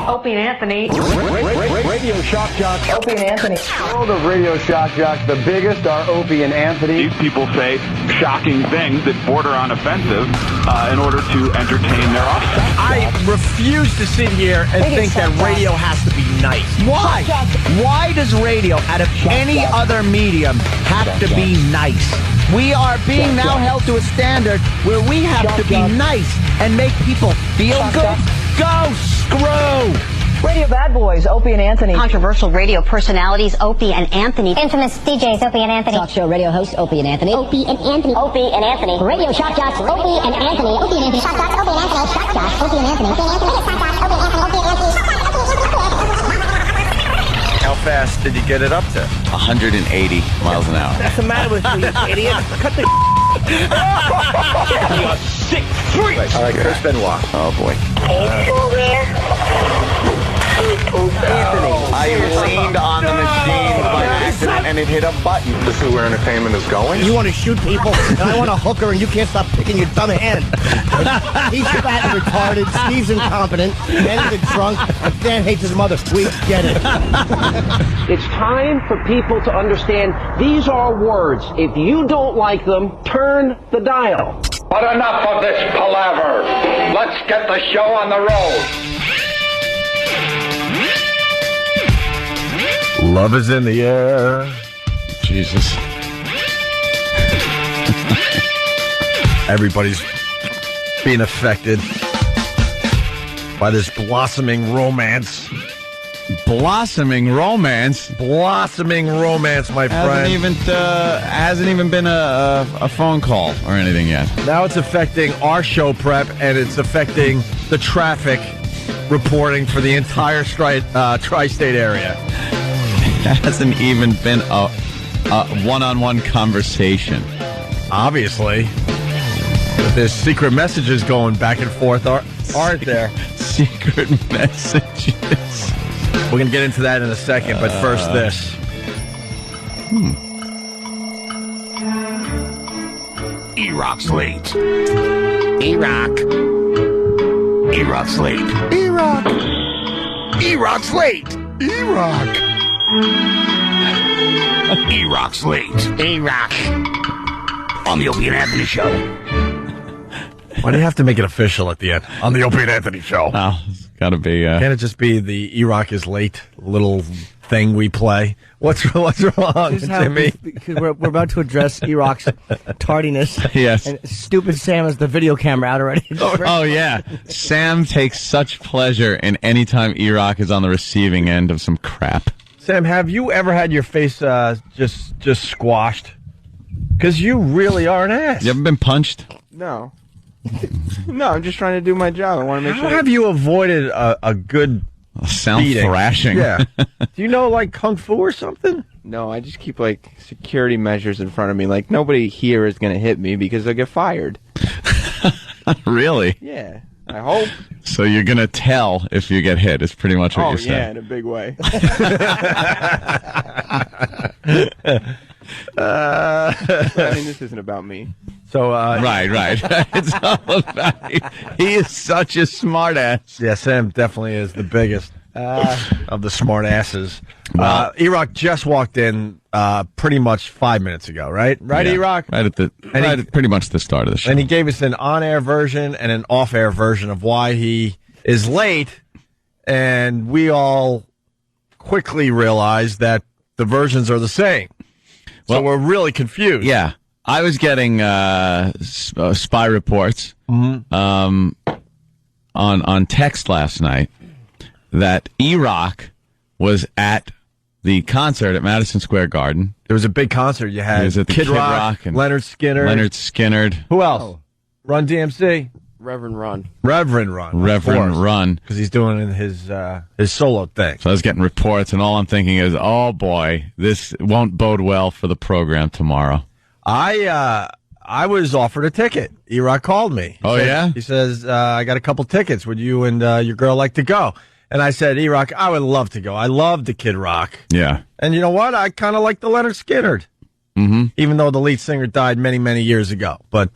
Opie and Anthony. Radio Shock Jock. Opie and Anthony. World of Radio Shock Jock. The biggest are Opie and Anthony. These people say shocking things that border on offensive in order to entertain their audience. I refuse to sit here and think that radio has to be nice. Why? Why does radio, out of any other medium, have to be nice? We are being now held to a standard where we have to be nice and make people feel good. Go screw! Radio bad boys, Opie and Anthony. Controversial radio personalities, Opie and Anthony. Infamous DJs, Opie and Anthony. Talk show radio hosts, Opie and Anthony. Opie and Anthony. Opie and Anthony. Radio shock jocks, Opie and Anthony. Opie and Anthony. Shock jocks, Opie and Anthony. Shock jocks, Opie and Anthony. Opie and Anthony. Shock jocks, Opie and Anthony. Opie and Anthony. How fast did you get it up to? 180 miles an hour. What's the matter with you, idiot? Cut the you are sick freak. All right, Chris Benoit. Oh, boy. Anthony. I leaned on the machine by accident and it hit a button. This is where entertainment is going. You want to shoot people, and I want to hook her, and you can't stop picking your dumb hand. He's fat and retarded. Steve's incompetent. Dan's a drunk. And Dan hates his mother. We get it. It's time for people to understand these are words. If you don't like them, turn the dial. But enough of this palaver. Let's get the show on the road. Love is in the air. Jesus. Everybody's being affected by this blossoming romance. Blossoming romance? Blossoming romance, my friend. Hasn't even been a phone call or anything yet. Now it's affecting our show prep, and it's affecting the traffic reporting for the entire tri-state area. Hasn't even been a one-on-one conversation. Obviously. But there's secret messages going back and forth, aren't there? Secret messages. We're going to get into that in a second, but first this. E-Rock's late. E-Rock. E-Rock's late. E-Rock. E-Rock's late. E-Rock. E-Rock's late. E-Rock. On the Opie and Anthony Show. Why do you have to make it official at the end? On the Opie and Anthony Show. Oh, it's got to be... Can't it just be the E-Rock is late little thing we play? What's wrong, Timmy? Because we're about to address E-Rock's tardiness. Yes. And stupid Sam has the video camera out already. Oh, yeah. Sam takes such pleasure in any time E-Rock is on the receiving end of some crap. Sam, have you ever had your face just squashed? Because you really are an ass. You ever been punched? No. No, I'm just trying to do my job. I want to make sure. How have you avoided a good sound beating? thrashing? Yeah. Do you know, like, Kung Fu or something? No, I just keep, like, security measures in front of me. Like, nobody here is going to hit me because they'll get fired. Really? Yeah, I hope. So you're going to tell if you get hit, is pretty much what you're saying. Oh, yeah, in a big way. I mean, this isn't about me. So, right. It's all about he is such a smart ass. Yeah, Sam definitely is the biggest of the smart asses. E-Rock just walked in pretty much 5 minutes ago, right? Right, yeah, E-Rock? Right at pretty much the start of the show. And he gave us an on-air version and an off-air version of why he is late, and we all quickly realized that the versions are the same. So we're really confused. Yeah. I was getting spy reports on text last night that E-Rock was at the concert at Madison Square Garden. There was a big concert. You had Kid Rock and Leonard Skinner. Who else? Oh. Run DMC. Reverend Run. Because he's doing his solo thing. So I was getting reports, and all I'm thinking is, oh boy, this won't bode well for the program tomorrow. I was offered a ticket. E-Rock called me. Yeah? He says, I got a couple tickets. Would you and your girl like to go? And I said, E-Rock, I would love to go. I love the Kid Rock. Yeah. And you know what? I kind of like the Leonard Skinner. Mm-hmm. Even though the lead singer died many, many years ago. But,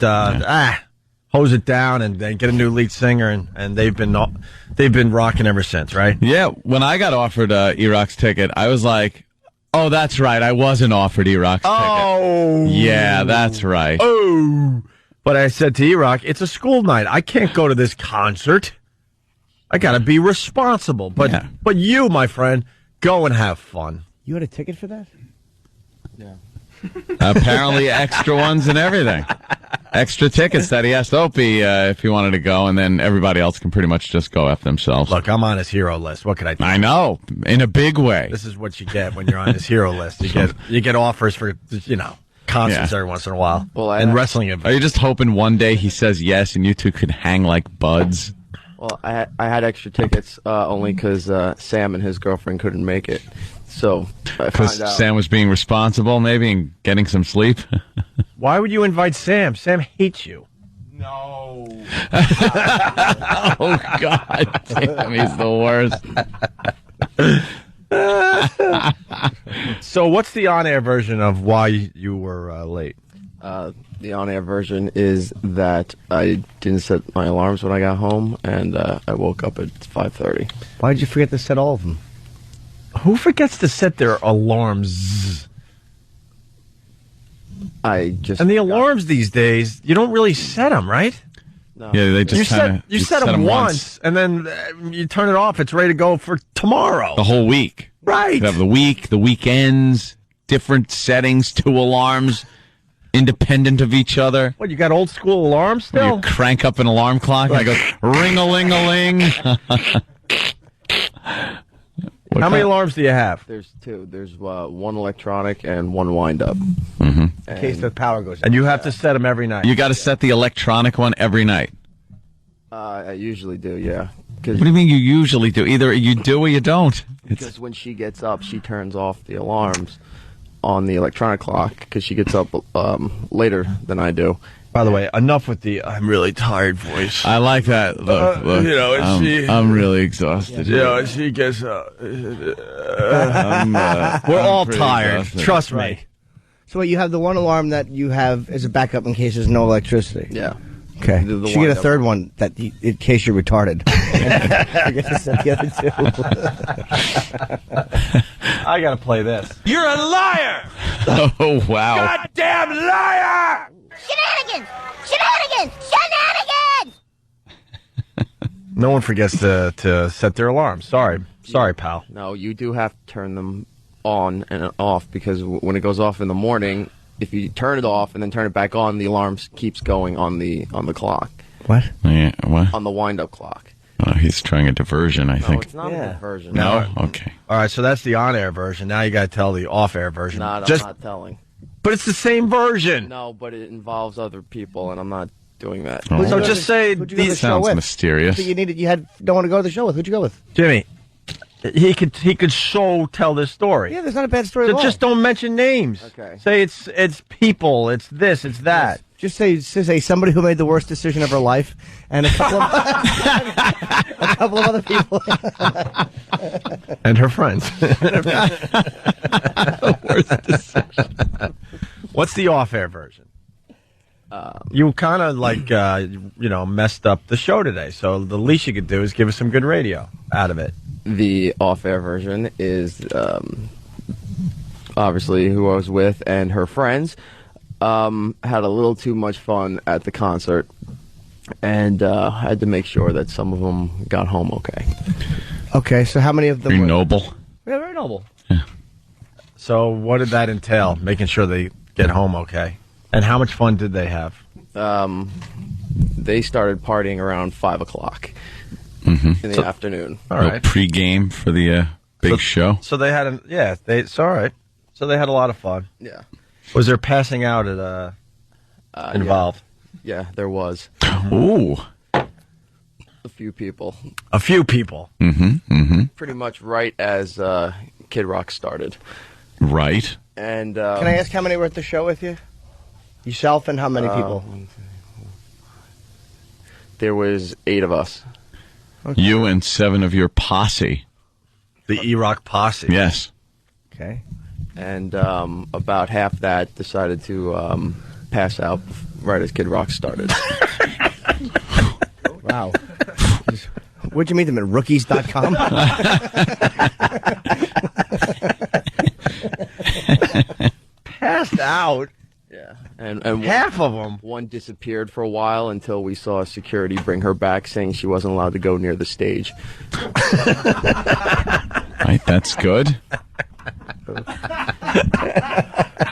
hose it down and then get a new lead singer, and they've been rocking ever since, right? Yeah, when I got offered E-Rock's ticket, I was like, oh, that's right, I wasn't offered E-Rock's ticket. Yeah, that's right. Oh, but I said to E-Rock, it's a school night. I can't go to this concert. I got to be responsible. But you, my friend, go and have fun. You had a ticket for that? Yeah. Apparently extra ones and everything. Extra tickets that he asked Opie if he wanted to go, and then everybody else can pretty much just go F themselves. Look, I'm on his hero list. What could I do? I know, in a big way. This is what you get when you're on his hero list. You get offers for, concerts every once in a while. And wrestling events. Are you just hoping one day he says yes and you two could hang like buds? Well, I had extra tickets only because Sam and his girlfriend couldn't make it. So because Sam was being responsible, maybe, and getting some sleep. Why would you invite Sam? Sam hates you. No. Oh God, damn, he's the worst. So, what's the on-air version of why you were late? The on-air version is that I didn't set my alarms when I got home, and I woke up at 5:30. Why did you forget to set all of them? Who forgets to set their alarms? And the alarms these days, you don't really set them, right? No. Yeah, they just you set them once, and then you turn it off. It's ready to go for tomorrow. The whole week. Right. You have the week, the weekends, different settings, 2 alarms, independent of each other. What, you got old school alarms still? You crank up an alarm clock and it goes ring-a-ling-a-ling. How many alarms do you have? There's 2. There's one electronic and one wind-up. Mm-hmm. In case the power goes out. And you have to set them every night. You got to set the electronic one every night. I usually do, yeah. What do you mean you usually do? Either you do or you don't. Because when she gets up, she turns off the alarms on the electronic clock because she gets up later than I do. By the way, enough with the I'm really tired voice. I like that. Look, I'm really exhausted. She gets up. We're all tired. Exhausted. Trust me. Right. So you have the one alarm that you have as a backup in case there's no electricity. Yeah. Okay. You should get a third one in case you're retarded. I get to set the other 2. I got to play this. You're a liar! Oh, wow. Goddamn liar! Shenanigans! Shenanigans! Shenanigans! No one forgets to set their alarms. Sorry, pal. No, you do have to turn them on and off because when it goes off in the morning, if you turn it off and then turn it back on, the alarm keeps going on the clock. What? Yeah, what? On the wind-up clock. Oh, he's trying a diversion, I think. No, it's not a diversion. No? Okay. All right, so that's the on-air version. Now you got to tell the off-air version. I'm not telling. But it's the same version. No, but it involves other people, and I'm not doing that. Oh. So just say these sounds mysterious. So you had no one to go to the show with. Who'd you go with? Jimmy. He could tell this story. Yeah, there's not a bad story So at all. just don't mention names. Okay. Say it's people, it's this, it's that. Just say somebody who made the worst decision of her life, and a couple of other people, and her friends. The worst decision. What's the off-air version? You kind of messed up the show today, so the least you could do is give us some good radio out of it. The off-air version is obviously who I was with and her friends had a little too much fun at the concert, and had to make sure that some of them got home okay. Okay, so how many of them Very were noble. Yeah, very noble. Yeah. So what did that entail? Making sure they get home okay. And how much fun did they have? They started partying around 5 o'clock in the afternoon. All Little right. pregame for the big show. So they had it's all right. So they had a lot of fun. Yeah. Was there passing out at involved? Yeah, there was. Ooh. A few people. A few people. Pretty much right as Kid Rock started. Right. And Can I ask how many were at the show with you? Yourself and how many people? There was 8 of us. Okay. You and 7 of your posse. The E-Rock posse. Yes. Okay. And about half that decided to pass out right as Kid Rock started. Wow. Where'd you meet them at rookies.com? Passed out. Yeah, and half of them. One disappeared for a while until we saw security bring her back, saying she wasn't allowed to go near the stage. Right, that's good.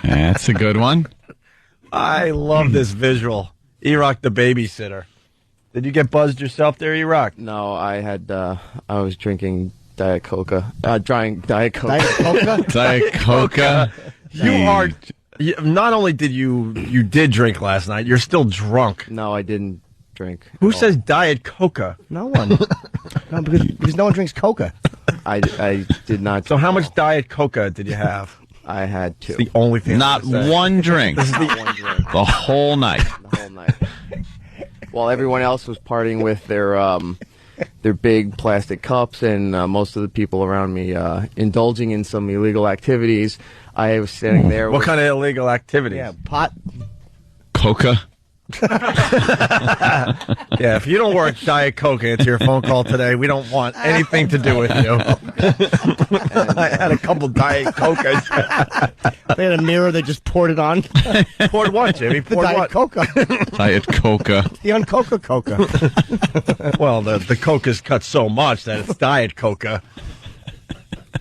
That's a good one. I love this visual. E-Rock the babysitter. Did you get buzzed yourself there, E-Rock? No, I was drinking Diet Coca. Drying Diet Coca. Diet Coca? Diet Coca. Not only did you did drink last night, you're still drunk. No, I didn't drink. Who says Diet Coca? No one. No, because no one drinks Coca. I did not. So how much Diet Coca did you have? I had 2. It's the only thing. Not one drink. This is One drink. The whole night. The whole night. While everyone else was partying with their big plastic cups, and most of the people around me indulging in some illegal activities, I was standing there. What kind of illegal activities? Yeah, pot. Coca. Yeah, if you don't work Diet Coke into your phone call today, we don't want anything to do with you. I had a couple Diet Cocas. They had a mirror, they just poured it on. Poured what, Jimmy? The Poured Diet what? Coca. Diet Coca. The un-Coca-Coca. Well, the Coke is cut so much that it's Diet Coca.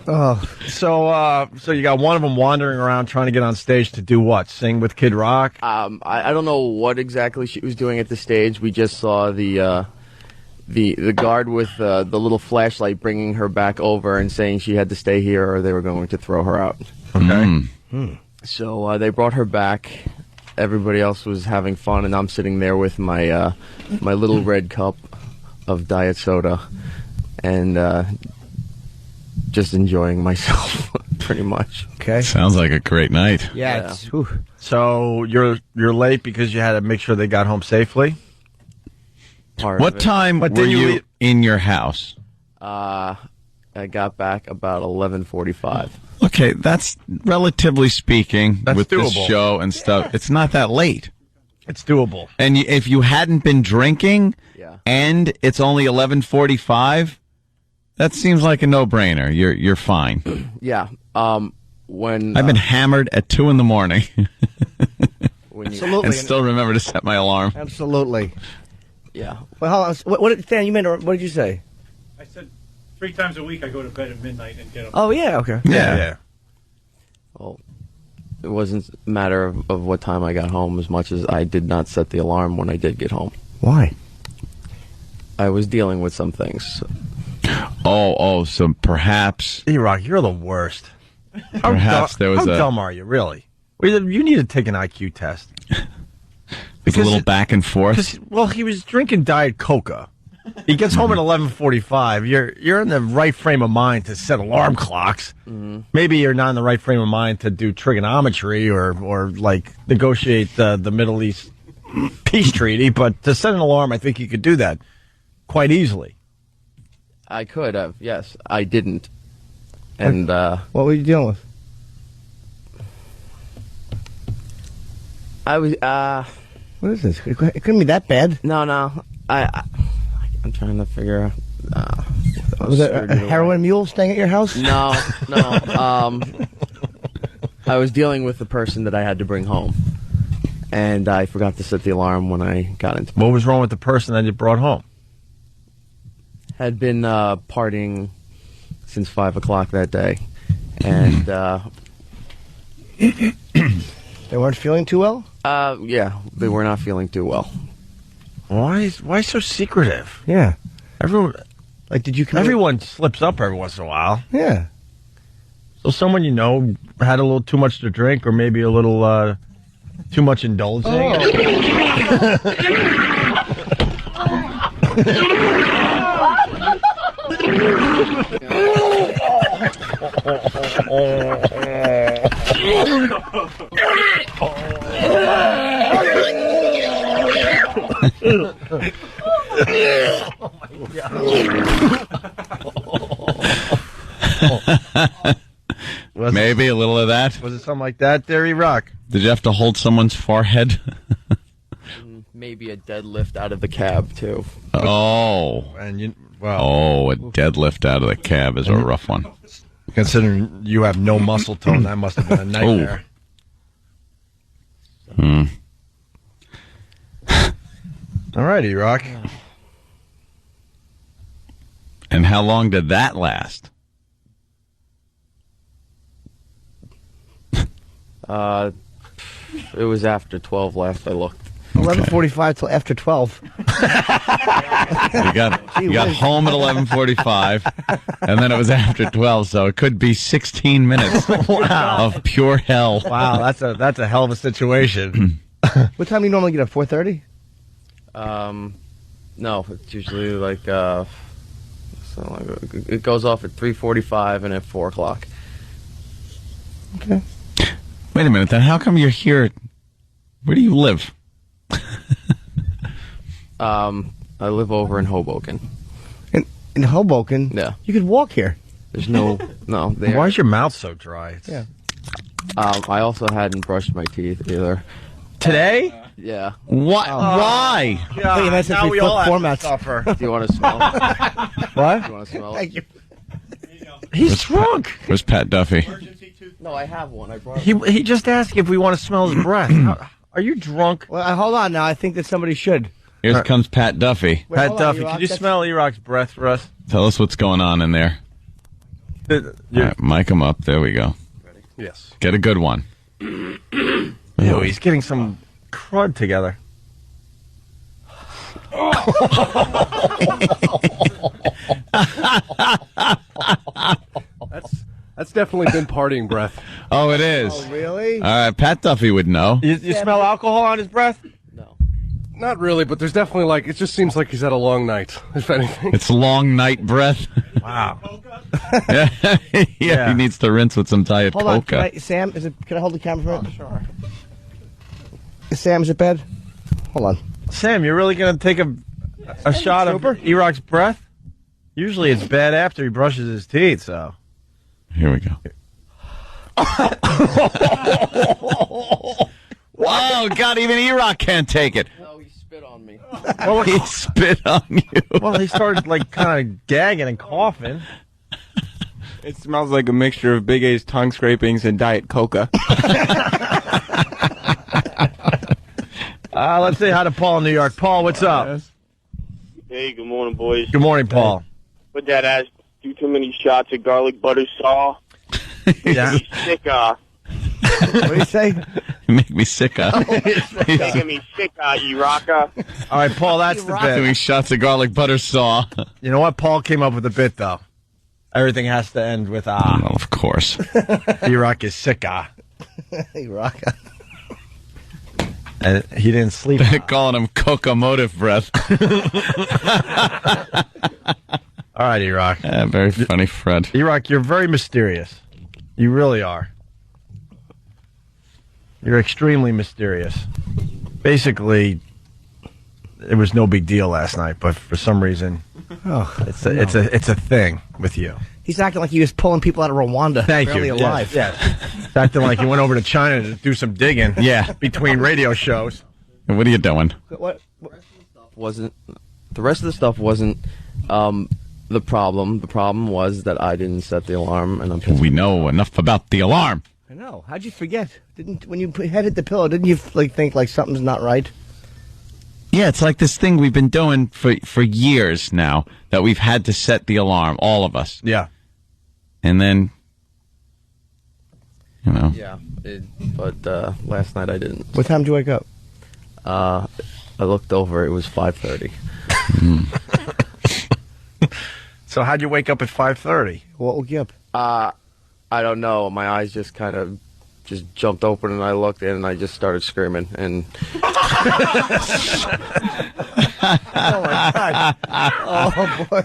Oh. So you got one of them wandering around trying to get on stage to do what? Sing with Kid Rock? I don't know what exactly she was doing at the stage. We just saw the guard with the little flashlight bringing her back over and saying she had to stay here or they were going to throw her out. Okay. So they brought her back. Everybody else was having fun, and I'm sitting there with my my little red cup of diet soda and just enjoying myself, pretty much. Okay. Sounds like a great night. Yeah. So you're late because you had to make sure they got home safely? What time were you in your house? I got back about 11:45. Okay, that's relatively speaking That's with this doable. show and stuff. It's not that late. It's doable. And if you hadn't been drinking Yeah. and it's only 11:45, that seems like a no-brainer. You're fine. Yeah. When I've been hammered at 2 a.m. when you, Absolutely. and still remember to set my alarm. Absolutely. yeah. Well, hold on. What Stan, you meant, what did you say? I said 3 times a week I go to bed at midnight and get up. Oh, yeah, okay. Yeah. Well, it wasn't a matter of what time I got home as much as I did not set the alarm when I did get home. Why? I was dealing with some things. So perhaps E-Rock, you're the worst. Perhaps there was how a- dumb are you, really? You need to take an IQ test. it's a little back and forth. Well, he was drinking Diet Coca. He gets home at 11:45. You're in the right frame of mind to set alarm clocks. Mm-hmm. Maybe you're not in the right frame of mind to do trigonometry or like negotiate the Middle East peace treaty. But to set an alarm, I think you could do that quite easily. I could have, yes. I didn't. And what were you dealing with? I was What is this? It couldn't be that bad. no. I'm trying to figure out. Was it a heroin mule staying at your house? No. I was dealing with the person that I had to bring home, and I forgot to set the alarm when I got into. What was wrong with the person that you brought home? Had been partying since 5 o'clock that day, and They weren't feeling too well? yeah, they were not feeling too well. Why so secretive? Yeah. Everyone, like, did you? Everyone slips up every once in a while. Yeah. So someone you know had a little too much to drink, or maybe a little too much indulging. Maybe a little of that. Was it something like that, Derry Rock? Did you have to hold someone's forehead? Maybe a deadlift out of the cab, too. Oh. And a deadlift out of the cab is a rough one. Considering you have no muscle tone, that must have been a nightmare. All right, E-Rock. And how long did that last? It was after 12 last I looked. 11:45 till after 12. You got home at 11:45, and then it was after 12, so it could be 16 minutes of pure hell. Wow, that's a hell of a situation. What time do you normally get up? 4:30? No, it's usually like it goes off at 3:45 and at 4 o'clock. Okay. Wait a minute, then how come you're here? Where do you live? I live over in Hoboken. In Hoboken? Yeah. You could walk here. There's no there. Why is your mouth so dry? Yeah. I also hadn't brushed my teeth either. Today? Yeah. What? Why? God, now we all have to suffer. Do you want to smell it? What? Do you want to smell it? Thank you. He's drunk. Where's Pat Duffy? No, I have one. I brought He just asked if we want to smell his breath. Are you drunk? Well, hold on now. I think that somebody should. Here comes Pat Duffy. Wait, Pat hold on, Duffy, E-Rock, can you smell E-Rock's breath for us? Tell us what's going on in there. All right, mic him up. There we go. Yes. Get a good one. Ew, he's getting some crud together. That's definitely been partying breath. Oh, it is. Oh, really? All right, Pat Duffy would know. You smell alcohol on his breath? No. Not really, but there's definitely it just seems like he's had a long night, if anything. It's long night breath. Wow. yeah, he needs to rinse with some Diet Hold on. Coca. Sam, can I hold the camera for a minute? Sure. Sam, is it bad? Hold on. Sam, you're really going to take a shot of E-Rock's breath? Usually it's bad after he brushes his teeth, so. Here we go. Wow, God, even E-Rock can't take it. No, he spit on me. Well, he spit on you. Well, he started, kind of gagging and coughing. It smells like a mixture of Big A's tongue scrapings and Diet Coca. Let's say hi to Paul in New York. Paul, what's up? Hey, good morning, boys. Good morning, Paul. My dad asked, do too many shots of garlic butter saw. Yeah. Make me sick, What do you say? Make me sick, Making me sick, E-Rocka. All right, Paul, that's the bit. Doing shots of garlic butter saw. You know what? Paul came up with a bit, though. Everything has to end with Well, of course. E-Rock is sick, E-Rock. And he didn't sleep. Calling him Coca-motive breath. All right, E-Rock. Yeah, very funny, Fred. E-Rock, you're very mysterious. You really are. You're extremely mysterious. Basically, it was no big deal last night, but for some reason, it's a thing with you. He's acting like he was pulling people out of Rwanda. Thank barely you. alive. Yes. He's acting like he went over to China to do some digging. Yeah. Between radio shows. What are you doing? What? The rest of the stuff wasn't the problem. The problem was that I didn't set the alarm, and I'm pissed. We know enough about the alarm. I know. How'd you forget? When you head hit the pillow, didn't you think something's not right? Yeah, it's like this thing we've been doing for years now that we've had to set the alarm, all of us. Yeah. And then, Yeah, but last night I didn't. What time did you wake up? I looked over. It was 5:30. So how'd you wake up at 5:30? What woke you up? I don't know. My eyes just kind of jumped open, and I looked in, and I just started screaming. And Oh my God! Oh boy!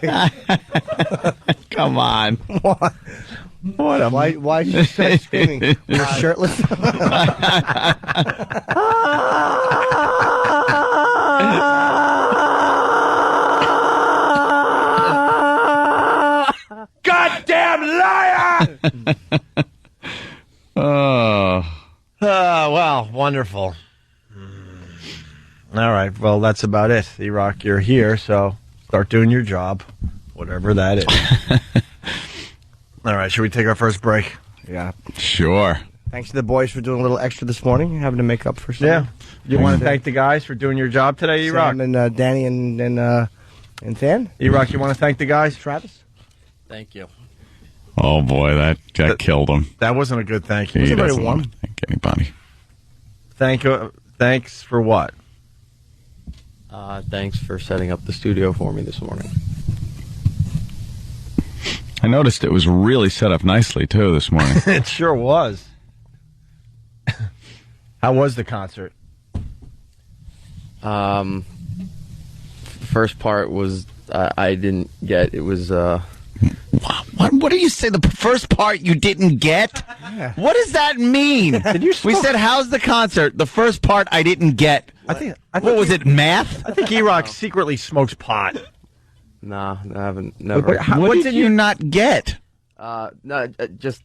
come on. What? Why did you start screaming? You're shirtless. Goddamn liar! Oh. Well, wonderful. All right. well, that's about it. E-Rock, you're here, so start doing your job, whatever that is. All right, should we take our first break? Yeah. Sure. Thanks to the boys for doing a little extra this morning, having to make up for something. Yeah. You want to thank the guys for doing your job today, E-Rock? Sam and Danny and Than? E-Rock, you want to thank the guys? Travis? Thank you. Oh, boy, that killed him. That wasn't a good thank you. He It was very doesn't warm. want to thank anybody. Thanks for what? Thanks for setting up the studio for me this morning. I noticed it was really set up nicely, too, this morning. It sure was. How was the concert? First part was I didn't get. It was What do you say? The first part you didn't get? Yeah. What does that mean? We said, how's the concert? The first part I didn't get. I think what was it, math? I think E-Rock secretly smokes pot. Nah, I haven't. Never. What did you not get? No, just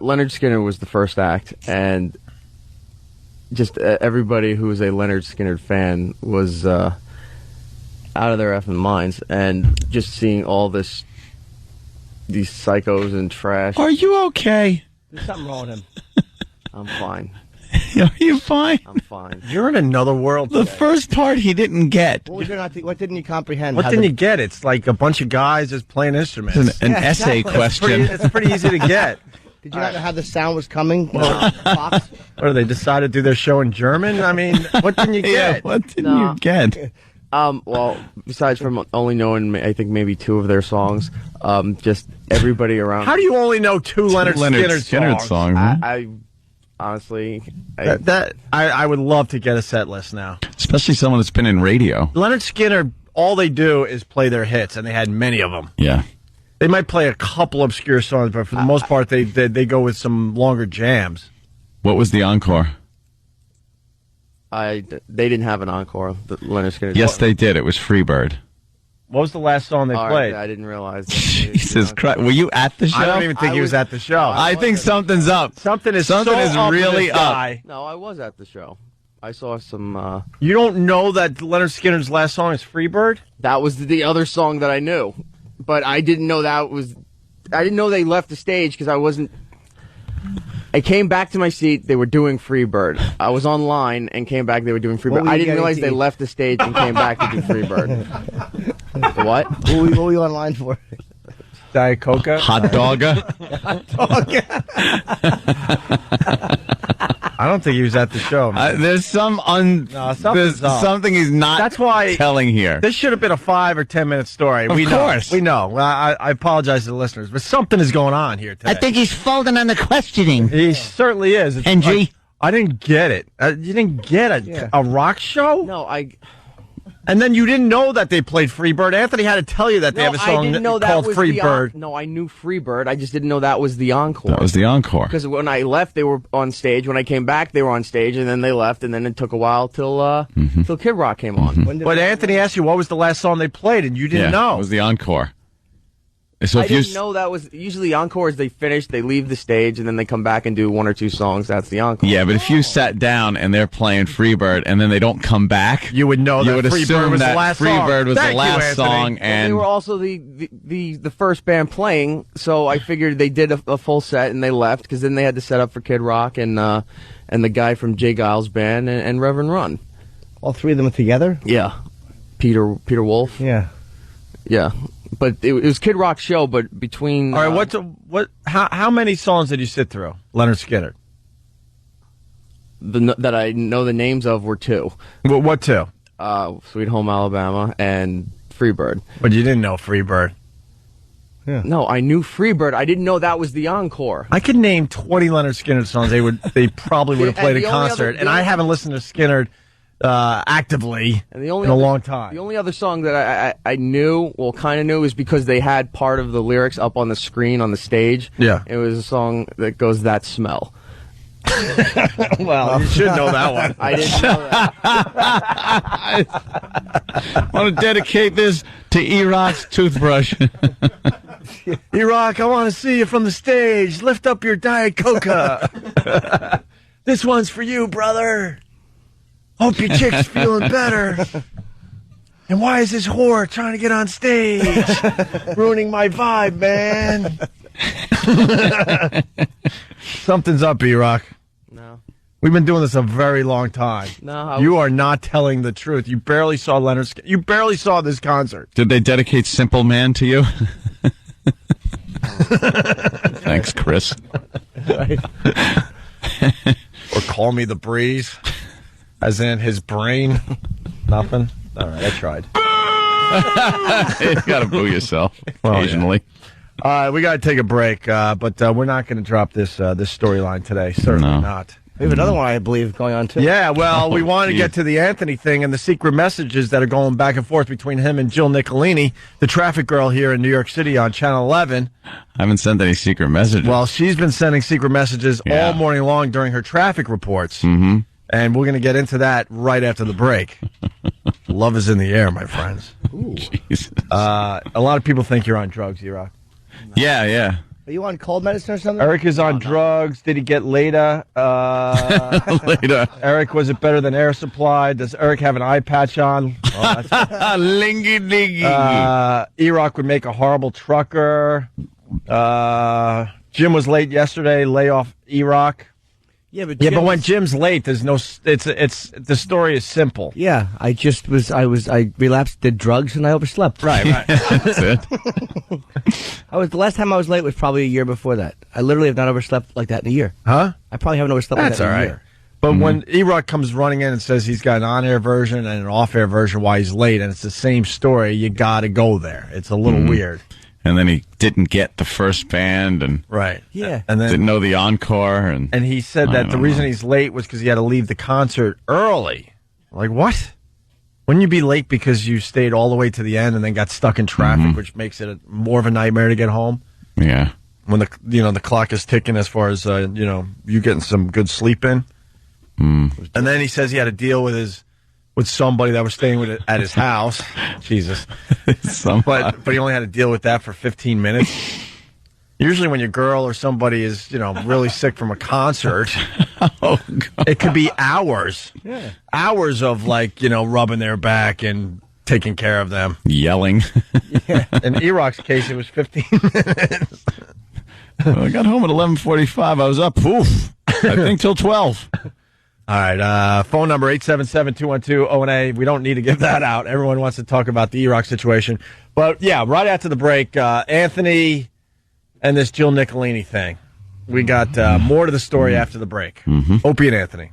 Leonard Skinner was the first act, and just everybody who was a Leonard Skinner fan was out of their effing minds, and just seeing all these psychos and trash. Are you okay? There's something wrong with him. I'm fine. Are you fine? I'm fine. You're in another world The today. first part he didn't get. What didn't you comprehend? What didn't you get? It's like a bunch of guys just playing instruments. It's an essay exactly. question. It's pretty easy to get. Did you not know how the sound was coming? Fox? Or they decided to do their show in German? I mean, what didn't you Yeah, get? what didn't you get? Well, besides from only knowing, I think maybe 2 of their songs, just everybody around. How do you only know 2 Leonard Skinner songs? huh? I honestly, I would love to get a set list now. Especially someone that's been in radio. Leonard Skinner, all they do is play their hits, and they had many of them. Yeah. They might play a couple obscure songs, but for the most part, they go with some longer jams. What was the encore? they didn't have an encore. The Leonard Skinner. Yes, they did. It was Freebird. What was the last song they played? I didn't realize. Jesus Christ. Were you at the show? I don't even think he was at the show. I think something's up. Something is Something so is up with really this up. guy. No, I was at the show. I saw some. You don't know that Leonard Skinner's last song is Freebird? That was the other song that I knew, but I didn't know that was. I didn't know they left the stage because I wasn't. I came back to my seat. They were doing Freebird. I was online and came back. They were doing Freebird. I didn't realize they left the stage and came back to do Freebird. What? What were you online for? Diet Coca? Hot dogger? Hot dog. I don't think he was at the show. There's something he's not That's why telling here. This should have been a 5 or 10 minute story. Of course. We know. Well, I apologize to the listeners, but something is going on here today. I think he's folding on the questioning. He certainly is. It's NG? like, I didn't get it. You didn't get a rock show? No, And then you didn't know that they played Freebird. Anthony had to tell you that they have a I song didn't know that called was Freebird. No, I knew Freebird. I just didn't know that was the encore. That was the encore. Because when I left, they were on stage. When I came back, they were on stage, and then they left, and then it took a while till Kid Rock came on. But Anthony asked you what was the last song they played, and you didn't know. It was the encore. So I if you didn't know that was usually encores. They finish, they leave the stage, and then they come back and do 1 or 2 songs. That's the encore. Yeah, but if you sat down and they're playing Freebird and then they don't come back, you would know you that would Freebird assume was that the last song. Freebird was Thank the you, last Anthony. song, Well, and they were also the first band playing, so I figured they did a full set and they left because then they had to set up for Kid Rock and the guy from Jay Giles' band and Reverend Run. All 3 of them together? Yeah, Peter Wolf. Yeah. But it was Kid Rock's show. But between All right, how many songs did you sit through, Leonard Skinner? that I know the names of were 2. What 2? Sweet Home Alabama and Freebird. But you didn't know Freebird. Yeah. No, I knew Freebird. I didn't know that was the encore. I could name 20 Leonard Skinner songs. They probably would have played a concert, and I haven't listened to Skinner actively in a long time. The only other song that I knew, well, kind of knew, is because they had part of the lyrics up on the screen on the stage. Yeah. It was a song that goes, "That Smell." Well, you should know that one. I didn't know that. I want to dedicate this to E-Rock's toothbrush. E-Rock, I want to see you from the stage. Lift up your Diet Coca. This one's for you, brother. Hope your chick's feeling better. And why is this whore trying to get on stage? Ruining my vibe, man. Something's up, E-Rock. No. We've been doing this a very long time. No, you are not telling the truth. You barely saw Leonard. You barely saw this concert. Did they dedicate Simple Man to you? Thanks, Chris. Right. Or Call Me the Breeze, as in his brain. Nothing. All right, I tried. You gotta boo yourself occasionally. All right, we got to take a break, but we're not going to drop this storyline today. Certainly not. We have another one, I believe, going on, too. Yeah, well, we want to get to the Anthony thing and the secret messages that are going back and forth between him and Jill Nicolini, the traffic girl here in New York City on Channel 11. I haven't sent any secret messages. Well, she's been sending secret messages all morning long during her traffic reports. Mm-hmm. And we're going to get into that right after the break. Love is in the air, my friends. Ooh. Jesus. A lot of people think you're on drugs, E-Rock. Yeah. Are you on cold medicine or something? Eric is on drugs. Did he get later? Later. Eric, was it better than Air Supply? Does Eric have an eye patch on? Oh, Lingy dingy. E-Rock would make a horrible trucker. Jim was late yesterday. Lay off E-Rock. Yeah, but but when Jim's late, there's no. It's the story is simple. Yeah, I relapsed, did drugs, and I overslept. Right. That's it. The last time I was late was probably a year before that. I literally have not overslept like that in a year. Huh? I probably haven't overslept like that in a year. But when E-Rock comes running in and says he's got an on-air version and an off-air version while he's late, and it's the same story, you got to go there. It's a little weird. And then he didn't get the first band, and yeah, and then didn't know the encore, and he said that the reason he's late was because he had to leave the concert early. Like, what? Wouldn't you be late because you stayed all the way to the end and then got stuck in traffic, which makes it more of a nightmare to get home? Yeah. When the clock is ticking as far as you getting some good sleep in. And then he says he had to deal with somebody that was staying at his house. Jesus. But he only had to deal with that for 15 minutes. Usually when your girl or somebody is, really sick from a concert, it could be hours. Yeah. Hours of rubbing their back and taking care of them. Yelling. Yeah. In E-Rock's case, it was 15 minutes. I got home at 11:45. I was up, I think till 12. All right, phone number 877-212-0NA. We don't need to give that out. Everyone wants to talk about the E-Rock situation. But, yeah, right after the break, Anthony and this Jill Nicolini thing. We got more to the story after the break. Opie and Anthony.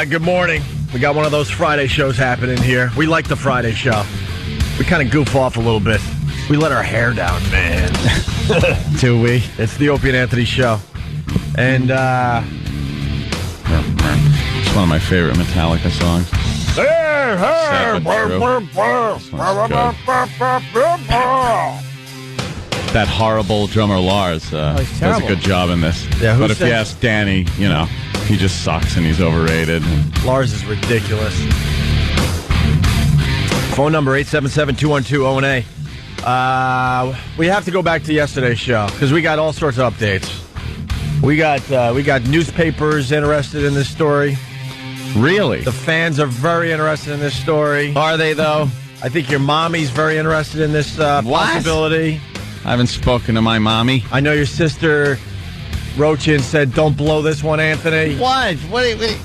Good morning. We got one of those Friday shows happening here. We like the Friday show. We kind of goof off a little bit. We let our hair down, man. Do we? It's the Opie and Anthony show. And it's one of my favorite Metallica songs. That horrible drummer Lars does a good job in this. Yeah, but if you ask Danny, he just sucks and he's overrated. Lars is ridiculous. Phone number 877-212-0NA. We have to go back to yesterday's show because we got all sorts of updates. We got newspapers interested in this story. Really? The fans are very interested in this story. Are they, though? I think your mommy's very interested in this possibility. I haven't spoken to my mommy. I know your sister wrote you and said, don't blow this one, Anthony. What? Wait.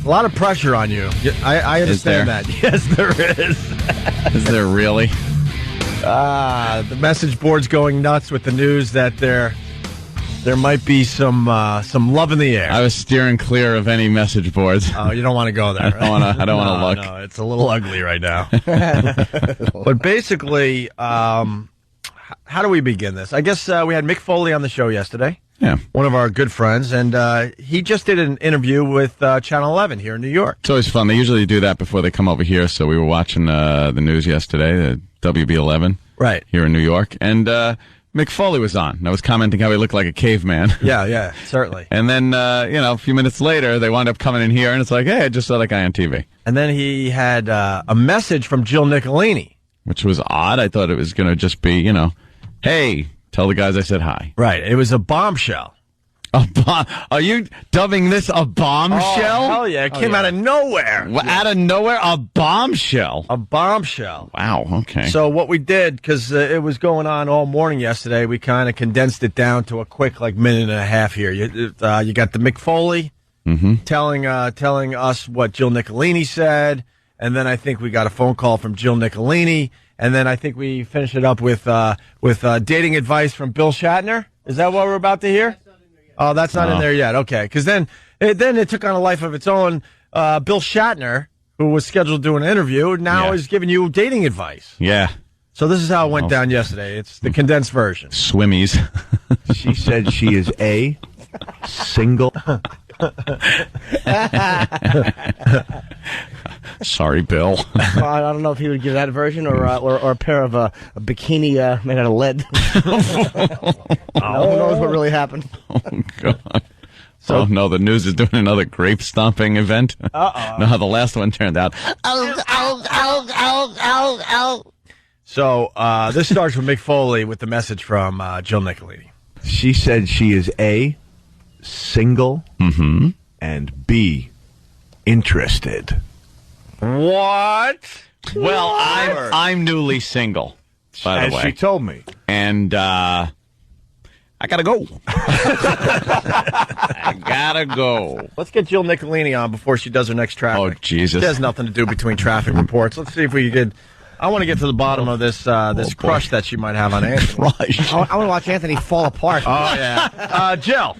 A lot of pressure on you. I understand that. Yes, there is. Is there really? The message board's going nuts with the news that there might be some love in the air. I was steering clear of any message boards. Oh, you don't want to go there. Right? I don't want to look. No, it's a little ugly right now. But basically, how do we begin this? I guess we had Mick Foley on the show yesterday. Yeah, one of our good friends, and he just did an interview with Channel 11 here in New York. It's always fun. They usually do that before they come over here. So we were watching the news yesterday, the WB11, right here in New York, and Mick Foley was on. And I was commenting how he looked like a caveman. Yeah, certainly. And then, a few minutes later, they wound up coming in here, and it's like, hey, I just saw that guy on TV. And then he had a message from Jill Nicolini. Which was odd. I thought it was going to just be, hey, tell the guys I said hi. Right. It was a bombshell. Are you dubbing this a bombshell? Oh, hell yeah. It came out of nowhere. Out of nowhere? A bombshell? A bombshell. Wow, okay. So what we did, because it was going on all morning yesterday, we kind of condensed it down to a quick, minute and a half here. You got the Mick Foley telling us what Jill Nicolini said, and then I think we got a phone call from Jill Nicolini, and then I think we finished it up with dating advice from Bill Shatner. Is that what we're about to hear? Oh, that's not in there yet. Okay, because then it took on a life of its own. Bill Shatner, who was scheduled to do an interview, now is giving you dating advice. Yeah. So this is how it went down yesterday. It's the condensed version. Swimmies. She said she is a single. Sorry, Bill. I don't know if he would give that version or a pair of a bikini made out of lead. Who knows what really happened? Oh, God. So, no, the news is doing another grape stomping event. Uh-oh. No, how the last one turned out. So this starts with Mick Foley with the message from Jill Nicolini. She said she is A, single, and B, interested. What? Well, I'm newly single, by the way. As she told me. And I gotta go. I gotta go. Let's get Jill Nicolini on before she does her next traffic. Oh, Jesus. She has nothing to do between traffic reports. Let's see if we could. I want to get to the bottom of this crush that she might have on Anthony. I want to watch Anthony fall apart. Oh, yeah. Jill.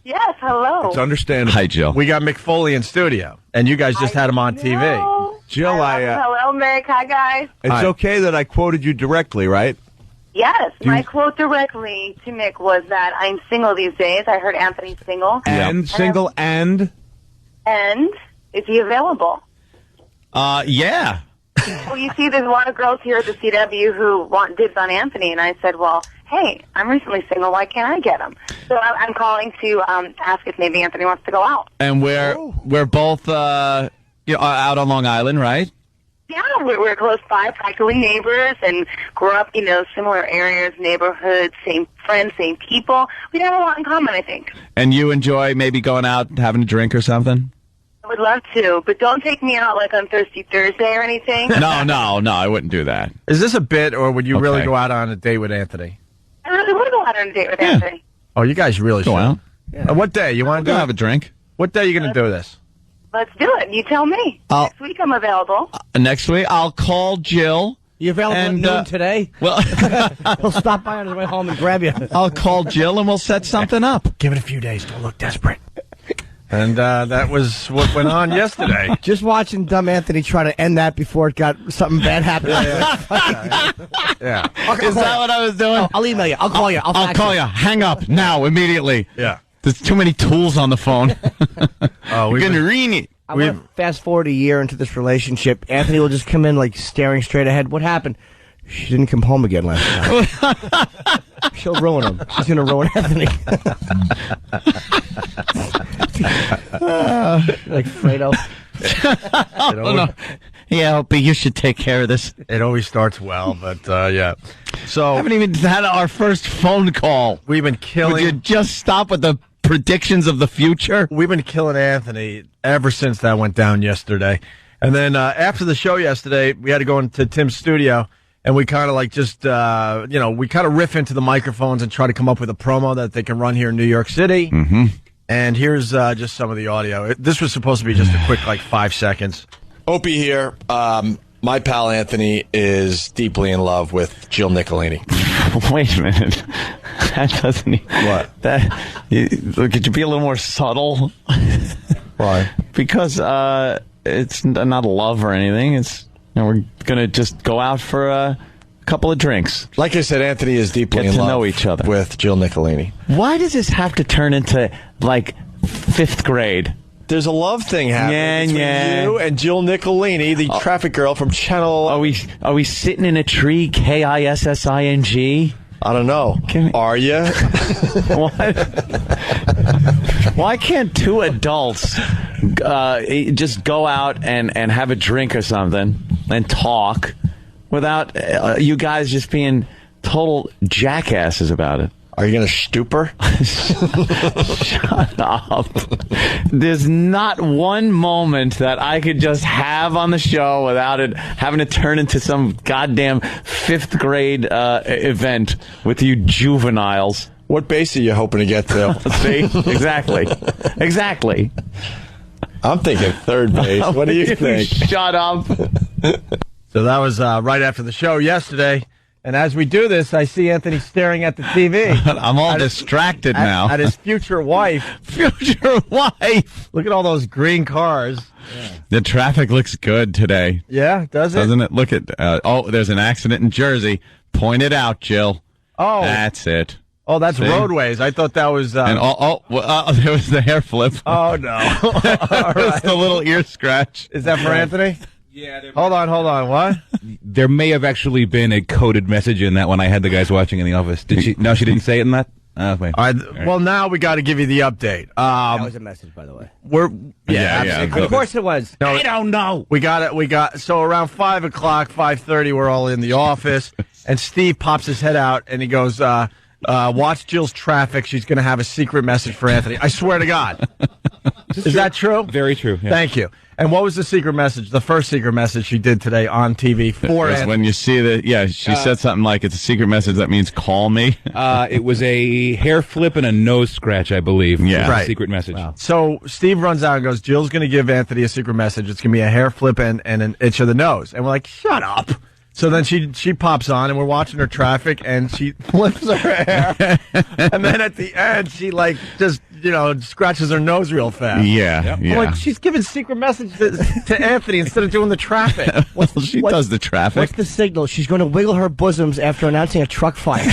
Yes, hello. It's understandable. Hi, Jill. We got Mick Foley in studio, and you guys just had him on TV. Jill, hello, Mick. Hi, guys. It's okay that I quoted you directly, right? Yes, my quote directly to Mick was that I'm single these days. I heard Anthony's single. And single and? And is he available? Yeah. Well, you see, there's a lot of girls here at the CW who want dibs on Anthony, and I said, well, hey, I'm recently single. Why can't I get him? So I'm calling to ask if maybe Anthony wants to go out. And we're both out on Long Island, right? Yeah, we're close by, practically neighbors, and grew up, similar areas, neighborhoods, same friends, same people. We have a lot in common, I think. And you enjoy maybe going out and having a drink or something? I would love to, but don't take me out like on Thirsty Thursday or anything. No, I wouldn't do that. Is this a bit, or would you really go out on a date with Anthony? I really would go out on a date with Anthony. Oh, you guys really go should. out. Yeah. What day? You want to have a drink? What day are you going to do this? Let's do it. You tell me. Next week I'm available. Next week, I'll call Jill. You available at noon today? Well, he'll stop by on his way home and grab you. I'll call Jill and we'll set something up. Give it a few days. Don't look desperate. And that was what went on yesterday. Just watching dumb Anthony try to end that before it got something bad happened. Yeah. Is that what I was doing? I'll email you. I'll call you. I'll call you. Hang up now, immediately. Yeah. There's too many tools on the phone. Oh, we're going to ring it. I want to fast forward a year into this relationship. Anthony will just come in staring straight ahead. What happened? She didn't come home again last night. She'll ruin him. She's going to ruin Anthony. Like Fredo. No. Yeah, Opie, you should take care of this. It always starts well, but yeah. So I haven't even had our first phone call. We've been killing. Would you just stop with the predictions of the future? We've been killing Anthony ever since that went down yesterday. And then after the show yesterday, we had to go into Tim's studio, and we kind of we kind of riff into the microphones and try to come up with a promo that they can run here in New York City. Mm-hmm. And here's just some of the audio. This was supposed to be just a quick 5 seconds. Opie here. My pal Anthony is deeply in love with Jill Nicolini. Wait a minute. That doesn't... What? Could you be a little more subtle? Why? Because it's not love or anything. It's we're going to just go out for a couple of drinks. Like I said, Anthony is deeply in love know each other with Jill Nicolini. Why does this have to turn into, 5th grade? There's a love thing happening between you and Jill Nicolini, the traffic girl from Channel... Are we sitting in a tree, Kissing? I don't know. Are you? What? Why can't two adults just go out and have a drink or something and talk without you guys just being total jackasses about it? Are you going to stoop her? Shut up. There's not one moment that I could just have on the show without it having to turn into some goddamn 5th grade event with you juveniles. What base are you hoping to get to? See? Exactly. Exactly. I'm thinking third base. What do you think? Shut up. So that was right after the show yesterday. And as we do this, I see Anthony staring at the TV. I'm all distracted now. At his future wife. Future wife. Look at all those green cars. Yeah. The traffic looks good today. Yeah, does it? Doesn't it? Look at, there's an accident in Jersey. Point it out, Jill. Oh. That's it. Oh, that's See? roadways. I thought that was... And there was the hair flip. Oh, no. It's the little ear scratch. Is that for Anthony? Yeah. Hold on. What? There may have actually been a coded message in that when I had the guys watching in the office. Did she? No, she didn't say it in that? Okay. All right. Well, now we got to give you the update. That was a message, by the way. Yeah. Of course it was. No, I don't know. We got it. So around 5 o'clock, 5:30, we're all in the office, and Steve pops his head out, and he goes, watch Jill's traffic. She's going to have a secret message for Anthony. I swear to God. Is that true? Very true. Yeah. Thank you. And what was the secret message? The first secret message she did today on TV for Anthony. When you see she said something like, it's a secret message that means call me. It was a hair flip and a nose scratch, I believe. Yeah. Right. Secret message. Wow. So Steve runs out and goes, Jill's going to give Anthony a secret message. It's going to be a hair flip and an itch of the nose. And we're like, shut up. So then she pops on, and we're watching her traffic, and she flips her hair. And then at the end, she, just, scratches her nose real fast. Yeah. I'm like, she's giving secret message to Anthony instead of doing the traffic. She does the traffic. What's the signal? She's going to wiggle her bosoms after announcing a truck fire.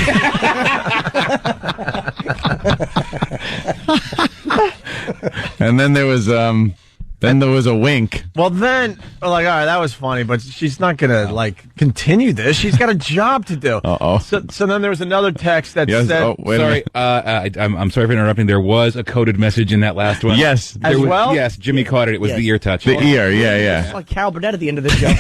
And then there was a wink. Well, then, all right, that was funny, but she's not going to, continue this. She's got a job to do. Uh-oh. So then there was another text that said... Sorry, I'm sorry for interrupting. There was a coded message in that last one. Yes. Well? Yes, Jimmy caught it. It was the ear touch. The ear, yeah. It's like Carol Burnett at the end of the show.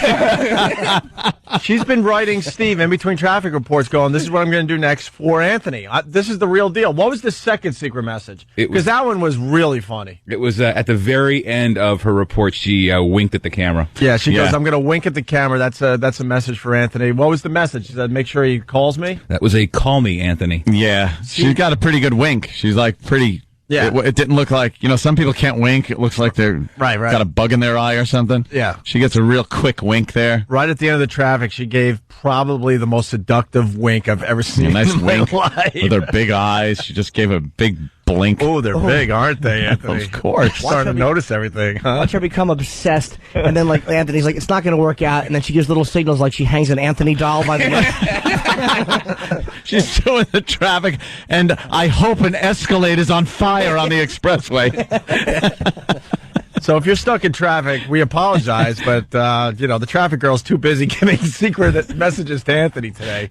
She's been writing Steve in between traffic reports going, this is what I'm going to do next for Anthony. This is the real deal. What was the second secret message? Because that one was really funny. It was at the very end of her report. She winked at the camera. Yeah, she goes, I'm going to wink at the camera. That's a message for Anthony. What was the message? She said, make sure he calls me? That was a call me, Anthony. Yeah. She's got a pretty good wink. She's pretty... Yeah. It didn't look like, some people can't wink. It looks like they're got a bug in their eye or something. Yeah. She gets a real quick wink there. Right at the end of the traffic, she gave probably the most seductive wink I've ever seen. A nice in wink my life. with her big eyes. She just gave a big blink. Oh, they're big, aren't they, Anthony? Of course. Starting to notice everything, huh? Watch her become obsessed, and then Anthony's like, it's not going to work out, and then she gives little signals like she hangs an Anthony doll by the neck. She's doing the traffic, and I hope an Escalade is on fire on the expressway. So if you're stuck in traffic, we apologize, but the traffic girl's too busy giving secret messages to Anthony today.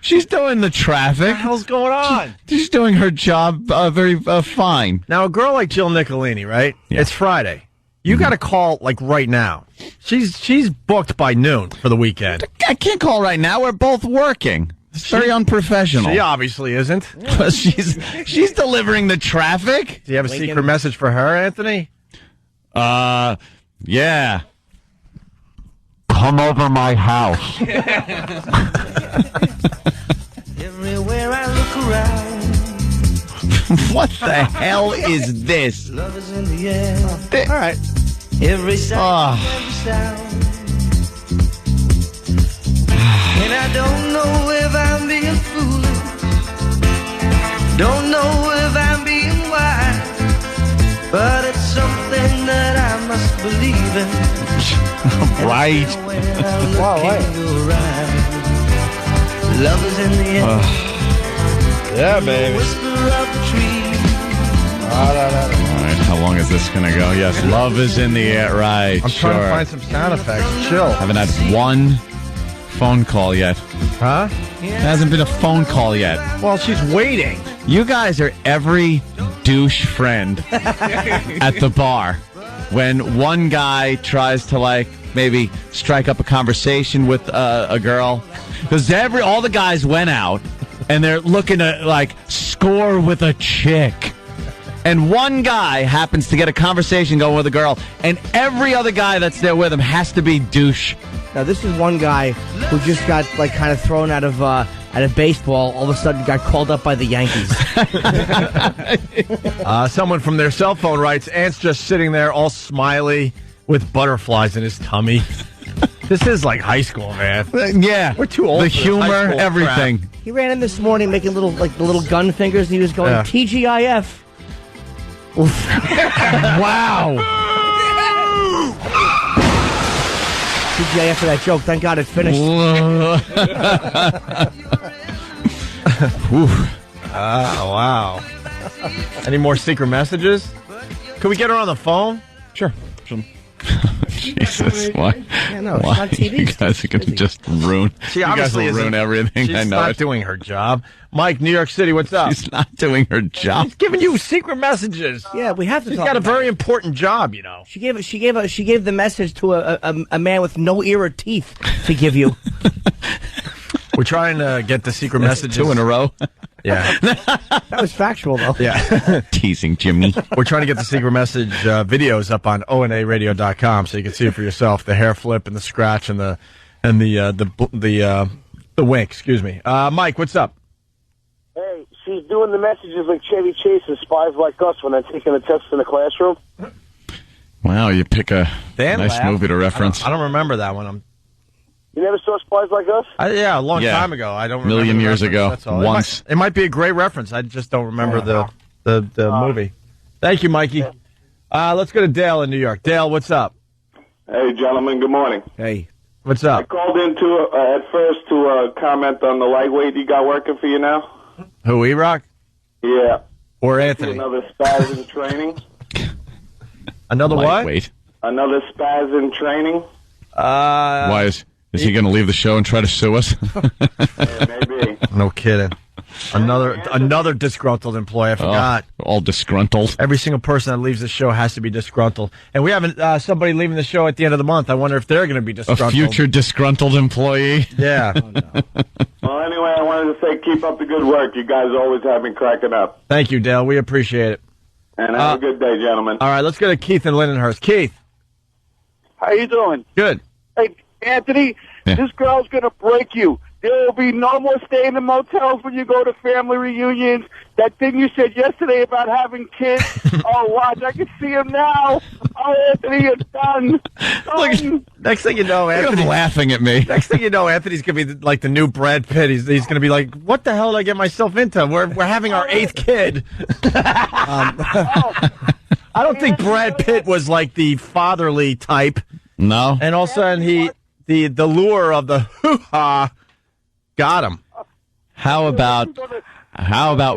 She's doing the traffic. What the hell's going on? She's doing her job very fine. Now, a girl like Jill Nicolini, right? Yeah. It's Friday. You got to call right now. She's booked by noon for the weekend. I can't call right now. We're both working. It's very unprofessional. She obviously isn't. She's delivering the traffic. Do you have a secret message for her, Anthony? Yeah. Come over my house. Everywhere I look around. What the hell is this? Love is in the air. All right. Every sound, every sound. And I don't know if I'm being foolish. Don't know if I'm being wise. But it's something that I must believe in. Right. Love is in the air. Yeah, baby. Whisper of the tree. All right, how long is this going to go? Yes, love is in the air. Right, I'm sure. trying to find some sound effects. Chill. Haven't had one phone call yet. Huh? Hasn't been a phone call yet. Well, she's waiting. You guys are every douche friend at the bar. When one guy tries to maybe strike up a conversation with a girl, because all the guys went out and they're looking to, like, score with a chick. And one guy happens to get a conversation going with a girl, and every other guy that's there with him has to be douche. Now, this is one guy who just got, like, kind of thrown out of baseball. All of a sudden got called up by the Yankees. Someone from their cell phone writes, Ant's just sitting there all smiley with butterflies in his tummy. This is like high school, man. Yeah. We're too old The for this humor, high school everything. crap. He ran in this morning making little, like, the little gun fingers, and he was going, TGIF. Wow. TGIF for that joke. Thank God it finished. Wow. Any more secret messages? Can we get her on the phone? Sure. Jesus, why? Yeah, no, it's why? not TV. You guys are going to just ruin. She you guys obviously will ruin isn't- everything. She's I know not it. doing her job. Mike, New York City, what's up? She's not doing her job. She's giving you secret messages. Yeah, we have to She's talk got a about very it. important job, you know. She gave the message to a man with no ear or teeth to give you. We're trying to get the secret messages. 2 in a row. Yeah. That was factual, though. Yeah. Teasing Jimmy. We're trying to get the secret message videos up on onaradio.com so you can see it for yourself. The hair flip and the scratch and the wink. Excuse me. Mike, what's up? Hey, she's doing the messages like Chevy Chase and Spies Like Us when they're taking a test in the classroom. Wow, you pick a Dan nice laughed. movie to reference. I don't remember that one. You never saw Spies Like Us? Yeah, a long Yeah. time ago. I don't remember. Million the years reference, ago. that's all. Once. It might be a great reference. I just don't remember the movie. Thank you, Mikey. Let's go to Dale in New York. Dale, what's up? Hey, gentlemen, good morning. Hey. What's I up? called in at first to comment on the lightweight you got working for you now. Who, E-Rock? Yeah. Or Anthony? Another spaz in training. Another what? Lightweight. Another spaz in training. Why is he going to leave the show and try to sue us? Maybe. No kidding. Another disgruntled employee. I forgot. All disgruntled. Every single person that leaves the show has to be disgruntled. And we haven't somebody leaving the show at the end of the month. I wonder if they're going to be disgruntled. A future disgruntled employee. Yeah. Well, anyway, I wanted to say keep up the good work. You guys always have me cracking up. Thank you, Dale. We appreciate it. And have a good day, gentlemen. All right, let's go to Keith in Lindenhurst. Keith. How you doing? Good. Hey, Anthony, this girl's going to break you. There will be no more staying in motels when you go to family reunions. That thing you said yesterday about having kids. Oh, watch. I can see him now. Oh, Anthony, you're done. Look, next thing you know, Anthony laughing at me. Next thing you know, Anthony's going to be like the new Brad Pitt. He's going to be like, what the hell did I get myself into? We're having our 8th kid. I don't think Brad Pitt was like the fatherly type. No. And all of a sudden, the lure of the hoo-ha got him. How about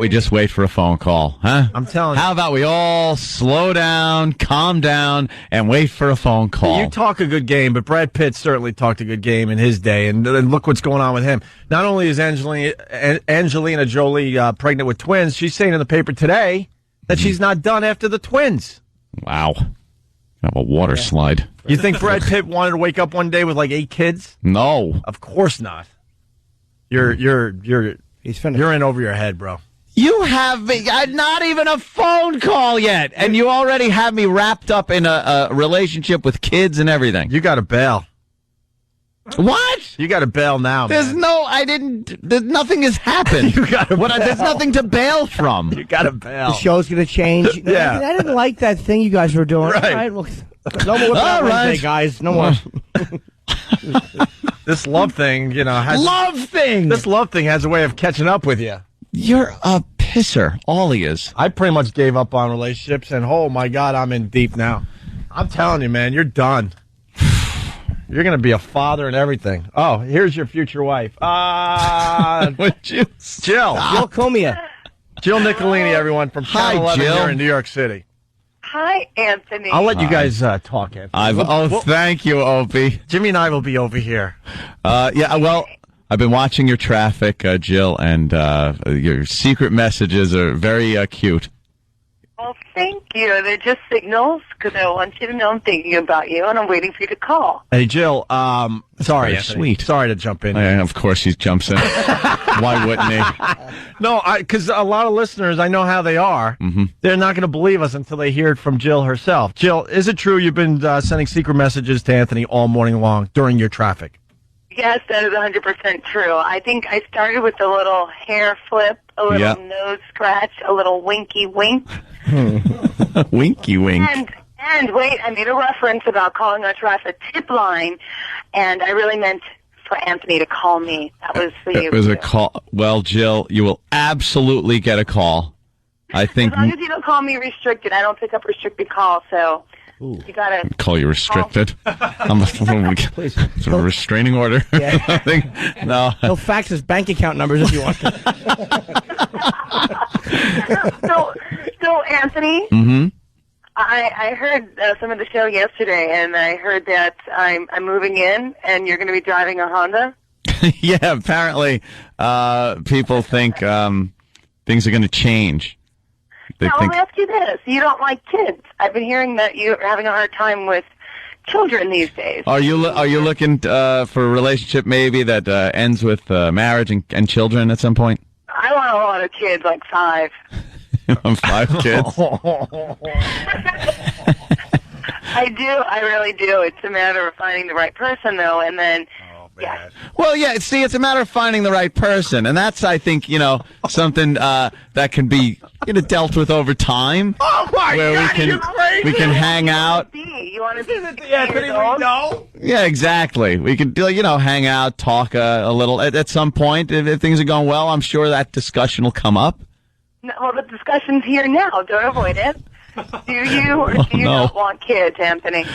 we just wait for a phone call, huh? I'm telling you. How about we all slow down, calm down, and wait for a phone call? You talk a good game, but Brad Pitt certainly talked a good game in his day, and look what's going on with him. Not only is Angelina Jolie pregnant with twins, she's saying in the paper today that she's not done after the twins. Wow. Have a water slide. You think Brad Pitt wanted to wake up one day with like 8 kids? No. Of course not. He's finished. You're in over your head, bro. You have not even a phone call yet, and you already have me wrapped up in a relationship with kids and everything. You got to bail. What? You got to bail now, There's man. nothing has happened. You got to bail. There's nothing to bail from. You got to bail. The show's going to change. Yeah. I didn't like that thing you guys were doing. Right. All right, well, no more All right. Wednesday, guys. No more. This love thing, has This love thing has a way of catching up with you. You're a pisser. All he is. I pretty much gave up on relationships, and oh my God, I'm in deep now. I'm telling you, man, you're done. You're going to be a father and everything. Oh, here's your future wife. Would you Jill. Jill Cumia. Jill Nicolini, everyone, from Channel Hi, 11 Jill. here in New York City. Hi, Anthony. I'll let you guys talk, Anthony. Thank you, Opie. Jimmy and I will be over here. I've been watching your traffic, Jill, and your secret messages are very cute. Well, thank you. They're just signals because I want you to know I'm thinking about you and I'm waiting for you to call. Hey, Jill, sorry, very Anthony. sweet. Sorry to jump in. Of course he jumps in. Why wouldn't he? No, because a lot of listeners, I know how they are. Mm-hmm. They're not going to believe us until they hear it from Jill herself. Jill, is it true you've been sending secret messages to Anthony all morning long during your traffic? Yes, that is 100% true. I think I started with a little hair flip, a little nose scratch, a little winky wink. Winky wink. And wait, I made a reference about calling our traffic tip line, and I really meant for Anthony to call me. That was for you. It was a call. Well, Jill, you will absolutely get a call. I think. As long as you don't call me restricted, I don't pick up restricted calls, so you gotta call you restricted. Please. It's a restraining order. Yeah. I think, no. He'll fax his bank account numbers if you want. So Anthony. Mm-hmm. I heard some of the show yesterday, and I heard that I'm moving in, and you're going to be driving a Honda. Yeah, apparently people think things are going to change. They now, think. let me ask you this. You don't like kids. I've been hearing that you're having a hard time with children these days. Are you looking for a relationship maybe that ends with marriage and children at some point? I want a lot of kids, like 5. You want 5 kids? I do. I really do. It's a matter of finding the right person, though, and then... Yeah. Well, yeah, see, it's a matter of finding the right person, and that's, I think, something that can be dealt with over time. Oh, my where God, we can hang out. You want to be Anthony we know? Yeah, exactly. We could, hang out, talk a little. At some point, if things are going well, I'm sure that discussion will come up. No, well, the discussion's here now. Don't avoid it. Do you or do you not want kids, Anthony?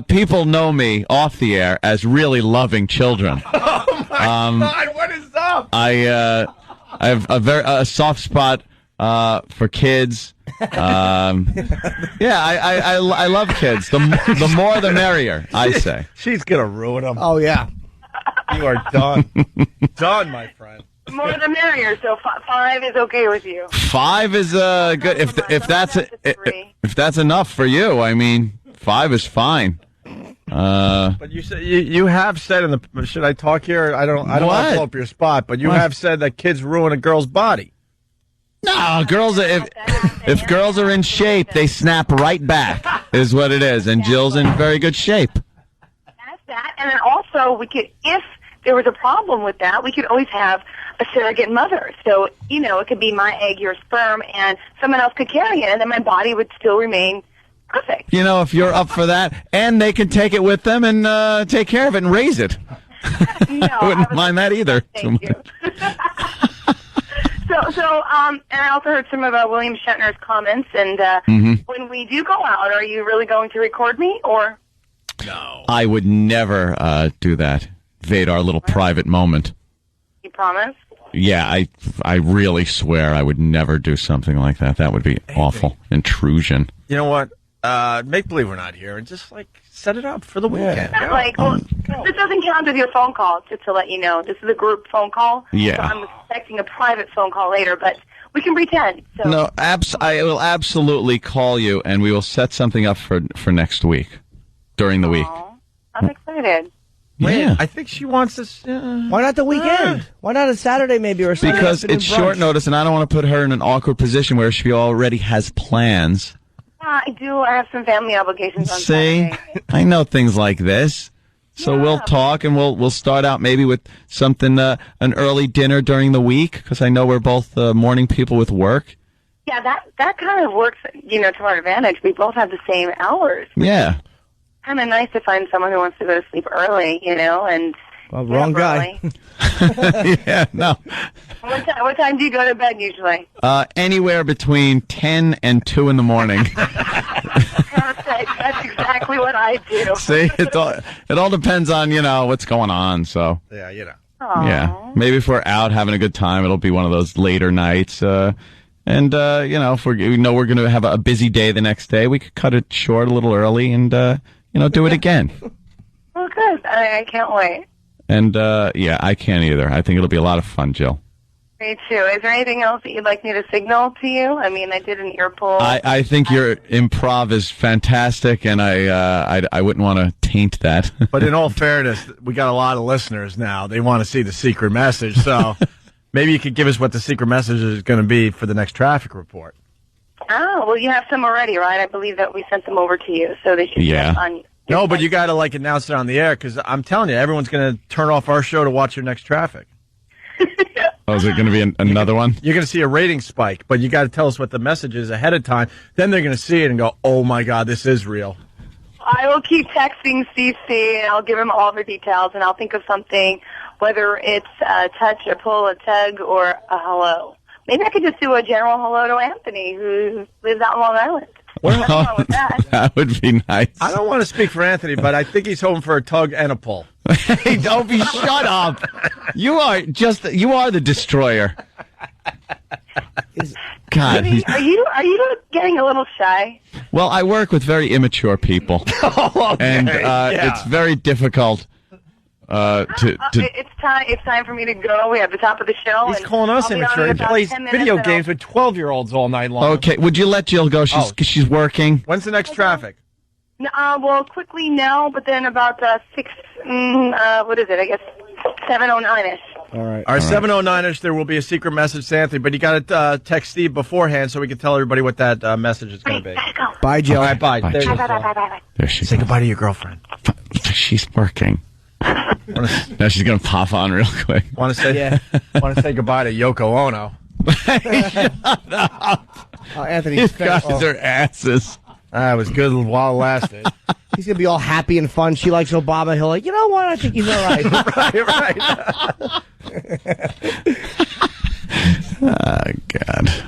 People know me off the air as really loving children. Oh my God! What is up? I have a soft spot for kids. I love kids. The more, the merrier. I say. She's gonna ruin them. Oh yeah, you are done. Done, my friend. The more the merrier. So 5 is okay with you. 5 is good. If that's enough for you, I mean. 5 is fine. But you said you have said in the. Should I talk here? I don't want to blow up your spot, but you have said that kids ruin a girl's body. No, girls. If girls are in shape, they snap right back. Is what it is, and Jill's in very good shape. That's that, and then also we could, if there was a problem with that, we could always have a surrogate mother. So it could be my egg, your sperm, and someone else could carry it, and then my body would still remain. Perfect. If you're up for that, and they can take it with them and take care of it and raise it. No, I wouldn't mind that either. Thank you. And I also heard some of William Shatner's comments, and when we do go out, are you really going to record me, or? No. I would never do that. Invade our little private moment. You promise? Yeah, I really swear I would never do something like that. That would be awful. Intrusion. You know what? Make believe we're not here and just set it up for the weekend. This doesn't count as your phone call, just to let you know. This is a group phone call. Yeah. So I'm expecting a private phone call later, but we can pretend. So. No, I will absolutely call you, and we will set something up for next week, during the week. I'm excited. Yeah. I think she wants us. Why not the weekend? Why not a Saturday maybe or a Sunday? Because it's short notice, and I don't want to put her in an awkward position where she already has plans. I do. I have some family obligations on See, Saturday. I know things like this. So we'll talk, and we'll start out maybe with something, an early dinner during the week, because I know we're both morning people with work. Yeah, that kind of works, to our advantage. We both have the same hours. Yeah. Kind of nice to find someone who wants to go to sleep early, and... Well, wrong guy. Yeah, no. What time do you go to bed usually? Anywhere between 10 and 2 in the morning. Perfect. That's exactly what I do. See, it all depends on, what's going on, so. Yeah, Aww. Yeah. Maybe if we're out having a good time, it'll be one of those later nights. And, if we know we're going to have a busy day the next day, we could cut it short a little early and, do it again. Well, good. I can't wait. And, I can't either. I think it'll be a lot of fun, Jill. Me too. Is there anything else that you'd like me to signal to you? I mean, I did an ear poll. I think your improv is fantastic, and I wouldn't want to taint that. But in all fairness, we got a lot of listeners now. They want to see the secret message, so maybe you could give us what the secret message is going to be for the next traffic report. Oh, well, you have some already, right? I believe that we sent them over to you, so they should be on you. No, but you got to announce it on the air, because I'm telling you, everyone's going to turn off our show to watch your next traffic. Oh, is it going to be another one? You're going to see a rating spike, but you got to tell us what the message is ahead of time. Then they're going to see it and go, "Oh my God, this is real." I will keep texting CC, and I'll give him all the details, and I'll think of something, whether it's a touch, a pull, a tug, or a hello. Maybe I could just do a general hello to Anthony, who lives out in Long Island. Nothing wrong with that. That would be nice. I don't want to speak for Anthony, but I think he's hoping for a tug and a pull. Hey, Opie, shut up. You are the destroyer. God. Are you getting a little shy? Well, I work with very immature people. And it's very difficult It's time for me to go. We're at the top of the show. He's calling us immature. He plays video games with 12-year-olds all night long. Okay, would you let Jill go? She's working. When's the next traffic? Well, quickly no, but then about 6, what is it? I guess 7:09ish. All right. Our 7:09ish, there will be a secret message to Anthony, but you got to text Steve beforehand so we can tell everybody what that message is going to be. Bye, Jill. All right, bye. Bye, There you Jill. go. Bye. There she Say goes. goodbye to your girlfriend. She's working. Now she's going to pop on real quick. Want to say goodbye to Yoko Ono. Anthony, These guys are asses. That was good while it lasted. He's going to be all happy and fun. She likes Obama. He'll you know what? I think he's all right. Oh, God.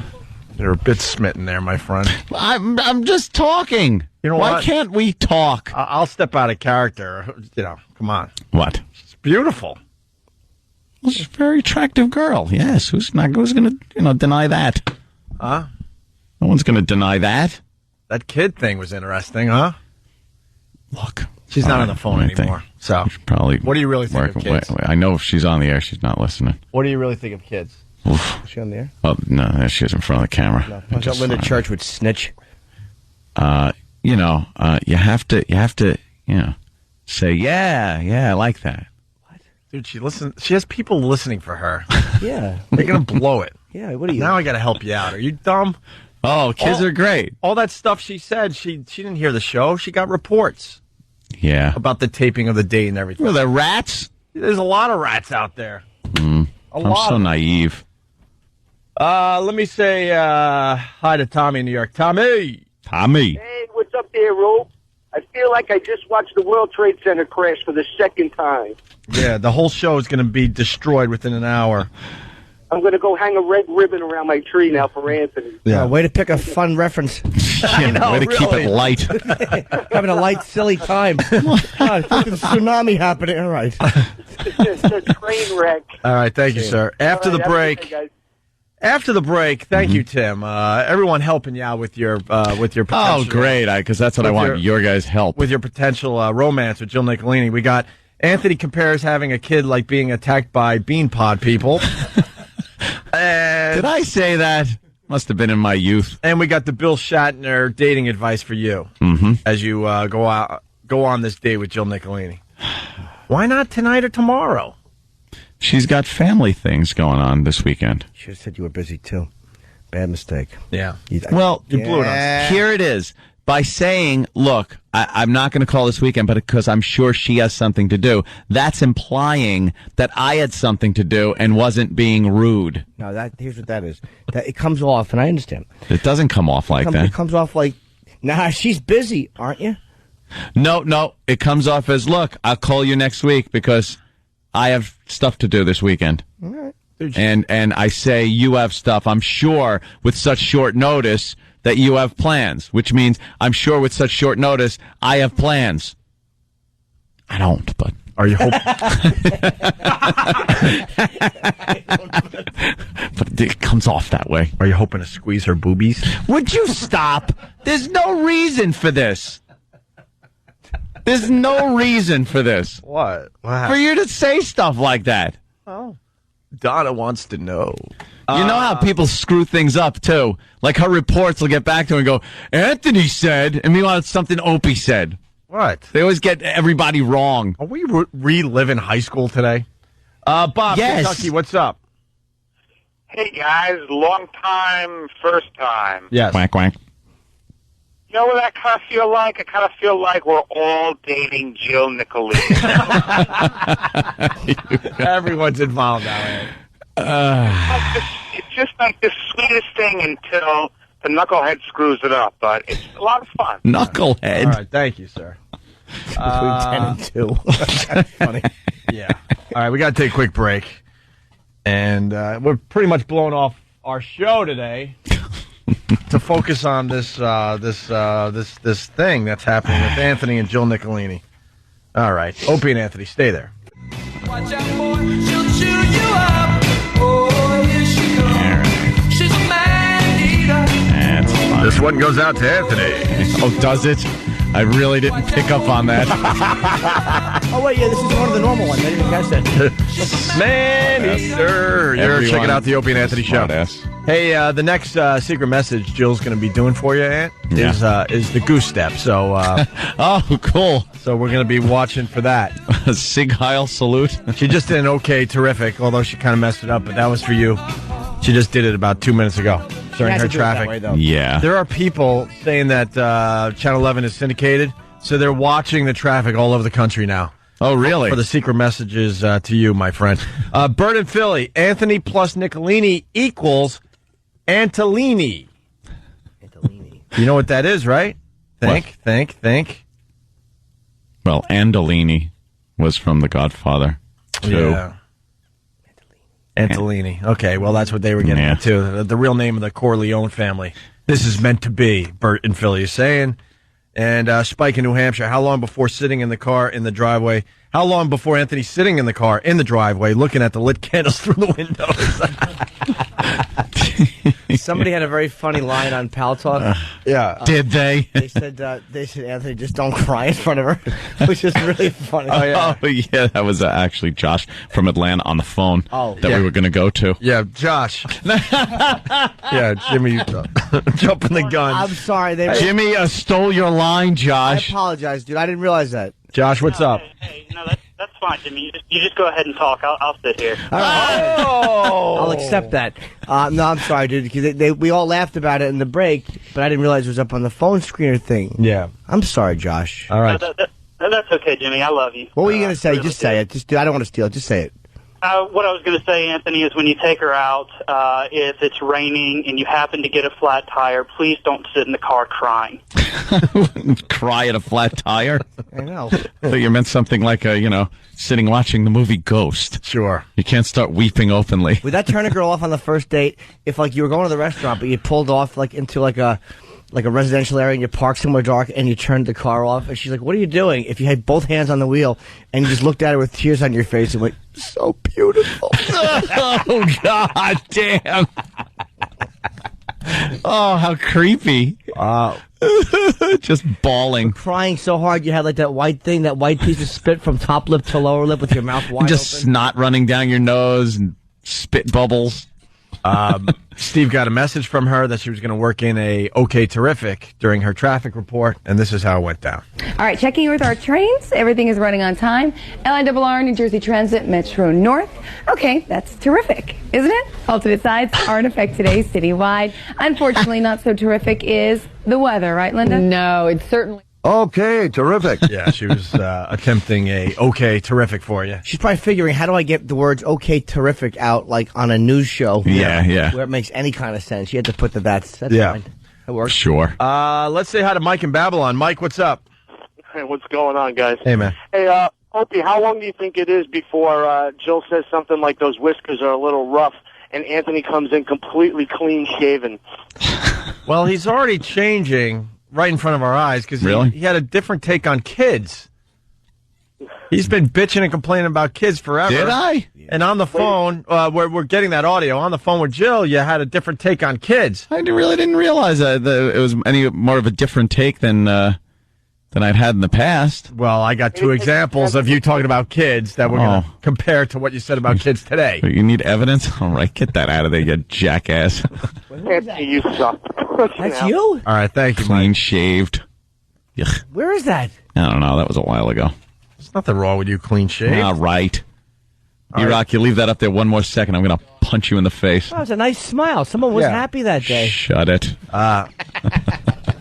You're a bit smitten there, my friend. I'm just talking. You know Why what? can't we talk? I'll step out of character. Come on. What? It's beautiful. Well, she's a very attractive girl. Yes. Who's going to deny that? Huh? No one's going to deny that. That kid thing was interesting, huh? Look. She's not on the phone anymore. So, probably. What do you really think of kids? I know if she's on the air, she's not listening. What do you really think of kids? Oof. Is she on the air? Oh, no, she is in front of the camera. No. I thought Linda Church would snitch. You have to, say, yeah, I like that. Dude, she has people listening for her. Yeah. They're going to blow it. Yeah, what are you? Now I got to help you out. Are you dumb? Oh, kids are great. All that stuff she said, she didn't hear the show. She got reports. Yeah. About the taping of the date and everything. Well, they're rats? There's a lot of rats out there. I'm so naive. Let me say hi to Tommy in New York. Tommy. Hey, what's up there, Ro? I feel like I just watched the World Trade Center crash for the second time. Yeah, the whole show is going to be destroyed within an hour. I'm going to go hang a red ribbon around my tree now for Anthony. Yeah. Way to pick a fun reference. I know, way to keep it light. Having a light, silly time. God, fucking tsunami happening. All right. It's a train wreck. All right, thank you, sir. After the break. After the break, thank you, Tim. Everyone helping you out with your potential. Oh, great, because that's what I want, your guys' help. With your potential romance with Jill Nicolini. We got Anthony compares having a kid like being attacked by bean pod people. Did I say that? Must have been in my youth. And we got the Bill Shatner dating advice for you as you go on this date with Jill Nicolini. Why not tonight or tomorrow? She's got family things going on this weekend. Should have said you were busy, too. Bad mistake. Yeah. Well, you blew it on. Here it is. By saying, look, I'm not going to call this weekend, but because I'm sure she has something to do, that's implying that I had something to do and wasn't being rude. No, here's what that is. That it comes off, and I understand. It doesn't come off like that. It comes off like, nah, she's busy, aren't you? No. It comes off as, look, I'll call you next week because I have stuff to do this weekend. All right. And I say you have stuff. I'm sure with such short notice that you have plans, which means I'm sure with such short notice I have plans. I don't, but are you hoping? But it comes off that way. Are you hoping to squeeze her boobies? Would you stop? There's no reason for this. There's no reason for this. What? For you to say stuff like that. Oh. Donna wants to know. You know how people screw things up, too? Like her reports will get back to her and go, Anthony said, and meanwhile it's something Opie said. What? They always get everybody wrong. Are we reliving high school today? Bob, Yes. Kentucky, what's up? Hey guys, long time, first time. Yes. Quack, quack. You know what I kind of feel like? I kind of feel like we're all dating Jill Nicolini. Everyone's involved now. It's just like the sweetest thing until the knucklehead screws it up, but it's a lot of fun. Knucklehead. All right, thank you, sir. Between 10 and 2. That's funny. Yeah. All right, we got to take a quick break. And we're pretty much blowing off our show today to focus on this thing that's happening with Anthony and Jill Nicolini. All right. Opie and Anthony, stay there. Watch out, boy, she'll chew you up. Oh, here she comes. She's a man-eater. That's fun. This one goes out to Anthony. Oh, does it? I really didn't pick up on that. Oh, wait, yeah, this is one of the normal ones. I didn't catch that. Man-eater. You're checking out the Opie and Anthony show. Hey, the next secret message Jill's going to be doing for you, Ant, is the goose step. So, oh, cool. So we're going to be watching for that. A Sig Heil salute. She just did an okay, terrific, although she kind of messed it up, but that was for you. She just did it about 2 minutes ago during her traffic. Yeah. There are people saying that Channel 11 is syndicated, so they're watching the traffic all over the country now. Oh, really? For the secret messages to you, my friend. Bert in Philly, Anthony plus Nicolini equals Antolini. You know what that is, right? Think. Well, Andolini was from The Godfather, too. Yeah. Antolini. Okay, well, that's what they were getting at, too. The real name of the Corleone family. This is meant to be, Bert in Philly is saying. And Spike in New Hampshire, how long before sitting in the car in the driveway? How long before Anthony's sitting in the car in the driveway looking at the lit candles through the windows? Somebody had a very funny line on Pal Talk. Yeah. Did they? They said, Anthony, just don't cry in front of her, which is really funny. Oh, yeah, that was actually Josh from Atlanta on the phone that yeah. we were going to go to. Yeah, Josh. Yeah, Jimmy, jumping the gun. I'm sorry. Jimmy stole your line, Josh. I apologize, dude. I didn't realize that. Josh, what's up? Hey, no, that's fine, Jimmy. You just go ahead and talk. I'll sit here. All right. I'll accept that. No, I'm sorry, dude, because we all laughed about it in the break, but I didn't realize it was up on the phone screener thing. Yeah. I'm sorry, Josh. All right. That's okay, Jimmy. I love you. What were you going to say? Really Just say it. I don't want to steal it. Just say it. What I was going to say, Anthony, is when you take her out, if it's raining and you happen to get a flat tire, please don't sit in the car crying. Cry at a flat tire? I know. So you meant something like sitting watching the movie Ghost. Sure. You can't start weeping openly. Would that turn a girl off on the first date if, like, you were going to the restaurant, but you pulled off, like, into, like a residential area and you parked somewhere dark and you turned the car off? And she's like, what are you doing? If you had both hands on the wheel and you just looked at her with tears on your face and went, so beautiful. Oh, God damn. Oh, how creepy. Just bawling. Crying so hard you had like that white piece of spit from top lip to lower lip with your mouth wide just open. Snot running down your nose and spit bubbles. Steve got a message from her that she was going to work in a OK Terrific during her traffic report, and this is how it went down. All right, checking with our trains. Everything is running on time. LIRR, New Jersey Transit, Metro North. Okay, that's terrific, isn't it? Alternate sides are in effect today citywide. Unfortunately, not so terrific is the weather, right, Linda? No, it's certainly... Okay, terrific. Yeah, she was attempting a OK Terrific for you. She's probably figuring, how do I get the words "okay, terrific" out like on a news show? Yeah. Where it makes any kind of sense. She had to put the that's Yeah. fine. That works. Sure. Let's say hi to Mike in Babylon. Mike, what's up? Hey, what's going on, guys? Hey, man. Hey, Opie, how long do you think it is before Jill says something like those whiskers are a little rough and Anthony comes in completely clean shaven? Well, he's already changing right in front of our eyes because he had a different take on kids. He's been bitching and complaining about kids forever. Did I? And on the phone, we're getting that audio. On the phone with Jill, you had a different take on kids. I really didn't realize that it was any more of a different take than than I'd had in the past. Well, I got two examples of you talking about kids that we're going to compare to what you said about kids today. You need evidence? All right, get that out of there, you jackass. You suck. That's you? All right, thank you, Clean Mike. shaved. Yuck. Where is that? I don't know. That was a while ago. There's nothing wrong with you clean shaved. All right. All Iraq, right. you leave that up there one more second, I'm going to punch you in the face. Oh, it's a nice smile. Someone was happy that day. Shut it.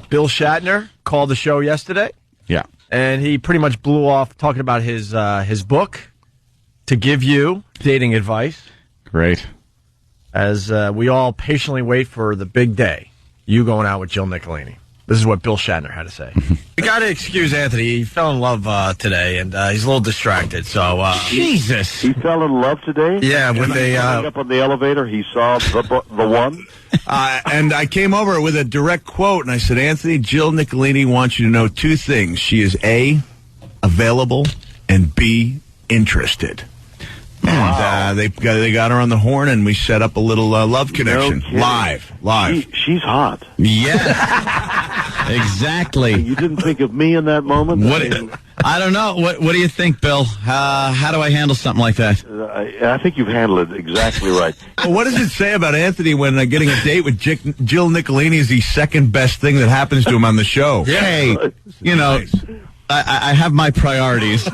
Bill Shatner called the show yesterday. Yeah. And he pretty much blew off talking about his book to give you dating advice. Great. As we all patiently wait for the big day, you going out with Jill Nicolini. This is what Bill Shatner had to say. We got to excuse Anthony. He fell in love today, and he's a little distracted. So Jesus, he fell in love today. Yeah, with up on the elevator, he saw the one. And I came over with a direct quote, and I said, Anthony, Jill Nicolini wants you to know two things. She is A, available, and B, interested. And they got her on the horn, and we set up a little love connection. Live. She's hot. Yeah. Exactly. You didn't think of me in that moment? I don't know. What do you think, Bill? How do I handle something like that? I think you've handled it exactly right. Well, what does it say about Anthony when getting a date with Jill Nicolini is the second best thing that happens to him on the show? Hey, you know, I have my priorities.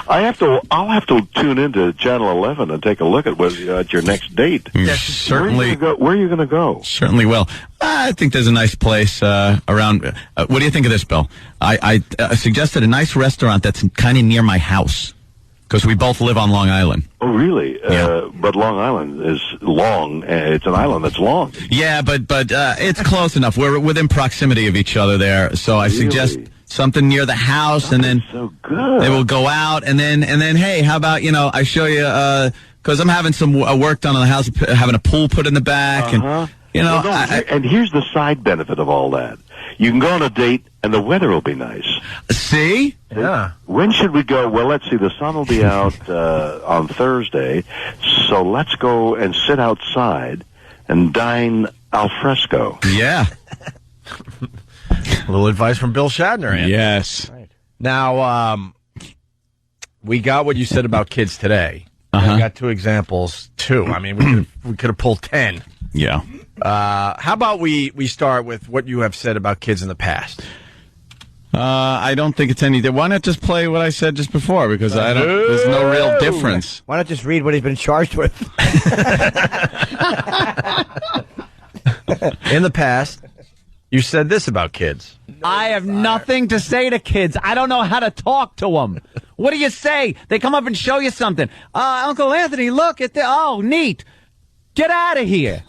I'll have to tune into Channel 11 and take a look at your next date. Certainly. Where are you going to go? Certainly will. I think there's a nice place around. What do you think of this, Bill? I suggested a nice restaurant that's kind of near my house because we both live on Long Island. Oh, really? Yeah. But Long Island is long. It's an island that's long. Yeah, but it's close enough. We're within proximity of each other there. So I suggest something near the house, and then they will go out, and then hey, how about I show you because I'm having some work done on the house, having a pool put in the back, and and here's the side benefit of all that. You can go on a date, and the weather will be nice. See? Yeah. When should we go? Well, let's see. The sun will be out on Thursday, so let's go and sit outside and dine al fresco. Yeah. A little advice from Bill Shatner. Anthony. Yes. Right. Now, we got what you said about kids today. I got two examples, too. I mean, we could have pulled 10. Yeah. How about we start with what you have said about kids in the past? I don't think it's anything. Why not just play what I said just before? Because there's no real difference. Why not just read what he's been charged with? In the past, you said this about kids. I have nothing to say to kids. I don't know how to talk to them. What do you say? They come up and show you something. Uncle Anthony, look at this. Oh, neat. Get out of here.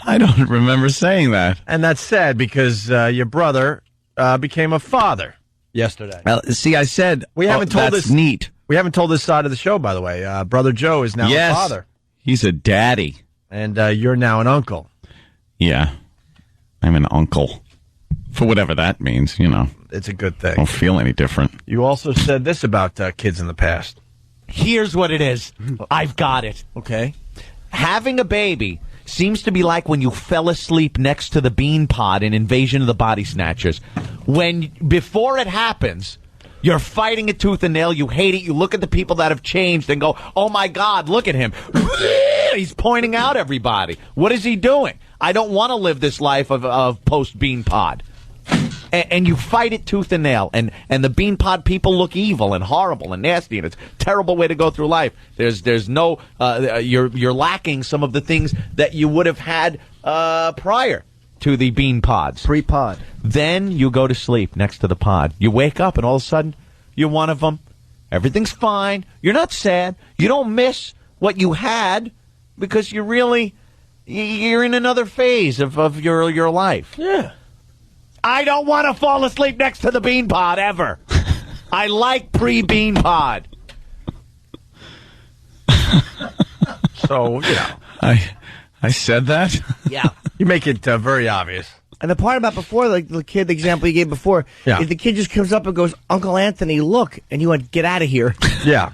I don't remember saying that. And that's sad because your brother became a father yesterday. Well, see, I said we haven't told that's this. Neat. We haven't told this side of the show, by the way. Brother Joe is now a father. He's a daddy. And you're now an uncle. Yeah. I'm an uncle. For whatever that means, It's a good thing. I don't feel any different. You also said this about kids in the past. Here's what it is. I've got it. Okay. Having a baby seems to be like when you fell asleep next to the bean pod in Invasion of the Body Snatchers. Before it happens, you're fighting it tooth and nail. You hate it. You look at the people that have changed and go, oh, my God, look at him. He's pointing out everybody. What is he doing? I don't want to live this life of post-bean pod. And you fight it tooth and nail, and the bean pod people look evil and horrible and nasty, and it's a terrible way to go through life. There's no you're lacking some of the things that you would have had prior to the bean pods. Pre-pod. Then you go to sleep next to the pod. You wake up, and all of a sudden you're one of them. Everything's fine. You're not sad. You don't miss what you had because you're in another phase of your life. Yeah. I don't want to fall asleep next to the bean pod ever. I like pre-bean pod. So, I said that? Yeah. You make it very obvious. And the part about before, like the example you gave before, if the kid just comes up and goes, Uncle Anthony, look, and you went, get out of here. Yeah.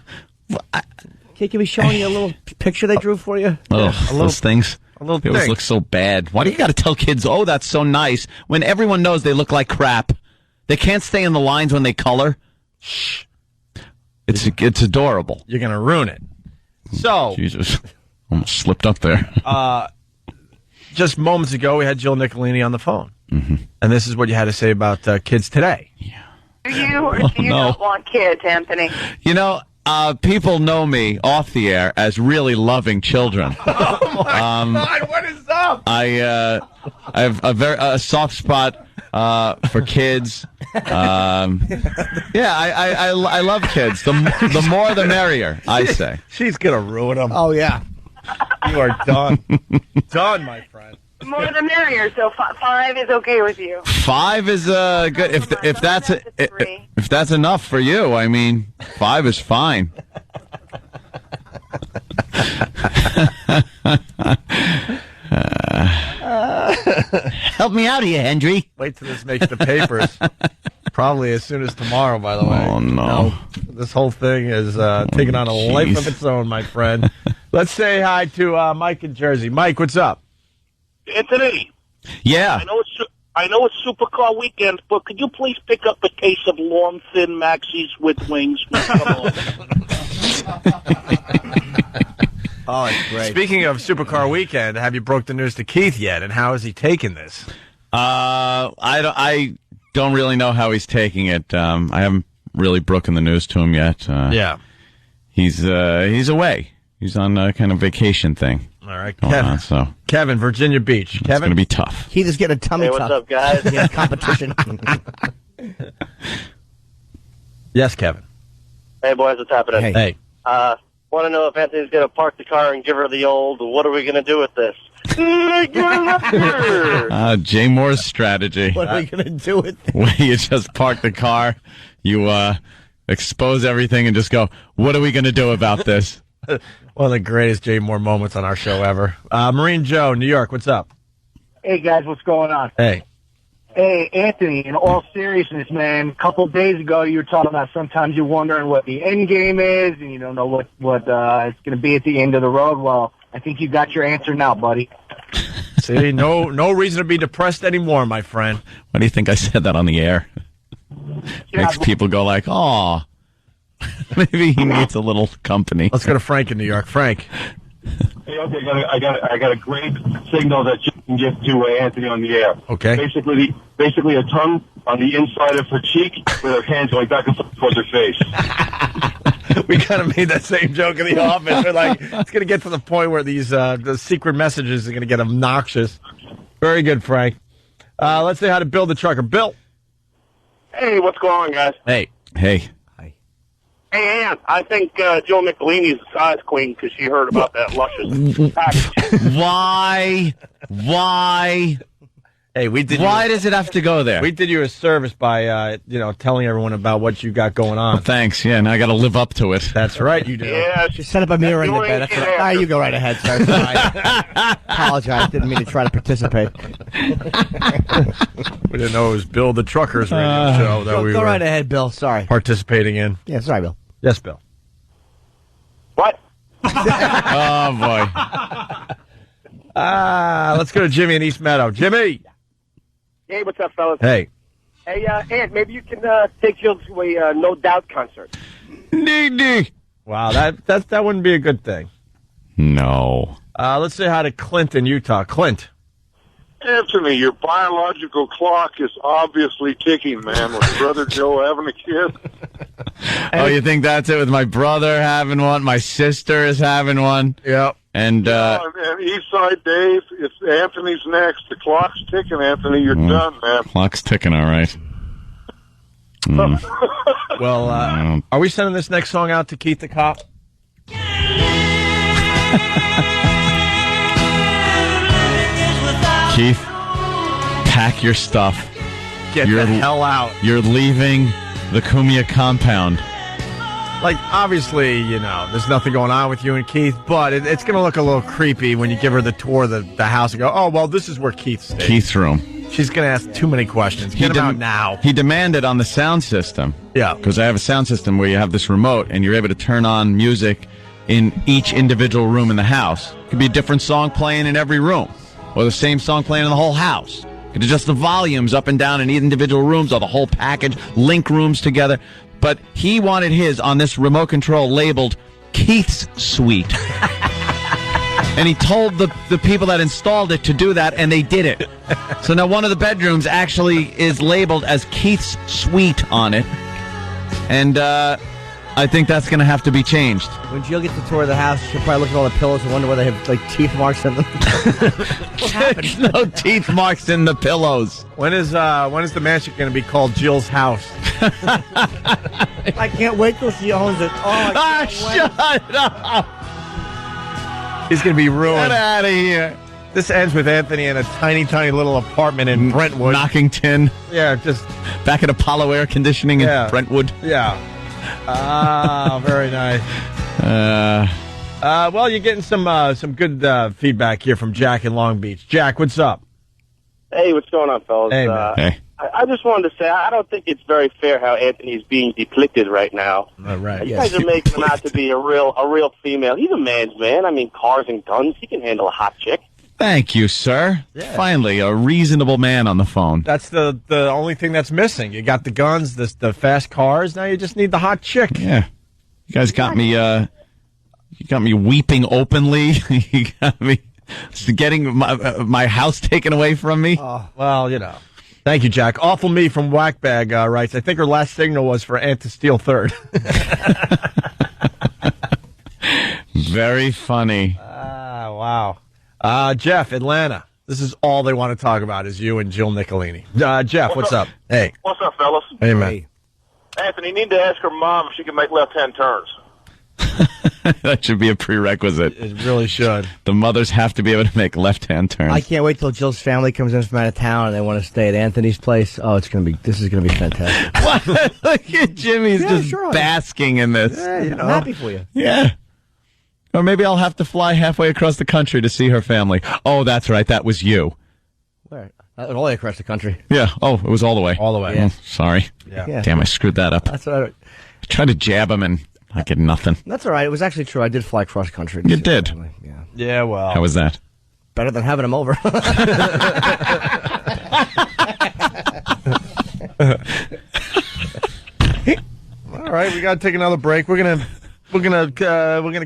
Think you'll be showing you a little picture they drew for you? Oh, those things. A little They always thing. look so bad. Why do you got to tell kids, oh, that's so nice, when everyone knows they look like crap? They can't stay in the lines when they color. Shh. It's adorable. You're going to ruin it. So, Jesus. Almost slipped up there. Just moments ago, we had Jill Nicolini on the phone. Mm-hmm. And this is what you had to say about kids today. Do you or do you not want kids, Anthony? You know, people know me off the air as really loving children. Oh, my God, what is up? I have a soft spot for kids. I love kids. The more, the merrier, I say. She's going to ruin them. Oh, yeah. You are done. Done, my friend. The more the merrier, so 5 is okay with you. 5 is good. If that's enough for you, I mean, 5 is fine. Help me out here, Hendry. Wait till this makes the papers. Probably as soon as tomorrow, by the way. Oh, no. This whole thing is taking on a life of its own, my friend. Let's say hi to Mike in Jersey. Mike, what's up? Anthony. Yeah. I know it's Supercar weekend, but could you please pick up a case of long, thin maxis with wings? Oh, it's great. Speaking of Supercar weekend, have you broke the news to Keith yet, and how is he taking this? I don't really know how he's taking it. I haven't really broken the news to him yet. Yeah. He's away. He's on a kind of vacation thing. All right, Kevin, Virginia Beach. It's going to be tough. He just getting a tummy tuck. Hey, what's up, guys? Yeah, competition. Yes, Kevin. Hey, boys, what's happening? Hey. Want to know if Anthony's going to park the car and give her the old, what are we going to do with this? Jay Moore's strategy. What are we going to do with it? Where you just park the car, you expose everything and just go, what are we going to do about this? One of the greatest Jay Moore moments on our show ever. Marine Joe, New York, what's up? Hey, guys, what's going on? Hey. Hey, Anthony, in all seriousness, man, a couple of days ago you were talking about sometimes you're wondering what the end game is and you don't know what it's going to be at the end of the road. Well, I think you got your answer now, buddy. See, no reason to be depressed anymore, my friend. Why do you think I said that on the air? Makes people go like, "Aw, maybe he needs a little company." Let's go to Frank in New York. Frank. Hey, okay, I got a great signal that you can give to Anthony on the air. Okay. Basically a tongue on the inside of her cheek with her hands going back and forth towards her face. We kind of made that same joke in the office. We're like, it's going to get to the point where these the secret messages are going to get obnoxious. Very good, Frank. Let's say how to build the trucker. Bill. Hey, what's going on, guys? Hey. Hey, Ann, I think Jill Nicolini's a size queen because she heard about that luscious package. Why? Hey, we did. Why does it have to go there? We did you a service by, telling everyone about what you got going on. Well, thanks. Yeah, now I got to live up to it. That's right, you do. Yeah, Just set up a mirror in the bed. That's right. You go right ahead, sir. I apologize. Didn't mean to try to participate. We didn't know it was Bill the Trucker's radio show that we go were right ahead, Bill. Sorry. participating in. Yeah, sorry, Bill. Yes, Bill. What? Oh, boy. Let's go to Jimmy in East Meadow. Jimmy. Hey, what's up, fellas? Hey. Hey, Ant, maybe you can take Jill to a No Doubt concert. Wow, that wouldn't be a good thing. No. Let's say hi to Clint in Utah. Clint. Anthony, your biological clock is obviously ticking, man, with Brother Joe having a kid. Oh, you think that's it with my brother having one? My sister is having one? Yep. And Eastside Dave, it's Anthony's next. The clock's ticking, Anthony. You're done, man. Clock's ticking, all right. Well, are we sending this next song out to Keith the Cop? Keith, pack your stuff. Get the hell out. You're leaving the Cumia compound. Like, obviously, there's nothing going on with you and Keith, but it's going to look a little creepy when you give her the tour of the house and go, oh, well, this is where Keith stays. Keith's room. She's going to ask too many questions. Get him out now. He demanded on the sound system. Yeah. Because I have a sound system where you have this remote and you're able to turn on music in each individual room in the house. It could be a different song playing in every room, or the same song playing in the whole house. You could adjust the volumes up and down in individual rooms, or the whole package, link rooms together. But he wanted his on this remote control labeled Keith's Suite. And he told the people that installed it to do that, and they did it. So now one of the bedrooms actually is labeled as Keith's Suite on it. And I think that's going to have to be changed. When Jill gets the tour of the house, she'll probably look at all the pillows and wonder whether they have like teeth marks in them. What happened? There's no teeth marks in the pillows. When is the mansion going to be called Jill's house? I can't wait till she owns it. Oh, I can't wait. Shut up! He's going to be ruined. Get out of here. This ends with Anthony in a tiny, tiny little apartment in Brentwood. Knockington. Yeah, just back at Apollo Air Conditioning in Brentwood. Yeah. Very nice. Well, you're getting some good feedback here from Jack in Long Beach. Jack, what's up? Hey, what's going on, fellas? Hey, man. Hey. I just wanted to say I don't think it's very fair how Anthony's being depicted right now. Right. You guys are making him out to be a real female. He's a man's man. I mean, cars and guns. He can handle a hot chick. Thank you, sir. Yeah. Finally, a reasonable man on the phone. That's the only thing that's missing. You got the guns, the fast cars. Now you just need the hot chick. Yeah. You guys got me. You got me weeping openly. You got me getting my house taken away from me. Well, you know. Thank you, Jack. Awful Me from Whackbag writes, I think her last signal was for Ant to steal third. Very funny. Wow. Jeff, Atlanta. This is all they want to talk about is you and Jill Nicolini. Jeff, what's up? Hey. What's up, fellas? Hey, man. Anthony, you need to ask her mom if she can make left-hand turns. That should be a prerequisite. It really should. The mothers have to be able to make left-hand turns. I can't wait till Jill's family comes in from out of town and they want to stay at Anthony's place. Oh, this is gonna be fantastic. What? Look at Jimmy's basking in this. Yeah, I'm happy for you. Yeah. Or maybe I'll have to fly halfway across the country to see her family. Oh, that's right. That was you. Where? All the way across the country. Yeah. Oh, it was all the way. All the way. Yeah. Oh, sorry. Yeah. Damn, I screwed that up. That's what I tried to jab him and I get nothing. That's all right. It was actually true. I did fly cross country. You did? Yeah. Yeah, well. How was that? Better than having him over. All right, we got to take another break. We're gonna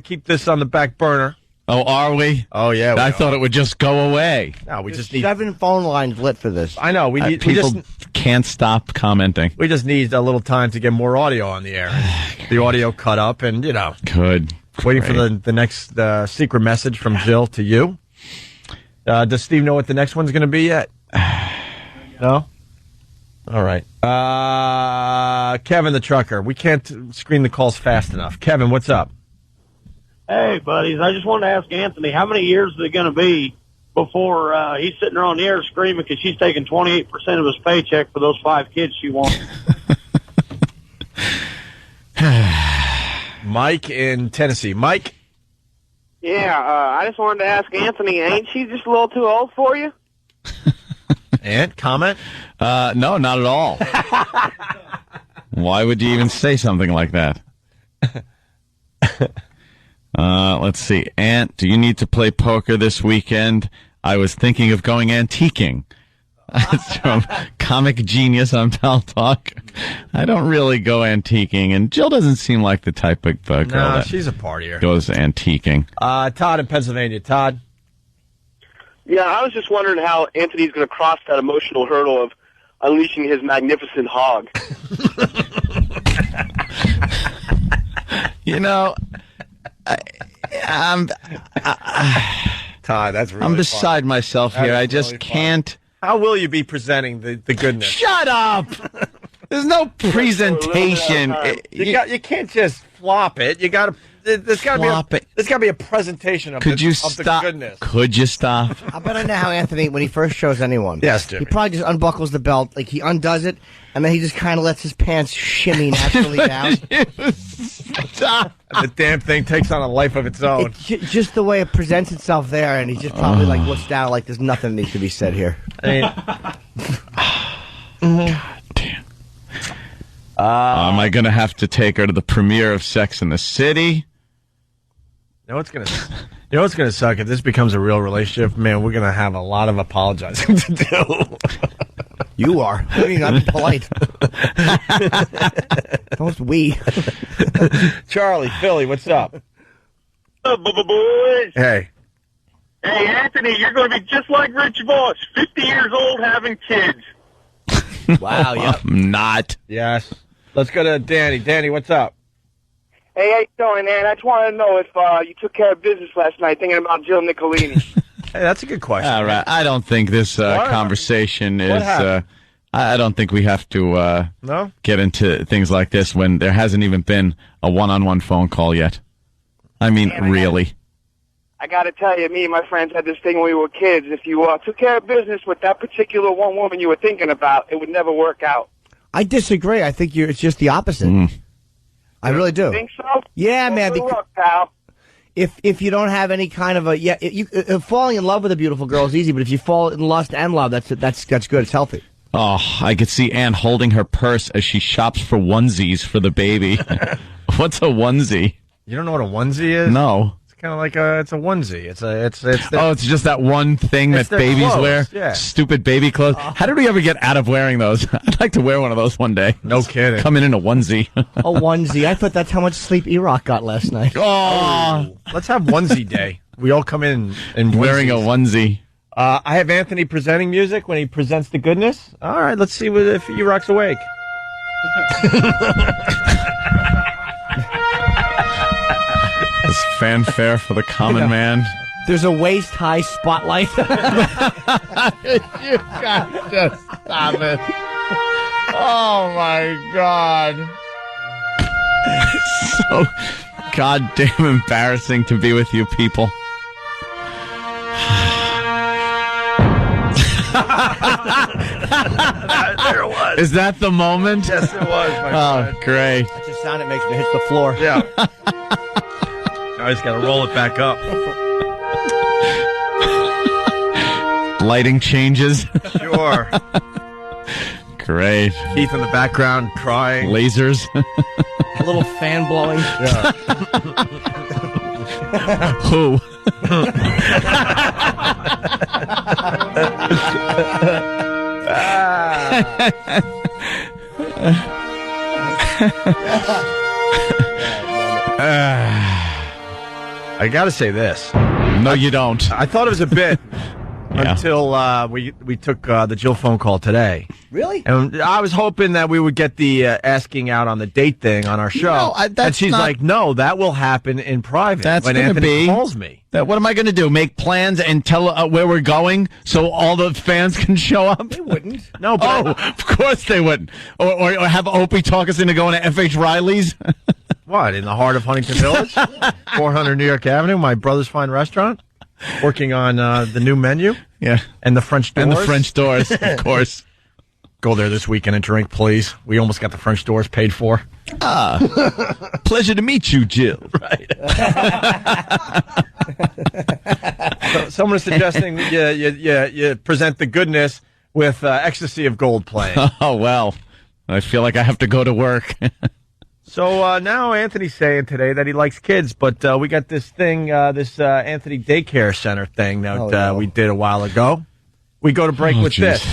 keep this on the back burner. Oh, are we? Oh, yeah. I thought it would just go away. No, we just need 7 phone lines lit for this. I know. People can't stop commenting. We just need a little time to get more audio on the air. The audio cut up, and Good. Waiting for the next secret message from Jill to you. Does Steve know what the next one's going to be yet? No. All right. Kevin the trucker. We can't screen the calls fast enough. Kevin, what's up? Hey, buddies. I just wanted to ask Anthony, how many years is it going to be before he's sitting there on the air screaming because she's taking 28% of his paycheck for those 5 kids she wants? Mike in Tennessee. Mike? Yeah, I just wanted to ask Anthony, ain't she just a little too old for you? Ant, comment? No, not at all. Why would you even say something like that? Let's see. Ant, do you need to play poker this weekend? I was thinking of going antiquing. It's from Comic Genius on Pal Talk. I don't really go antiquing, and Jill doesn't seem like the type of girl that she's a partier. Goes antiquing. Todd in Pennsylvania. Todd? Yeah, I was just wondering how Anthony's going to cross that emotional hurdle of unleashing his magnificent hog. Todd, that's really I'm beside fun. myself here. I just really can't. How will you be presenting the goodness? Shut up! There's no presentation. You can't just flop it. You got to. There's got to be a presentation of the goodness. Could you stop? I bet I know how Anthony, when he first shows anyone. Yes, Jimmy. He probably just unbuckles the belt, like he undoes it, and then he just kind of lets his pants shimmy naturally down. Stop. And the damn thing takes on a life of its own. Just the way it presents itself there, and he just probably looks down like there's nothing that needs to be said here. God damn. Am I going to have to take her to the premiere of Sex in the City? You know what's gonna suck if this becomes a real relationship, man. We're gonna have a lot of apologizing to do. You are. What do you mean I'm polite? Most we. Charlie, Philly, what's up? Boys. Hey. Hey, Anthony, you're going to be just like Rich Voss, 50 years old having kids. Wow, yeah. I'm not. Yes. Let's go to Danny. Danny, what's up? Hey, how you doing, man? I just want to know if you took care of business last night thinking about Jill Nicolini. Hey, that's a good question. All right. I don't think this conversation is. I don't think we have to get into things like this when there hasn't even been a one-on-one phone call yet. I mean, really. I got to tell you, me and my friends had this thing when we were kids. If you took care of business with that particular one woman you were thinking about, it would never work out. I disagree. I think it's just the opposite. I really do. You think so? Yeah, man. Good luck, pal. If you don't have any kind of falling in love with a beautiful girl is easy, but if you fall in lust and love, that's good. It's healthy. Oh, I could see Ann holding her purse as she shops for onesies for the baby. What's a onesie? You don't know what a onesie is? No. It's kind of like it's a onesie. It's just that one thing that babies clothes. wear. Yeah. Stupid baby clothes. How did we ever get out of wearing those? I'd like to wear one of those one day. No kidding. Coming in a onesie. A onesie. I thought that's how much sleep E-Rock got last night. Oh, let's have onesie day. We all come in wearing a onesie. I have Anthony presenting music when he presents the goodness. All right, let's see if E-Rock's awake. This fanfare for the common man. There's a waist-high spotlight. You got to stop it. Oh, my God. So goddamn embarrassing to be with you people. There it was. Is that the moment? Yes, it was, my friend. Great. That's the sound it makes when it hits the floor. Yeah. I just got to roll it back up. Lighting changes. Sure. Great. Keith in the background crying. Lasers. A little fan blowing. Yeah. Who? I got to say this. No, you don't. I thought it was a bit until we took the Jill phone call today. Really? And I was hoping that we would get the asking out on the date thing on our show. No, and she's like, no, that will happen in private. That's when Anthony calls me. What am I going to do? Make plans and tell where we're going so all the fans can show up? They wouldn't. No, but of course they wouldn't. Or have Opie talk us into going to F.H. Riley's? What, in the heart of Huntington Village? 400 New York Avenue, my brother's fine restaurant? Working on the new menu? Yeah. And the French doors? And the French doors, of course. Go there this weekend and drink, please. We almost got the French doors paid for. Pleasure to meet you, Jill. Right. So someone is suggesting you present the goodness with Ecstasy of Gold playing. Oh, well. I feel like I have to go to work. So now Anthony's saying today that he likes kids, but we got this thing, this Anthony Daycare Center thing that we did a while ago. We go to break with this.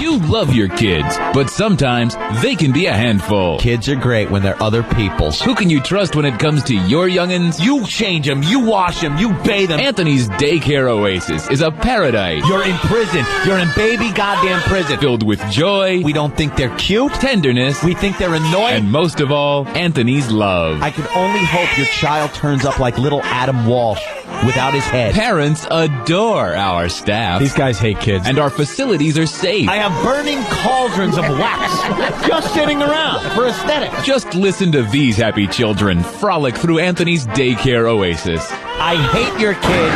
You love your kids, but sometimes they can be a handful. Kids are great when they're other people's. Who can you trust when it comes to your youngins? You change them, you wash them, you bathe them. Anthony's Daycare Oasis is a paradise. You're in prison. You're in baby goddamn prison. Filled with joy. We don't think they're cute. Tenderness. We think they're annoying. And most of all, Anthony's love. I can only hope your child turns up like little Adam Walsh without his head. Parents adore our staff. These guys hate kids. And our facilities are safe. I have burning cauldrons of wax just sitting around for aesthetics. Just listen to these happy children frolic through Anthony's Daycare Oasis. I hate your kid,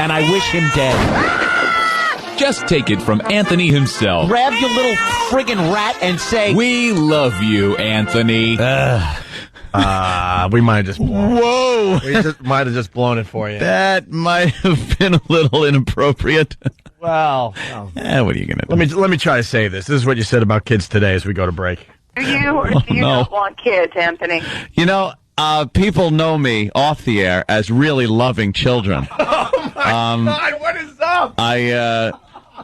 and I wish him dead. Just take it from Anthony himself. Grab your little friggin' rat and say, "We love you, Anthony." We might have just blown it. Whoa! We might have just blown it for you. That might have been a little inappropriate. Well, what are you going to do? Let me try to say this. This is what you said about kids today as we go to break. Do you or do you not want kids, Anthony? You know, people know me off the air as really loving children. Oh my God! What is up? I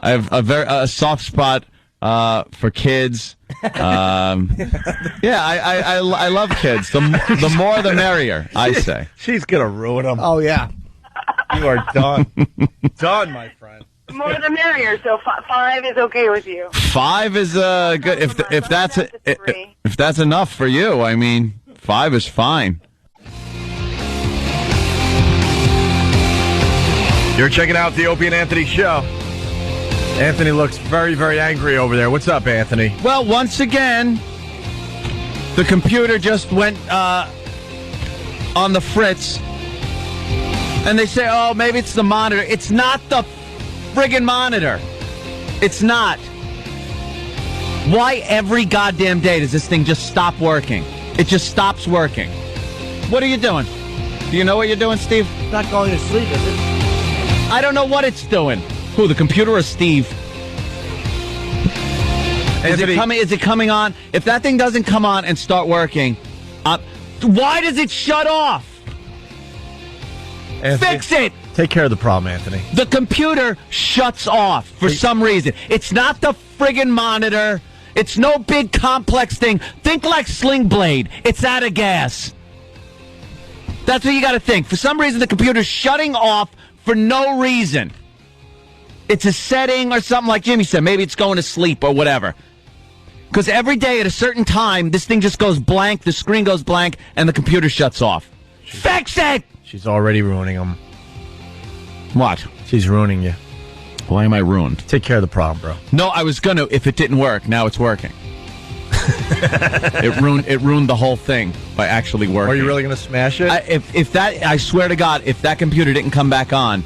have a soft spot for kids. I love kids. The more, the merrier. I say. She's gonna ruin them. Oh yeah. You are done. Done, my friend. The more the merrier. So 5 is okay with you. 5 is good. If that's enough for you, I mean, 5 is fine. You're checking out the Opie and Anthony show. Anthony looks very, very angry over there. What's up, Anthony? Well, once again, the computer just went on the fritz. And they say, oh, maybe it's the monitor. It's not the friggin' monitor. It's not. Why every goddamn day does this thing just stop working? It just stops working. What are you doing? Do you know what you're doing, Steve? It's not going to sleep, is it? I don't know what it's doing. Who, the computer or Steve? Is it coming on? If that thing doesn't come on and start working, why does it shut off? Anthony, fix it! Take care of the problem, Anthony. The computer shuts off for some reason. It's not the friggin' monitor. It's no big complex thing. Think like Sling Blade. It's out of gas. That's what you got to think. For some reason, the computer's shutting off for no reason. It's a setting or something like Jimmy said. Maybe it's going to sleep or whatever. Because every day at a certain time, this thing just goes blank, the screen goes blank, and the computer shuts off. Fix it! She's already ruining them. What? She's ruining you. Why am I ruined? Take care of the problem, bro. No, I was going to if it didn't work. Now it's working. It ruined the whole thing by actually working. Are you really going to smash it? I swear to God, if that computer didn't come back on,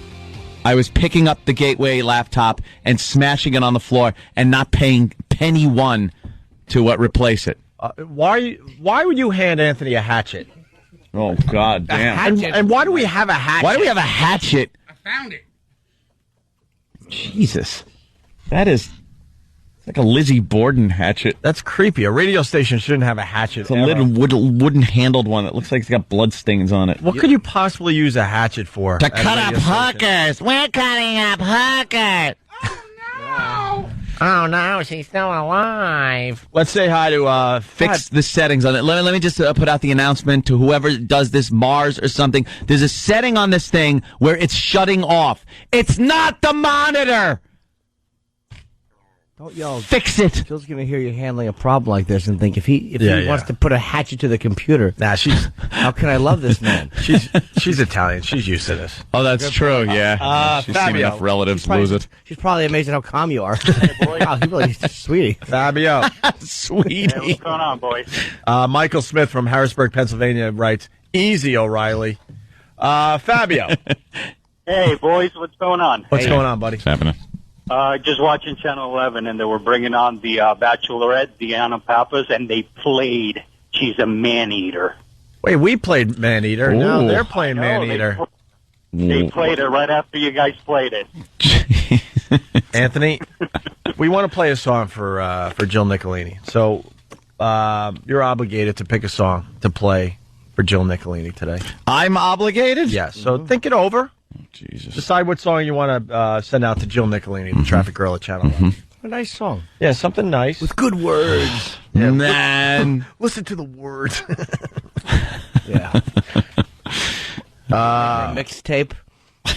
I was picking up the Gateway laptop and smashing it on the floor and not paying penny one to replace it. Why would you hand Anthony a hatchet? Oh, God damn. And why do we have a hatchet? Why do we have a hatchet? I found it. Jesus. That is... It's like a Lizzie Borden hatchet. That's creepy. A radio station shouldn't have a hatchet. It's a little wooden-handled one that looks like it's got blood stains on it. What could you possibly use a hatchet for? To cut up hookers. We're cutting up hookers. Oh, no, she's still alive. Let's say hi to... fix the settings on it. Let me just put out the announcement to whoever does this, Mars or something. There's a setting on this thing where it's shutting off. It's not the monitor! Don't yell. Fix it. Phil's going to hear you handling a problem like this and think if he wants to put a hatchet to the computer. Nah, how can I love this man? She's Italian. She's used to this. Oh, that's true. Yeah, she's seen enough relatives lose it. She's probably amazed at how calm you are. Wow, you really sweetie. Fabio, sweetie. Hey, what's going on, boys? Michael Smith from Harrisburg, Pennsylvania writes, "Easy, O'Reilly." Fabio. Hey, boys, what's going on? What's going on, buddy? What's happening? Just watching Channel 11, and they were bringing on the Bachelorette, Deanna Pappas, and they played She's a Man-Eater. Wait, we played Man-Eater. Now they're playing Man-Eater. They played it right after you guys played it. Anthony, we want to play a song for Jill Nicolini. So you're obligated to pick a song to play for Jill Nicolini today. I'm obligated? Yes. So think it over. Oh, Jesus. Decide what song you want to send out to Jill Nicolini, the traffic girl at Channel 11. A nice song. Yeah, something nice. With good words. Yeah, man. Listen to the words. Yeah. Mixtape.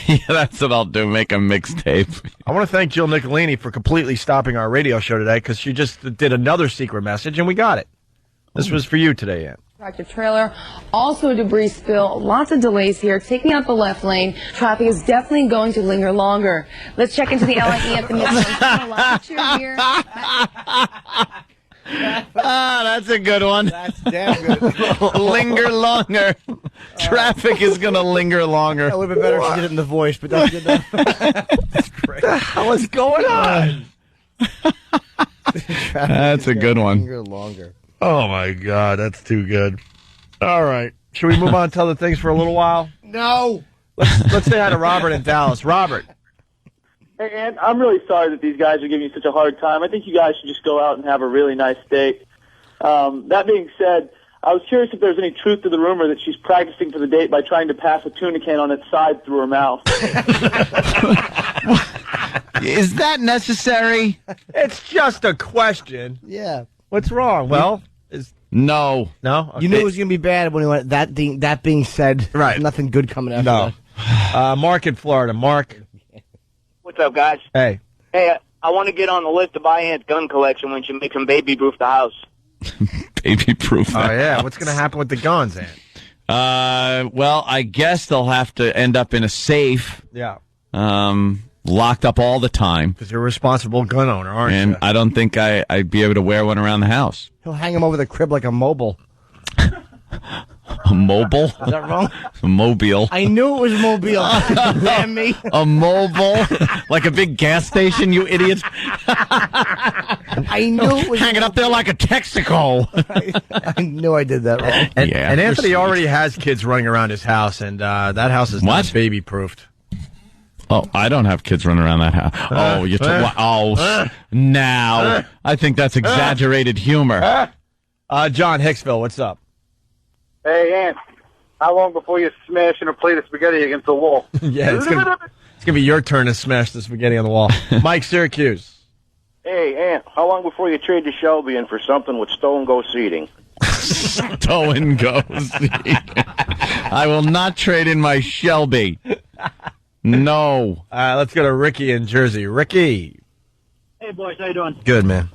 Yeah, that's what I'll do. Make a mixtape. I want to thank Jill Nicolini for completely stopping our radio show today because she just did another secret message and we got it. This was for you today, Ann. Tractor trailer, also a debris spill, lots of delays here, taking out the left lane. Traffic is definitely going to linger longer. Let's check into the LIE at the midpoint here. That's a good one. That's damn good. Linger longer. Traffic is going to linger longer. That would have been better if she did it in the voice, but that's good enough. That's great. What the hell is going on? That's a good one. Linger longer. Oh, my God. That's too good. All right. Should we move on to other things for a little while? No. Let's say hi to Robert in Dallas. Robert. Hey, Ann, I'm really sorry that these guys are giving you such a hard time. I think you guys should just go out and have a really nice date. That being said, I was curious if there's any truth to the rumor that she's practicing for the date by trying to pass a tuna can on its side through her mouth. Is that necessary? It's just a question. Yeah. What's wrong? Well, no. Okay. You knew it was going to be bad when he went, that being said, right. Nothing good coming after No. Mark in Florida. Mark. What's up, guys? Hey. Hey, I want to get on the list to buy Aunt's gun collection when she makes him baby-proof the house. Baby-proof. Oh, yeah. What's going to happen with the guns, Aunt? Well, I guess they'll have to end up in a safe. Yeah. Locked up all the time. Because you're a responsible gun owner, aren't and you? I don't think I'd be able to wear one around the house. He'll hang him over the crib like a mobile. A mobile? Is that wrong? A mobile. I knew it was mobile. Damn me. A mobile? Like a big gas station, you idiots. I knew it was hanging up there like a Texaco. I knew I did that wrong. And Anthony already has kids running around his house, and that house is not baby-proofed. Oh, I don't have kids running around that house. Oh, you're now. I think that's exaggerated humor. John Hicksville, what's up? Hey, Aunt, how long before you smashing a plate of spaghetti against the wall? Yeah, it's gonna be your turn to smash the spaghetti on the wall. Mike, Syracuse. Hey, Aunt, how long before you trade your Shelby in for something with stow-and-go seating? Stow-and-go seating. I will not trade in my Shelby. No. Let's go to Ricky in Jersey. Ricky. Hey, boys, how you doing? Good, man.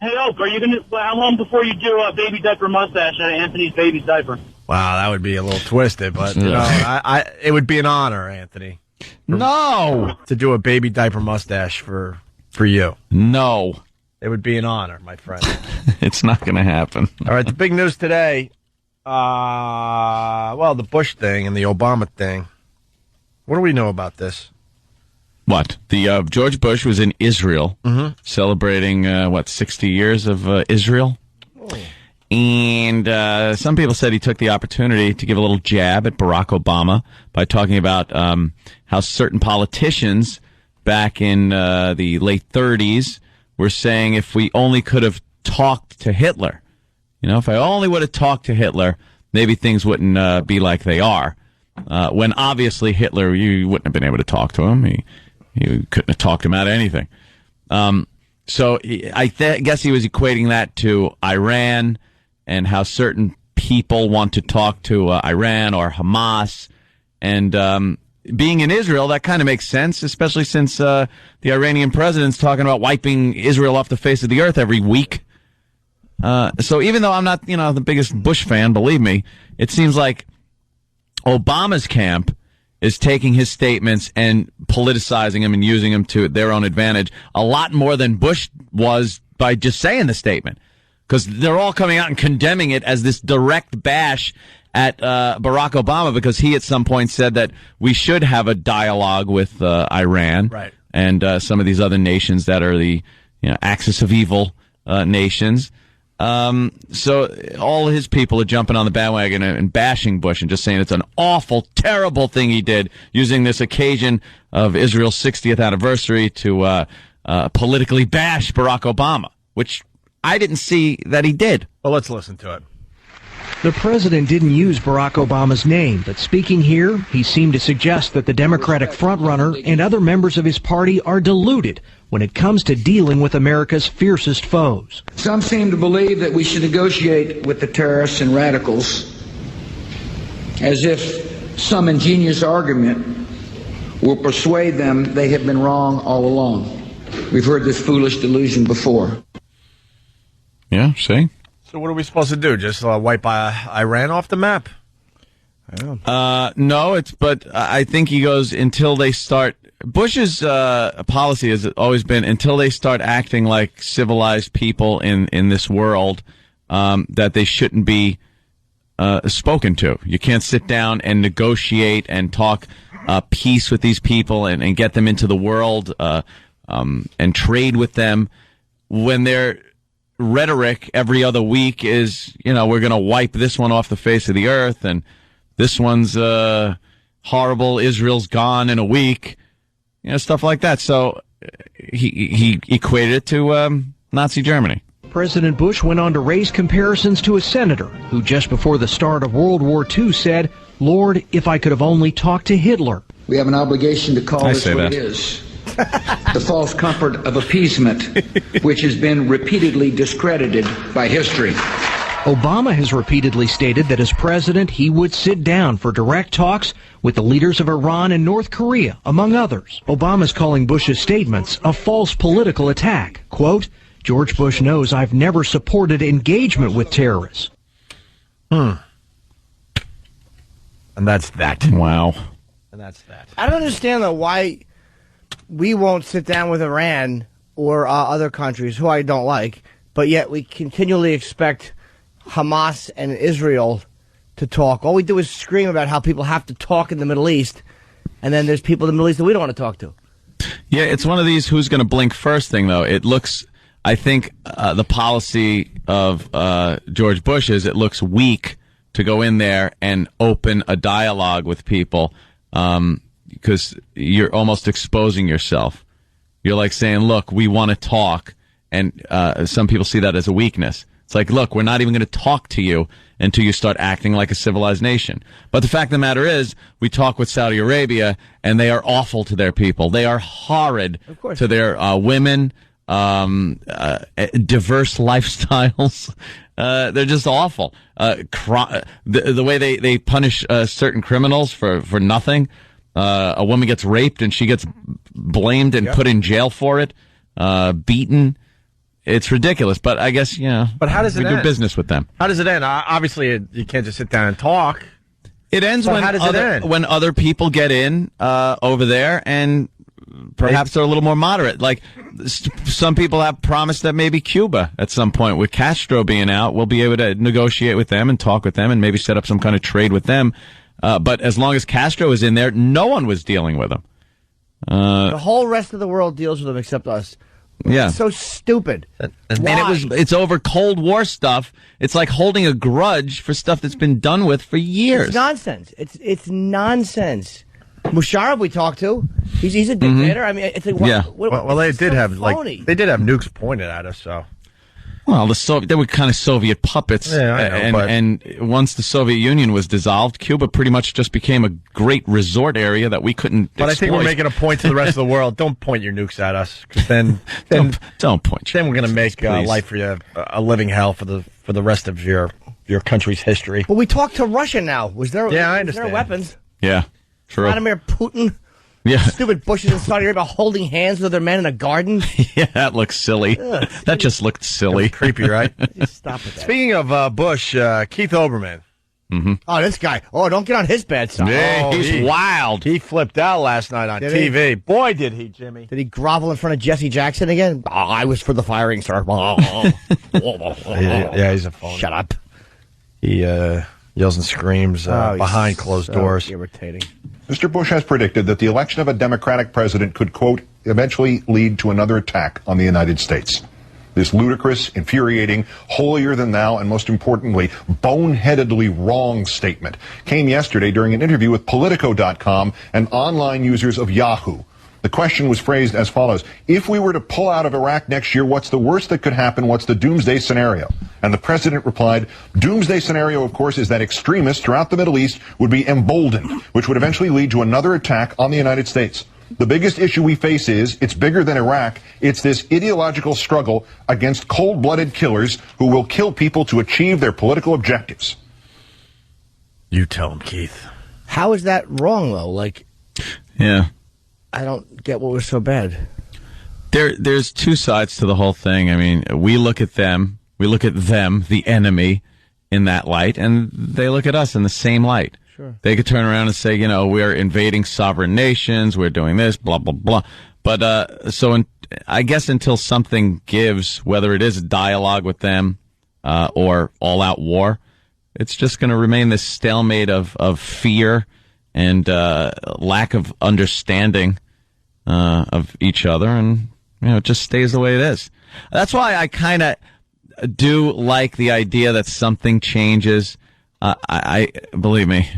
Hey, Oak, are you gonna? How long before you do a baby diaper mustache at Anthony's baby diaper? Wow, that would be a little twisted, but you know, it would be an honor, Anthony. No, to do a baby diaper mustache for you. No, it would be an honor, my friend. It's not going to happen. All right, the big news today. Well, the Bush thing and the Obama thing. What do we know about this? What? The George Bush was in Israel celebrating, 60 years of Israel? Oh. And some people said he took the opportunity to give a little jab at Barack Obama by talking about how certain politicians back in the late 30s were saying if we only could have talked to Hitler, if I only would have talked to Hitler, maybe things wouldn't be like they are. When obviously Hitler, you wouldn't have been able to talk to him. You couldn't have talked him out of anything. So I guess he was equating that to Iran and how certain people want to talk to Iran or Hamas. And being in Israel, that kind of makes sense, especially since the Iranian president's talking about wiping Israel off the face of the earth every week. So even though I'm not, the biggest Bush fan, believe me, it seems like Obama's camp is taking his statements and politicizing them and using them to their own advantage a lot more than Bush was by just saying the statement. Because they're all coming out and condemning it as this direct bash at Barack Obama because he at some point said that we should have a dialogue with Iran and some of these other nations that are the axis of evil nations. So all his people are jumping on the bandwagon and bashing Bush and just saying it's an awful, terrible thing he did, using this occasion of Israel's 60th anniversary to politically bash Barack Obama, which I didn't see that he did. Well, let's listen to it. The president didn't use Barack Obama's name, but speaking here, he seemed to suggest that the Democratic frontrunner and other members of his party are deluded when it comes to dealing with America's fiercest foes. Some seem to believe that we should negotiate with the terrorists and radicals as if some ingenious argument will persuade them they have been wrong all along. We've heard this foolish delusion before. Yeah, see? So what are we supposed to do? Just wipe Iran off the map? No, but I think he goes until they start. Bush's policy has always been until they start acting like civilized people in this world, that they shouldn't be spoken to. You can't sit down and negotiate and talk peace with these people and get them into the world and trade with them when their rhetoric every other week is, we're going to wipe this one off the face of the earth and this one's horrible. Israel's gone in a week. Stuff like that. So he equated it to Nazi Germany. President Bush went on to raise comparisons to a senator who just before the start of World War II said, "Lord, if I could have only talked to Hitler." We have an obligation to call this what it is. The false comfort of appeasement, which has been repeatedly discredited by history. Obama has repeatedly stated that as president, he would sit down for direct talks with the leaders of Iran and North Korea, among others. Obama's calling Bush's statements a false political attack. Quote, "George Bush knows I've never supported engagement with terrorists." And that's that. Wow. And that's that. I don't understand, though, why we won't sit down with Iran or other countries who I don't like, but yet we continually expect Hamas and Israel to talk. All we do is scream about how people have to talk in the Middle East, and then there's people in the Middle East that we don't want to talk to. Yeah, it's one of these who's going to blink first thing, though. It looks, I think, the policy of George Bush is it looks weak to go in there and open a dialogue with people because you're almost exposing yourself. You're like saying, look, we want to talk, and some people see that as a weakness. It's like, look, we're not even going to talk to you until you start acting like a civilized nation. But the fact of the matter is, we talk with Saudi Arabia, and they are awful to their people. They are horrid to their women, diverse lifestyles. They're just awful. The way they punish certain criminals for nothing. A woman gets raped, and she gets blamed and put in jail for it, beaten. It's ridiculous, but I guess, But how does it we end? do business with them. How does it end? Obviously, you can't just sit down and talk. It ends when when other people get in over there, and perhaps they're a little more moderate. Like, some people have promised that maybe Cuba, at some point, with Castro being out, we'll be able to negotiate with them and talk with them and maybe set up some kind of trade with them. But as long as Castro was in there, no one was dealing with them. The whole rest of the world deals with them except us. Yeah. It's so stupid. And it's over Cold War stuff. It's like holding a grudge for stuff that's been done with for years. It's nonsense. It's nonsense. Musharraf we talked to. He's a dictator. I mean, it's like, Well, they did have phony. they did have nukes pointed at us. So, well, they were kind of Soviet puppets. Yeah, I know, and once the Soviet Union was dissolved, Cuba pretty much just became a great resort area that we couldn't. But I think we're making a point to the rest of the world. Don't point your nukes at us, because then don't point. Then we're going to make life for you a living hell for the rest of your country's history. Well, we talked to Russia now. Was there? Yeah, I Was understand. there weapons? Yeah, true. Vladimir Putin. Yeah. Stupid bushes in Saudi Arabia holding hands with other men in a garden. Yeah, that looks silly. That just looked silly. Creepy, right? Just stop with that. Speaking of Bush, Keith Olbermann. Mm-hmm. Oh, this guy. Oh, don't get on his bad side. Yeah, he's wild. He flipped out last night on Did TV. he? Boy, did he, Jimmy. Did he grovel in front of Jesse Jackson again? Oh, I was for the firing, sir. Yeah, he's a phony. Shut up. He yells and screams behind closed doors. Irritating. Mr. Bush has predicted that the election of a Democratic president could, quote, eventually lead to another attack on the United States. This ludicrous, infuriating, holier-than-thou, and most importantly, boneheadedly wrong statement came yesterday during an interview with Politico.com and online users of Yahoo. The question was phrased as follows: if we were to pull out of Iraq next year, what's the worst that could happen? What's the doomsday scenario? And the president replied, doomsday scenario, of course, is that extremists throughout the Middle East would be emboldened, which would eventually lead to another attack on the United States. The biggest issue we face it's bigger than Iraq. It's this ideological struggle against cold-blooded killers who will kill people to achieve their political objectives. You tell him, Keith. How is that wrong, though? Like, yeah. I don't get what was so bad. There's two sides to the whole thing. I mean, we look at them, the enemy, in that light, and they look at us in the same light. Sure. They could turn around and say, we're invading sovereign nations, we're doing this, blah, blah, blah. But I guess until something gives, whether it is a dialogue with them or all-out war, it's just going to remain this stalemate of fear and lack of understanding of each other, and it just stays the way it is. That's why I kind of do like the idea that something changes. I believe me,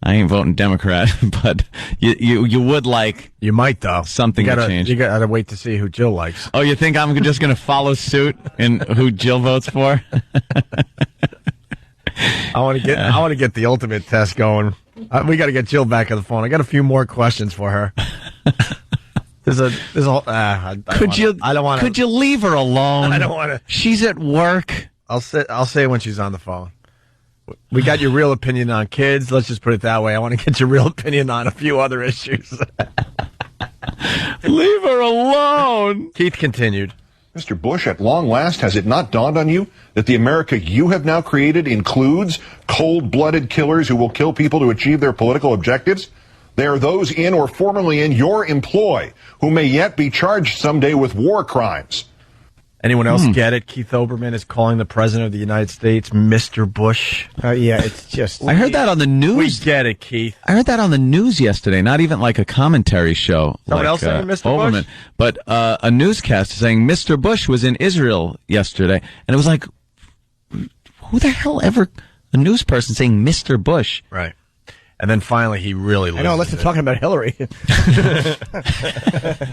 I ain't voting Democrat, but you would like. You might though. Something to change. You gotta wait to see who Jill likes. Oh, you think I'm just going to follow suit in who Jill votes for? I want to get the ultimate test going. We got to get Jill back on the phone. I got a few more questions for her. Could you leave her alone? I don't want to. She's at work. I'll say it when she's on the phone. We got your real opinion on kids. Let's just put it that way. I want to get your real opinion on a few other issues. Leave her alone. Keith continued. Mr. Bush, at long last, has it not dawned on you that the America you have now created includes cold-blooded killers who will kill people to achieve their political objectives? They are those in or formerly in your employ who may yet be charged someday with war crimes. Anyone else get it? Keith Olbermann is calling the President of the United States Mr. Bush. Yeah, it's just... I heard that on the news. We get it, Keith. I heard that on the news yesterday, not even like a commentary show. Someone else saying Mr. Bush? But a newscast saying Mr. Bush was in Israel yesterday. And it was like, who the hell ever... A news person saying Mr. Bush. Right. And then finally, he really loses. I know, unless they're talking about Hillary.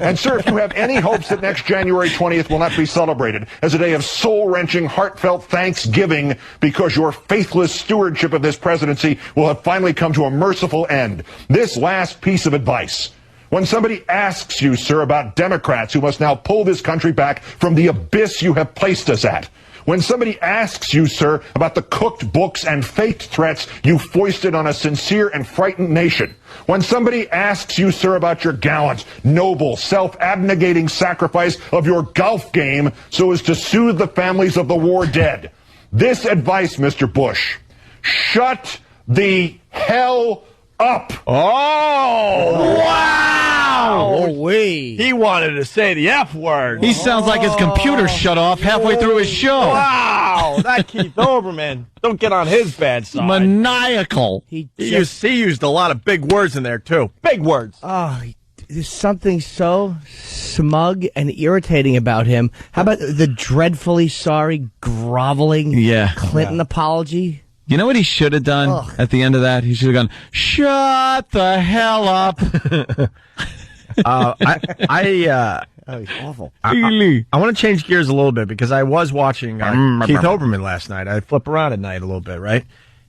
And, sir, if you have any hopes that next January 20th will not be celebrated as a day of soul-wrenching, heartfelt thanksgiving because your faithless stewardship of this presidency will have finally come to a merciful end, this last piece of advice. When somebody asks you, sir, about Democrats who must now pull this country back from the abyss you have placed us at, when somebody asks you, sir, about the cooked books and faked threats you foisted on a sincere and frightened nation, when somebody asks you, sir, about your gallant, noble, self-abnegating sacrifice of your golf game so as to soothe the families of the war dead, this advice, Mr. Bush, shut the hell up. Oh, wow. He wanted to say the F word. He sounds like his computer shut off halfway through his show. Wow. That Keith Olbermann. Don't get on his bad side. Maniacal. He used a lot of big words in there, too. Big words. Oh, there's something so smug and irritating about him. How about the dreadfully sorry, groveling Clinton apology? You know what he should have done at the end of that? He should have gone, shut the hell up. Oh, he's awful. I want to change gears a little bit because I was watching Keith Olbermann last night. I flip around at night a little bit, right?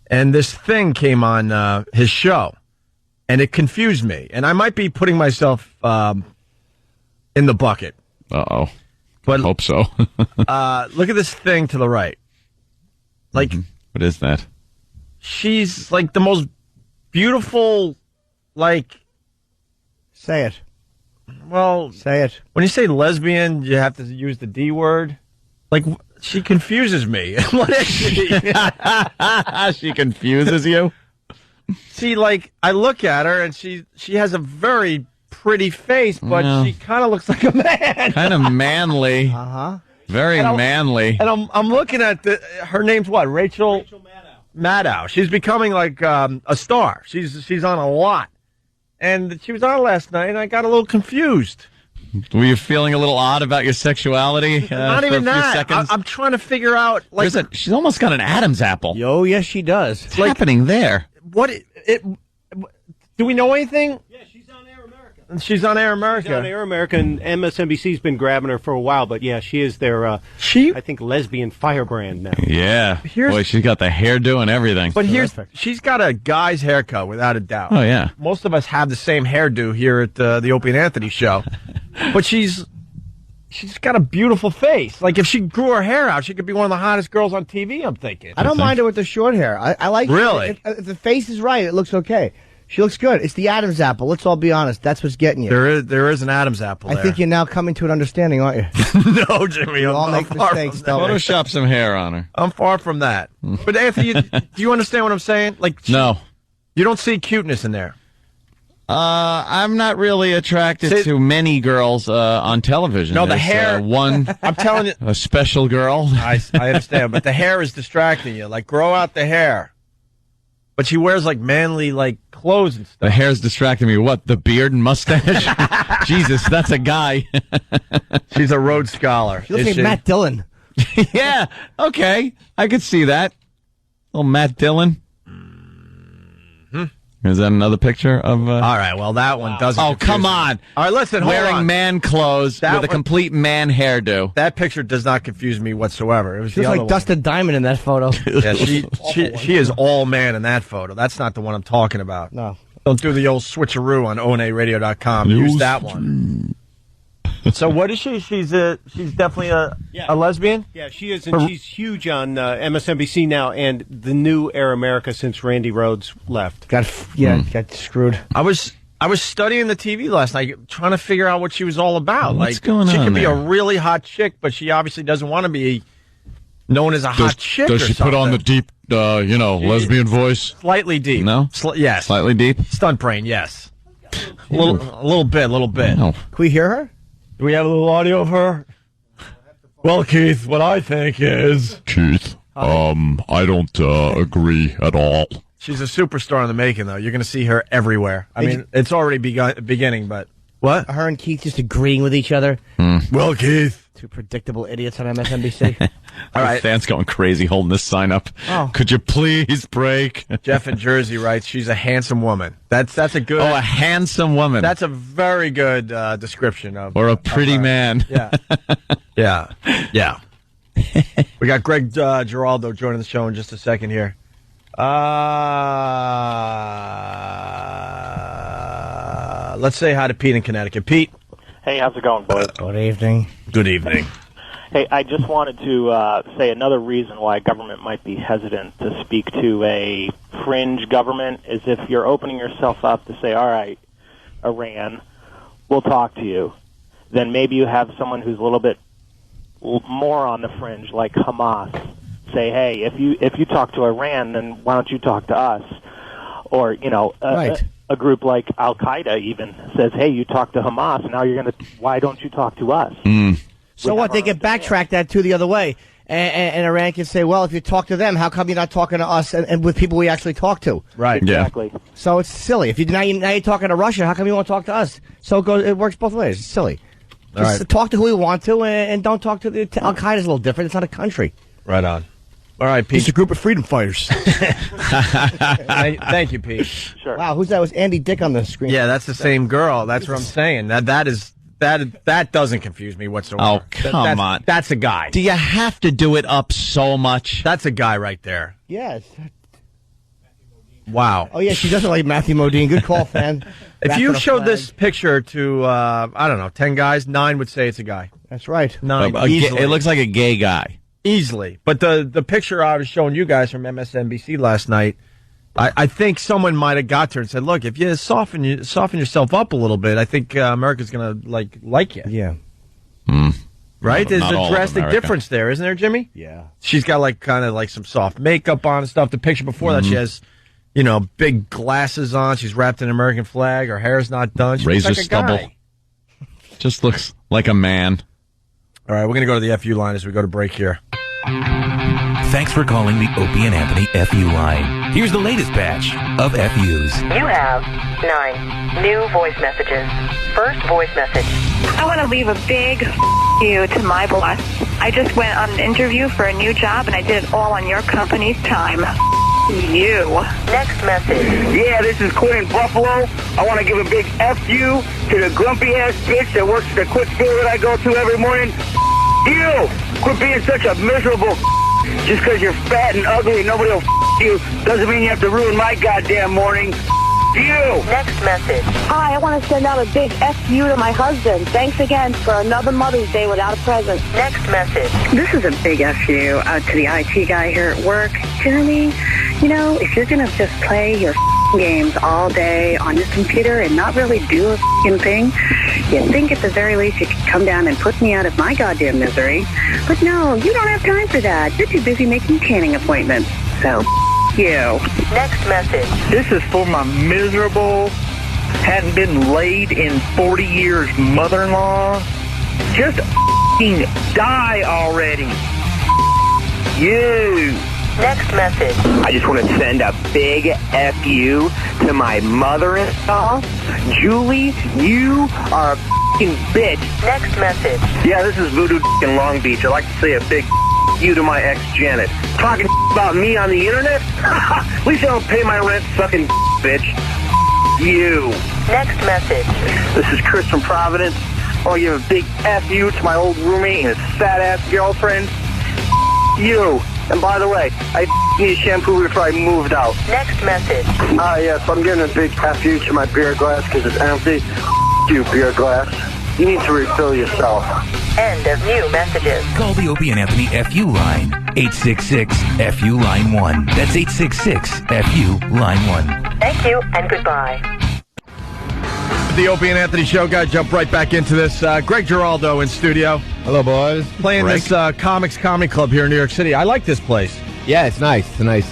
And this thing came on his show, and it confused me. And I might be putting myself in the bucket. Uh-oh. But hope so. Look at this thing to the right. Like... What is that? She's like the most beautiful, like... Say it. Well... Say it. When you say lesbian, you have to use the D word. Like, she confuses me. What is she? She confuses you? See, like, I look at her, and she has a very pretty face, but she kind of looks like a man. Kind of manly. Uh-huh. Very manly. And I'm looking at her name's what? Rachel Maddow. She's becoming like a star. She's on a lot. And she was on last night, and I got a little confused. Were you feeling a little odd about your sexuality? Not even that. I'm trying to figure out. Like, she's almost got an Adam's apple. Oh, yes, she does. What's happening there? What? Do we know anything? Yeah, she's on Air America. She's on Air America. She's on Air America, and MSNBC's been grabbing her for a while. But yeah, she is their, I think, lesbian firebrand now. Yeah. Boy, she's got the hairdo and everything. But she's got a guy's haircut, without a doubt. Oh, yeah. Most of us have the same hairdo here at the Opie and Anthony show. But she's got a beautiful face. Like, if she grew her hair out, she could be one of the hottest girls on TV, I'm thinking. I don't mind her with the short hair. I like Really? If the face is right, it looks okay. She looks good. It's the Adam's apple. Let's all be honest. That's what's getting you. There is an Adam's apple there. I think you're now coming to an understanding, aren't you? No, Jimmy. We all make mistakes, don't we? Photoshop some hair on her. I'm far from that. But, Anthony, do you understand what I'm saying? Like, no. You don't see cuteness in there. I'm not really attracted to many girls on television. No, the There's, hair. One, I'm telling you. A special girl. I understand, but the hair is distracting you. Like, grow out the hair. But she wears, like, manly, like, clothes and stuff. The hair's distracting me. What, the beard and mustache? Jesus, that's a guy. She's a Rhodes Scholar. She looks like Matt Dillon. Yeah, okay. I could see that. Little Matt Dillon. Is that another picture of? All right, well, that one doesn't. Oh, come on! All right, listen. Hold Wearing on. man clothes with a complete man hairdo. That picture does not confuse me whatsoever. It was She looks like Dustin Diamond in that photo. Yeah, she is all man in that photo. That's not the one I'm talking about. No. Don't do the old switcheroo on onaradio.com. Use that one. So what is she? She's definitely a lesbian? Yeah, she is, and she's huge on MSNBC now and the new Air America since Randy Rhoads left. Got screwed. I was studying the TV last night, trying to figure out what she was all about. What's going she on could be there? a really hot chick, but she obviously doesn't want to be known as a hot chick. Does or she put on the deep, lesbian voice? Slightly deep. No? Yes. Slightly deep? Stunt brain, yes. A little bit. No. Can we hear her? Do we have a little audio of her? Well, Keith, what I think is... Keith, I don't agree at all. She's a superstar in the making, though. You're going to see her everywhere. I mean, it's already beginning, but... What? Her and Keith just agreeing with each other. Well, Keith. Two predictable idiots on MSNBC. All right. Fans going crazy holding this sign up. Oh. Could you please break? Jeff in Jersey writes, she's a handsome woman. That's a good... Oh, a handsome woman. That's a very good description of... Or a pretty man. Yeah. Yeah. We got Greg Giraldo joining the show in just a second here. Let's say hi to Pete in Connecticut. Pete. Hey, how's it going, boys? Good evening. Good evening. Hey, I just wanted to say another reason why government might be hesitant to speak to a fringe government is if you're opening yourself up to say, all right, Iran, we'll talk to you. Then maybe you have someone who's a little bit more on the fringe, like Hamas. Say, hey, if you talk to Iran, then why don't you talk to us? Or, right. A group like Al Qaeda even says, hey, you talk to Hamas, and now why don't you talk to us? So what? They can backtrack that too the other way. And Iran can say, well, if you talk to them, how come you're not talking to us and with people we actually talk to? Right. Exactly. Yeah. So it's silly. If now you're talking to Russia, how come you won't talk to us? So it works both ways. It's silly. Just talk to who we want to and don't talk to Al Qaeda's a little different. It's not a country. Right on. All right, Pete. It's a group of freedom fighters. Thank you, Pete. Sure. Wow, who's that? Was Andy Dick on the screen? Yeah, that's the same girl. That's what I'm saying. That doesn't confuse me whatsoever. Oh, come on. That's a guy. Do you have to do it up so much? That's a guy right there. Yes. Wow. Oh, yeah, she doesn't like Matthew Modine. Good call, fan. If you showed this picture to, 10 guys, 9 would say it's a guy. That's right. 9. It looks like a gay guy. Easily. But the picture I was showing you guys from MSNBC last night, I think someone might have got to her and said, look, if you soften yourself up a little bit, I think America's going to like you. Yeah. Right? There's Not a all of drastic America. difference there, isn't there, Jimmy? Yeah. She's got kind of some soft makeup on and stuff. The picture before that, she has, big glasses on. She's wrapped in an American flag. Her hair's not done. She Razor looks like a stubble. guy. Just looks like a man. All right, we're going to go to the FU line as we go to break here. Thanks for calling the Opie and Anthony FU line. Here's the latest batch of FUs. You have 9 new voice messages. First voice message. I want to leave a big you to my boss. I just went on an interview for a new job, and I did it all on your company's time. You. Next message. Yeah, this is Quinn in Buffalo. I want to give a big F you to the grumpy-ass bitch that works at the quick store that I go to every morning. You! Quit being such a miserable just because you're fat and ugly and nobody will you doesn't mean you have to ruin my goddamn morning. You! Next message. Hi, I want to send out a big F you to my husband. Thanks again for another Mother's Day without a present. Next message. This is a big F you to the IT guy here at work. Jeremy, if you're going to just play your games all day on your computer and not really do a thing, you think at the very least you could come down and put me out of my goddamn misery. But no, you don't have time for that. You're too busy making tanning appointments. So, you. Next message. This is for my miserable, hadn't been laid in 40 years mother-in-law. Just die already. You. Next message. I just want to send a big F you to my mother-in-law. Julie, you are a f***ing bitch. Next message. Yeah, this is Voodoo in Long Beach. I'd like to say a big you to my ex Janet. Talking about me on the internet? At least I don't pay my rent, sucking bitch. You. Next message. This is Chris from Providence. I want to give a big F you to my old roommate and his fat-ass girlfriend. You. And by the way, I need shampoo before I moved out. Next message. Yes, I'm giving a big F you to my beer glass because it's empty. You, beer glass. You need to refill yourself. End of new messages. Call the Opie and Anthony FU line. 866-FU line 1. That's 866-FU line 1. Thank you and goodbye. The Opie and Anthony Show. Got to jump right back into this. Greg Giraldo in studio. Hello, boys. Playing Greg. this Comics Comedy Club here in New York City. I like this place. Yeah, it's nice. It's a nice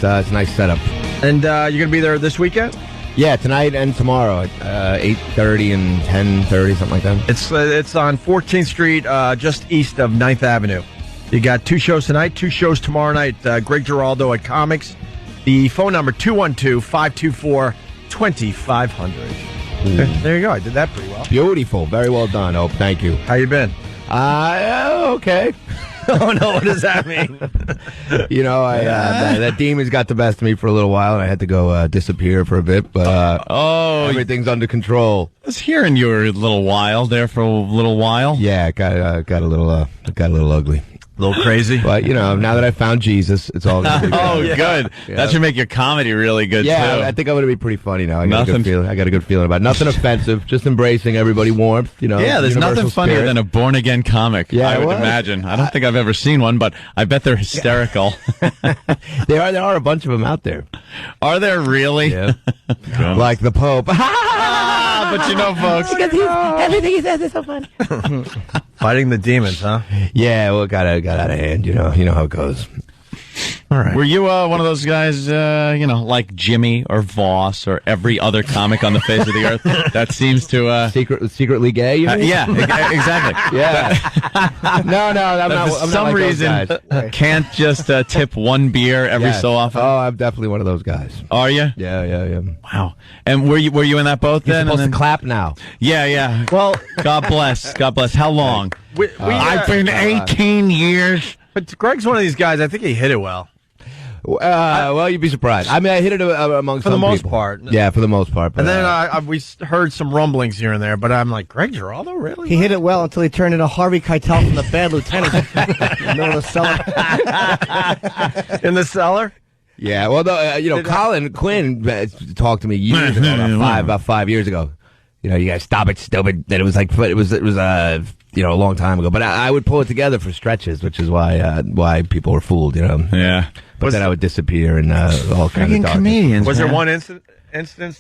setup. And you're going to be there this weekend? Yeah, tonight and tomorrow at 8:30 and 10:30, something like that. It's on 14th Street, just east of 9th Avenue. You got 2 shows tonight, 2 shows tomorrow night. Greg Giraldo at Comics. The phone number, 212-524-2500. There you go. I did that pretty well. Beautiful. Very well done, Hope. Thank you. How you been? Okay. Oh, no. What does that mean? You know, that demon's got the best of me for a little while, and I had to go disappear for a bit, but everything's under control. I was hearing you were a little wild there for a little while. Yeah, got a little ugly. A little crazy. But, you know, now that I found Jesus, it's all going to be good. Yeah. That should make your comedy really good, too. Yeah, I think I'm going to be pretty funny now. I got a good feeling about it. Nothing offensive, just embracing everybody warmth, you know. Yeah, there's nothing funnier than a born-again comic, yeah, I would imagine. I don't think I've ever seen one, but I bet they're hysterical. There are a bunch of them out there. Are there really? Yeah. Like the Pope. But you know, folks. Everything he says is so funny. Fighting the demons, huh? Yeah, well, it got out of hand. You know how it goes. All right. Were you one of those guys, like Jimmy or Voss or every other comic on the face of the earth that seems to secretly gay? You mean? Yeah, exactly. Yeah. No, I'm not. For some reason, can't just tip one beer every so often. Oh, I'm definitely one of those guys. Are you? Yeah. Wow. And were you in that boat You're then? supposed to clap now. Yeah. Well, God bless. How long? I've been 18 years. But Greg's one of these guys. I think he hit it well. Well, you'd be surprised. I mean, I hit it among for some the most people. part. Yeah, for the most part. But, and then we heard some rumblings here and there, but I'm like, Greg Giraldo, really? He hit it well until he turned into Harvey Keitel from The Bad Lieutenant. In the cellar. In the cellar? Yeah. Well, Colin Quinn talked to me years ago, about 5 years ago. You know, you guys stop it, stupid. And it was a long time ago. But I would pull it together for stretches, which is why people were fooled. You know. Yeah. But then I would disappear and all kinds of darkness. Comedians. Was there one instance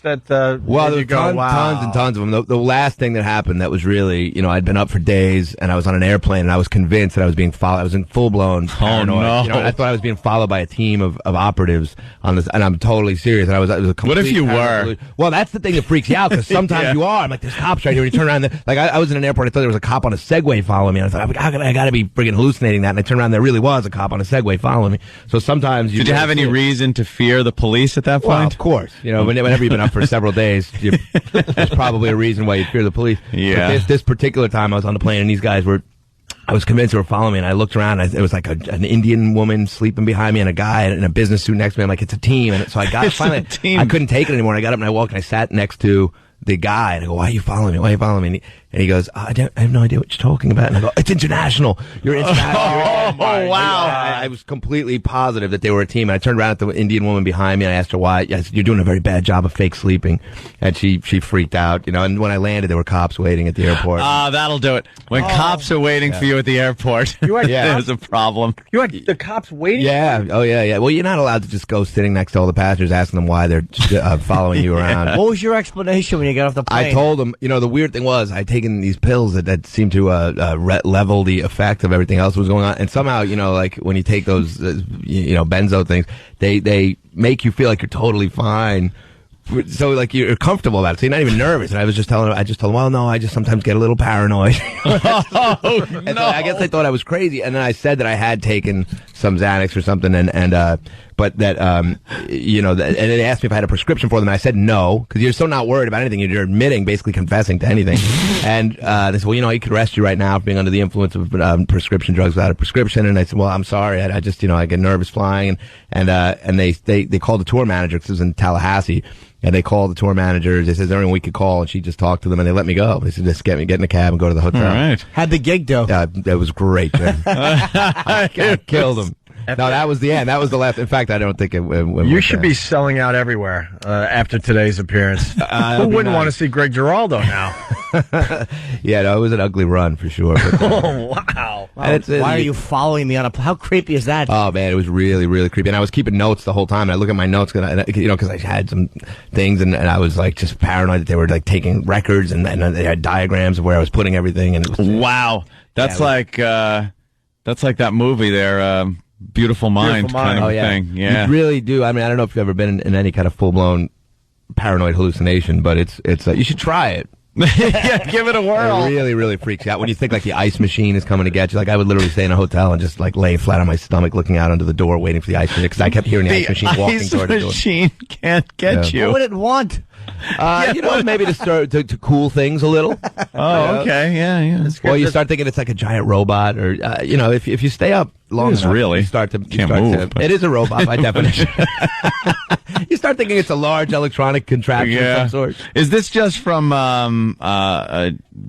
that well, there were tons and tons of them. The last thing that happened that was really, I'd been up for days and I was on an airplane and I was convinced that I was being followed. I was in full-blown paranoia. No. I thought I was being followed by a team of operatives on this, and I'm totally serious. And it was a complete What if you were? Well, that's the thing that freaks you out, because sometimes you are. I'm like, there's cops right here. When you turn around, I was in an airport, I thought there was a cop on a Segway following me. And I thought, I got to be friggin' hallucinating that. And I turned around, there really was a cop on a Segway following me. So sometimes Did you have any reason to fear the police at that point? Well, of course. Whenever you've been up for several days, there's probably a reason why you fear the police. Yeah. But this particular time, I was on the plane, and these guys I was convinced they were following me, and I looked around, and it was like an Indian woman sleeping behind me and a guy in a business suit next to me. I'm like, it's a team. And so I got finally, I couldn't take it anymore. I got up and I walked and I sat next to the guy, and I go, why are you following me? And he goes, I have no idea what you're talking about. And I go, it's international. You're international. Oh, wow. I was completely positive that they were a team. And I turned around at the Indian woman behind me, and I asked her why. I said, you're doing a very bad job of fake sleeping. And she freaked out, and when I landed, there were cops waiting at the airport. That'll do it. When cops are waiting for you at the airport, there's a problem. You had the cops waiting? Yeah. Oh, yeah. Well, you're not allowed to just go sitting next to all the passengers asking them why they're following you around. What was your explanation when you got off the plane? I told them, the weird thing was, I'd taken these pills that seemed to level the effect of everything else that was going on. And somehow, like when you take those, benzo things, they make you feel like you're totally fine. So, like, you're comfortable about it. So you're not even nervous. And I told him, well, no, I just sometimes get a little paranoid. No. I guess they thought I was crazy. And then I said that I had taken some Xanax or something. but that, you know, and they asked me if I had a prescription for them, and I said no, because you're so not worried about anything. You're admitting, basically confessing to anything. And they said, well, you know, he could arrest you right now for being under the influence of prescription drugs without a prescription. And I said, well, I'm sorry. I just, you know, I get nervous flying. And they called the tour manager, because it was in Tallahassee. And they called the tour manager. They said, is there anyone we could call? And she just talked to them, and they let me go. They said, just get in a cab and go to the hotel. All right. How'd the gig go? It was great. I killed him. No, that was the end. That was the last. In fact, I don't think it went. You should be selling out everywhere after today's appearance. Who wouldn't want to see Greg Giraldo now? Yeah, no, it was an ugly run for sure. But, oh, wow. Why are you following me on how creepy is that? Oh, man, it was really, really creepy. And I was keeping notes the whole time. And I look at my notes, you know, because I had some things, and I was like just paranoid that they were like taking records, and they had diagrams of where I was putting everything. And wow, that's like that movie there. Beautiful Mind kind of thing. Yeah, you really do. I mean, I don't know if you've ever been in any kind of full blown paranoid hallucination, but it's you should try it. Yeah, give it a whirl. It really, really freaks you out when you think like the ice machine is coming to get you. Like I would literally stay in a hotel and just like lay flat on my stomach, looking out onto the door, waiting for the ice machine, because I kept hearing the ice machine walking toward the door. The ice machine can't get you. What would it want? You know, maybe to start to cool things a little. Oh, okay, yeah. Well, you start thinking it's like a giant robot, or you know, if you stay up long enough, really you start to move. It is a robot by definition. You start thinking it's a large electronic contraption of some sort. Is this just from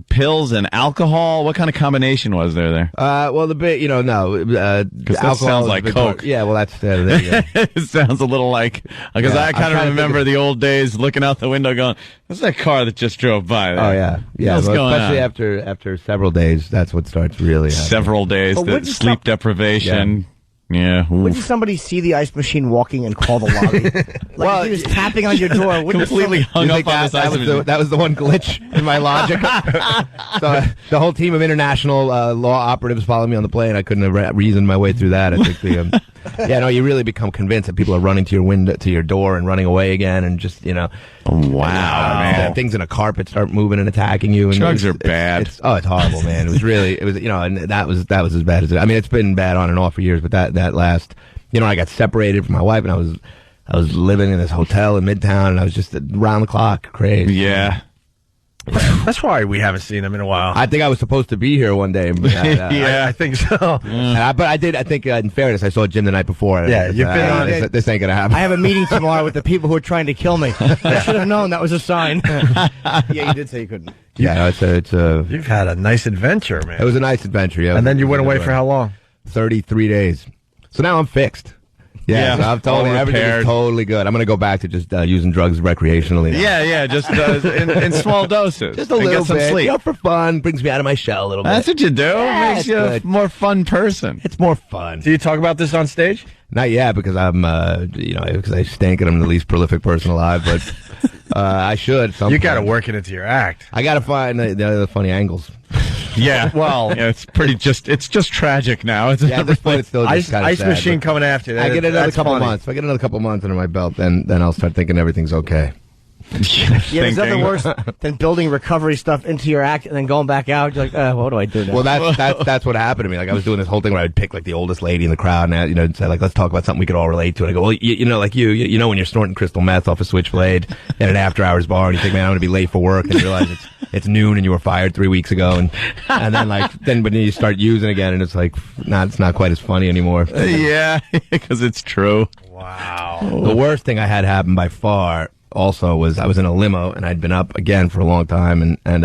pills and alcohol? What kind of combination was there? Well, the bit, you know, no. Because that sounds like Coke. Yeah, well, that's there you go. It sounds a little like, because I kind of remember the old days looking out the window going, what's that car that just drove by there? Oh, yeah. Yeah, what's going especially on? after several days, that's what starts really happening. Several days, the sleep deprivation. Yeah. Wouldn't somebody see the ice machine walking and call the lobby? Like well, he was tapping on your door. Completely hung up on this ice machine. That was the one glitch in my logic. So the whole team of international law operatives followed me on the plane. I couldn't have reasoned my way through that. I think yeah, no, you really become convinced that people are running to your window, to your door, and running away again, and just, you know. Wow, man. Things in a carpet start moving and attacking you. And drugs are bad. It's horrible, man. It was, you know, and that was as bad as it. I mean, it's been bad on and off for years, but that last, you know, I got separated from my wife, and I was living in this hotel in Midtown, and I was just round the clock crazy. Yeah. That's why we haven't seen him in a while. I think I was supposed to be here one day. But, yeah, I think so. But I did. I think, in fairness, I saw Jim the night before. Yeah, you've been on it. This ain't gonna happen. I have a meeting tomorrow with the people who are trying to kill me. I should have known that was a sign. Yeah, you did say you couldn't. Yeah, it's a. You've had a nice adventure, man. It was a nice adventure, yeah. And then you went away for how long? 33 days. So now I'm fixed. Yeah, so I've told you everything is totally good. I'm going to go back to just using drugs recreationally now. Yeah, just in small doses. Just a little get some bit. sleep. You know, for fun. Brings me out of my shell a little bit. That's what you do. Yeah, Makes you a more fun person. It's more fun. Do you talk about this on stage? Not yet, because I'm, because I stink and I'm the least prolific person alive, but I should. You got to work it into your act. I got to find the funny angles. Yeah, well, it's just tragic now. It's at this point, it's still just kind of ice sad, machine coming after you. I get another couple months. If I get another couple months under my belt, then I'll start thinking everything's okay. Yeah, there's nothing worse than building recovery stuff into your act and then going back out. You're like, what do I do now? Well, that's what happened to me. Like I was doing this whole thing where I would pick like the oldest lady in the crowd and and say like, let's talk about something we could all relate to. And I go, well, you know, like you know when you're snorting crystal meth off a switchblade in an after hours bar and you think, man, I'm going to be late for work, and you realize it's noon and you were fired 3 weeks ago, and then when you start using again and it's like, it's not quite as funny anymore. Yeah, because it's true. Wow. The worst thing I had happen by far also was I was in a limo and I'd been up again for a long time, and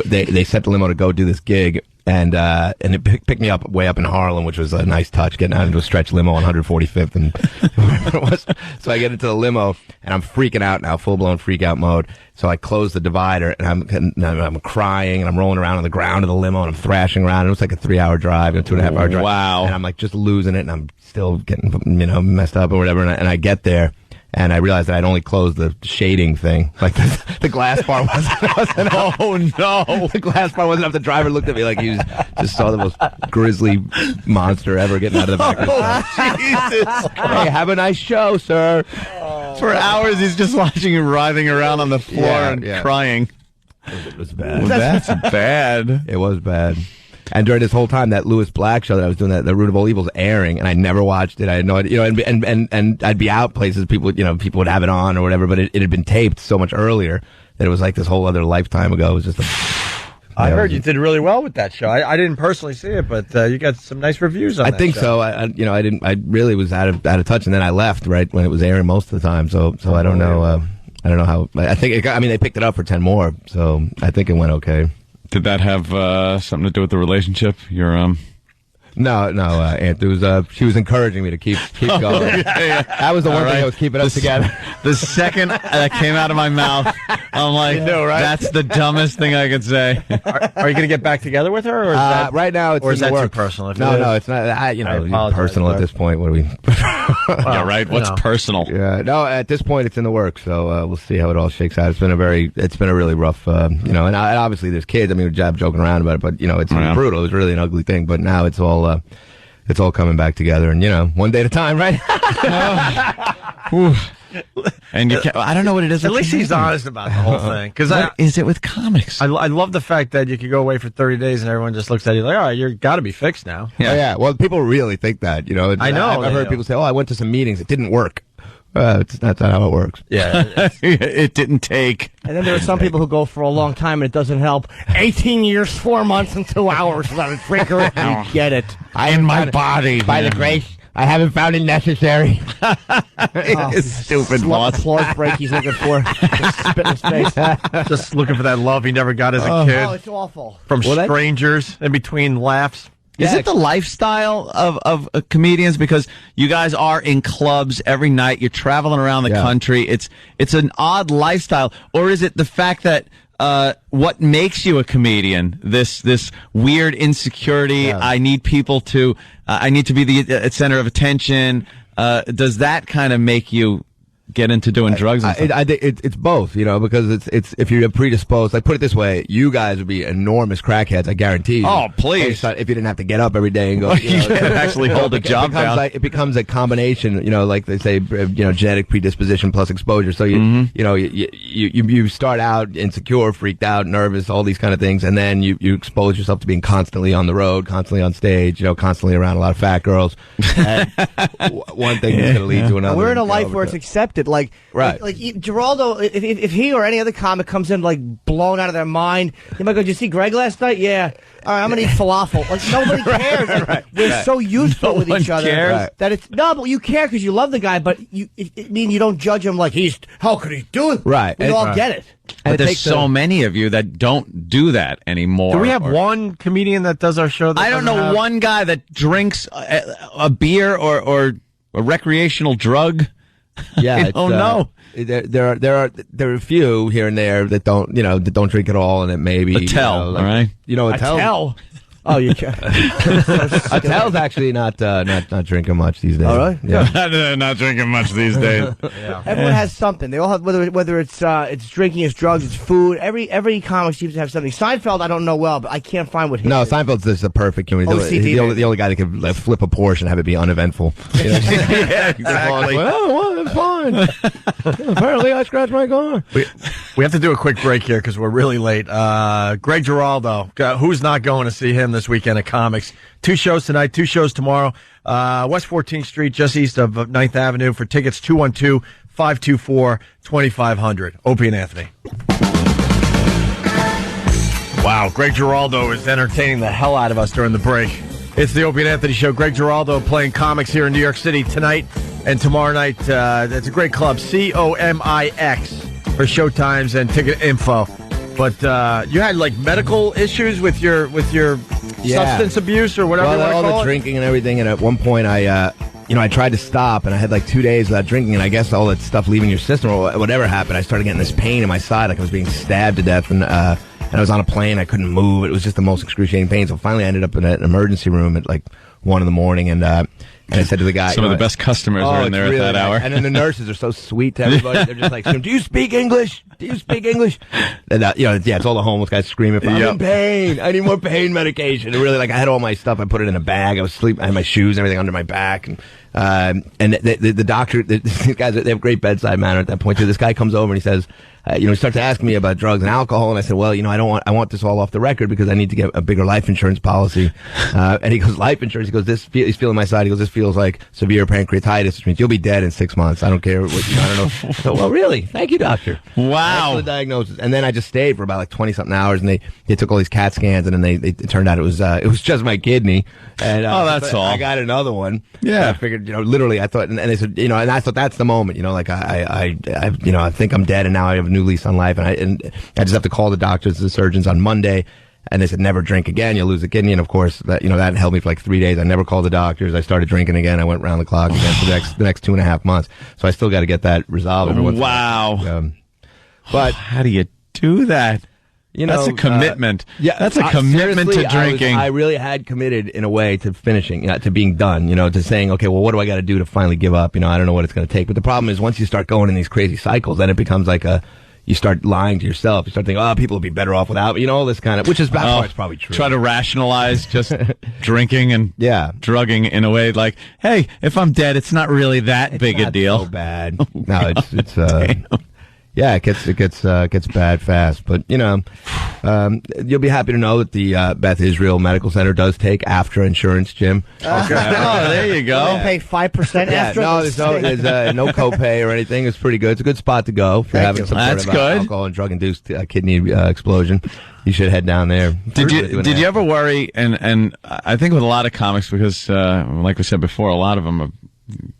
they set the limo to go do this gig, and it picked me up way up in Harlem, which was a nice touch, getting out into a stretch limo on 145th and whatever it was. So I get into the limo and I'm freaking out now, full blown freak out mode. So I close the divider and I'm crying and I'm rolling around on the ground of the limo and I'm thrashing around. And it was like a 3-hour drive, 2.5 hour drive. Wow. And I'm like just losing it, and I'm still getting messed up or whatever. And I get there. And I realized that I'd only closed the shading thing. Like the glass bar wasn't up. Oh, no. The glass bar wasn't up. The driver looked at me like he just saw the most grisly monster ever getting out of the back of the car. Jesus. Hey, have a nice show, sir. For hours, he's just watching you writhing around on the floor and crying. It was bad. Well, that's bad. It was bad. And during this whole time, that Louis Black show that I was doing, that the Root of All Evil, was airing, and I never watched it. I had no idea, and I'd be out places, people would have it on or whatever, but it had been taped so much earlier that it was like this whole other lifetime ago. It was just I heard you did really well with that show. I didn't personally see it, but you got some nice reviews on it. I think so. I really was out of touch, and then I left right when it was airing most of the time. So I don't know. I don't know how. I think they picked it up for 10 more, so I think it went okay. Did that have something to do with the relationship? No, Aunt. She was encouraging me to keep going. That was the one thing that was keeping us together. The second that came out of my mouth, I'm like, right? That's the dumbest thing I could say. Are you going to get back together with her, or is that right now? It's or is that too personal? No, it's not. Personal at this point. What are we? Yeah, right. What's personal? Yeah, no. At this point, it's in the works. So we'll see how it all shakes out. It's been a really rough. And obviously there's kids. I mean, we're joking around about it, but it's brutal. It's really an ugly thing. But now it's all coming back together, and one day at a time, right? And I don't know what it is. At least he's honest about the whole thing. What is it with comics? I love the fact that you could go away for 30 days and everyone just looks at you like, all right, you've got to be fixed now. Yeah. Oh, yeah. Well, people really think that. I know. I've heard people say, "Oh, I went to some meetings. It didn't work." That's not how it works. Yeah, it didn't take. And then there are some people who go for a long time and it doesn't help. 18 years, 4 months, and 2 hours without a drink or you get it. In my body. By the grace, I haven't found it necessary. Stupid boss. Claws break he's looking for. Just spit in his face. Just looking for that love he never got as a kid. Oh, it's awful. From strangers in between laughs. Is it the lifestyle of comedians? Because you guys are in clubs every night. You're traveling around the country. It's an odd lifestyle. Or is it the fact that what makes you a comedian? This weird insecurity. Yeah. I need people to. I need to be the center of attention. Does that kind of make you get into doing drugs? And stuff? I think it's both, because it's if you're predisposed. Like, put it this way, you guys would be enormous crackheads, I guarantee you. Oh, please! If you didn't have to get up every day and go, you can actually hold a job down. It becomes a combination, like they say, genetic predisposition plus exposure. So you start out insecure, freaked out, nervous, all these kind of things, and then you expose yourself to being constantly on the road, constantly on stage, constantly around a lot of fat girls. And one thing is going to lead to another. We're in a life where it's accepted. Like Geraldo, if he or any other comic comes in like blown out of their mind, you might go, "Did you see Greg last night?" Yeah. All right, I'm gonna eat falafel. Like, nobody cares. Like, we're so useful with each other that it's but you care because you love the guy, but it means you don't judge him like how could he do it? Right. We all get it. But there's so many of you that don't do that anymore. Do we have one comedian that does our show? I don't know one guy that drinks a beer or a recreational drug. Yeah, no. There are a few here and there that don't drink at all, and it may be Attell, all right? Attell. Oh, you can. Attell's actually not drinking much these days. All right. Yeah. Not drinking much these days. Everyone has something. They all have whether it's drinking, it's drugs, it's food. Every comic seems to have something. Seinfeld, I don't know well, but I can't find what his is. Seinfeld's just a perfect comedian. He's the only guy that can flip a Porsche and have it be uneventful. Yeah, exactly. Well, it's fine. Apparently, I scratched my car. We have to do a quick break here because we're really late. Greg Giraldo, who's not going to see him this weekend at Comics? 2 shows tonight, 2 shows tomorrow. West 14th Street, just east of 9th Avenue. For tickets, 212-524-2500. Opie and Anthony. Wow, Greg Giraldo is entertaining the hell out of us during the break. It's the Opie and Anthony Show. Greg Giraldo playing Comics here in New York City tonight and tomorrow night. It's a great club, COMIX, for showtimes and ticket info. But you had like medical issues with your substance abuse or whatever. Well, all the drinking and everything. And at one point, I tried to stop, and I had like 2 days without drinking. And I guess all that stuff leaving your system or whatever happened, I started getting this pain in my side, like I was being stabbed to death. And I was on a plane, I couldn't move. It was just the most excruciating pain. So finally, I ended up in an emergency room at like 1 a.m. And I said to the guy, some of the best customers are in there at that hour. And then the nurses are so sweet to everybody. They're just like, "Do you speak English? Do you speak English?" And it's all the homeless guys screaming, "I'm in pain. I need more pain medication." And really, I had all my stuff. I put it in a bag. I was sleeping. I had my shoes and everything under my back. And And the doctor, these guys, they have great bedside manner at that point too. This guy comes over and he says, he starts to ask me about drugs and alcohol, and I said, well, I want this all off the record because I need to get a bigger life insurance policy. And he goes, life insurance? He goes, he's feeling my side. He goes, this feels like severe pancreatitis, which means you'll be dead in 6 months. I don't care what, I don't know. So, well, really? Thank you, doctor. Wow. The diagnosis. And then I just stayed for about like 20 something hours, and they took all these CAT scans, and then it turned out it was just my kidney. And, that's all. I got another one. Yeah. I figured, literally, I thought, and they said, and I thought that's the moment, like I think I'm dead, and now I have a new lease on life, and I just have to call the doctors, the surgeons on Monday, and they said never drink again, you'll lose a kidney. And of course that held me for like 3 days. I never called the doctors. I started drinking again. I went round the clock again for the next 2.5 months. So I still got to get that resolved every once in a while. But how do you do that? That's a commitment. That's a commitment to drinking. I really had committed in a way to finishing, to being done, to saying, okay, well, what do I got to do to finally give up? I don't know what it's going to take. But the problem is once you start going in these crazy cycles, then it becomes like you start lying to yourself. You start thinking, people will be better off without me, all this kind of, which is it's probably true. Try to rationalize just drinking and drugging in a way like, hey, if I'm dead, it's not really that big a deal. So bad. No, it's it gets bad fast. But you'll be happy to know that the Beth Israel Medical Center does take after insurance, Jim. Okay. There you go. They pay 5% after. No, there's no copay or anything. It's pretty good. It's a good spot to go if you're having some sort of alcohol and drug induced kidney explosion. You should head down there. Did you ever worry? And I think with a lot of comics, because like we said before, a lot of them have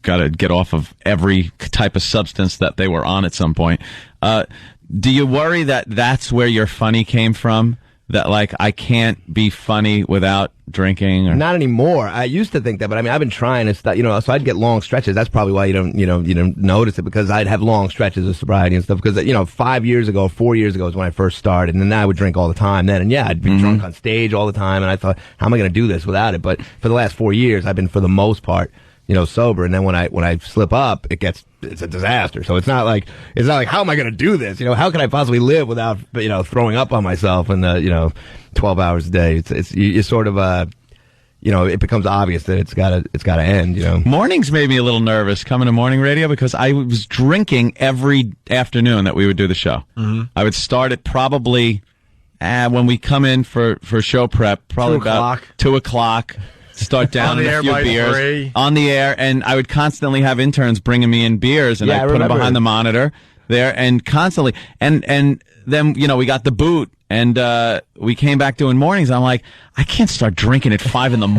got to get off of every type of substance that they were on at some point. Do you worry that that's where your funny came from? That like I can't be funny without drinking? Or? Not anymore. I used to think that, but I've been trying to stop. So I'd get long stretches. That's probably why you don't notice it, because I'd have long stretches of sobriety and stuff. Because 4 years ago is when I first started, and then I would drink all the time then, and I'd be drunk on stage all the time, and I thought, how am I going to do this without it? But for the last 4 years, I've been for the most part sober, and then when I slip up, it's a disaster. So it's not like how am I going to do this? How can I possibly live without throwing up on myself and 12 hours a day? You sort of it becomes obvious that it's got to end. Mornings made me a little nervous coming to morning radio because I was drinking every afternoon that we would do the show. Mm-hmm. I would start at probably when we come in for show prep, probably about 2 o'clock. Start down a few beers on the air, and I would constantly have interns bringing me in beers, and I'd put them behind the monitor there, and constantly, and then we got the boot, and we came back doing mornings. I'm like, I can't start drinking at 5 a.m.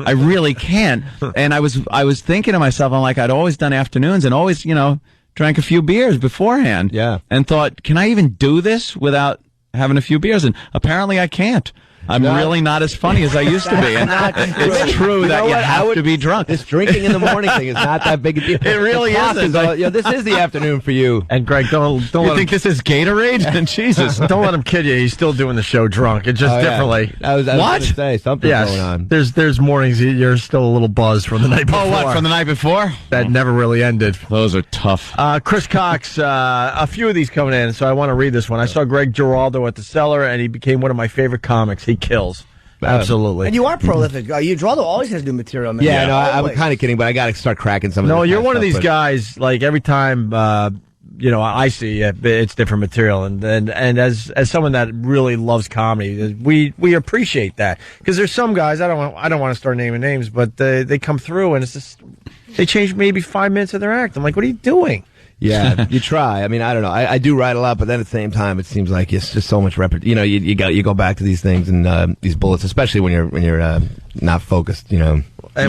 I really can't. And I was thinking to myself, I'm like, I'd always done afternoons and always drank a few beers beforehand, and thought, can I even do this without having a few beers? And apparently I can't. I'm really not as funny as I used to be. And it's true that you have to be drunk. This drinking in the morning thing is not that big a deal. It really isn't. This is the afternoon for you. And Greg, don't you think this is Gatorade? And Jesus, don't let him kid you. He's still doing the show drunk. It's just differently. I was going to say something's going on. There's mornings you're still a little buzzed from the night before. Oh, what, from the night before? That never really ended. Those are tough. Chris Cox, a few of these coming in, so I want to read this one. I saw Greg Giraldo at the Cellar, and he became one of my favorite comics. He kills. Absolutely. And you are prolific. Giraldo always has new material. Man. Yeah, no, I'm kind of kidding, but I got to start cracking some of No, you're one of these guys, like every time, I see it's different material. And as someone that really loves comedy, we appreciate that. Because there's some guys, I don't want to start naming names, but they come through and it's just, they change maybe 5 minutes of their act. I'm like, what are you doing? Yeah, you try. I don't know. I do write a lot, but then at the same time, it seems like it's just so much repetition. You go back to these things and these bullets, especially when you're not focused. And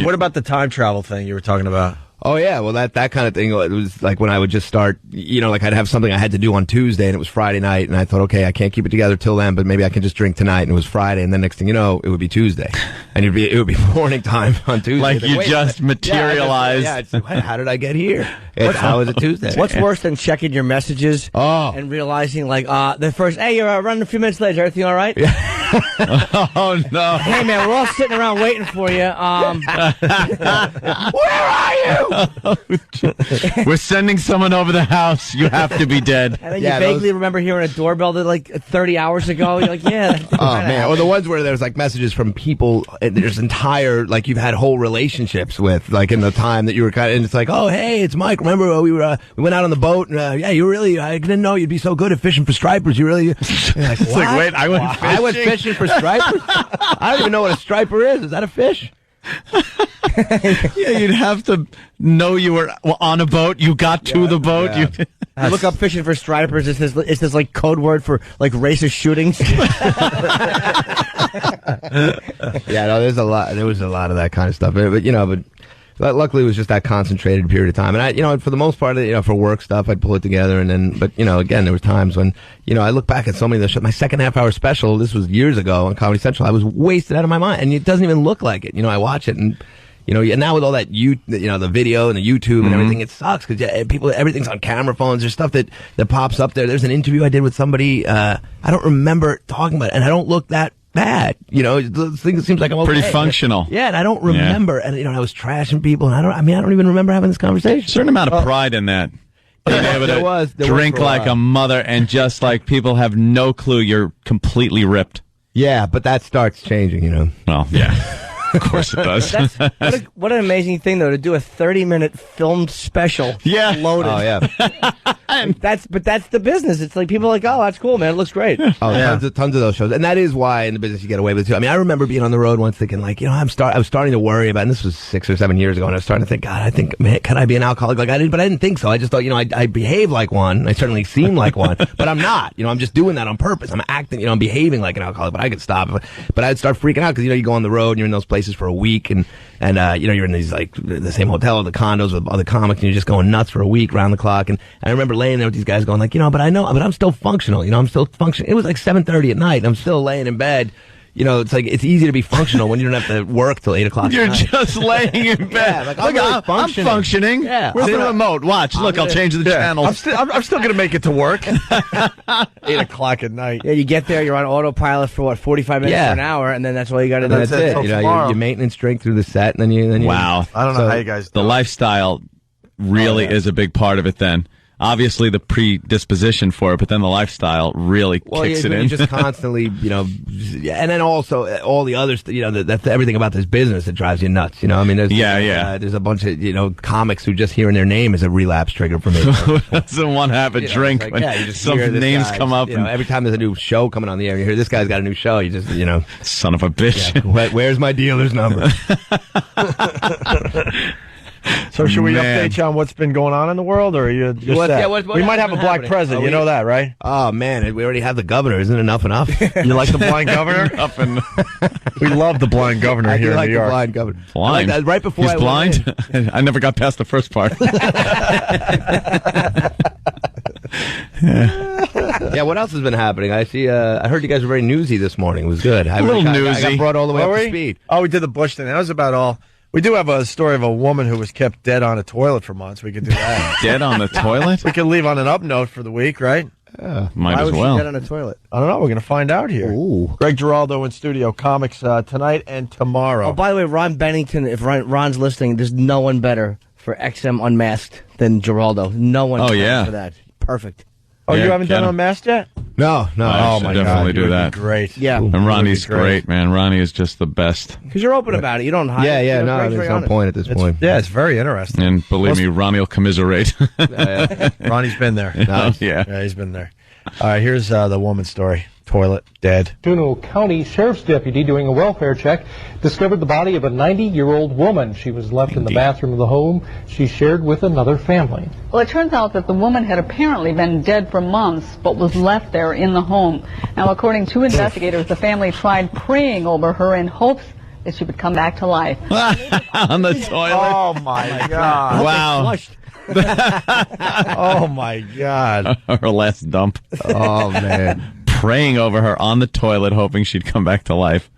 what about the time travel thing you were talking about? Oh yeah, well that kind of thing. It was like when I would just start, like I'd have something I had to do on Tuesday, and it was Friday night, and I thought, okay, I can't keep it together till then, but maybe I can just drink tonight, and it was Friday, and then next thing you know, it would be Tuesday, and it would be morning time on Tuesday. Like you just materialized. How did I get here? How is it Tuesday? What's worse than checking your messages and realizing like the first, hey, you're running a few minutes late. Is everything all right? Oh, no. Hey, man, we're all sitting around waiting for you. Where are you? We're sending someone over the house. You have to be dead. And then you vaguely remember hearing a doorbell that, like 30 hours ago. You're like, yeah. Oh, man. Or the ones where there's like messages from people, and there's entire, like you've had whole relationships with, like in the time that you were kind of, and it's like, oh, hey, it's Mike. Remember we went out on the boat, and yeah, you really, I didn't know you'd be so good at fishing for stripers. You really, like, it's like, wait, I went fishing for stripers? I don't even know what a striper is. Is that a fish? Yeah, you'd have to know you were on a boat. You got to the boat. Yeah. You look up fishing for stripers. It's this like code word for like racist shootings. Yeah, no, there's a lot. There was a lot of that kind of stuff. But luckily it was just that concentrated period of time. And for the most part, for work stuff, I'd pull it together. And then, but again, there was times when, I look back at so many of the shows. My second half-hour special, this was years ago on Comedy Central. I was wasted out of my mind, and it doesn't even look like it. I watch it, and and now with all that the video and the YouTube and everything, it sucks because everything's on camera phones. There's stuff that pops up there. There's an interview I did with somebody. I don't remember talking about it, and I don't look that bad. It seems like I'm okay. Pretty functional. Yeah, and I don't remember. Yeah. And I was trashing people, and I don't even remember having this conversation. Certain amount of pride in that. Being able to drink like a mother, and just like people have no clue you're completely ripped. Yeah, but that starts changing, Well, yeah. Of course it does. What an amazing thing, though, to do a 30-minute filmed special. Yeah. Loaded. Oh, yeah. That's the business. It's like people are like, oh, that's cool, man. It looks great. Oh, yeah. Tons of those shows. And that is why in the business you get away with it, too. I mean, I remember being on the road once thinking, like, I was starting to worry about, and this was 6 or 7 years ago, and I was starting to think, God, man, can I be an alcoholic? But I didn't think so. I just thought, I behave like one. I certainly seem like one, but I'm not. I'm just doing that on purpose. I'm acting, I'm behaving like an alcoholic, but I could stop. But I'd start freaking out because, you go on the road and you're in those places for a week, and you're in these, like, the same hotel or the condos with other comics, and you're just going nuts for a week round the clock. And I remember laying there with these guys going, like, but I'm still functional. I'm still functioning. It was like 7:30 at night. And I'm still laying in bed. It's like, it's easy to be functional when you don't have to work till 8 o'clock. You're just laying in bed. Yeah, like, I'm functioning. Yeah. Where's the remote? Watch. Look, I'll change the channel. I'm still going to make it to work. 8 o'clock at night. Yeah, you get there, you're on autopilot for 45 minutes to an hour, and then that's all you got to do. That's it. Your maintenance drink through the set, and then you. Wow. I don't know how you guys do the lifestyle really is a big part of it then. Obviously, the predisposition for it, but then the lifestyle really kicks it in. You just constantly, and then also all the others, that's everything about this business that drives you nuts. I mean, there's a bunch of, comics who just hearing their name is a relapse trigger for me. Doesn't want to have a drink like, when you just some names come up. Every time there's a new show coming on the air, you hear this guy's got a new show. You just, son of a bitch. Yeah, where's my dealer's number? So should we update you on what's been going on in the world, or are you just we might have a black president. You know that, right? Oh, man, we already have the governor. Isn't enough? You like the blind governor? We love the blind governor here in New York. The blind governor. Blind? Like right before He's blind? I never got past the first part. Yeah, what else has been happening? I see. I heard you guys were very newsy this morning. It was good. A little newsy. I got brought all the way up to speed. Oh, we did the Bush thing. That was about all. We do have a story of a woman who was kept dead on a toilet for months. We could do that. Dead on the toilet? We could leave on an up note for the week, right? Might as well. Why was she dead on a toilet? I don't know. We're going to find out here. Ooh. Greg Giraldo in studio, comics tonight and tomorrow. Oh, by the way, Ron Bennington, if Ron's listening, there's no one better for XM Unmasked than Giraldo. No one for that. Perfect. Oh, you haven't done Unmasked yet? No. I should definitely do that. Great. Yeah. And Ronnie's great, man. Ronnie is just the best. Because you're open about it. You don't hide. Yeah, no, there's no point at this point. Yeah, it's very interesting. And believe me, Ronnie will commiserate. Ronnie's been there. Yeah, he's been there. All right, here's the woman's story. Toilet, dead. Juneau County Sheriff's deputy doing a welfare check discovered the body of a 90-year-old woman. She was left in the bathroom of the home she shared with another family. Well, it turns out that the woman had apparently been dead for months, but was left there in the home. Now, according to investigators, the family tried praying over her in hopes that she would come back to life. On the toilet? Oh, my God. Wow. Oh, my God. Her last dump. Oh, man. Praying over her on the toilet, hoping she'd come back to life.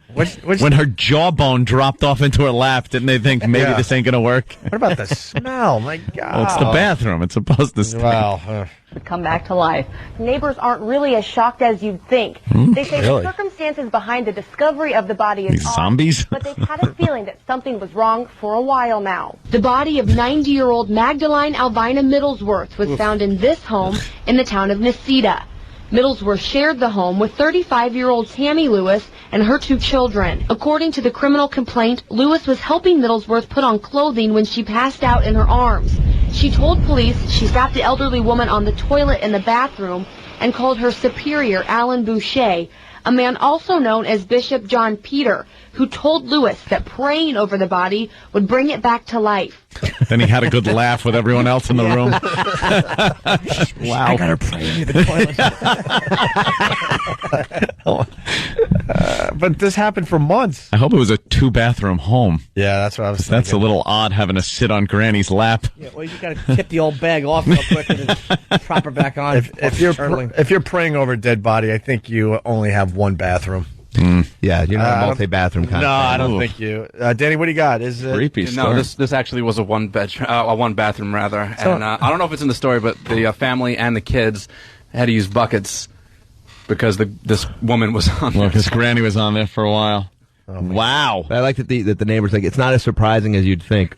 When her jawbone dropped off into her lap, didn't they think maybe this ain't going to work? What about the smell? My God. Well, it's the bathroom. It's supposed to stink. Wow. Would come back to life. Neighbors aren't really as shocked as you'd think. They say Really? the circumstances behind the discovery of the body is These odd, zombies? but they've had a feeling that something was wrong for a while now. The body of 90-year-old Magdalene Alvina Middlesworth was found in this home in the town of Necedah. Middlesworth shared the home with 35-year-old Tammy Lewis and her 2 children. According to the criminal complaint, Lewis was helping Middlesworth put on clothing when she passed out in her arms. She told police she sat the elderly woman on the toilet in the bathroom and called her superior, Alan Boucher, a man also known as Bishop John Peter, who told Lewis that praying over the body would bring it back to life. Then he had a good laugh with everyone else in the room. Wow. I got her praying in the toilet. But this happened for months. I hope it was a 2-bathroom home. Yeah, that's what I was thinking. That's a little odd having to sit on Granny's lap. Yeah, well, you got to tip the old bag off real quick and then prop her back on. If you're praying over a dead body, I think you only have one bathroom. Yeah, you're not a multi-bathroom kind No, of thing. I don't think you. Danny, what do you got? Is it creepy? No, this actually was a one bathroom rather, So- and I don't know if it's in the story, but the family and the kids had to use buckets because this woman was on. Well, because Granny was on there for a while. Wow. I like that the neighbors like it's not as surprising as you'd think.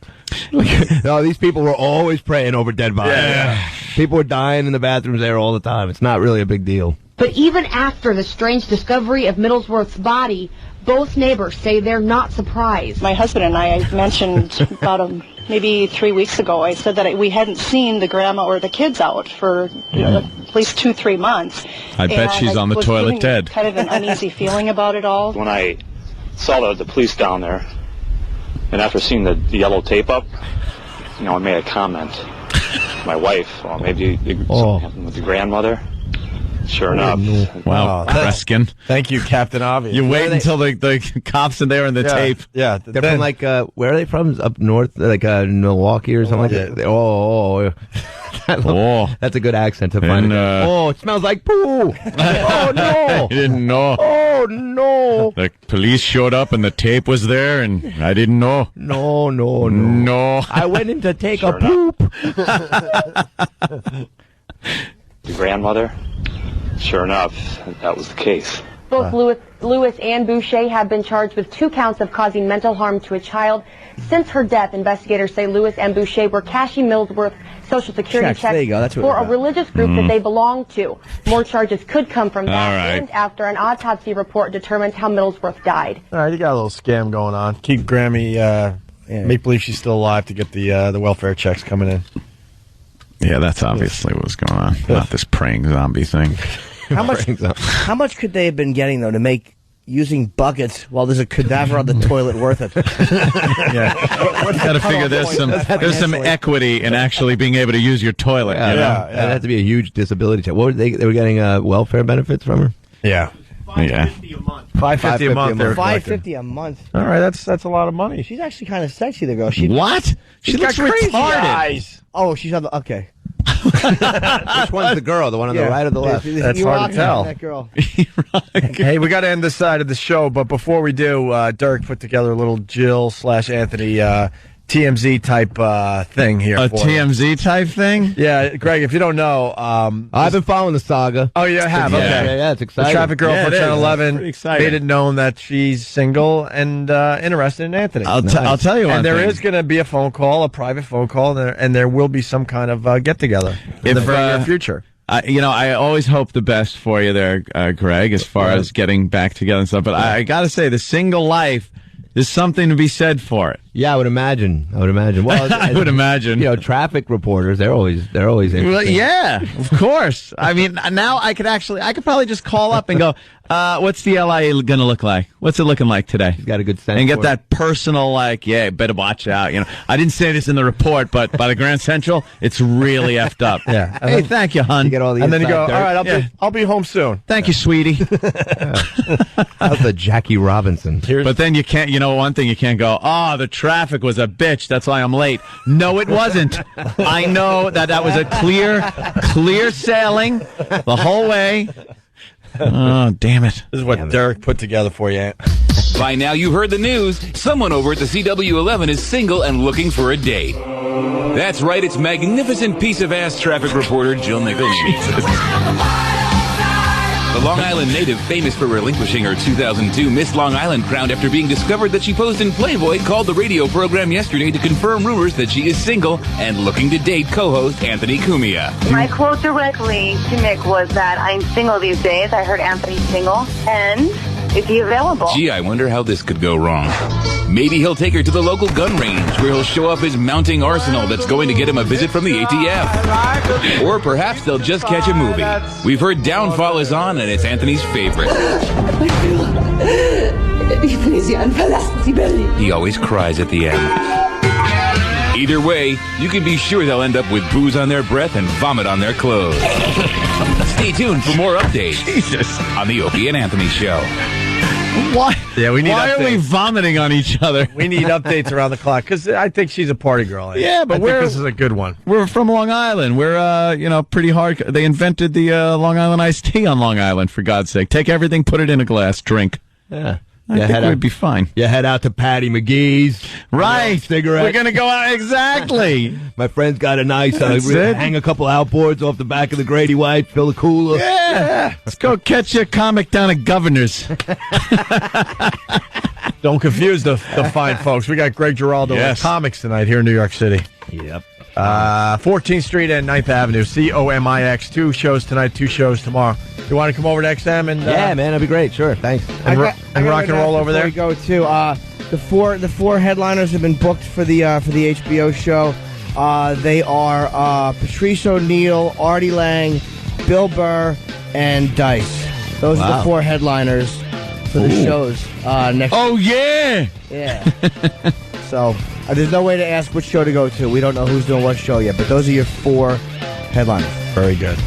No, these people were always praying over dead bodies. Yeah. People were dying in the bathrooms there all the time. It's not really a big deal. But even after the strange discovery of Middlesworth's body, both neighbors say they're not surprised. My husband and I mentioned about maybe 3 weeks ago, I said that we hadn't seen the grandma or the kids out for at least 2-3 months. I bet she's on the was toilet getting dead. Kind of an uneasy feeling about it all. When I saw the police down there, and after seeing the yellow tape up, I made a comment. My wife, well, maybe something happened with the grandmother. Sure enough. Wow, Kreskin. Thank you, Captain Obvious. You wait until the cops are there in the tape. Yeah, They're from like where are they from? Up north, like Milwaukee or something like that. That's a good accent to find. And, it smells like poo. Oh no! I didn't know. Oh no! The police showed up and the tape was there, and I didn't know. No. I went in to take a poop. The grandmother. Sure enough, that was the case. Both Lewis and Boucher have been charged with 2 counts of causing mental harm to a child. Since her death, investigators say Lewis and Boucher were cashing Middlesworth's Social Security Checks. There you go. That's what for it's a about. religious group that they belong to. More charges could come from that, All right. and after an autopsy report determines how Middlesworth died. All right, you got a little scam going on. Keep Grammy, make believe she's still alive to get the welfare checks coming in. Yeah, that's obviously what was going on. Not this praying zombie thing. How much could they have been getting, though, to make using buckets while there's a cadaver on the toilet worth it? Yeah. Got to figure there's some equity in actually being able to use your toilet. Yeah, you know? That had to be a huge disability check. What were they were getting welfare benefits from her? Yeah. $5.50 a month. $5.50 a month. they're collecting. $5.50 a month. All right, that's a lot of money. She's actually kind of sexy, the girl. What? She She's looks got crazy retarded. eyes. Oh, she's on the okay. Which one's the girl? The one on the right or the left? That's hard to tell. That girl. Hey, we got to end this side of the show, but before we do, Dirk put together a little Jill/Anthony TMZ type thing here. A for you. TMZ type thing? Yeah, Greg, if you don't know, I've been following the saga. Oh, you have? Okay. Yeah, it's exciting. The traffic girl Yeah, from it is. Channel It's 11 pretty exciting. made it known that she's single and interested in Anthony. I'll tell you one And there thing. is going to be a phone call, a private phone call, and there will be some kind of get-together in the very near future. I always hope the best for you there, Greg, as far as getting back together and stuff. But I got to say, the single life, there's something to be said for it. Yeah, I would imagine. Well, I would imagine. Traffic reporters, they're always interesting. Well, yeah, of course. I mean, now I could probably just call up and go, what's the LA going to look like? What's it looking like today? He's got a good sense. And get for that personal, better watch out. I didn't say this in the report, but by the Grand Central, it's really effed up. Yeah. Hey, thank you, hon. You get all the And then you go, all inside dirt. right, I'll be home soon. Thank you, sweetie. How's the Jackie Robinson? But then you can't, one thing you can't go, the traffic was a bitch, that's why I'm late. No, it wasn't. I know that was a clear sailing the whole way. Oh, damn it. This is what Derek put together for you, Ant. By now you heard the news. Someone over at the CW11 is single and looking for a date. That's right, it's magnificent piece of ass traffic reporter Jill Nichols. The Long Island native, famous for relinquishing her 2002 Miss Long Island crown after being discovered that she posed in Playboy, called the radio program yesterday to confirm rumors that she is single and looking to date co-host Anthony Cumia. My quote directly to Mick was that I'm single these days. I heard Anthony's single, and is he available? Gee, I wonder how this could go wrong. Maybe he'll take her to the local gun range where he'll show off his mounting arsenal that's going to get him a visit from the ATF. Or perhaps they'll just catch a movie. We've heard Downfall is on, and it's Anthony's favorite. He always cries at the end. Either way, you can be sure they'll end up with booze on their breath and vomit on their clothes. Stay tuned for more updates on the Opie and Anthony Show. Why? Yeah, we need. Why updates. are we vomiting on each other? We need updates around the clock because I think she's a party girl. Yeah, but I think this is a good one. We're from Long Island. We're pretty hard. They invented the Long Island iced tea on Long Island. For God's sake, take everything, put it in a glass, drink. Yeah. I think we'd be fine. You head out to Patty McGee's. Right. Cigarette. We're going to go out. Exactly. My friend's got a nice, it. hang a couple outboards off the back of the Grady White, fill the cooler. Yeah. Let's go catch a comic down at Governor's. Don't confuse the fine folks. We got Greg Giraldo with comics tonight here in New York City. Yep. 14th Street and 9th Avenue. COMIX. 2 shows tonight, 2 shows tomorrow. You want to come over to XM and yeah, man, that'd be great. Sure, thanks. And rock and roll over there. We go too. The four headliners have been booked for the HBO show. They are Patrice O'Neal, Artie Lang, Bill Burr, and Dice. Those are the 4 headliners for the shows next. Oh yeah. Yeah. So there's no way to ask which show to go to. We don't know who's doing what show yet, but those are your 4 headliners. Very good.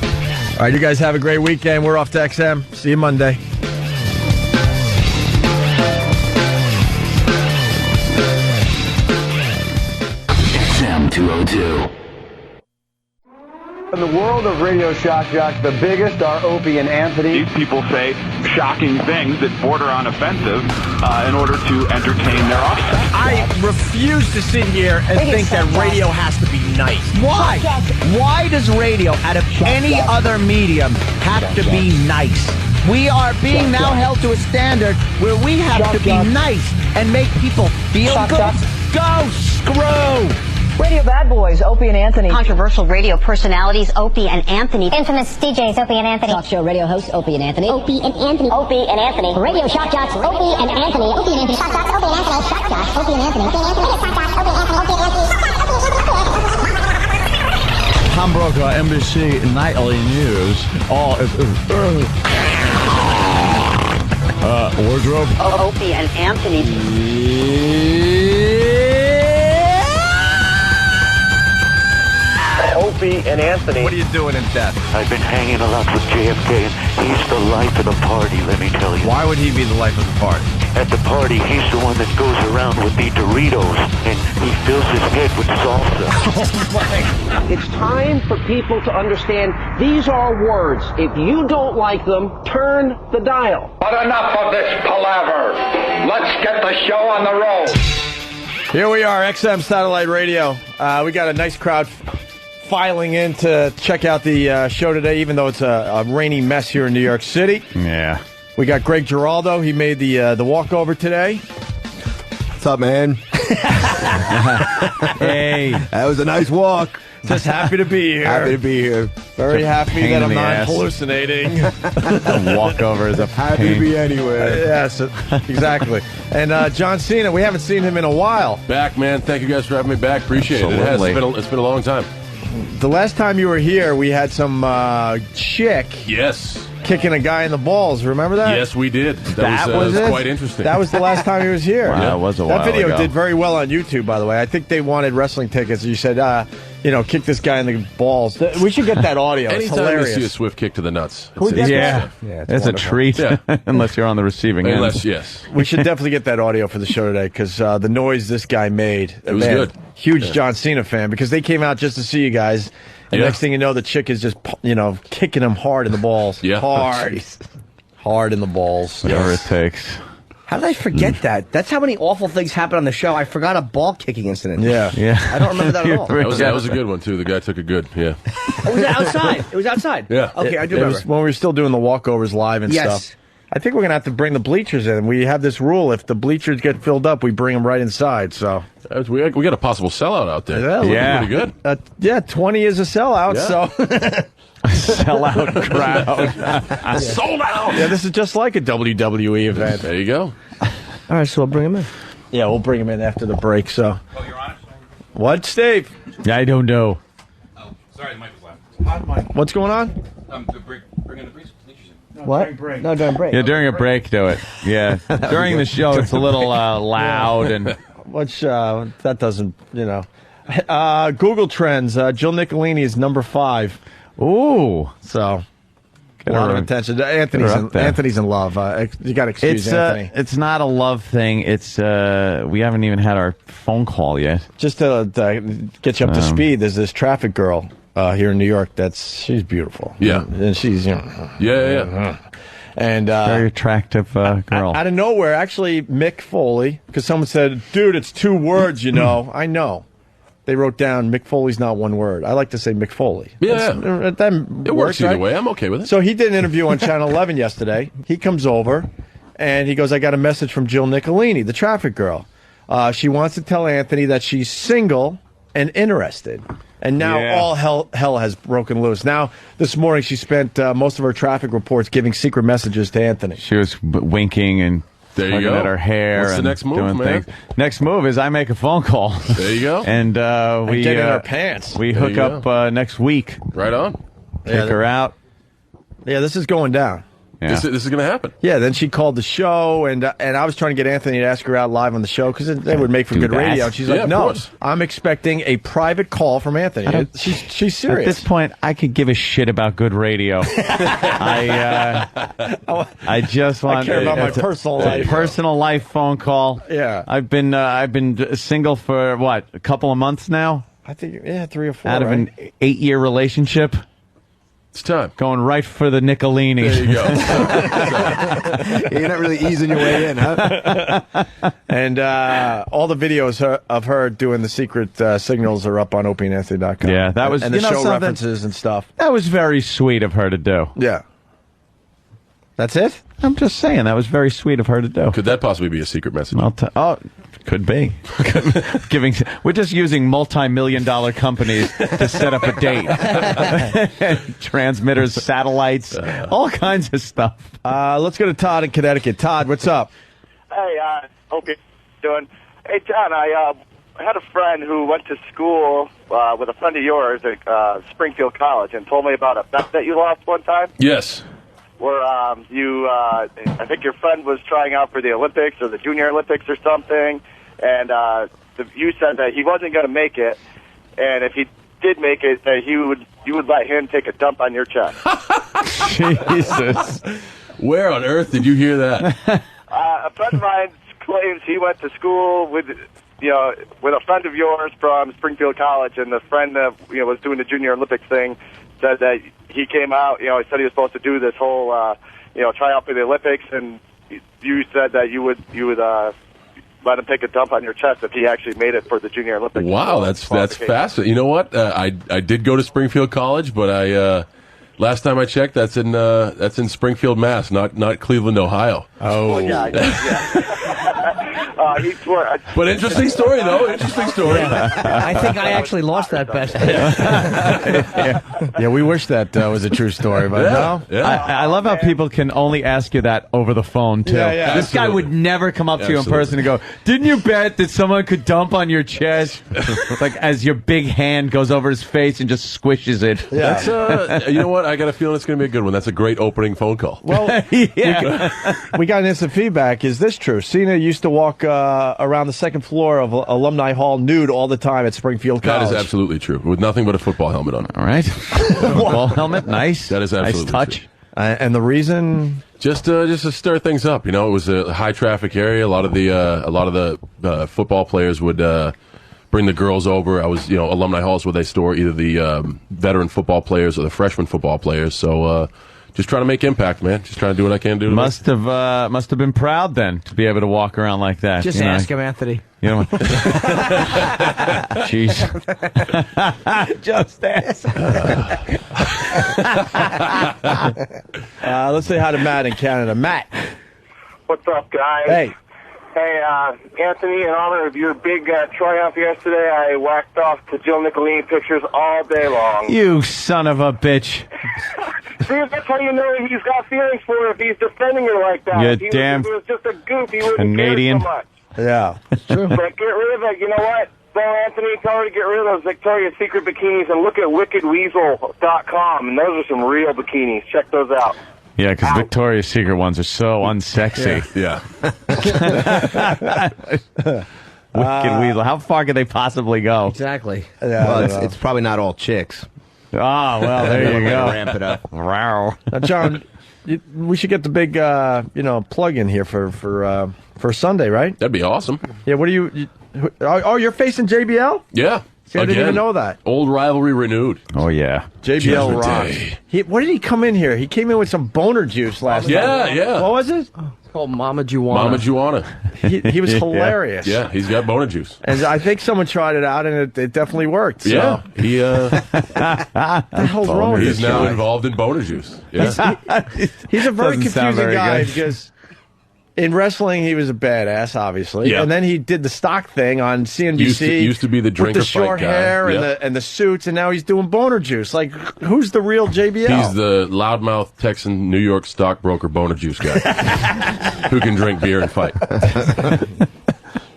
All right, you guys have a great weekend. We're off to XM. See you Monday. XM 202. In the world of radio shock jocks, the biggest are Opie and Anthony. These people say shocking things that border on offensive in order to entertain their audience. I refuse to sit here and think that radio has to be nice. Why? Why does radio, out of any other medium, have to be nice? We are being now held to a standard where we have to be nice and make people feel good. Go screw! Radio bad boys, Opie and Anthony. Controversial radio personalities, Opie and Anthony. Infamous DJs, Opie and Anthony. Talk show radio hosts, Opie and Anthony. Opie and Anthony. Opie and Anthony. Radio shock jocks, Opie and Anthony. Opie and Anthony. Shock jocks, Opie and Anthony. Shock jocks, Opie and Anthony. Opie and Anthony. Shock jocks, Opie and Anthony. Opie and Anthony. Tom Brokaw, NBC Nightly News. Wardrobe. Opie and Anthony. Opie and Anthony. What are you doing in death? I've been hanging a lot with JFK, and he's the life of the party, let me tell you. Why would he be the life of the party? At the party, he's the one that goes around with the Doritos, and he fills his head with salsa. It's time for people to understand these are words. If you don't like them, turn the dial. But enough of this palaver. Let's get the show on the road. Here we are, XM Satellite Radio. We got a nice crowd filing in to check out the show today, even though it's a rainy mess here in New York City. Yeah. We got Greg Giraldo. He made the walkover today. What's up, man? Hey. That was a nice walk. Just happy to be here. Happy to be here. Very happy that I'm not ass. hallucinating. The walkover is a happy pain. to be anywhere. Yes, exactly. And John Cena, we haven't seen him in a while. Back, man. Thank you guys for having me back. Appreciate it. It has. It's been a long time. The last time you were here, we had some chick. Yes. Kicking a guy in the balls. Remember that? Yes, we did. That was quite interesting. That was the last time he was here. Wow, that was a while That video ago. did very well on YouTube, by the way. I think they wanted wrestling tickets. You said, kick this guy in the balls. We should get that audio. It's Anytime hilarious. you see a swift kick to the nuts. Yeah, it's a treat. Yeah. Unless you're on the receiving end. Unless, yes. We should definitely get that audio for the show today because the noise this guy made. It was good. Huge John Cena fan because they came out just to see you guys. And next thing you know, the chick is just, kicking him hard in the balls. Yeah. Hard. Hard in the balls. Whatever it takes. How did I forget that? That's how many awful things happened on the show. I forgot a ball kicking incident. Yeah. I don't remember that at all. That was a good one, too. The guy took a good, Oh, was it outside? It was outside? Yeah. Okay, I do It remember. was when we were still doing the walkovers live and Yes. stuff. I think we're going to have to bring the bleachers in. We have this rule. If the bleachers get filled up, we bring them right inside. So we got a possible sellout out there. Yeah. Pretty good. 20 is a sellout, Yeah. so... Sellout crowd. Sold out. Yeah, this is just like a WWE event. There you go. All right, so we'll bring him in. Yeah, we'll bring him in after the break, so... Oh, you're on it? What, Steve? I don't know. Oh, sorry, the mic was loud. What's going on? Bring in the bleachers. What? No, during break. Yeah, during a break, do it. Yeah. During the show, it's a little loud and... Which, that doesn't, Google Trends, Jill Nicolini is number 5. Ooh. So, a lot of attention. Anthony's in love. You got to excuse Anthony. It's not a love thing. It's we haven't even had our phone call yet. Just to get you up to speed, there's this traffic girl here in New York. She's beautiful. Yeah. And she's, Yeah. And very attractive girl. Out of nowhere, actually, Mick Foley, because someone said, dude, it's 2 words, I know. They wrote down Mick Foley's not 1 word. I like to say Mick Foley. Yeah. That works either right? way. I'm okay with it. So he did an interview on Channel 11 yesterday. He comes over, and he goes, I got a message from Jill Nicolini, the traffic girl. She wants to tell Anthony that she's single and interested. And now all hell has broken loose. Now, this morning, she spent most of her traffic reports giving secret messages to Anthony. She was winking and there you looking go. at her hair. What's the and next move, doing man? things. Next move is I make a phone call. There you go. And we get in our pants. We hook up next week. Right on. Take her out. Yeah, this is going down. Yeah. This is going to happen. Yeah, then she called the show, and I was trying to get Anthony to ask her out live on the show because they would make for good radio. And she's like, no, I'm expecting a private call from Anthony. She's serious. At this point, I could give a shit about good radio. I just want I care about my personal life. Personal life phone call. Yeah. I've been single for, what, a couple of months now? I think, 3 or 4, out of an 8-year relationship. It's time. Going right for the Nicolini. There you go. You're not really easing your way in, huh? And all the videos of her doing the secret signals are up on opieandanthony.com. Yeah, that was... And the show references and stuff. That was very sweet of her to do. Yeah. That's it? I'm just saying, that was very sweet of her to do. Could that possibly be a secret message? Could be. We're just using multi-million-dollar companies to set up a date. Transmitters, satellites, all kinds of stuff. Let's go to Todd in Connecticut. Todd, what's up? Hey, hope you're doing. Hey, John, I had a friend who went to school with a friend of yours at Springfield College and told me about a bet that you lost one time. Yes. Where I think your friend was trying out for the Olympics or the Junior Olympics or something, and you said that he wasn't going to make it, and if he did make it, that you would let him take a dump on your chest. Jesus. Where on earth did you hear that? A friend of mine claims he went to school with a friend of yours from Springfield College, and the friend that was doing the Junior Olympics thing said that he came out, he said he was supposed to do this whole, try out for the Olympics, and you said that you would let him take a dump on your chest if he actually made it for the Junior Olympics. Wow, that's fascinating. You know what? I did go to Springfield College, but last time I checked, that's in Springfield, Mass, not Cleveland, Ohio. Oh, yeah. He swore. But interesting story, though. Interesting story. I think I actually lost that bet. Yeah, we wish that was a true story, but no. Yeah. I love how people can only ask you that over the phone, too. Yeah, this guy would never come up to you in person and go, didn't you bet that someone could dump on your chest? Like, as your big hand goes over his face and just squishes it. Yeah. That's, you know what? I got a feeling it's going to be a good one. That's a great opening phone call. Well, we got instant feedback. Is this true? Cena used to walk around the second floor of Alumni Hall nude all the time at Springfield College. That is absolutely true, with nothing but a football helmet on. All right. Football helmet, nice. That is absolutely nice touch. True. And the reason? Just to stir things up. It was a high traffic area. A lot of the football players would bring the girls over. I was, Alumni Halls where they store either the veteran football players or the freshman football players. So just trying to make impact, man. Just trying to do what I can do. Must have been proud then to be able to walk around like that. Just ask him, Anthony. You know, jeez. Just ask. Let's say hi to Matt in Canada. Matt. What's up, guys? Hey. Hey, Anthony, in honor of your big triumph yesterday, I whacked off to Jill Nicolini pictures all day long. You son of a bitch. See, that's how you know he's got feelings for her if he's defending her like that. You If he damn was, if it was just a goof, he wouldn't Canadian. care so much. Yeah, it's true. But get rid of it. You know what? Tell Anthony, tell her to get rid of those Victoria's Secret bikinis and look at wickedweasel.com, and those are some real bikinis. Check those out. Yeah, because Victoria's Secret ones are so unsexy. Yeah. Wicked Weasel. How far could they possibly go? Exactly. Yeah, Well, it's probably not all chicks. Ah, well, there you go. Ramp it up. Wow. Now, John, we should get the big, plug in here for Sunday, right? That'd be awesome. Yeah. What do you? Oh, you're facing JBL? Yeah. See, I didn't even know that. Old rivalry renewed. Oh, yeah. JBL Judgment rocks. Day. What did he come in here? He came in with some boner juice last night. Yeah. What was it? It's called Mama Juana. Mama Juana. He was hilarious. Yeah, he's got boner juice. And I think someone tried it out, and it definitely worked. So. Yeah. He, What the hell's wrong with he's this now guy? involved in boner juice. Yeah. He's a very Doesn't sound confusing very guy good. because in wrestling he was a badass, obviously, Yeah. and then he did the stock thing on CNBC. Used to be the drinker with the short fight guy. hair Yep. and the suits, and now he's doing boner juice. Like, who's the real JBL? He's the loudmouth Texan New York stockbroker boner juice guy who can drink beer and fight.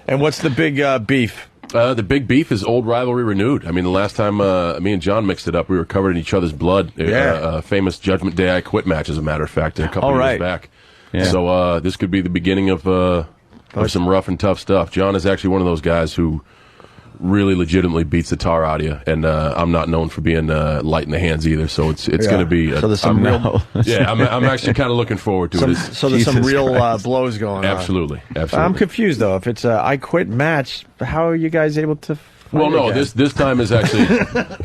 And what's the big beef? The big beef is old rivalry renewed. I mean, the last time me and John mixed it up, we were covered in each other's blood. Yeah. Famous Judgment Day I Quit match, as a matter of fact, a couple Oh, years right. back. Yeah. So this could be the beginning of some rough and tough stuff. John is actually one of those guys who really legitimately beats the tar out of you, and I'm not known for being light in the hands either. So it's going to be. So there's some real. Yeah, I'm actually kind of looking forward to it. So there's some real blows going on. Absolutely. I'm confused though. If it's a I Quit match, how are you guys able to? Well, no, this time is actually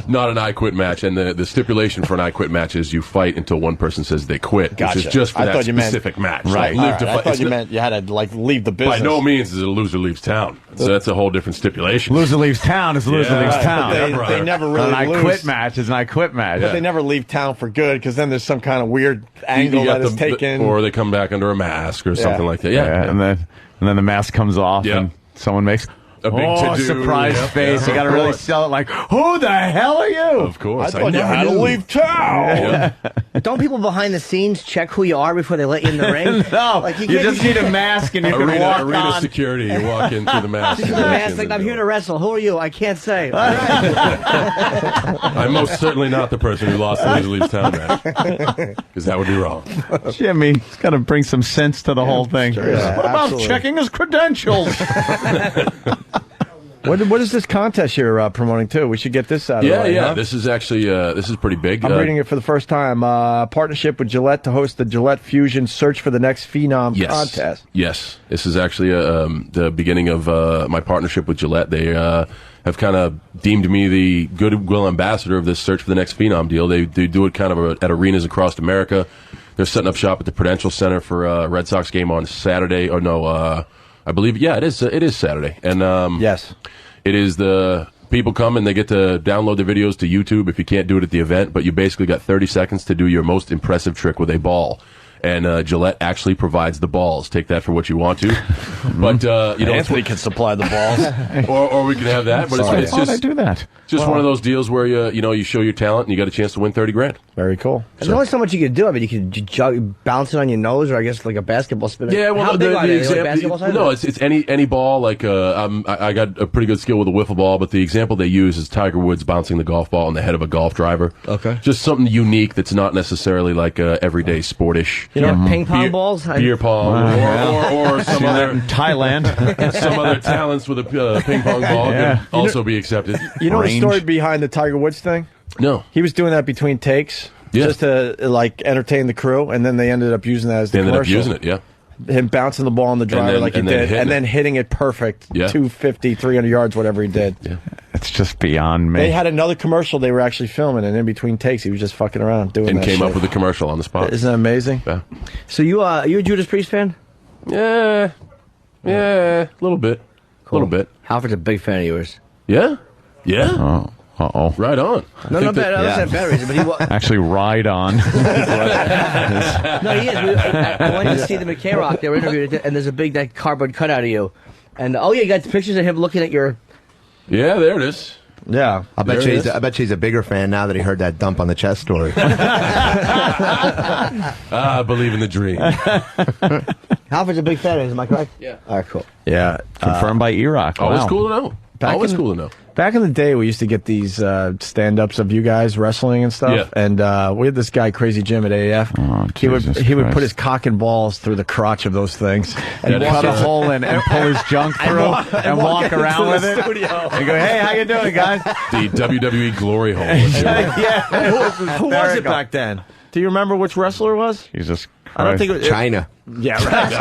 not an I Quit match, and the stipulation for an I Quit match is you fight until one person says they quit, Gotcha. which is just for I that thought you meant- specific match. Right. Like, All right. I thought you meant you had to leave the business. By no means is it a loser leaves town. So that's a whole different stipulation. Loser leaves town is loser leaves right. town. But They never really An I lose. Quit match is an I Quit match. But they never leave town for good because then there's some kind of weird angle You got that is taken. or they come back under a mask or something like that. Yeah. And then the mask comes off Yeah. and someone makes A big to-do. surprise Yep. face. Yeah, You got to of really course. sell it like, who the hell are you? Of course. I thought you never had to knew. leave town. Yeah. Don't people behind the scenes check who you are before they let you in the ring? No, Like, you can't just need a mask and you can walk Arena on. security. You walk in through the mask. Just and the walk mask, in like, the I'm here door. to wrestle. Who are you? I can't say. I'm most certainly not the person who lost the loser leaves town match, because that would be wrong. Jimmy, he's got to bring some sense to the whole thing. Sure, yeah, What about absolutely. checking his credentials? What is this contest you're promoting too? We should get this out of the way. Yeah. huh? This is actually this is pretty big. I'm reading it for the first time. Partnership with Gillette to host the Gillette Fusion Search for the Next Phenom contest. Yes, this is actually the beginning of my partnership with Gillette. They have kind of deemed me the goodwill ambassador of this Search for the Next Phenom deal. They do it kind of at arenas across America. They're setting up shop at the Prudential Center for a Red Sox game on Saturday. Or no, I believe, yeah, it is Saturday. And Yes. it is the people come and they get to download the videos to YouTube if you can't do it at the event, but you basically got 30 seconds to do your most impressive trick with a ball. And Gillette actually provides the balls. Take that for what you want to. But, you know, Anthony can supply the balls. or we can have that. But it's Why would I just, do that? just one of those deals where you show your talent and you got a chance to win $30,000. Very cool. There's only so much you could do. I mean, you could bounce it on your nose, or I guess like a basketball spin. Yeah, well, How big are they? Like basketball size? no, it's any ball. Like I got a pretty good skill with a wiffle ball, but the example they use is Tiger Woods bouncing the golf ball on the head of a golf driver. Okay, just something unique that's not necessarily like everyday sportish. You know, ping pong balls, beer pong, or some other in Thailand, some other talents with a ping pong ball can also be accepted. You know the story behind the Tiger Woods thing? No. He was doing that between takes just to like entertain the crew, and then they ended up using that as the They ended up commercial. using it, yeah. Him bouncing the ball on the driver then- like he and then did, hitting and it. then hitting it perfect, Yeah. 250, 300 yards, whatever he did. Yeah. It's just beyond me. They had another commercial they were actually filming, and in between takes, he was just fucking around doing and that came shit. up with a commercial on the spot. Isn't that amazing? Yeah. So you a Judas Priest fan? Yeah, a little bit. A little bit. Halford's a big fan of yours. Yeah? Yeah? Oh. Uh-oh. Right on. No, not bad. That's a bad reason, but he Actually, ride on. No, he is. I went to see the McKay Rock. They were interviewed, and there's a big that cardboard cutout of you. And you got the pictures of him looking at your. Yeah, there it is. Yeah, I bet he's a bigger fan now that he heard that dump on the chest story. I believe in the dream. Halford's a big fan of his, am I correct? Yeah. All right, cool. Yeah. Confirmed by E-Rock. Always Wow. cool to know. Always cool to know. Back in the day, we used to get these stand-ups of you guys wrestling and stuff. Yeah. And we had this guy, Crazy Jim at AAF. Oh, he would Christ. put his cock and balls through the crotch of those things and Yeah, cut a that's hole in and pull his junk through and walk around with it. And go, hey, how you doing, guys? The WWE glory hole. Yeah. Who was it back then? Do you remember which wrestler it was? Jesus Christ. I don't think it was China. Yeah, right.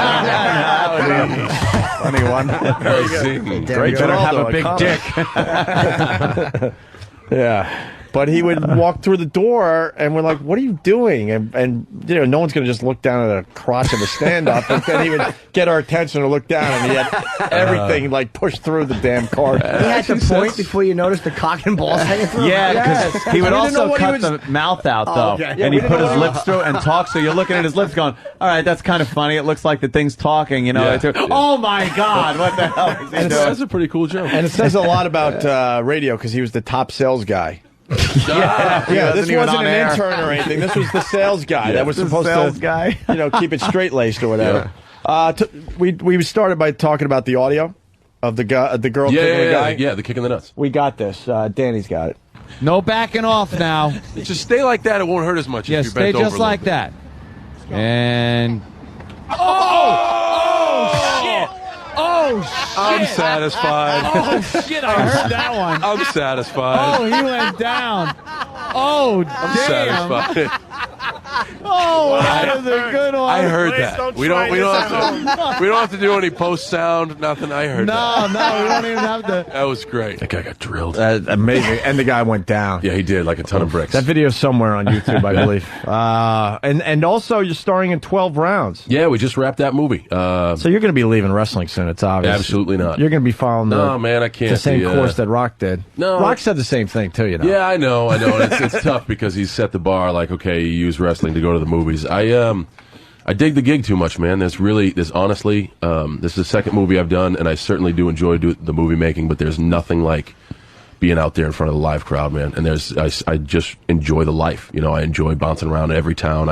Funny one. Great, better have a big dick. Yeah. But he would walk through the door, and we're like, what are you doing? And no one's going to just look down at a crotch of a stand-up. But then he would get our attention to look down, and he had everything, pushed through the damn cart. He had the point before you noticed the cock and balls hanging through. Yeah, because he would also cut the mouth out, though. Okay. And he put his lips through and talk, so you're looking at his lips going, all right, that's kind of funny. It looks like the thing's talking, Oh, my God, what the hell is he doing? That's a pretty cool joke. And it says a lot about radio, because he was the top sales guy. This wasn't an intern or anything. This was the sales guy that was supposed to, keep it straight-laced or whatever. We started by talking about the audio of the girl kicking the guy. Yeah, the kick in the nuts. We got this. Danny's got it. No backing off now. Just stay like that. It won't hurt as much. Yeah, if you stay bent just over like that. And... Oh, shit! I'm satisfied. Oh, shit, I heard that one. I'm satisfied. Oh, he went down. Oh, I'm damn. satisfied. Oh, that was a good one. I heard that. We don't have to do any post sound, nothing. I heard that. No, we don't even have to. That was great. That guy got drilled. Amazing. And the guy went down. Yeah, he did, like a ton of bricks. That video's somewhere on YouTube, I believe. And also, you're starring in 12 Rounds. Yeah, we just wrapped that movie. So you're going to be leaving wrestling soon, it's obvious. Absolutely not. You're going to be following I can't. the same course that Rock did. No. Rock said the same thing, too, Yeah, I know. And it's tough because he's set the bar like, okay, you use wrestling to go to the movies. I dig the gig too much, man. This honestly, this is the second movie I've done, and I certainly do enjoy the movie making, but there's nothing like being out there in front of the live crowd, man. And I just enjoy the life. I enjoy bouncing around every town.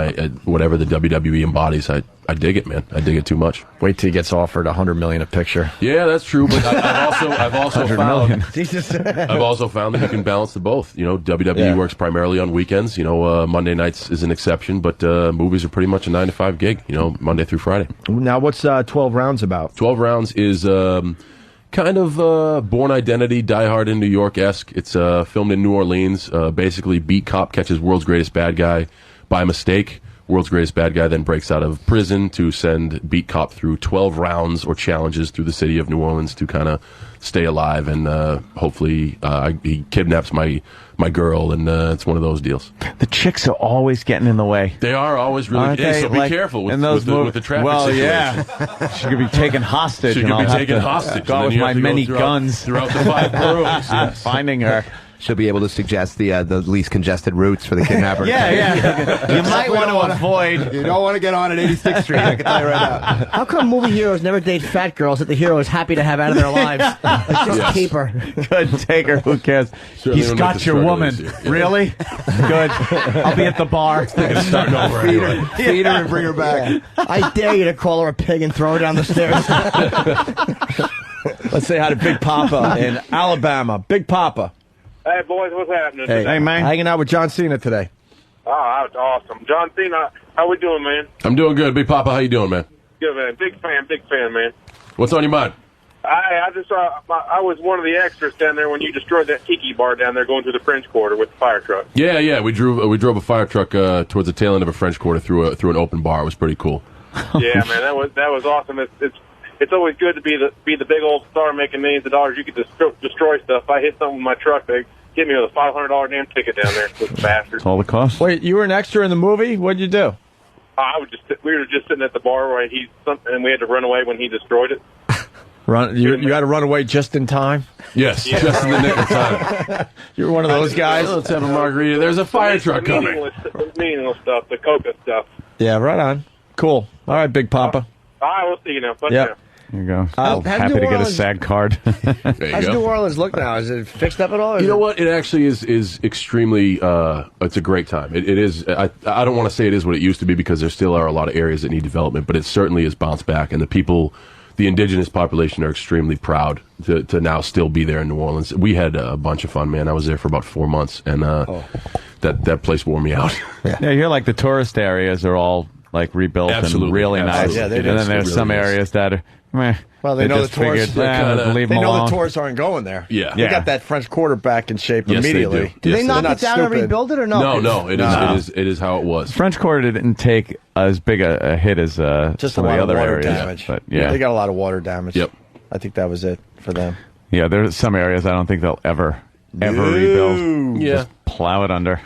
Whatever the WWE embodies, I dig it, man. I dig it too much. Wait till he gets offered $100 million a picture. Yeah, that's true. But I've also found Jesus. I've also found that you can balance the both. WWE works primarily on weekends. Monday nights is an exception, but movies are pretty much a 9 to 5 gig. Monday through Friday. Now, what's 12 Rounds about? 12 Rounds is kind of Born Identity, Die Hard in New York-esque. It's filmed in New Orleans. Basically, beat cop catches world's greatest bad guy by mistake. World's greatest bad guy then breaks out of prison to send beat cop through 12 rounds or challenges through the city of New Orleans to kind of stay alive, and hopefully he kidnaps my girl, and it's one of those deals. The chicks are always getting in the way. They are always really. So be careful with the traffic situation. Yeah, she could be taken hostage. She could be taken hostage. Go with my many guns throughout the 5 boroughs. Yes. Finding her. She'll be able to suggest the least congested routes for the kidnapper. Yeah. You might want to avoid. You don't want to get on at 86th Street. I can tell you right now. How come movie heroes never date fat girls that the hero is happy to have out of their lives? Just keep her. Good, take her. Who cares? He's got your woman. Really? Good. I'll be at the bar. Starting over anyway. Feed her and bring her back. I dare you to call her a pig and throw her down the stairs. Let's say hi to Big Papa in Alabama. Big Papa. Hey, boys, what's happening Hey, today? man. Hanging out with John Cena today. Oh, that's awesome. John Cena, how we doing, man? I'm doing good. Big Papa, how you doing, man? Good, man. Big fan, man. What's on your mind? I just saw, I was one of the extras down there when you destroyed that tiki bar down there going through the French Quarter with the fire truck. Yeah. We drove a fire truck towards the tail end of a French Quarter through an open bar. It was pretty cool. Yeah, man, that was awesome. it's always good to be the big old star making millions of dollars. You could destroy stuff. If I hit something with my truck, they get me with a $500 damn ticket down there. Those bastards. That's all the cost. Wait, you were an extra in the movie? What'd you do? We were just sitting at the bar where and we had to run away when he destroyed it. You had to run away just in time? Yes, just in the nick of time. You're one of those guys? Let's have a margarita. There's a fire truck coming. Meaningless stuff, the coca stuff. Yeah, right on. Cool. All right, Big Papa. We'll see you now. But Yep. There you go. Happy to get a SAG card. How's New Orleans look now? Is it fixed up at all? You know what? It actually is extremely. It's a great time. It is. I don't want to say it is what it used to be because there still are a lot of areas that need development, but it certainly has bounced back, and the indigenous population are extremely proud to now still be there in New Orleans. We had a bunch of fun, man. I was there for about 4 months, and that place wore me out. Yeah, you're like the tourist areas are all like rebuilt and really nice. Yeah, and then there's some areas that are. Well, they know the tourists. They know alone. the tourists aren't going there. Yeah, they got that French Quarter back in shape immediately. They do. Did they knock it down and rebuild it or no? No. It is how it was. French Quarter didn't take as big a hit as just some a lot of the other water areas. damage. But yeah, they got a lot of water damage. Yep. I think that was it for them. Yeah, there's some areas I don't think they'll ever rebuild. Yeah, just plow it under.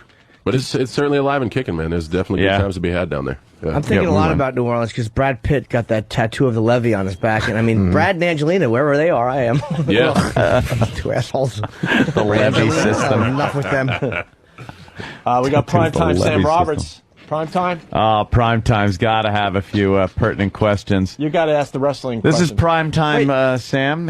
But it's certainly alive and kicking, man. There's definitely good times to be had down there. Yeah. I'm thinking a lot about New Orleans because Brad Pitt got that tattoo of the levee on his back, and I mean Brad and Angelina, wherever they are, I am. Yeah, two assholes. The levee system. Enough with them. We got Primetime Sam Roberts. Primetime? Primetime's got to have a few pertinent questions. You got to ask the wrestling. This is Primetime, Sam.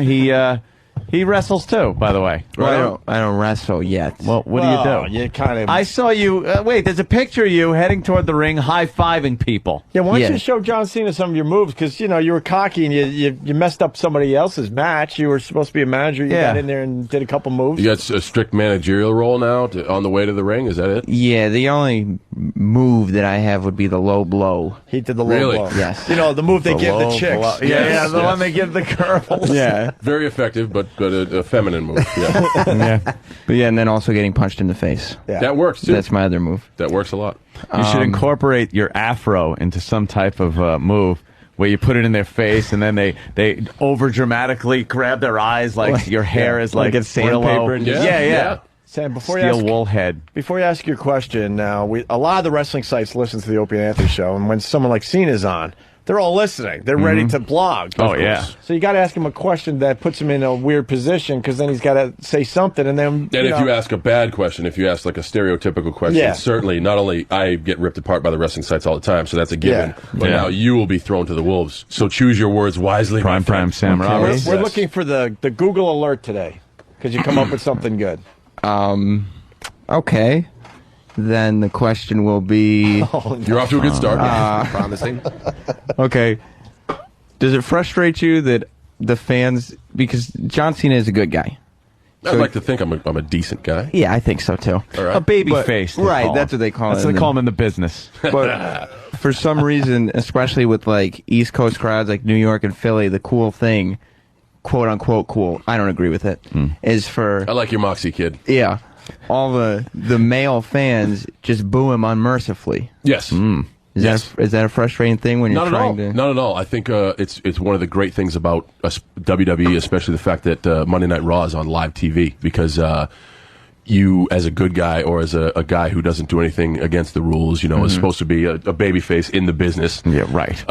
He wrestles too, by the way. Well, I don't wrestle yet. Well, what do you do? You kind of. I saw you. Wait, there's a picture of you heading toward the ring, high-fiving people. Yeah, why don't you show John Cena some of your moves? Because you were cocky and you messed up somebody else's match. You were supposed to be a manager. You got in there and did a couple moves. You got a strict managerial role now on the way to the ring. Is that it? Yeah, the only move that I have would be the low blow. He did the low blow. Yes. The move they give the chicks. The one they give the girls. Yeah. Very effective, but a feminine move. Yeah. But and then also getting punched in the face. Yeah. That works too. That's my other move. That works a lot. You should incorporate your afro into some type of move where you put it in their face and then they over dramatically grab their eyes like your hair is like sandpaper. Yeah. Sam, before wool head. Before you ask your question, now a lot of the wrestling sites listen to the Opie and Anthony show, and when someone like Cena's on, they're all listening. They're ready to blog. Oh, yeah. So you got to ask him a question that puts him in a weird position because then he's got to say something. And then, if you ask a bad question, if you ask like a stereotypical question, certainly not only I get ripped apart by the wrestling sites all the time, so that's a given, but now you will be thrown to the wolves. So choose your words wisely. Prime Sam Roberts. We're looking for the Google alert today because you come up with something good. Okay. Then the question will be... You're off to a good start. Promising. Okay. Does it frustrate you that the fans... Because John Cena is a good guy. I'd like to think I'm a decent guy. Yeah, I think so, too. All right. A baby face. Right, that's what they call it. That's what they call him in the business. But for some reason, especially with like East Coast crowds like New York and Philly, the cool thing, quote unquote cool, I don't agree with it, is for... I like your moxie, kid. Yeah. All the male fans just boo him unmercifully. Yes. Is that a frustrating thing when you're trying to... Not at all. I think it's one of the great things about WWE, especially the fact that Monday Night Raw is on live TV, because you, as a good guy or as a guy who doesn't do anything against the rules, is supposed to be a babyface in the business. Yeah, right.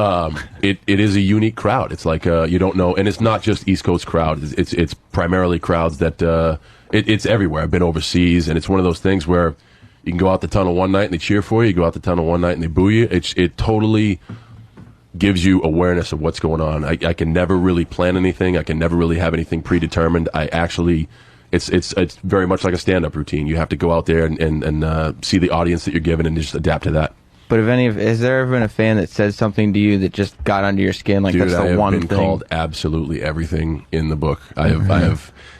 It is a unique crowd. It's like you don't know, and it's not just East Coast crowd. It's primarily crowds that it's everywhere. I've been overseas, and it's one of those things where you can go out the tunnel one night and they cheer for you. You go out the tunnel one night and they boo you. It totally gives you awareness of what's going on. I can never really plan anything. I can never really have anything predetermined. It's very much like a stand-up routine. You have to go out there and see the audience that you're given and just adapt to that. But has there ever been a fan that said something to you that just got under your skin? Like, Dude, that's the one thing. I have been called absolutely everything in the book.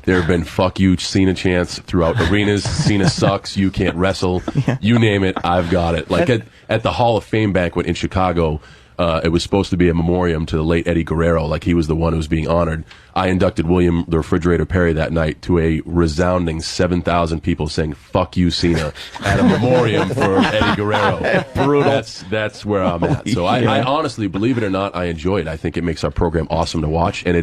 There have been fuck you Cena chants throughout arenas. Cena sucks. You can't wrestle. You name it, I've got it. Like at the Hall of Fame banquet in Chicago, it was supposed to be a memoriam to the late Eddie Guerrero, like he was the one who was being honored. I inducted William the Refrigerator Perry that night to a resounding 7,000 people saying "Fuck you, Cena" at a memoriam for Eddie Guerrero. Brutal. That's where I'm at. So I honestly, believe it or not, I enjoy it. I think it makes our program awesome to watch, and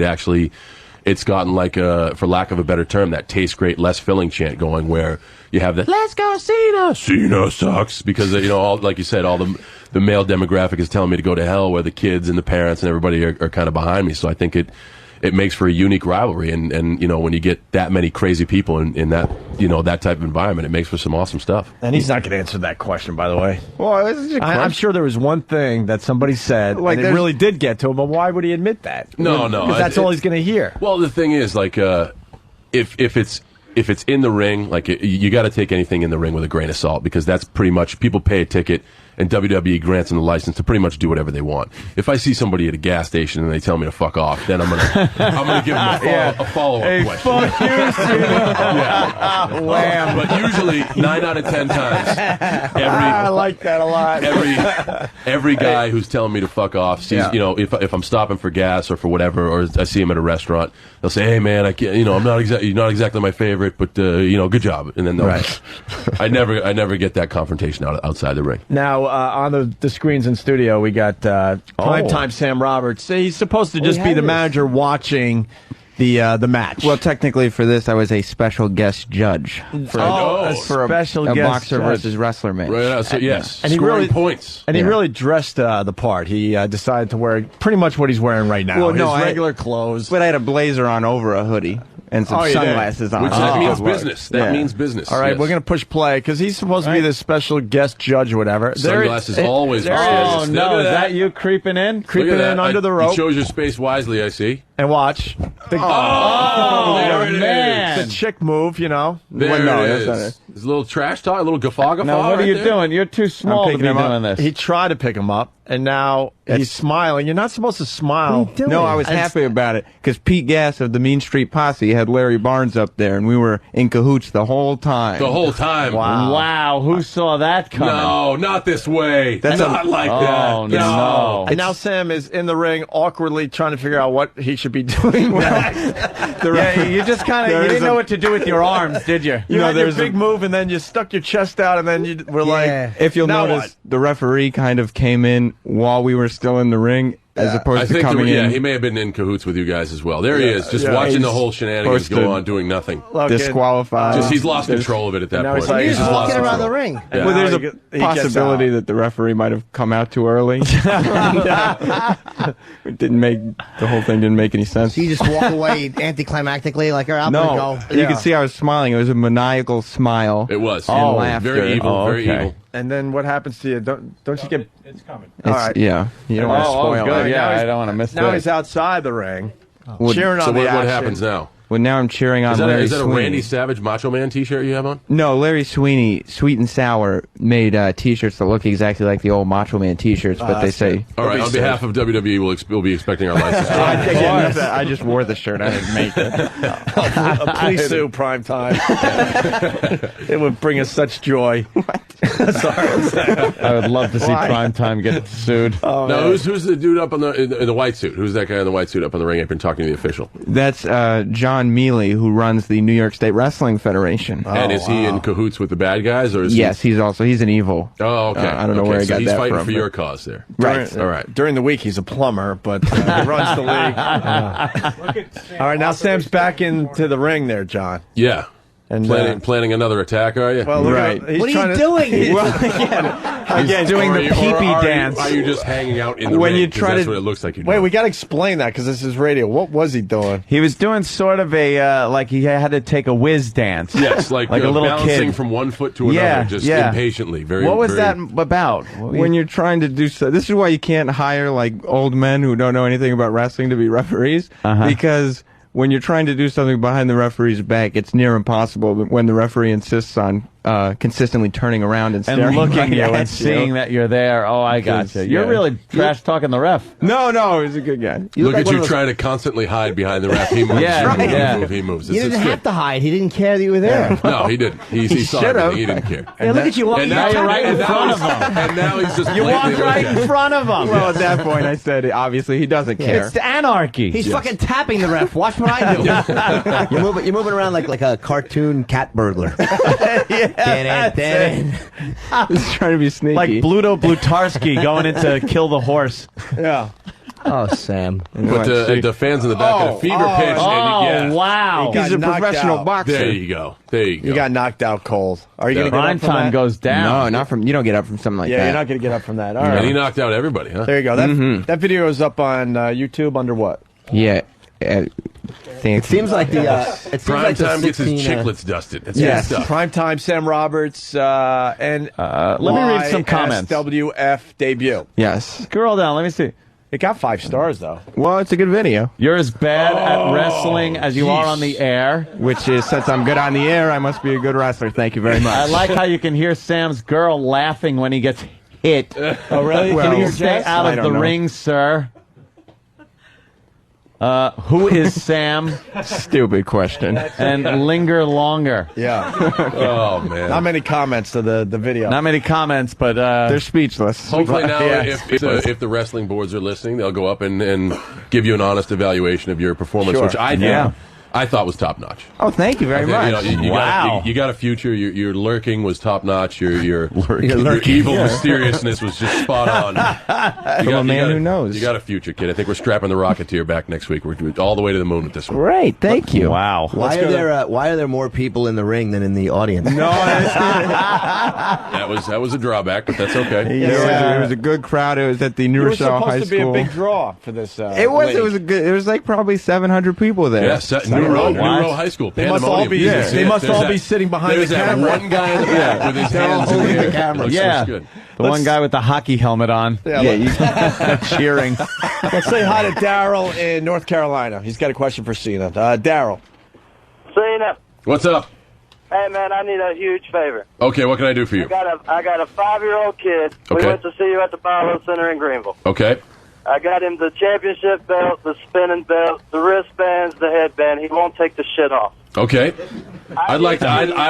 it's gotten like for lack of a better term, that tastes great, less filling chant going, where you have the "Let's go Cena." Cena sucks because all, like you said, all the male demographic is telling me to go to hell, where the kids and the parents and everybody are kind of behind me. So I think it makes for a unique rivalry, and when you get that many crazy people in that that type of environment, it makes for some awesome stuff. And he's not going to answer that question, by the way. Well, I'm sure there was one thing that somebody said, and it really did get to him, but why would he admit that? No. Because that's all he's going to hear. Well, the thing is, like, if it's in the ring, like, you got to take anything in the ring with a grain of salt, because that's pretty much, people pay a ticket, and WWE grants them the license to pretty much do whatever they want. If I see somebody at a gas station and they tell me to fuck off, then I'm gonna give them a follow-up question. Fuck you, Cena. Wham. But usually 9 out of 10 times, I like that a lot. every guy who's telling me to fuck off sees, if I'm stopping for gas or for whatever, or I see him at a restaurant, they'll say, "Hey man, I can't, I'm not you're not exactly my favorite, but good job." And then I never get that confrontation outside the ring. Now, on the screens in studio, we got Primetime Sam Roberts. He's supposed to just be the manager watching the match. Well, technically for this, I was a special guest judge. For a special guest boxer judge. versus wrestler match. Right, so yes, and he scoring points. And he really dressed the part. He decided to wear pretty much what he's wearing right now. His regular clothes. But I had a blazer on over a hoodie. And some sunglasses on. Which that means business. That means business. All right, we're going to push play, because he's supposed to be the special guest judge or whatever. Sunglasses always. Oh, no. Is that you creeping in? Creeping in under the rope. You chose your space wisely, I see. And watch. There it man. It's a chick move, There it is. There's a little trash talk, a little guffaw. Now, what are you doing? You're too small to be doing this. He tried to pick him up, and now he's smiling. You're not supposed to smile. No, I was happy about it, because Pete Gass of the Mean Street Posse had Larry Barnes up there, and we were in cahoots the whole time. The whole time. Wow. Who saw that coming? No, not this way. That's not like that. Oh, no. And now Sam is in the ring, awkwardly trying to figure out what he should be doing. You just kind of, you didn't know what to do with your arms, did you? You had your big move, and then you stuck your chest out, and then you were like, if you'll notice, the referee kind of came in while we were still in the ring, as opposed to coming in. He may have been in cahoots with you guys as well. There he is, just watching the whole shenanigans go on, doing nothing. Disqualified. He's lost control of it at that point. He's just walking around the ring. Yeah. Well, there's a possibility that the referee might have come out too early. It didn't make, the whole thing didn't make any sense. So you just walk away anticlimactically, like, I'm gonna go. You can see I was smiling. It was a maniacal smile. It was. And laughter. Very evil. Very evil. And then what happens to you? Don't you get? It's coming. All right. Yeah. You don't want to spoil good. it. Yeah, I don't want to miss that. Now he's outside the ring, cheering So on the what action. happens now? Well, now I'm cheering on Larry Is that a Sweeney. Randy Savage Macho Man T-shirt you have on? No, Larry Sweeney, Sweet and Sour, made T-shirts that look exactly like the old Macho Man T-shirts, but they say... All right, on behalf of WWE, we'll be expecting our license. I just wore the shirt. I didn't make it. Please sue Primetime. It would bring us such joy. I would love to see Primetime get sued. Now, who's the dude up in the white suit? Who's that guy in the white suit up on the ring apron talking to the official? That's John Mealy, who runs the New York State Wrestling Federation. And is he in cahoots with the bad guys, or is Yes, he's an evil. Oh, okay. I don't know where he got he's that fighting from. for your cause there. Right. All right. During the week, he's a plumber, but he runs the league. All right, now Sam's back into the ring there, John. Yeah. And planning another attack, are you? Well, right. What are you doing? Again, doing the pee-pee dance. Are you just hanging out in the ring? That's what it looks like you're doing. Wait, we got to explain that, because this is radio. What was he doing? He was doing sort of a, like he had to take a whiz dance. Yes, like a little balancing kid. from one foot to another, just impatiently. What was that about? When you're trying to do so, this is why you can't hire like old men who don't know anything about wrestling to be referees, because when you're trying to do something behind the referee's back, it's near impossible when the referee insists on consistently turning around and staring looking right at you at and seeing that you're there. Oh, I got you. You're really trash talking the ref. No, he's a good guy. Look at you trying to constantly hide behind the ref. He moves. He moves. He didn't have to hide. He didn't care that you were there. No, he didn't. He saw everything. He didn't care. Yeah, look at you walking. And now you're right in front of him. And now he's just. You walk right in front of him. Well, at that point, I said obviously he doesn't care. It's anarchy. He's fucking tapping the ref. Watch what I do. You're moving around like a cartoon cat burglar. He's trying to be sneaky. Like Bluto Blutarski going into Kill the Horse. Yeah. Oh, Sam. But the fans in the back of the fever pitch. Oh, wow. He He's a professional out. boxer. There you go. You got knocked out cold. Are you going to get Prime up from time that? goes down. No, not from. You don't get up from something like that. Yeah, you're not going to get up from that. All And right. he knocked out everybody, huh? There you go. That video is up on YouTube under what? Yeah. It seems like Prime time gets his chiclets dusted. It's good stuff. Primetime Sam Roberts and let me read some comments. SWF debut. Yes. Scroll down. Let me see. It got 5 stars though. Well, it's a good video. You're as bad at wrestling as you are on the air. Which is, since I'm good on the air, I must be a good wrestler. Thank you very much. I like how you can hear Sam's girl laughing when he gets hit. Oh, really? Well, Can you stay out I of don't the know. ring, sir? Who is Sam? Stupid question. And linger longer. Yeah. Oh, man. Not many comments to the video. Not many comments, but they're speechless. Hopefully now, Yeah. if the wrestling boards are listening, they'll go up and give you an honest evaluation of your performance, Sure. which I thought was top notch. Oh, thank you very much. You got a future. Your lurking was top notch. Your evil mysteriousness was just spot on. From a man who knows. You got a future, kid. I think we're strapping the Rocketeer back next week. We're all the way to the moon with this one. Great, thank you. Wow. Why are there more people in the ring than in the audience? No, That was a drawback, but that's okay. It was a good crowd. It was at the it New was Rochelle supposed High to be a School. big draw for this. It was. league. It was a good. It was like probably 700 people there. Yes, New Row High School. They must all be. Pandemonium. They must all be sitting behind the There's that camera. one guy in the back with his hands in the air. camera. Yeah. Good. The one guy with the hockey helmet on. Yeah, cheering. Let's say hi to Daryl in North Carolina. He's got a question for Cena. Daryl. Cena. What's up? Hey, man, I need a huge favor. Okay, what can I do for you? I got a 5-year-old kid. We Okay. went to see you at the Barlow Center in Greenville. Okay. I got him the championship belt, the spinning belt, the wristbands, the headband. He won't take the shit off. Okay. I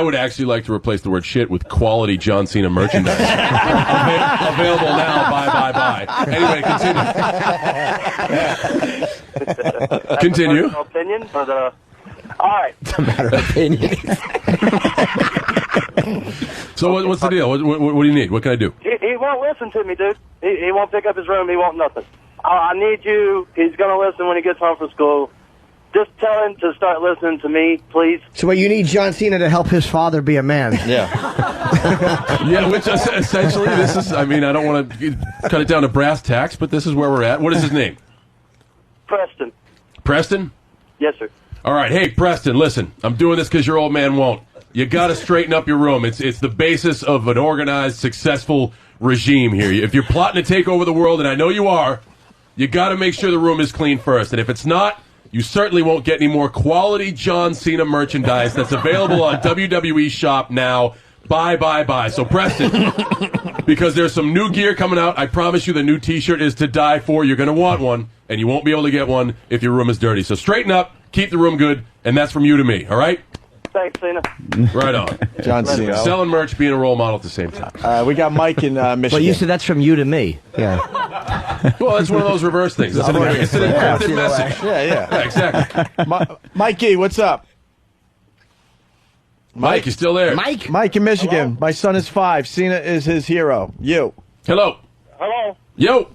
would actually like to replace the word shit with quality John Cena merchandise. Available now. Bye. Anyway, continue. Continue. Personal opinion, but all right. It's a matter of opinion. So what's the deal? What do you need? What can I do? He won't listen to me, dude. He won't pick up his room. He won't nothing. I need you. He's going to listen when he gets home from school. Just tell him to start listening to me, please. So you need John Cena to help his father be a man. Yeah. Yeah, which essentially this is, I mean, I don't want to cut it down to brass tacks, but this is where we're at. What is his name? Preston. Preston? Yes, sir. All right. Hey, Preston, listen. I'm doing this because your old man won't. You got to straighten up your room. It's the basis of an organized, successful regime here. If you're plotting to take over the world, and I know you are, you got to make sure the room is clean first. And if it's not, you certainly won't get any more quality John Cena merchandise that's available on WWE Shop now. Bye. So, Preston, because there's some new gear coming out, I promise you the new T-shirt is to die for. You're going to want one, and you won't be able to get one if your room is dirty. So straighten up, keep the room good, and that's from you to me, all right? Thanks, Cena. Right on. John Cena. Selling merch, being a role model at the same time. We got Mike in Michigan. But you said that's from you to me. Yeah. Well, it's one of those reverse things. It's an encrypted message. Yeah, exactly. Mikey, what's up? Mike, you still there? Mike in Michigan. Hello? My son is 5. Cena is his hero. You. Hello. Hello. Yo.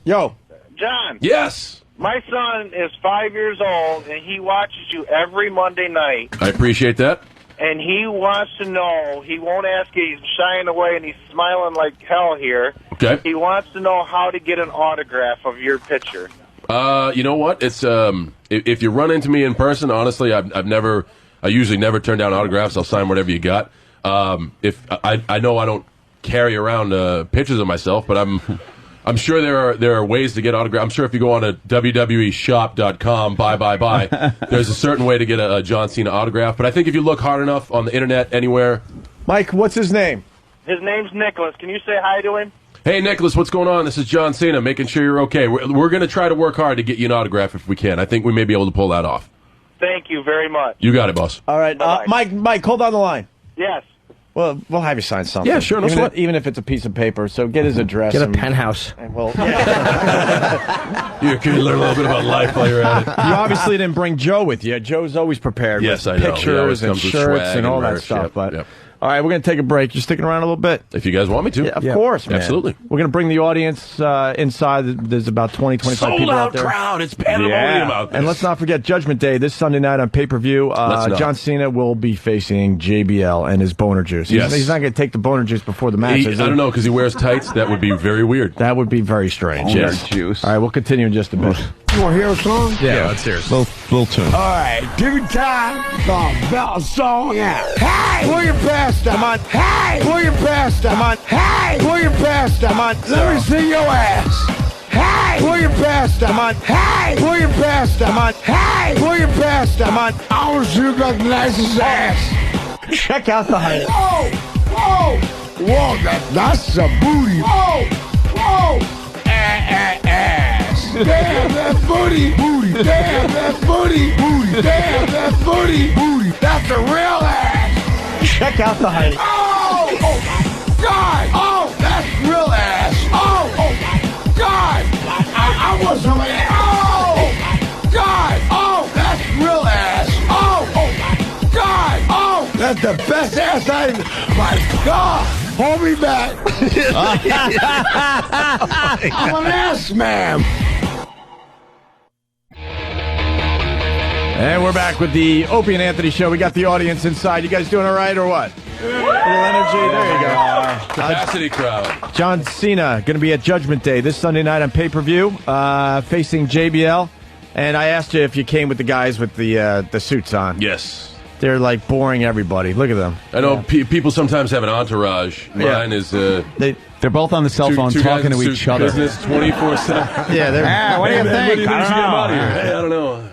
John. Yes. My son is 5 years old, and he watches you every Monday night. I appreciate that. And he wants to know, he won't ask you, he's shying away, and he's smiling like hell here. Okay. He wants to know how to get an autograph of your picture. You know what? It's if you run into me in person, honestly, I usually never turn down autographs. I'll sign whatever you got. If I know I don't carry around pictures of myself, but I'm sure there are ways to get autographs. I'm sure if you go on to WWEshop.com, buy, there's a certain way to get a John Cena autograph. But I think if you look hard enough on the internet anywhere, Mike, what's his name? His name's Nicholas. Can you say hi to him? Hey, Nicholas, what's going on? This is John Cena, making sure you're okay. We're going to try to work hard to get you an autograph if we can. I think we may be able to pull that off. Thank you very much. You got it, boss. All right, Mike, hold on the line. Yes. Well, we'll have you sign something. Yeah, sure, no sweat. Even if it's a piece of paper. So get his address. Get a penthouse. And we'll, You can learn a little bit about life while you're at it. You obviously didn't bring Joe with you. Joe's always prepared Yes, with I know. He always pictures and comes with shirts swag and all and that merch. stuff. Yep, But yep. all right, we're going to take a break. You're sticking around a little bit? If you guys want me to. Yeah, of course, man. Absolutely. We're going to bring the audience inside. There's about 20, 25 people out Sold-out there. crowd. It's pandemonium out there. And let's not forget Judgment Day this Sunday night on pay-per-view. Let's not. John Cena will be facing JBL and his boner juice. Yes. He's not going to take the boner juice before the match. I don't know, because he wears tights. That would be very weird. That would be very strange. Boner Juice. All right, we'll continue in just a bit. You want to hear a song? Yeah, let's hear it. Little tune. All right, give me time. Belt a song out. Hey, pull your pants down. Come on. Hey, pull your pants down. Come on. Hey, pull your pants down. Come on. Let me see your ass. Hey, pull your pants down. Come on. Hey, pull your pants down. Come on. Hey, pull your pants down. Come on. I want to see you got the nicest ass. Check out the height. Whoa, that's a booty. Whoa, ass. Damn that booty. Damn that booty. Damn that booty. That's a real ass. Check out the height. Oh my God. Oh, that's real ass. Oh my God. I want some of that. Oh my God. Oh, that's real ass. Oh my God. Oh, that's the best ass I. My God. Hold me back. I'm an ass man. And we're back with the Opie and Anthony show. We got the audience inside. You guys doing all right or what? A little energy. There you go. Capacity crowd. John Cena going to be at Judgment Day this Sunday night on pay-per-view, facing JBL. And I asked you if you came with the guys with the suits on. Yes. They're like boring everybody. Look at them. I know people sometimes have an entourage. Mine is... They're both on the cell phone talking to each other. Business 24/7. Yeah, they're. What do you think? I don't know.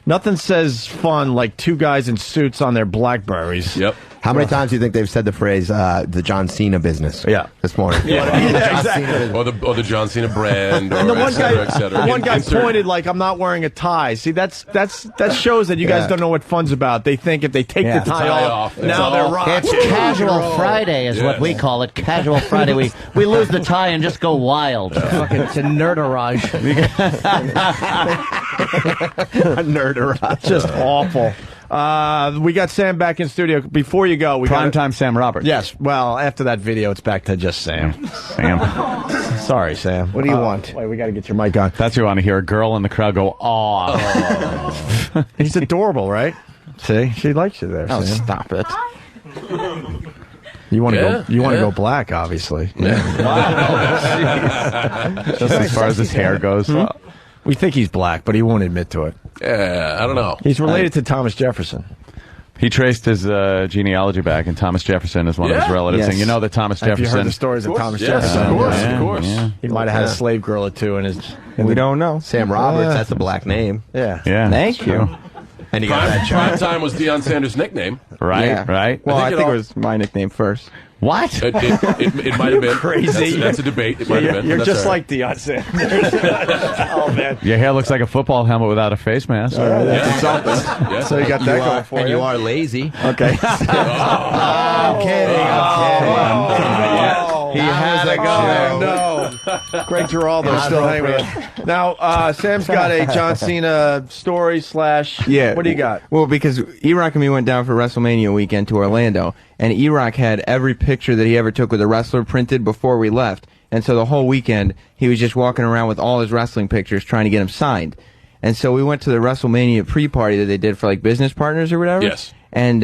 Nothing says fun like two guys in suits on their Blackberries. Yep. How many times do you think they've said the phrase the John Cena business? Yeah, this morning. Yeah, exactly. Or the John Cena brand, or And the one et cetera. one guy pointed like, "I'm not wearing a tie." See, that shows that you guys don't know what fun's about. They think if they take the tie off, now they're rock. It's Casual Friday, is what we call it. Casual Friday. We lose the tie and just go wild. It's a nerdarage. A nerdarage. Just awful. We got Sam back in studio. Before you go, Primetime Sam Roberts. Yes. Well, after that video, it's back to just Sam. Sorry, Sam. What do you want? Wait, we got to get your mic on. That's what you want to hear. A girl in the crowd go, "Aw." He's adorable, right? See, she likes you there. Oh, Sam. stop it. You want to go? You want to go black, obviously. Yeah. Just as far as his hair goes. We think he's black, but he won't admit to it. Yeah, I don't know. He's related to Thomas Jefferson. He traced his genealogy back, and Thomas Jefferson is one of his relatives. Yes. And you know that Thomas Have Jefferson... you heard the stories of Thomas Yes, Jefferson? of course. Yeah. He might have had a slave girl or two in his... We don't know. Sam Roberts, that's a black name. Yeah. Thank you. And you got that Prime Time was Deion Sanders' nickname. Right, Yeah. right. Well, I think it it was my nickname first. What? It might have been. Crazy. That's a debate. It might have been. You're That's just all right. like Deion Sanders. Oh, man. Your hair looks like a football helmet without a face mask. That's something. Yeah. So you got that going for and you. you are lazy. Okay. I'm kidding. He had to go. No. Greg Giraldo still hanging with us. Now, Sam's got a John Cena story / Yeah. What do you got? Well, because E-Rock and me went down for WrestleMania weekend to Orlando, and E-Rock had every picture that he ever took with a wrestler printed before we left. And so the whole weekend, he was just walking around with all his wrestling pictures trying to get them signed. And so we went to the WrestleMania pre-party that they did for, like, business partners or whatever. Yes. And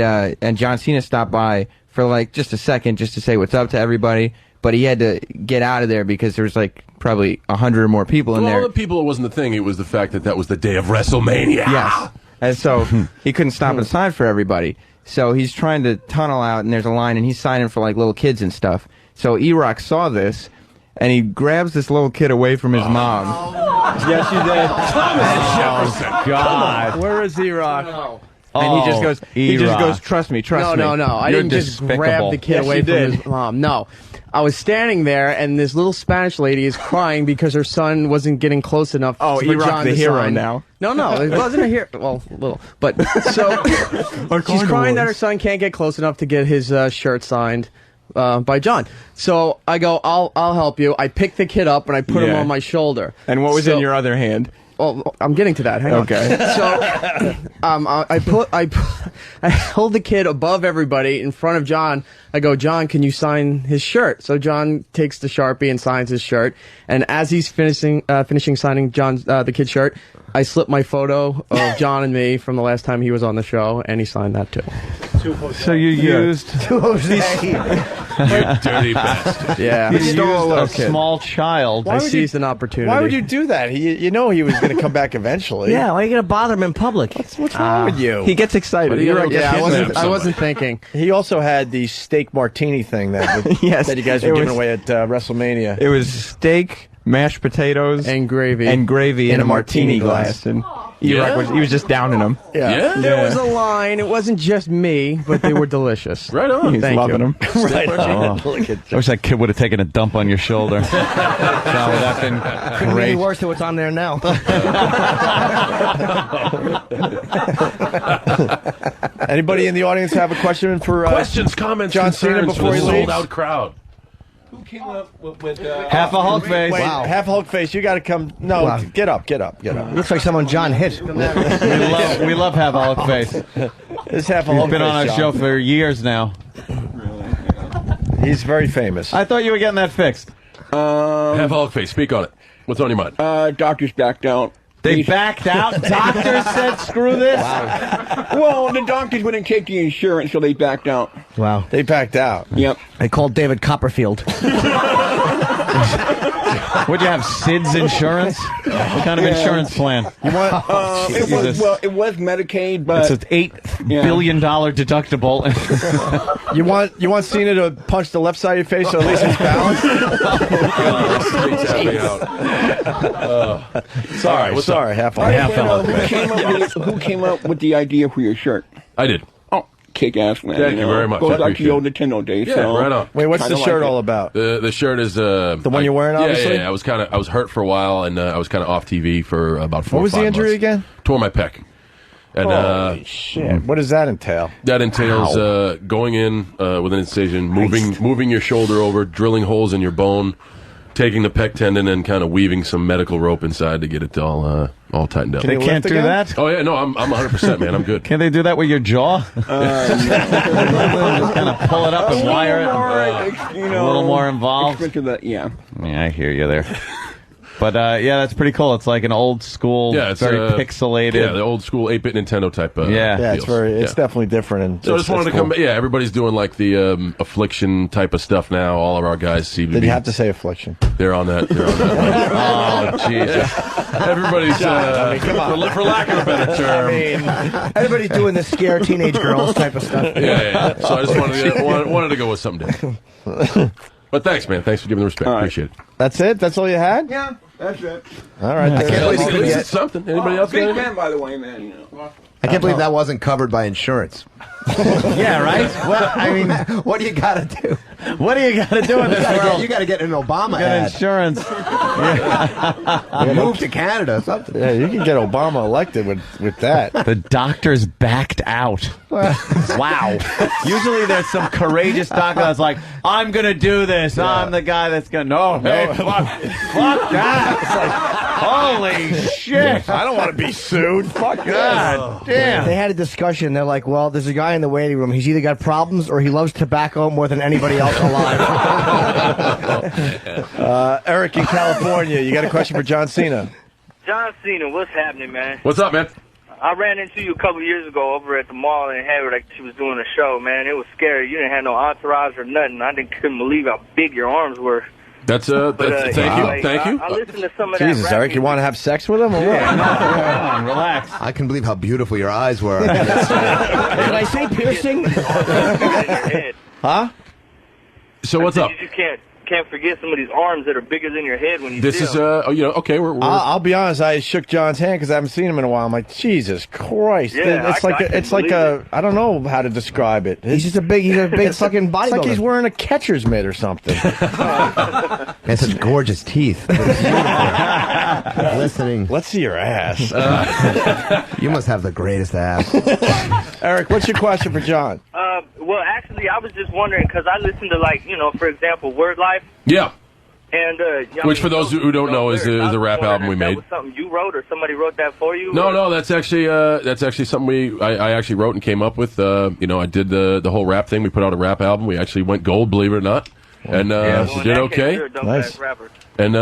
John Cena stopped by for, like, just a second just to say what's up to everybody. But he had to get out of there because there was, like, probably 100 or more people in Well, there. all the people, it wasn't the thing. It was the fact that was the day of WrestleMania. Yes. And so he couldn't stop and sign for everybody. So he's trying to tunnel out, and there's a line, and he's signing for, like, little kids and stuff. So E-Rock saw this, and he grabs this little kid away from his mom. Yes, you did. Thomas Jefferson. God. Where is E-Rock? And he just goes, trust me. No. I You're didn't just despicable. grab the kid Yes, away you from did. his mom. No. I was standing there, and this little Spanish lady is crying because her son wasn't getting close enough Oh, for E-Rock John the to hero sign. now. No, it wasn't a hero. Well, a little. But, so, she's crying that her son can't get close enough to get his shirt signed by John. So I go, I'll help you. I pick the kid up, and I put him on my shoulder. And what was in your other hand? Well, I'm getting to that. Hang on. Okay. So, I hold the kid above everybody in front of John. I go, John, can you sign his shirt? So John takes the Sharpie and signs his shirt. And as he's finishing signing the kid's shirt, I slip my photo of John and me from the last time he was on the show, and he signed that too. So you used to Jose. You dirty bastard. Yeah. You used a small child. I seized an opportunity. Why would you do that? You know he was going to come back eventually. Yeah, why are you going to bother him in public? What's wrong with you? He gets excited. I wasn't thinking. He also had the steak martini thing that that you guys were giving away at WrestleMania. It was steak, mashed potatoes, and gravy, in a martini glass. And E-Rock he was just downing them. Yeah. There was a line. It wasn't just me, but they were delicious. Right on. He's loving them. Right on. I wish that kid would have taken a dump on your shoulder. That would have been Couldn't be any great. worse than what's on there now. Anybody in the audience have a question for Questions, comments, John Cena concerns before for he the leaves? sold-out crowd. Who came up with Half a Hulk face. Wait, Wow. half Hulk face. You got to come. No, Wow. get up. Looks like someone John hit. We love Half a Hulk face. This half a He's Hulk been face, on our John. show for years now. He's very famous. I thought you were getting that fixed. Have Hulk face. Speak on it. What's on your mind? doctors backed out. They backed out. Doctors said, "Screw this." Well, the doctors wouldn't take the insurance, so they backed out. Wow. They backed out. Yep. They called David Copperfield. Would you have Sid's insurance? What kind of insurance plan? You want? It was Medicaid, but It's an $8 billion deductible. You want Cena to punch the left side of your face so at least he's balanced? Sorry, half Hulk. Who came up with the idea for your shirt? I did. Oh, kick-ass, man. Thank you very much. I Goes back to appreciate the old it. Nintendo days. Yeah, so right on. Wait, what's the kinda shirt like all it. about? The shirt is the one you're wearing, obviously? Yeah. I was hurt for a while, and I was kind of off TV for about 4 What or was 5 the injury months. again? Tore my pec. And Holy shit! What does that entail? that entails going in with an incision, moving your shoulder over, drilling holes in your bone, taking the pec tendon, and kind of weaving some medical rope inside to get it all tightened up. They can't do that? Oh yeah, no, I'm 100%, man. I'm good. Can't they do that with your jaw? Just kind of pull it up and wire it. A little more involved. Yeah, I hear you there. But that's pretty cool. It's like an old school, Yeah, it's very pixelated. Yeah, the old school 8-bit Nintendo type. It's deals. it's definitely different. And So I just wanted to come. Yeah, everybody's doing like the Affliction type of stuff now. All of our guys seem to Did be. you have to say Affliction? They're on that. Oh, Jesus. Everybody's come on. for lack of a better term. Everybody's doing the scare teenage girls type of stuff. Yeah. So I just wanted to go with something different. But thanks, man. Thanks for giving the respect. Appreciate it. That's it? That's all you had? yeah, that's it. All right. I can't believe he couldn't It's get. something. Anybody else? Big got fan, by the way, man. You know. I can't believe that wasn't covered by insurance. Yeah, right? Well, I mean, What do you got to do? what do you got to do in this world? You got to get an Obama Get ad. insurance. Move to Canada, something. Yeah, you can get Obama elected with that. The doctors backed out. Wow. Usually there's some courageous doctor that's like, I'm going to do this. I'm the guy that's going to... No, hey, fuck that. It's like, holy shit. I don't want to be sued. Fuck God damn. They had a discussion. They're like, well, there's a guy in the waiting room. He's either got problems or he loves tobacco more than anybody else alive. Eric in California, you got a question for John Cena? John Cena, what's happening, man? What's up, man? I ran into you a couple of years ago over at the mall in Hayward. Like she was doing a show, man. It was scary. You didn't have no entourage or nothing. Couldn't believe how big your arms were. Thank you. I listened to some of that. Jesus, Eric, you want to have sex with him? Or what? Come on, relax. I can believe how beautiful your eyes were. Did I say piercing? Huh? So what's up? You can't. can't forget some of these arms that are bigger than your head when you This is, okay. I'll be honest. I shook John's hand because I haven't seen him in a while. I'm like, Jesus Christ! Yeah, it's like I don't know how to describe it. He's just a big fucking bodybuilder. It's like he's wearing a catcher's mitt or something. And such gorgeous teeth. Listening. Let's see your ass. You must have the greatest ass. Eric, what's your question for John? Well, actually, I was just wondering because I listen to, like, for example, Word Life. Yeah. And which, for those who don't know, is the rap album we made. Was something you wrote, or somebody wrote that for you? No, that's actually something I actually wrote and came up with. I did the whole rap thing. We put out a rap album. We actually went gold, believe it or not, and did okay. Nice. And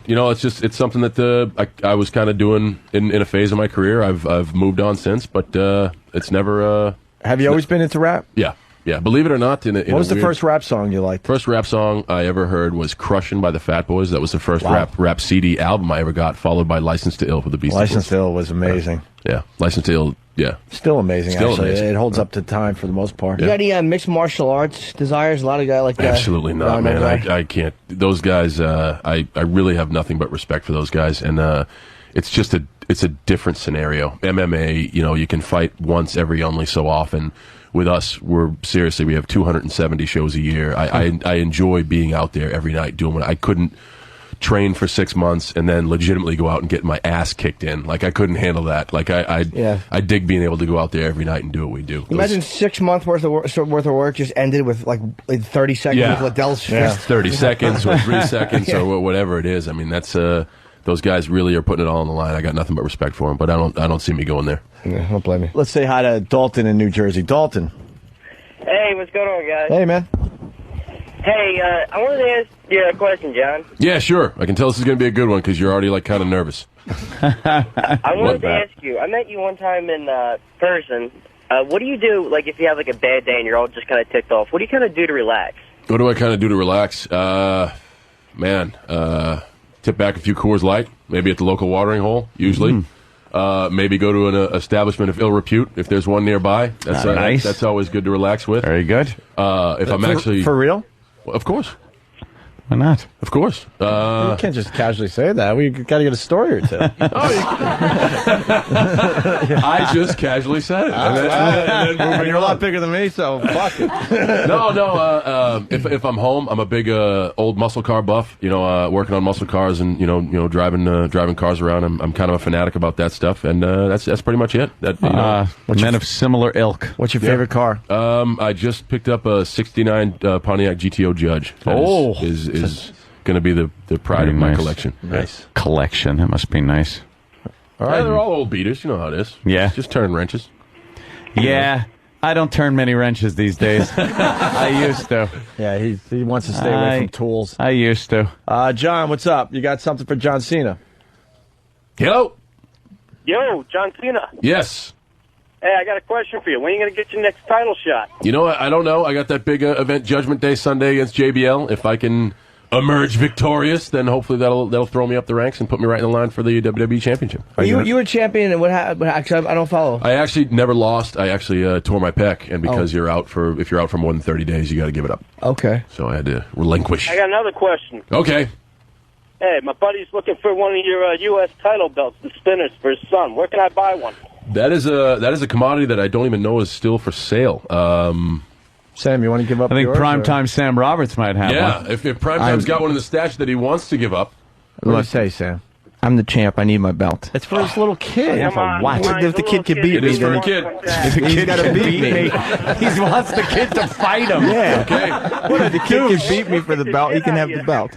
it's something that I was kind of doing in a phase of my career. I've moved on since, but it's never. Have you always been into rap? Yeah. Yeah, believe it or not. What was the first rap song you liked? First rap song I ever heard was Crushin' by the Fat Boys. That was the first rap CD album I ever got, followed by License to Ill for the Beastie Boys. License to Ill was amazing. Yeah, License to Ill, yeah. Still amazing, Still actually. amazing. It holds up to time for the most part. You got any mixed martial arts desires? A lot of guys like that. Absolutely not, man. I can't. Those guys, I really have nothing but respect for those guys. And it's just it's a different scenario. MMA, you can fight once every only so often. With us, we have 270 shows a year. I enjoy being out there every night doing what I couldn't train for 6 months and then legitimately go out and get my ass kicked in. Like, I couldn't handle that. Like, I dig being able to go out there every night and do what we do. Imagine 6 months worth of work just ended with like 30 seconds with Liddell's fist. 30 seconds or 3 seconds or whatever it is. I mean, that's those guys really are putting it all on the line. I got nothing but respect for them, but I don't see me going there. Yeah, don't blame me. Let's say hi to Dalton in New Jersey. Dalton. Hey, what's going on, guys? Hey, man. Hey, I wanted to ask you a question, John. Yeah, sure. I can tell this is going to be a good one because you're already kind of nervous. I wanted to ask you. I met you one time in person. What do you do, like, if you have like a bad day and you're all just kind of ticked off? What do you kind of do to relax? What do I kind of do to relax? Tip back a few Coors Light, maybe at the local watering hole, usually. Maybe go to an establishment of ill repute if there's one nearby. That's nice. That's always good to relax with. Very good. If I'm actually for real, well, of course. Why not? Of course. You can't just casually say that. We got to get a story or two. I just casually said it. And then you're a lot bigger than me, so fuck it. No. If I'm home, I'm a big old muscle car buff. Working on muscle cars and driving cars around. I'm kind of a fanatic about that stuff, and that's pretty much it. Men of similar ilk. What's your favorite car? I just picked up a '69 Pontiac GTO Judge. That is going to be the pride of my collection. Nice collection. That must be nice. All right, they're all old beaters. You know how it is. Yeah, just turn wrenches. Yeah, I don't turn many wrenches these days. I used to. Yeah, he wants to stay away from tools. I used to. John, what's up? You got something for John Cena? Hello. Yo, John Cena. Yes. Hey, I got a question for you. When are you going to get your next title shot? You know what? I don't know. I got that big event Judgment Day Sunday against JBL. If I can emerge victorious, then hopefully that'll throw me up the ranks and put me right in the line for the WWE Championship. You were champion, and what happened? Actually, I don't follow. I actually never lost. I actually tore my pec, and because if you're out for more than 30 days, you got to give it up. Okay. So I had to relinquish. I got another question. Okay. Hey, my buddy's looking for one of your U.S. title belts, the spinners, for his son. Where can I buy one? That is a commodity that I don't even know is still for sale. Sam, you want to give up? I think Primetime Sam Roberts might have one. Yeah, if Primetime's got one in the stash that he wants to give up. What do you say, Sam? I'm the champ. I need my belt. It's for his little kid. Yeah, for what? If the kid can beat me, it is for the kid. If the kid got to beat me. He wants the kid to fight him. Yeah. Okay. What if the kid can beat me for the belt? He can have the belt.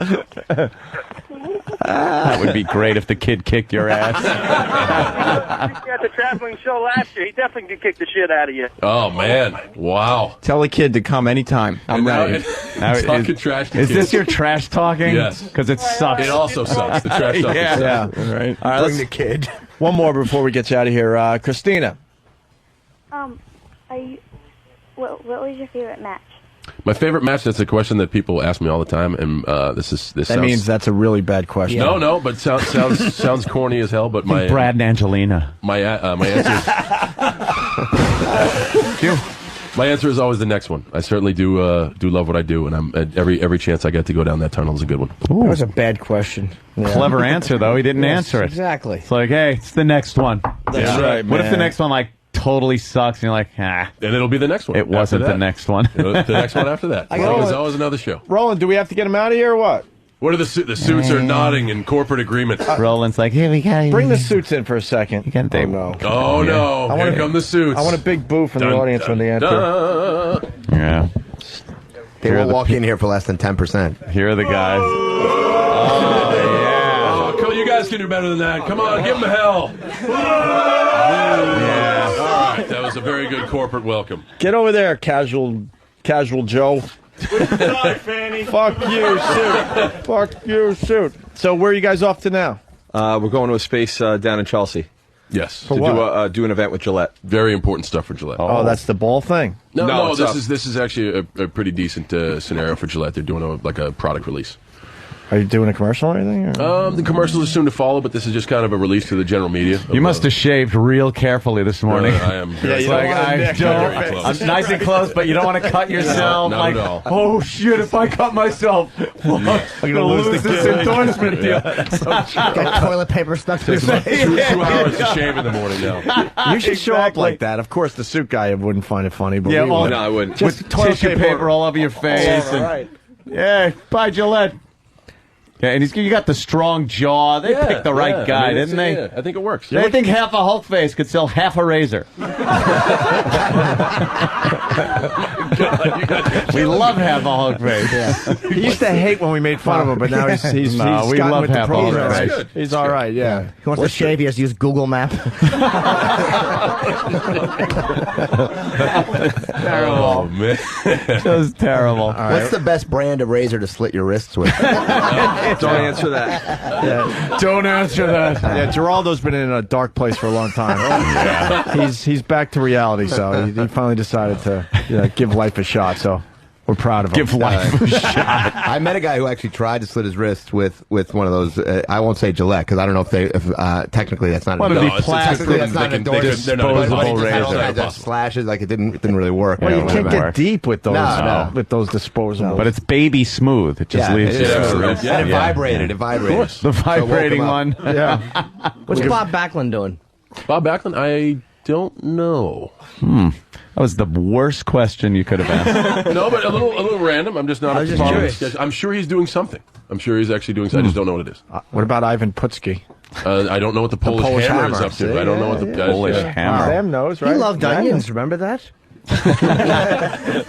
That would be great if the kid kicked your ass. He at the traveling show last year. He definitely could kick the shit out of you. Oh, man. Wow. Tell the kid to come anytime. I'm ready. Talking trash to Is kids. this your trash talking? Yes. Because it sucks. It also sucks. The trash talking sucks. Yeah. Right. All right, Bring the kid. One more before we get you out of here. Christina. What was your favorite match? My favorite match, that's a question that people ask me all the time, and that means that's a really bad question. No, but sounds corny as hell, but my Brad and Angelina. My answer is My answer is always the next one. I certainly do love what I do, and every chance I get to go down that tunnel is a good one. That was a bad question. Clever answer, though. He didn't answer it. Exactly. It's like, hey, it's the next one. That's right, What if the man. next one, like, totally sucks, and you're like, ah. And it'll be the next one. It wasn't after the that. next one. The next one after that. There's always another show. Roland, do we have to get him out of here or what? What are the suits are nodding in corporate agreement. Roland's like, here we go. Bring the suits in for a second. You can't Oh, no. Oh, no. Here come the suits. I want a big boo from the audience when they enter. Yeah. They Here are won't the walk in here for less than 10%. Here are the guys. Oh, cool. You guys can do better than that. Come on, give them hell. Yeah. All right, that was a very good corporate welcome. Get over there, casual Joe. Fuck you, suit. Fuck you, suit. So where are you guys off to now? We're going to a space down in Chelsea. Yes. To do an event with Gillette. Very important stuff for Gillette. Oh, that's the ball thing. No, this is actually a pretty decent scenario for Gillette. They're doing a product release. Are you doing a commercial or anything? Or? The commercials are soon to follow, but this is just kind of a release to the general media. You must have shaved real carefully this morning. I am. Yeah, you I'm nice and close, but you don't want to cut yourself. No, not at all. Oh shit! If I cut myself, I'm gonna lose this endorsement deal. Got toilet paper stuck to his face. 2 hours to shave in the morning now. You should show up like that. Of course, the suit guy wouldn't find it funny, but Yeah, we well, would. No, I wouldn't. With tissue paper all over your face. All right. Yeah, bye Gillette. Yeah, and you got the strong jaw. They picked the right guy, didn't they? Yeah, I think it works. They think half a Hulk face could sell half a razor. We love half a Hulk face. He used to hate when we made fun of him, but now he's we gotten love with the half a Hulk program. face. He's all right, yeah. He wants to shave. He has to use Google Map. Terrible. Oh, man. Just terrible. What's the best brand of razor to slit your wrists with? Don't answer that. Yeah. Don't answer that. Yeah, Geraldo's been in a dark place for a long time. He's back to reality, so he finally decided to give life a shot. So we're proud of him. Give life a shot. I met a guy who actually tried to slit his wrists with one of those. I won't say Gillette because I don't know if technically that's not. What would be technically that's not an endorsement. disposable But it just had all razor. kinds of slashes. Like it didn't really work. Well, you can't Whatever. get deep with those No. with those disposables. But it's baby smooth. It just leaves it you. is. And it vibrated. It vibrated. The vibrating one. Yeah. What's Bob Backlund doing? Bob Backlund, I don't know. That was the worst question you could have asked. No, but a little random. I'm just not. I was just curious. I'm sure he's doing something. I'm sure he's actually doing something. I just don't know what it is. What about Ivan Putski? I don't know what the Polish hammer is up to. See, I don't know what the Polish hammer. Sam knows, right? He loved onions. Remember that?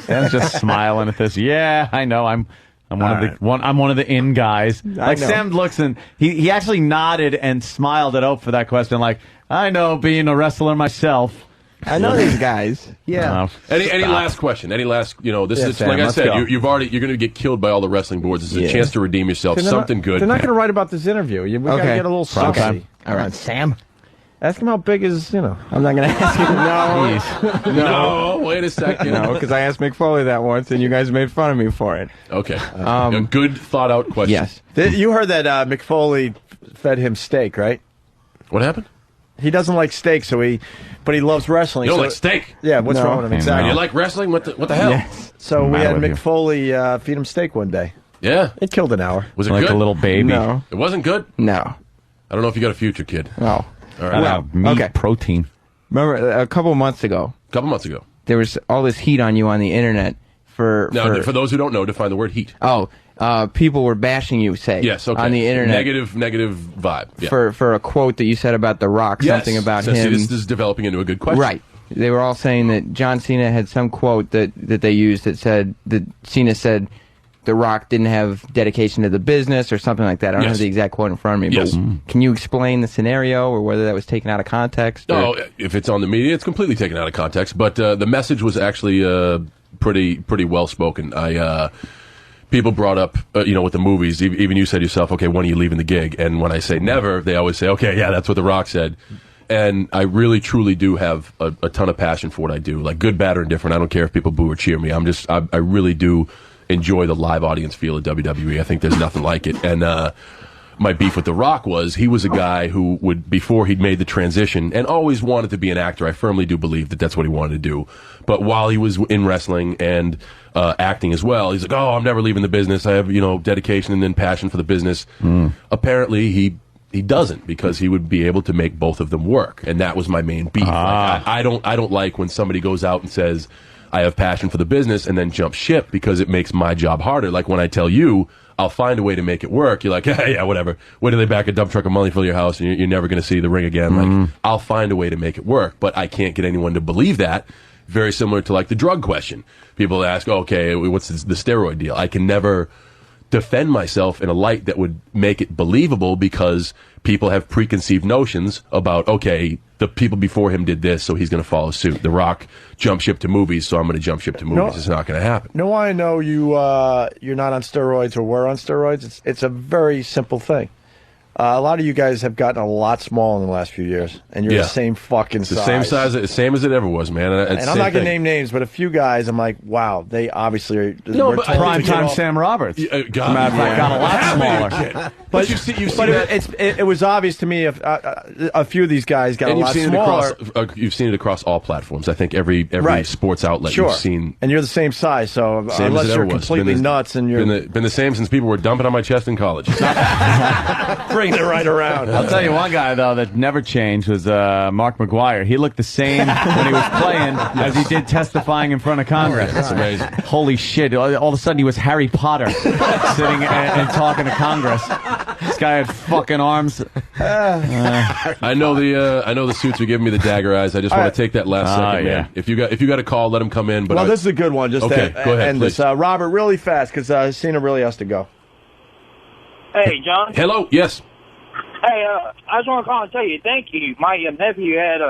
Sam's just smiling at this. Yeah, I know. I'm one of the in guys. Like know. Sam looks and he actually nodded and smiled at Ope for that question. Like, I know, being a wrestler myself. I know these guys. Yeah. Any last question? Any last? This is Sam, like I let's said. go. You're going to get killed by all the wrestling boards. This is a chance to redeem yourself. They're Something not, good. They're not going to write about this interview. We got to get a little saucy. All right, Sam. Ask him how big is, I'm not going to ask you. No, wait a second. because I asked Mick Foley that once, and you guys made fun of me for it. Okay. A good thought out question. Yes. You heard that Mick Foley fed him steak, right? What happened? He doesn't like steak, but he loves wrestling. You don't so- like steak? Yeah, what's wrong with him? Exactly. You like wrestling? What the hell? Yes. So we Matter had with Mick you? Foley feed him steak one day. Yeah. It killed an hour. Was it Like good? a little baby. No. It wasn't good? No. I don't know if you got a future, kid. Oh. All right. Meat protein. Remember, a couple of months ago, couple months ago, there was all this heat on you on the internet for those who don't know, define the word heat. People were bashing you, say, yes, okay. on the internet. Negative vibe. Yeah. For a quote that you said about The Rock, something about him. See, this is developing into a good question. Right. They were all saying that John Cena had some quote that they used that said that Cena said The Rock didn't have dedication to the business or something like that. I don't have the exact quote in front of me. Yes. But can you explain the scenario or whether that was taken out of context? No, if it's on the media, it's completely taken out of context. But the message was actually pretty well spoken. People brought up, with the movies. Even you said yourself, okay, when are you leaving the gig? And when I say never, they always say, okay, yeah, that's what The Rock said. And I really, truly do have a ton of passion for what I do, like good, bad, or indifferent. I don't care if people boo or cheer me. I really do enjoy the live audience feel of WWE. I think there's nothing like it. And my beef with The Rock was he was a guy who would, before he'd made the transition, and always wanted to be an actor. I firmly do believe that that's what he wanted to do. But while he was in wrestling and acting as well, he's like, oh, I'm never leaving the business. I have, dedication and then passion for the business. Apparently, he doesn't, because he would be able to make both of them work. And that was my main beef. Like, I don't like when somebody goes out and says, I have passion for the business, and then jump ship, because it makes my job harder. Like when I tell you, I'll find a way to make it work. You're like, yeah, whatever. Wait till they back a dump truck of money for your house, and you're never going to see the ring again. Like, I'll find a way to make it work, but I can't get anyone to believe that. Very similar to like the drug question. People ask, okay, what's the steroid deal? I can never defend myself in a light that would make it believable, because people have preconceived notions about, okay, the people before him did this, so he's going to follow suit. The Rock jumped ship to movies, so I'm going to jump ship to movies. It's not going to happen. No, I know you're not on steroids or were on steroids. It's a very simple thing. A lot of you guys have gotten a lot small in the last few years, and you're the same fucking size. The same size, same as it ever was, man. And I'm not going to name names, but a few guys, I'm like, wow, they obviously are. No, but Primetime Sam Roberts. God, got a lot smaller. But it was obvious to me a few of these guys got a lot smaller. You've seen it across all platforms. I think every sports outlet you've seen. And you're the same size, so same unless you're completely nuts and you're been the same since people were dumping on my chest in college. Bringing it right around. I'll tell you one guy though that never changed was Mark McGuire. He looked the same when he was playing as he did testifying in front of Congress. That's amazing. Holy shit! All of a sudden he was Harry Potter sitting and talking to Congress. This guy had fucking arms. I know the suits are giving me the dagger eyes. I just want to take that last second, man. If you got a call, let him come in. But this is a good one. Just okay, go ahead, end this. Robert, really fast, because Cena really has to go. Hey, John. Hello. Yes. Hey, I just want to call and tell you thank you. My nephew had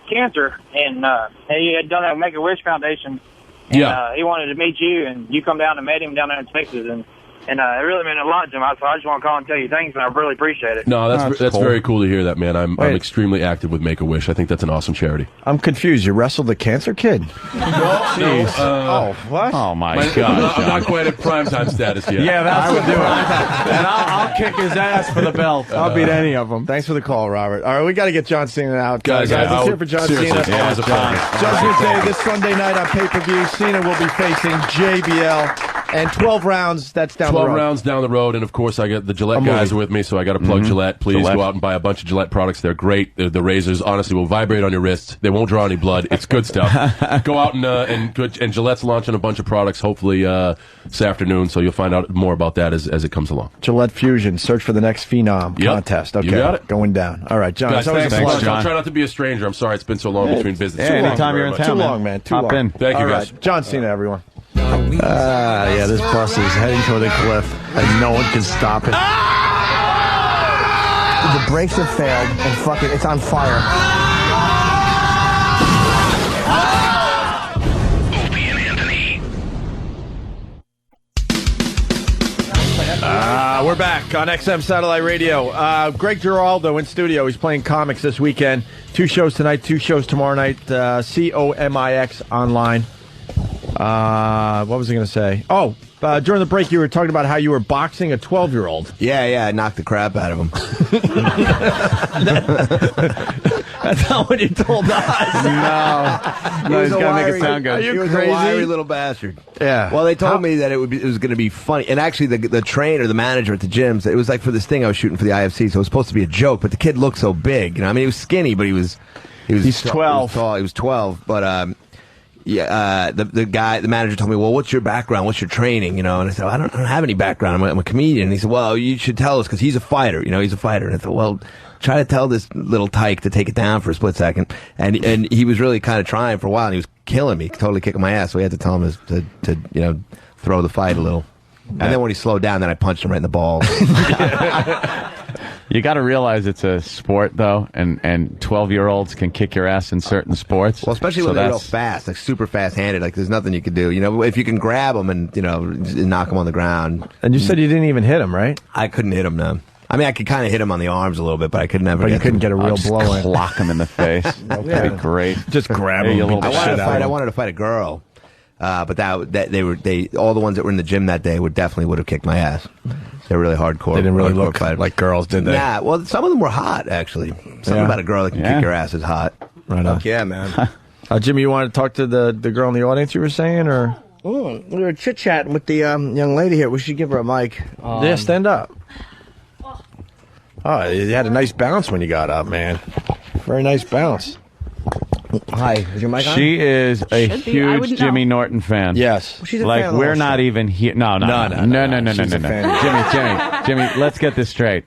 cancer, and he had done a Make-A-Wish Foundation. And, he wanted to meet you, and you come down and met him down there in Texas, and it really meant a lot to him. So I just want to call and tell you thanks, and I really appreciate it. No, that's cool. very cool to hear that, man. I'm extremely active with Make-A-Wish. I think that's an awesome charity. I'm confused. You wrestled the cancer kid? No. What? Oh, my God. I'm not quite at primetime status yet. Yeah, that's what I would do it. And I'll kick his ass for the belt. I'll beat any of them. Thanks for the call, Robert. All right, we got to get John Cena out. Guys, let's hear for John Cena. Always a pleasure. John Cena's Day this Sunday night on pay-per-view. Cena will be facing JBL. And 12 rounds, that's down the road. 12 rounds down the road, and of course I got the Gillette guys are with me, so I got to plug Gillette. Please go out and buy a bunch of Gillette products. They're great. The razors, honestly, will vibrate on your wrists. They won't draw any blood. It's good stuff. Go out and Gillette's launching a bunch of products, hopefully this afternoon, so you'll find out more about that as it comes along. Gillette Fusion, search for the next Phenom contest. Okay, you got it. Going down. All right, John. Guys, thanks, John. I'll try not to be a stranger. I'm sorry it's been so long between visits. Yeah, anytime you're in town, too long, man. Too long. Thank you, guys. Right. John Cena, everyone. Yeah, this bus is heading toward a cliff, and no one can stop it. The brakes have failed, and fucking, it's on fire. Opie and Anthony. We're back on XM Satellite Radio. Greg Giraldo in studio. He's playing comics this weekend. 2 shows tonight, 2 shows tomorrow night. COMIX online. What was I going to say? During the break, you were talking about how you were boxing a 12-year-old. Yeah, I knocked the crap out of him. That's not what you told us. No, he's got to make it sound good. Are you He was crazy? a wiry little bastard. Yeah. Well, they told me that it was going to be funny, and actually, the trainer, the manager at the gym, said it was like for this thing I was shooting for the IFC, so it was supposed to be a joke. But the kid looked so big, I mean, he was skinny, but he's 12. He was 12, but the manager told me, well, what's your background? What's your training? And I said, well, I don't have any background. I'm a comedian. And he said, well, you should tell us because he's a fighter. He's a fighter. And I thought, well, try to tell this little tyke to take it down for a split second. And he was really kind of trying for a while. And he was killing me, totally kicking my ass. So we had to tell him to throw the fight a little. And then when he slowed down, then I punched him right in the balls. You got to realize it's a sport, though, and 12-year-olds can kick your ass in certain sports. Well, especially when they're real fast, like super fast-handed. Like there's nothing you can do. If you can grab them and knock them on the ground. And you said you didn't even hit him, right? I couldn't hit him. No. I mean, I could kind of hit him on the arms a little bit, but I could never. But you couldn't get a real blow in. Clock him in the face. That'd be great. Just grab him. I wanted to fight a girl. But all the ones that were in the gym that day would have kicked my ass. They're really hardcore. They didn't really hardcore look fighters. like girls, did they? Nah, well, some of them were hot, actually. Something about a girl that can kick your ass is hot. Right on. Fuck yeah, man. Jimmy, you want to talk to the girl in the audience you were saying, or? We were chit-chatting with the young lady here. We should give her a mic. Yeah, stand up. Oh, you had a nice bounce when you got up, man. Very nice bounce. Hi, is your mic on? She is a Should be. I huge wouldn't Jimmy know. Norton fan. Yes. She's a like fan of the we're whole not show. even here. No. She's a fan. Jimmy, let's get this straight.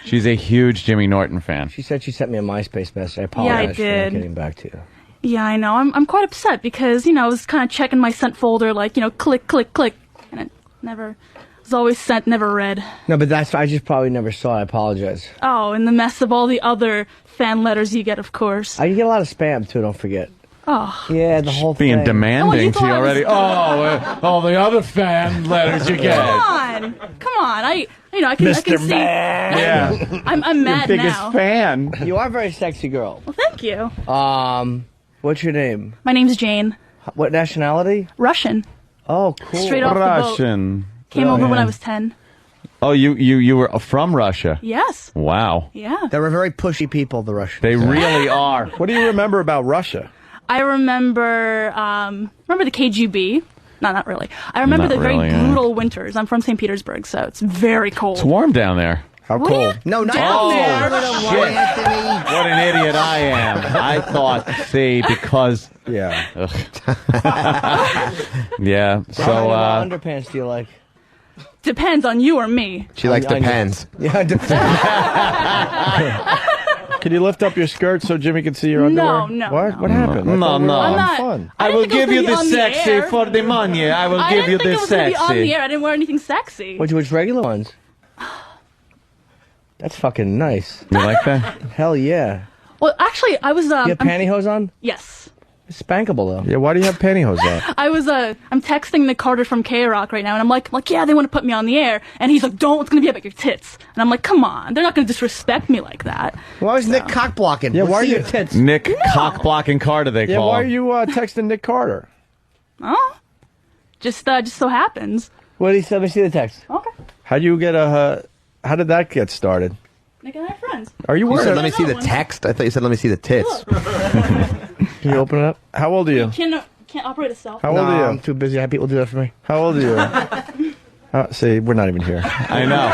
She's a huge Jimmy Norton fan. She said she sent me a MySpace message. I apologize for not getting back to you. Yeah, I know. I'm quite upset because, I was kind of checking my sent folder, like, click, click, click, and it never was always sent, never read. No, but I just probably never saw it. I apologize. Oh, and the mess of all the other fan letters you get, of course. You get a lot of spam, too, don't forget. Oh. Yeah, the whole Being thing. demanding Oh, to you already. All the other fan letters you get. Come on. I can see. Yeah. I'm mad Your biggest now. fan. You are a very sexy girl. Well, thank you. What's your name? My name's Jane. What nationality? Russian. Oh, cool. Straight off the boat. Russian. Came over when I was 10. Oh, you were from Russia? Yes. Wow. Yeah. They were very pushy people, the Russians. They really are. What do you remember about Russia? I remember the KGB. No, not really. I remember Not the very really, yeah. brutal winters. I'm from St. Petersburg, so it's very cold. It's warm down there. How What do cold? you- No, not Down there. Shit. What an idiot I am. I thought, because... Yeah. Yeah, What so... kind of underpants do you like? Depends on you or me. She likes Depends. Yeah, depends. Can you lift up your skirt so Jimmy can see your underwear? No. What? What happened? I No, thought we were no. having I'm not- fun. I didn't will think it was give you gonna be the on the sexy air. for the money. I will I give didn't you think the it was going to be on the sexy. air. I didn't wear anything sexy. Which regular ones? That's fucking nice. You like that? Hell yeah. Well, actually, I was... You have pantyhose on? Yes. It's spankable, though. Yeah, why do you have pantyhose on? I was, I'm texting Nick Carter from K-Rock right now, and I'm like, yeah, they want to put me on the air. And he's like, don't, it's going to be about your tits. And I'm like, come on, they're not going to disrespect me like that. Why was Nick cock blocking? Yeah, why are you your tits? Nick cock-blocking Carter, they Yeah, call why are him. you texting Nick Carter? Oh, just so happens. What did he say? Let me see the text. Okay. How did that get started? Nick and I are friends. Are you You worried? said, let me see the text? I thought you said, let me see the tits. Can you open it up? How old are you? Can't operate a cell How phone. old are you? I'm too busy. I have people do that for me. How old are you? See, we're not even here. I know.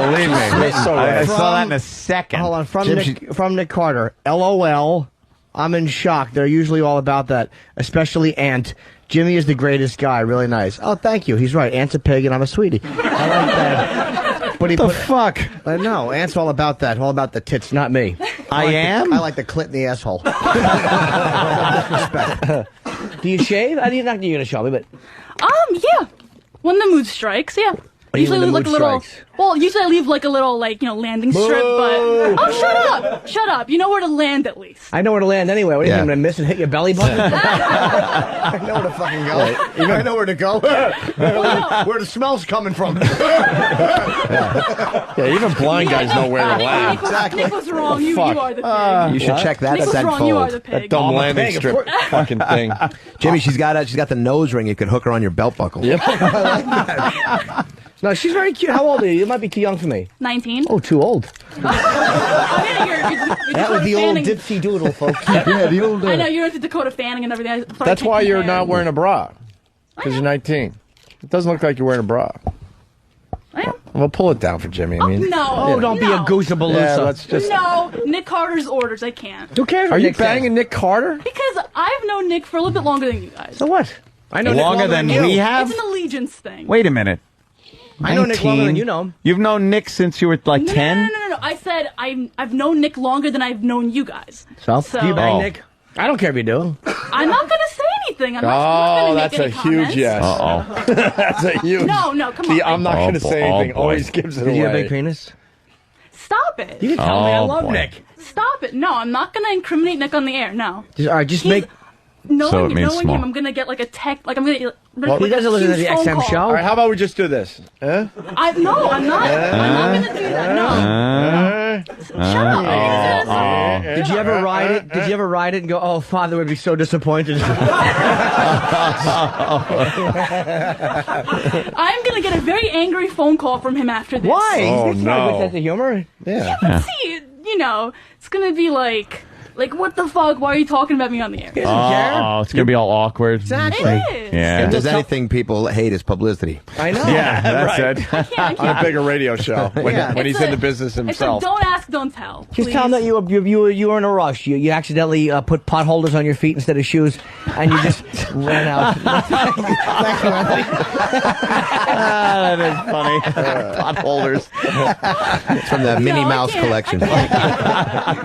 Believe me. It's so I right. saw that in a second. Hold on. From Nick Carter. LOL. I'm in shock. They're usually all about that, especially Ant. Jimmy is the greatest guy. Really nice. Oh, thank you. He's right. Ant's a pig and I'm a sweetie. I like that. But What the fuck? I know. Ant's all about that. All about the tits, not me. I am? I like the clit in the asshole. Disrespect. Do you shave? I didn't you're gonna show me, but Yeah. When the mood strikes, yeah. What do you mean Usually the like mood a little. strikes? Well, usually I leave like a little landing strip, but shut up! You know where to land at least. I know where to land anyway. What do you Yeah. think? I'm gonna miss and hit your belly button? I know where to fucking go. I know where to go. Where the smell's coming from. Yeah, even blind guys know where to land. Nick was wrong. You are the pig. You should check that Nick was said wrong. You are fold. the pig. Dumb I'm a landing pig, of strip course. fucking thing. Jimmy, she's got the nose ring. You could hook her on your belt buckle. Yep. No, she's very cute. How old are you? You might be too young for me. 19. Oh, too old. Oh, yeah, you're That was Dakota the old Fanning. dipsy doodle, folks. Yeah, the old. I know you're into Dakota Fanning and everything. That's why you're not wearing a bra. Because you're 19. It doesn't look like you're wearing a bra. I am. Well, pull it down for Jimmy. I mean, No. Oh, don't be a goose of yeah, let's just. No, Nick Carter's orders. I can't. Who cares? Are what you Nick says? banging Nick Carter? Because I've known Nick for a little bit longer than you guys. So what? I know Nick Longer than you. we have? It's an allegiance thing. Wait a minute. I know Nick longer than 19? you know him. You've known Nick since you were like 10? No. I said I've known Nick longer than I've known you guys. So, So- do you bang Oh. Nick? I don't care if you do. I'm not going to say anything. I'm not Oh, going to that's make a any huge comments. yes. Uh-oh. That's a huge. No, come on. I'm not Oh, going to boy. say Oh, anything. boy. Always gives it Did away. you have a big penis? Stop it. You can tell me. I Oh, love boy. Nick. Stop it. No, I'm not going to incriminate Nick on the air. No. All right, just He's- make. Knowing, So it means knowing small. him, I'm going to get like a tech. Like I'm going to. Well, he doesn't listen to the XM show. All right, how about we just do this? No, I'm not. I'm not going to do that. No. Shut up. Did you ever ride ride it? Did you ever ride it and go, "Oh, Father would be so disappointed"? I'm gonna get a very angry phone call from him after this. Why? Oh, He's not no. with sense of humor. Yeah. But see, it's gonna be like, what the fuck? Why are you talking about me on the air? Oh, it's gonna be all awkward. Exactly. It is. Yeah. If there's anything people hate is publicity. I know. Yeah, that's Right. it. I On a bigger radio show when It's he's in the business It's like, himself. don't ask, don't tell. Just please. tell him that you were in a rush. You accidentally put potholders on your feet instead of shoes, and you just ran out. Thank you, Anthony. That is funny. Potholders. It's from the Minnie Mouse collection.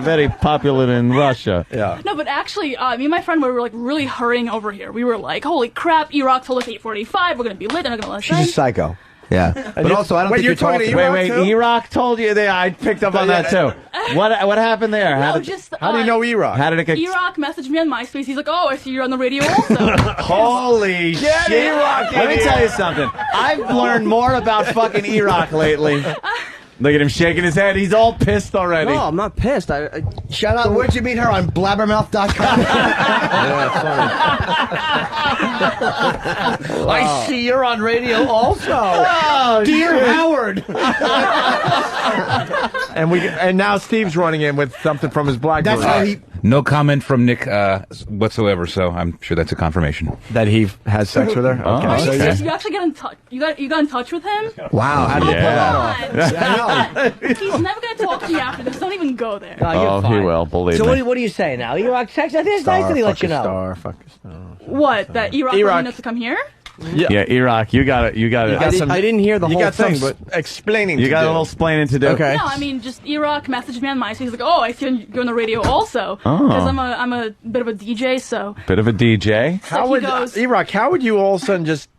Very popular in Russia. Yeah. No, but actually, me and my friend were like really hurrying over here. We were like, "Holy crap! E-Rock told us 8:45. We're gonna be late. They're not gonna let us She's a in." psycho. Yeah. But also, I don't think you're talking to Wait, E-Rock told you that? I picked up on that too. What happened there? No, How do you know E-Rock? How did it get? E-Rock messaged me on MySpace. He's like, "Oh, I see you're on the radio also." Holy shit! E-Rock Let me tell you something. I've learned more about fucking E-Rock lately. Look at him shaking his head. He's all pissed already. No, I'm not pissed. Shout out, where'd you meet her? On blabbermouth.com. I see you're on radio also. Oh, Dear Howard. And now Steve's running in with something from his BlackBerry. That's how he. No comment from Nick whatsoever, so I'm sure that's a confirmation. That he has sex with her? Okay. Are you So serious? You actually got in touch? You got in touch with him? Wow. How did you pull that off? He's never gonna talk to me after this. Don't even go there. No, you're Oh, he fine. will. Believe So me. what do you say now? E-Rock text. I think it's nice that he let you know. What? That E-Rock wanted us to come here? Yeah, E-Rock, you got it. I didn't hear the you whole got some thing, but explaining You to got do. a little explaining to do. Okay. No, I mean, just E-Rock messaged me on MySpace. He's like, "Oh, I see you're on the radio also." Oh. Because I'm a bit of a DJ, so. Bit of a DJ. How he would goes- E-Rock? How would you all of a sudden just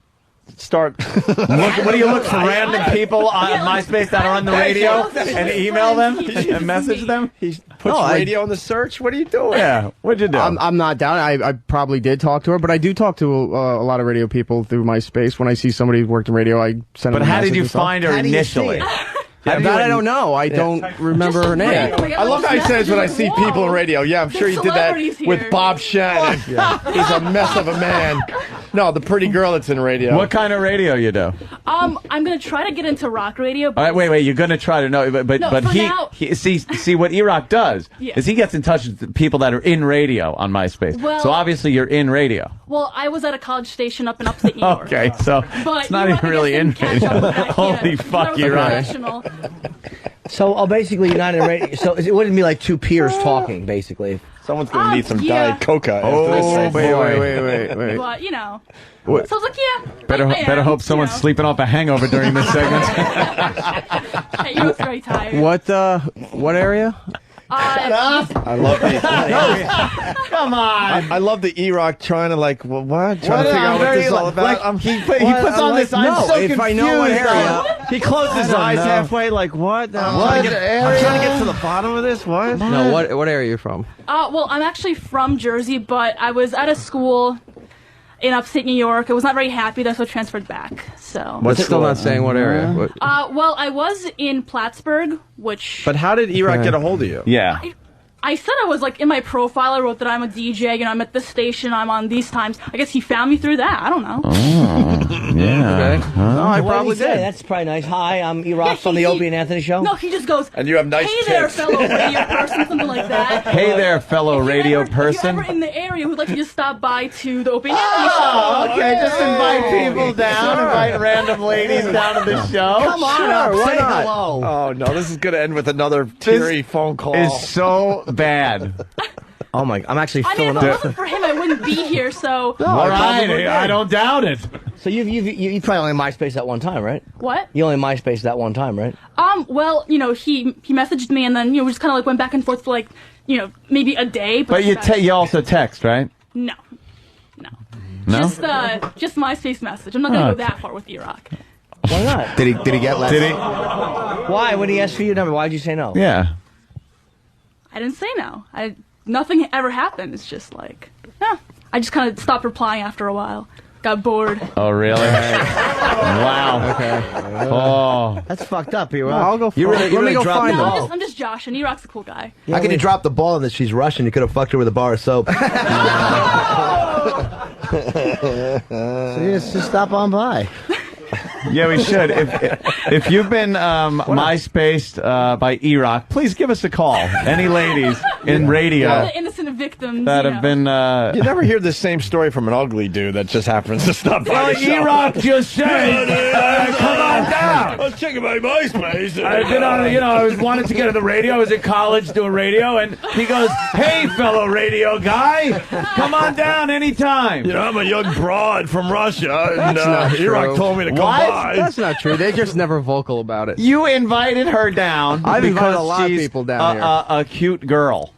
start? What do you look for random people on MySpace that are on the radio and email them and message them? He puts radio in the search. What are you doing? Yeah, what'd you do? I'm not down. I probably did talk to her, but I do talk to a lot of radio people through MySpace. When I see somebody who worked in radio, I send them But a how did message you and stuff. find her initially? That I don't know. I don't remember her name. I love how he says when I see people in radio. Yeah, I'm sure he did that with Bob Shannon. He's a mess of a man. No, the pretty girl that's in radio. What kind of radio you do? I'm gonna try to get into rock radio. All right, wait. You're gonna try to know, but No, but for now- he see what E-Rock does Yeah. is he gets in touch with the people that are in radio on MySpace. Well- So obviously you're in radio. Well, I was at a college station up in upstate New York. Okay, so But it's not E-Rock, even I really guess, in didn't catch up radio. with that, Holy yeah. fuck, I was you're right. professional. So basically, you're not in a radio. So it wouldn't be like two peers talking, basically. Someone's gonna need some yeah. Diet Coca. Oh, after this. wait. But, you know. What? So I was like, yeah. Better I better am, hope someone's you know. sleeping off a hangover during this segment. Hey, you look very tired. What area? Shut up. I love the. Come on. I love the E-Rock trying to what? Trying to figure out what this is all about. He puts on this. I'm so if confused. I know what area. He closed his eyes halfway. Like what? I'm trying to get to the bottom of this. What? No, what area are you from? Well, I'm actually from Jersey, but I was at a school in upstate New York. I was not very happy, that's what I transferred back. So. But still not saying what area. What? Well, I was in Plattsburgh, which. But how did E-Rock get a hold of you? Yeah. I said I was in my profile. I wrote that I'm a DJ. I'm at this station. I'm on these times. I guess he found me through that. I don't know. Oh, yeah. Okay. I What probably did he say? did. That's probably nice. Hi, I'm E-Rock from the Opie and Anthony Show. No, he just goes. And you have nice Hey there, tits." fellow radio person, something like that. Hey there, fellow radio If person. you're ever in the area who'd like to just stop by to the Opie and Anthony Show. Oh, okay, just invite people down, invite random ladies down to the show. Come on up, why say not? hello. Oh no, this is gonna end with another teary phone call. Is so bad. Oh my! I'm actually I mean, filling if it up. wasn't for him, I wouldn't be here. So All right, I don't doubt it. So you probably only MySpace at one time, right? what? You only MySpace at one time, right? Well, he messaged me, and then we just kind of went back and forth for maybe a day. But you also text, right? No. No. Just MySpace message. I'm not gonna Oh, go that far with E-Rock. Why not? Did he get less? Did he? Why? When he asked for your number, why'd you say no? Yeah. I didn't say no. Nothing ever happened. It's just I just kind of stopped replying after a while. got bored. Oh, really? Wow. Okay. Oh. That's fucked up, E-Rock. I'll go. Let me go find the him. ball. I'm just Josh, and E-Rock's a cool guy. How can you drop the ball and that she's Russian? You could have fucked her with a bar of soap. So you just stop on by. Yeah, we should. If you've been MySpaced by E-Rock, please give us a call. Any ladies in radio The innocent victims that have been... You never hear the same story from an ugly dude that just happens to stop by Well, the show. E-Rock just said, come on down. I was checking my MySpace. I've been on, I wanted to get on the radio. I was at college doing radio, and he goes, hey, fellow radio guy, come on down anytime. I'm a young broad from Russia, and That's not E-Rock true. told me to come What? by. That's not true. They're just never vocal about it. You invited her down I've because invited a lot of she's people down here. a cute girl.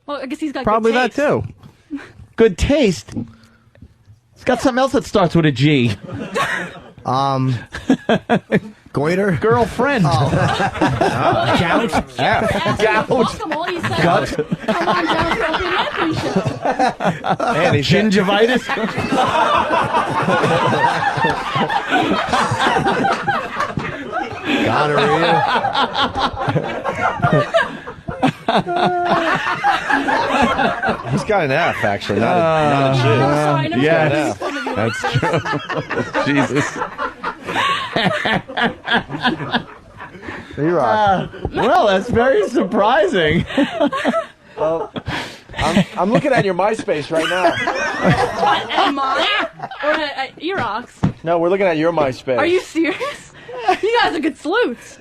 Well, I guess he's got Probably good that taste. too. Good taste. It's got something else that starts with a G. Goiter? Girlfriend. Gout? Gout. Welcome, all you said. Gut. Come on down to the Opie and Anthony show. Gingivitis. Gonorrhea. He's got an F, actually, not a G. Sorry, I never yes. said that. That's true. Jesus. E-Rock. Well, that's very surprising. I'm looking at your MySpace right now. What, at mine? Or at E-Rock's? No, we're looking at your MySpace. Are you serious? You guys are good sleuths.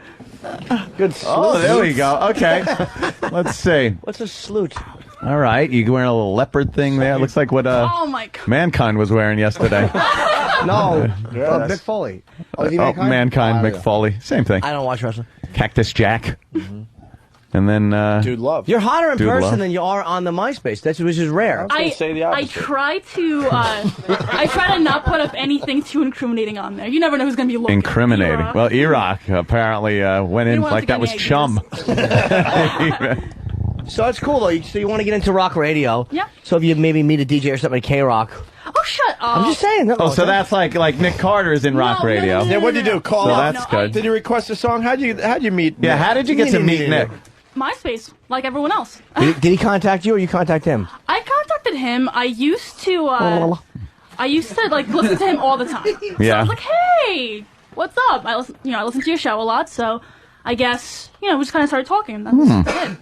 Good? Oh, there we go. Okay. Let's see. What's a sloot? All right. You wearing a little leopard thing there? Looks like what Oh my god. Mankind was wearing yesterday. No. Mick Foley. Oh, is he Mankind? Mankind, Mick Foley. Same thing. I don't watch wrestling. Cactus Jack. And then... Dude Love. You're hotter in Dude person Love. than you are on the MySpace, which is rare. gonna say the I opposite. try to not put up anything too incriminating on there. You never know who's going to be looking. Incriminating. E-Rock. Well, E-Rock apparently went in didn't want like to that get was any chum. So it's cool, though. So you want to get into rock radio. Yeah. So if you maybe meet a DJ or something at K-Rock. Oh, shut up. I'm just saying. Oh, so that's like Nick Carter's in rock No, no, radio. no, no, Yeah, what'd you do? Call So up? that's good. Did you request a song? How'd you meet Yeah, Nick? how did you get to meet Nick? MySpace, like everyone else. Did he contact you or you contact him? I contacted him. I used to like listen to him all the time. So Yeah. I was like, hey, what's up? I listen to your show a lot, so I guess we just kind of started talking. And that's it.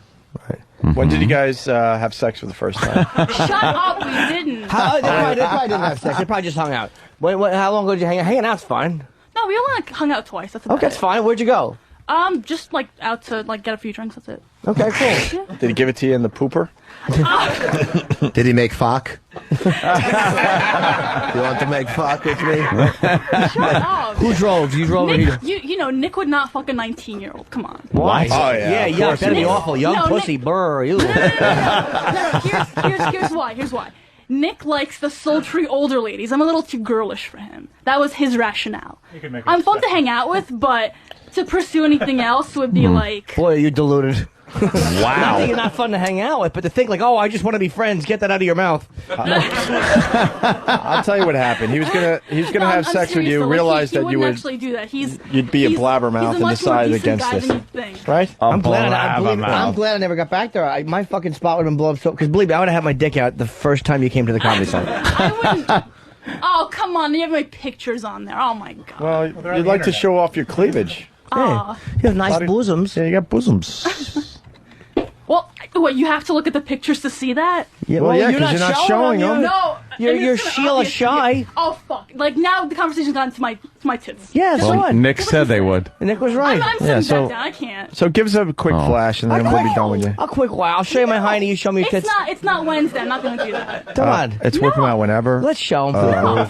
When did you guys have sex for the first time? Shut up, we didn't. They probably didn't have sex. They probably just hung out. How long ago did you hang out? Hanging out's fine. No, we only hung out twice. That's about Okay, that's fine. Where'd you go? just like out to like get a few drinks. That's it. Okay, cool. Did he give it to you in the pooper? Did he make fuck? You want to make fuck with me? Shut up. Who drove? You drove? Nick, Nick would not fuck a 19-year-old. Come on. Why? Oh, yeah. Yeah, that'd be awful. Young No, pussy, Nick- brr, you. No, here's why. Here's why. Nick likes the sultry older ladies. I'm a little too girlish for him. That was his rationale. I'm fun to hang out with, but to pursue anything else would be like... Boy, are you deluded. Not Wow. that you're not fun to hang out with, but to think like, oh, I just want to be friends. Get that out of your mouth. I'll tell you what happened. He was gonna No, have I'm sex with serious, you, though. Like, realized he that you wouldn't would actually do that. you'd be a he's blabbermouth and much more decide decent against guy this. than you think. Right? I'm glad I never got back there. My fucking spot would have been blown up so. Because believe me, I would have had my dick out the first time you came to the comedy center. I wouldn't. Oh, come on. You have my pictures on there. Oh, my God. Well, you'd like to show off your cleavage. Aw. You have nice bosoms. Yeah, you got bosoms. Well, what, you have to look at the pictures to see that? Yeah, Well, yeah, you're 'cause you're not showing them. No. You're and it's gonna- Sheila okay, Shy. yeah. Oh, fuck. Like, now the conversation's gone to my tits. Yeah, that's Well, fine. Nick said they would. Nick was right. I'm Yeah, sitting so- back down. I can't. So give us a quick flash, and then we'll be done with you. A quick wow. I'll show you my hiney. You show me your tits. It's not Wednesday. I'm not going to do that. Come on. It's whip them out whenever. Let's show them. No.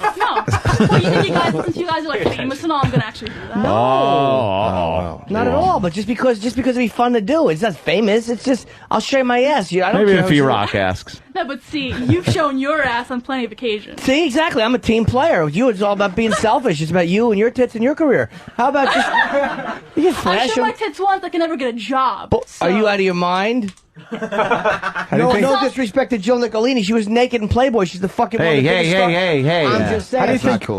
Well, you think since you guys are like famous and all, I'm going to actually do that. Oh. Not at all. But just because it'd be fun to do. It's not famous. It's just I'll show you my ass. I don't Maybe care if who's- E-Rock asks. No, but see, you've shown your ass on plenty of occasions. See, exactly. I'm a team player. With you, it's all about being selfish. It's about you and your tits and your career. How about just you just I flash show my them? tits once, I can never get a job. So. Are you out of your mind? No disrespect to Jill Nicolini. She was naked in Playboy. She's the fucking one. Hey. I'm just saying.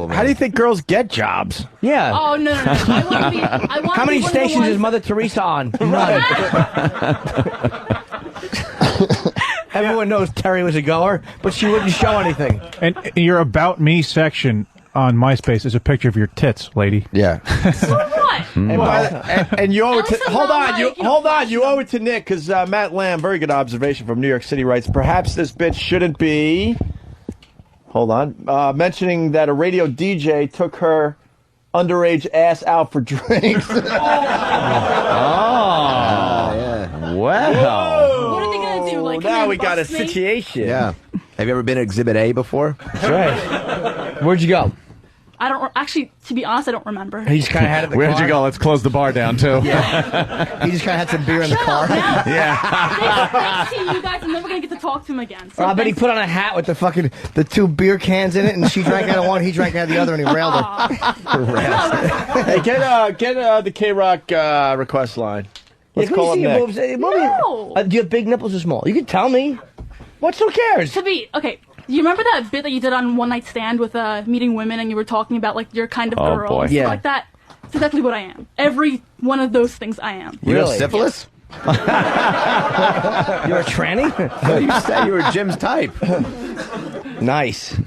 How do you think girls get jobs? Yeah. Oh, no. I want to be. How many stations is Mother Teresa on? None. Everyone knows Terry was a goer, but she wouldn't show anything. And your About Me section on MySpace is a picture of your tits, lady. Yeah. So what? And you owe it to. Hold on. You owe it to Nick because Matt Lamb, very good observation from New York City, writes, perhaps this bitch shouldn't be. Hold on. Mentioning that a radio DJ took her underage ass out for drinks. Yeah. Wow. What are they going to do? Like, now we got a situation. Yeah. Have you ever been at Exhibit A before? That's right. Where'd you go? I don't actually. To be honest, I don't remember. He just kind of had it in the Where'd car. you go? Let's close the bar down, too. Yeah. He just kind of had some beer in the car. Thanks to you guys, I'm never going to get to talk to him again. So I bet he put on a hat with the 2 beer cans in it, and she drank out of one, he drank out of the other, and he railed her. Hey, get the K-Rock request line. Let's call him Nick. No. Do you have big nipples or small? You can tell me. Who cares? Okay. You remember that bit that you did on One Night Stand with meeting women, and you were talking about like your kind of girl, boy. and stuff like that? That's exactly what I am. Every one of those things I am. You have syphilis? You're a tranny? You said you were Jim's type. Nice.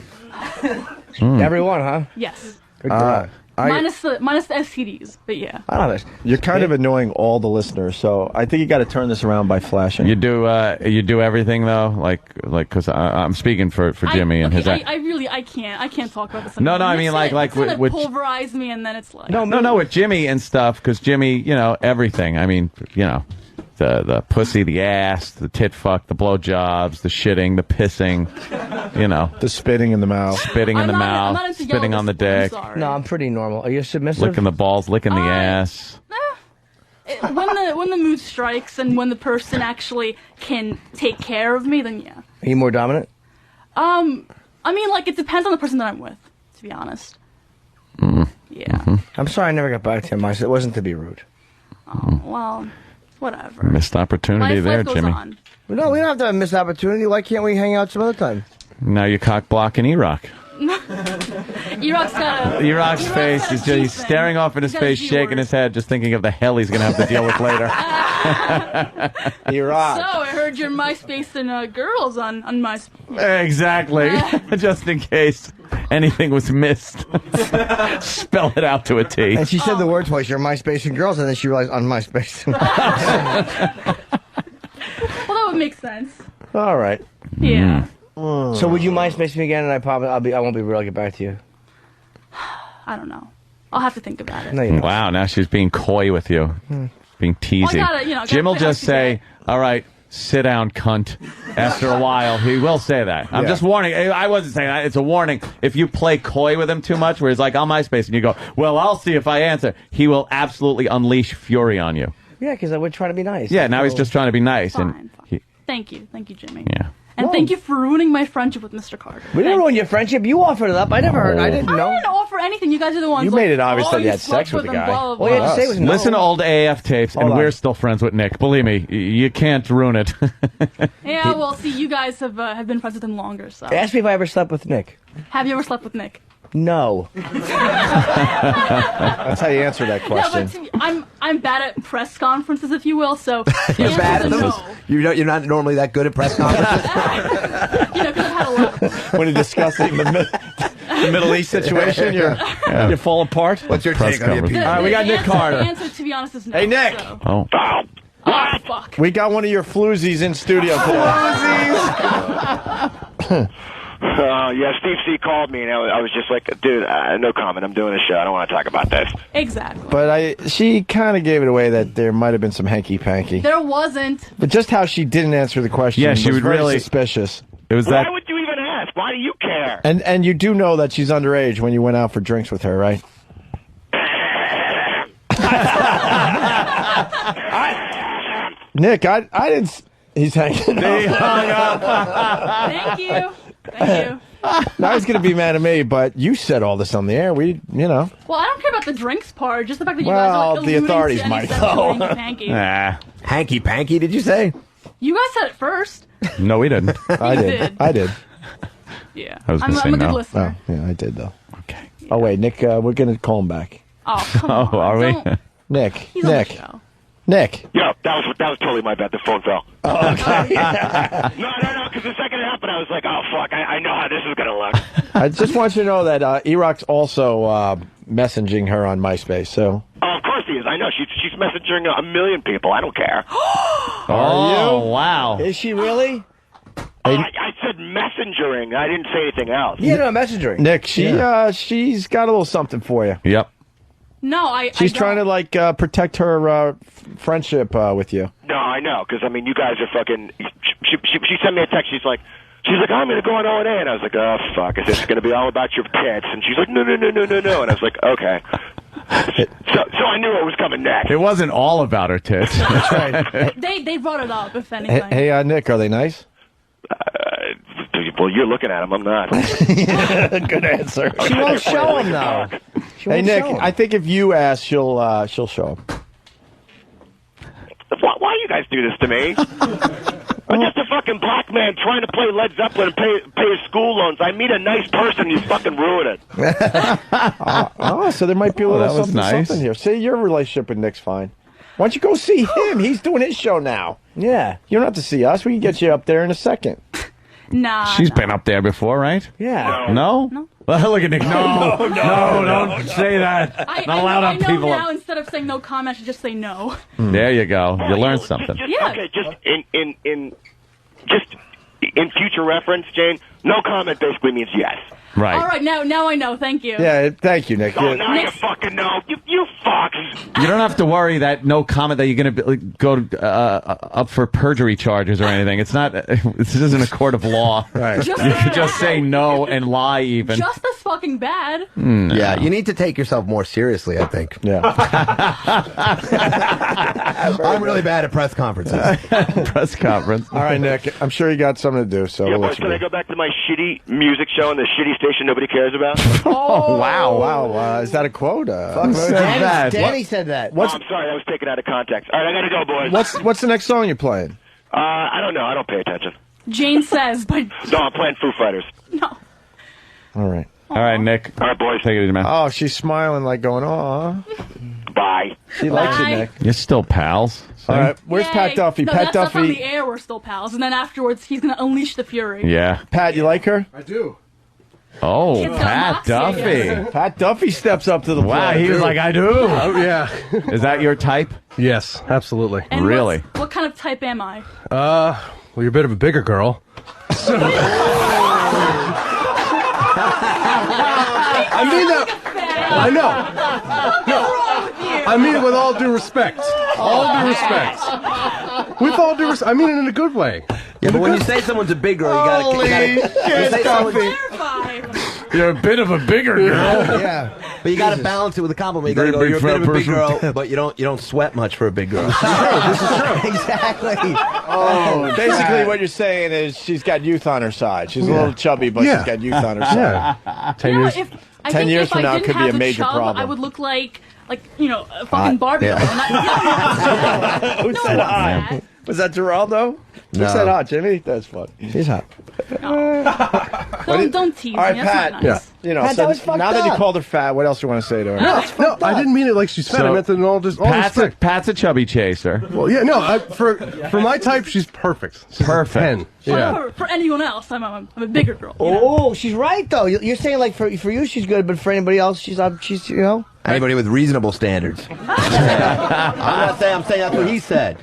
Everyone, huh? Yes. Good girl. Minus the STDs, but yeah. I don't know. You're kind of annoying all the listeners, so I think you got to turn this around by flashing. You do everything though, like because I'm speaking for Jimmy and his. I can't talk about this. No, I mean it's gonna with pulverize me, and then it's like no with Jimmy and stuff because Jimmy, everything. I mean, the pussy, the ass, the tit fuck, the blowjobs, the shitting, the pissing, the spitting in the mouth, spitting on the dick. No, I'm pretty normal. Are you submissive? Licking the balls, licking the ass. When the mood strikes and when the person actually can take care of me, then yeah. Are you more dominant? I mean, like, it depends on the person that I'm with, to be honest. Yeah. I'm sorry I never got back to him. It wasn't to be rude. Oh, well, whatever. Missed opportunity there, life goes Jimmy. on. No, we don't have to have a missed opportunity. Why can't we hang out some other time? Now you're cock blocking E-Rock. E-Rock's face is he's staring off in his face, shaking his head, just thinking of the hell he's going to have to deal with later. E-Rock. So I heard your MySpace and girls on MySpace. Exactly. Just in case anything was missed. Spell it out to a T. And she said the word twice, your MySpace and girls, and then she realized on MySpace. Well, that would make sense. All right. Yeah. So would you MySpace me again, and I won't be real to get back to you? I don't know. I'll have to think about it. No, you don't. Wow, now she's being coy with you. Being teasy. Well, I gotta, Jim will just say, all right, sit down, cunt. After a while, he will say that. I'm just warning. I wasn't saying that. It's a warning. If you play coy with him too much, where he's like, on MySpace, and you go, well, I'll see if I answer, he will absolutely unleash fury on you. Yeah, because I would try to be nice. Yeah, now he's just trying to be nice. Fine. Thank you, Jimmy. Yeah. And thank you for ruining my friendship with Mr. Carter. We didn't ruin your friendship. You offered it up. I never heard. I didn't know. I didn't offer anything. You guys are the ones. You like, made it obvious that you had slept sex with the him, guy. blah, blah, All you had to blah. say was no. Listen to old AF tapes, and on. we're still friends with Nick. Believe me, you can't ruin it. Yeah, well, see, you guys have been friends with him longer, so. Ask me if I ever slept with Nick. Have you ever slept with Nick? No. That's how you answer that question. Yeah, but I'm bad at press conferences, if you will, so. You're bad at no. those? You're not normally that good at press conferences? Because I've had a lot. When you're discussing the Middle East situation, you fall apart. What's your Press take on the conference. appeal? All right, we got Nick Carter. The answer, to be honest, is no. Hey, Nick. So. Oh. Oh, fuck. We got one of your floozies in studio today. Yeah, Steve C called me, and I was just like, dude, no comment. I'm doing a show. I don't want to talk about this. Exactly. But she kind of gave it away that there might have been some hanky-panky. There wasn't. But just how she didn't answer the question Yeah, she was would very really- suspicious. It was Why would you even ask? Why do you care? And you do know that she's underage when you went out for drinks with her, right? Nick, I didn't... He's hanging up. They hung up. Thank you. Thank you. Now he's going to be mad at me, but you said all this on the air. We, Well, I don't care about the drinks part. Just the fact that you Well, guys are like the alluding authorities to any might, sexual though. hanky-panky. Nah. Hanky-panky, did you say? You guys said it first. No, we didn't. I did. I did. Yeah. I was gonna say I'm a good no. listener. Oh, yeah, I did though. Okay. Oh wait, Nick, we're gonna call him back. Oh, come on. Oh, are we? Don't- Nick. He's on the Nick. show. Nick. Yeah, that was totally my bad. The phone fell. Oh, okay. No, because the second it happened, I was like, oh, fuck, I know how this is going to look. I just want you to know that E-Rock's also messaging her on MySpace, so... Oh, of course he is. I know. She's messaging a million people. I don't care. Oh, wow. Is she really? I said messengering. I didn't say anything else. Yeah, no, messengering. Nick, she's got a little something for you. Yep. No, She's trying to, like, protect her friendship with you. No, I know, because, I mean, you guys are fucking... She sent me a text. She's like, I'm going to go on O&A. And I was like, oh, fuck. I said, it's going to be all about your tits. And she's like, no. And I was like, okay. So I knew it was coming next. It wasn't all about her tits. That's right. They brought it up, if anything. Hey, Nick, are they nice? Well, you're looking at them. I'm not. Good answer. She won't show him, though. Hey, Nick, I think if you ask, she'll show him. Why you guys do this to me? I'm just a fucking black man trying to play Led Zeppelin and pay his school loans. I meet a nice person, you fucking ruin it. So there might be a little that was nice. something here. See, your relationship with Nick's fine. Why don't you go see him? He's doing his show now. Yeah. You don't have to see us. We can get you up there in a second. Nah. She's been up there before, right? Yeah. No? Well, look at Nick. No, don't say that. Not allowed on people. Now, instead of saying no comment, I should just say no. There you go. You learned something. Okay, just in future reference, Jane, no comment basically means yes. Right. All right, now I know. Thank you. Yeah, thank you, Nick. Oh, now you fucking know. You fucks. You don't have to worry that no comment that you're going to go up for perjury charges or anything. It's not. This isn't a court of law. Right. You can just say no and lie even. Just as fucking bad. No. Yeah, you need to take yourself more seriously, I think. Yeah. I'm really bad at press conferences. Press conference. All right, Nick. I'm sure you got something to do, so we'll let you Can I go back to my shitty music show and the shitty station nobody cares about? Oh, wow. Is that a quote? Danny said that. I'm sorry, that was taken out of context. All right, I gotta go, boys. What's the next song you're playing? I don't know. I don't pay attention. Jane says, but... No, I'm playing Foo Fighters. No. All right. All right, Nick. All right, boys. Take it easy, man. Oh, she's smiling like going, aw. Bye. She likes you, Nick. You're still pals. All right, where's Yay. Pat Duffy? No, Pat that's up on Duffy. the air, we're still pals. And then afterwards, he's going to unleash the fury. Yeah. Pat, you like her? I do. Oh, It's got Pat moxie, Duffy. yes. Pat Duffy steps up to the plate. Wow, he was like, I do. Oh, yeah. Is that your type? Yes, absolutely. And Really? What kind of type am I? Well, you're a bit of a bigger girl. So... I mean that. I know. No, I mean it with all due respect. All due respect. With all due respect. I mean it in a good way. Yeah, but when you say someone's a big girl, you gotta You're a bit of a bigger girl. Yeah, but you gotta balance it with a compliment. You gotta go, you're a bit of a big girl, but you don't sweat much for a big girl. This is true. Exactly. Oh, basically what you're saying is she's got youth on her side. She's a little chubby, but she's got youth on her side. Yeah. 10 years. 10 years from now, it could be a major problem. I would look like a fucking Barbie girl. Who said hot? Was that Geraldo? Who said hot, Jimmy? That's fun. She's hot. Don't tease All right, me. Pat. That's not nice. You know, Pat, that was fucked now that you up. called her fat, what else do you want to say to her? No, I didn't mean it like she's fat. I meant it in all respect. Pat's a chubby chaser. Well, yeah, no, for my type, she's perfect. She's Perfect. 10. But for anyone else, I'm a bigger girl. Oh, she's right though. You're saying like for you she's good, but for anybody else she's you know. Anybody with reasonable standards. I'm not saying. I'm saying that's what he said.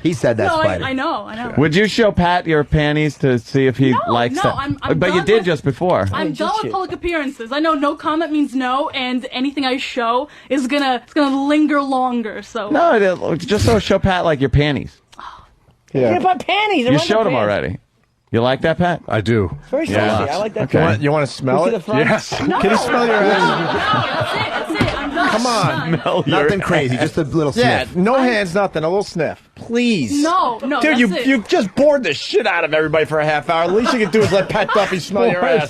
He said that, No, Spider. I know. Would you show Pat your panties to see if he likes no, that? I'm but you done did with- just before. I'm done with public appearances. I know no comment means no, and anything I show is gonna linger longer. So No, just show Pat like your panties. Yeah. What about panties? You showed him already. You like that, Pat? I do. Very sexy. I like that. Okay. You want to smell You see it? the front? Yes. Can you smell your ass? That's it. I'm done. Come on. Nothing crazy, just a little Yeah, sniff. no hands, nothing. A little sniff. Please. No, Dude, that's it. you just bored the shit out of everybody for a half hour. The least you can do is let Pat Duffy smell your ass.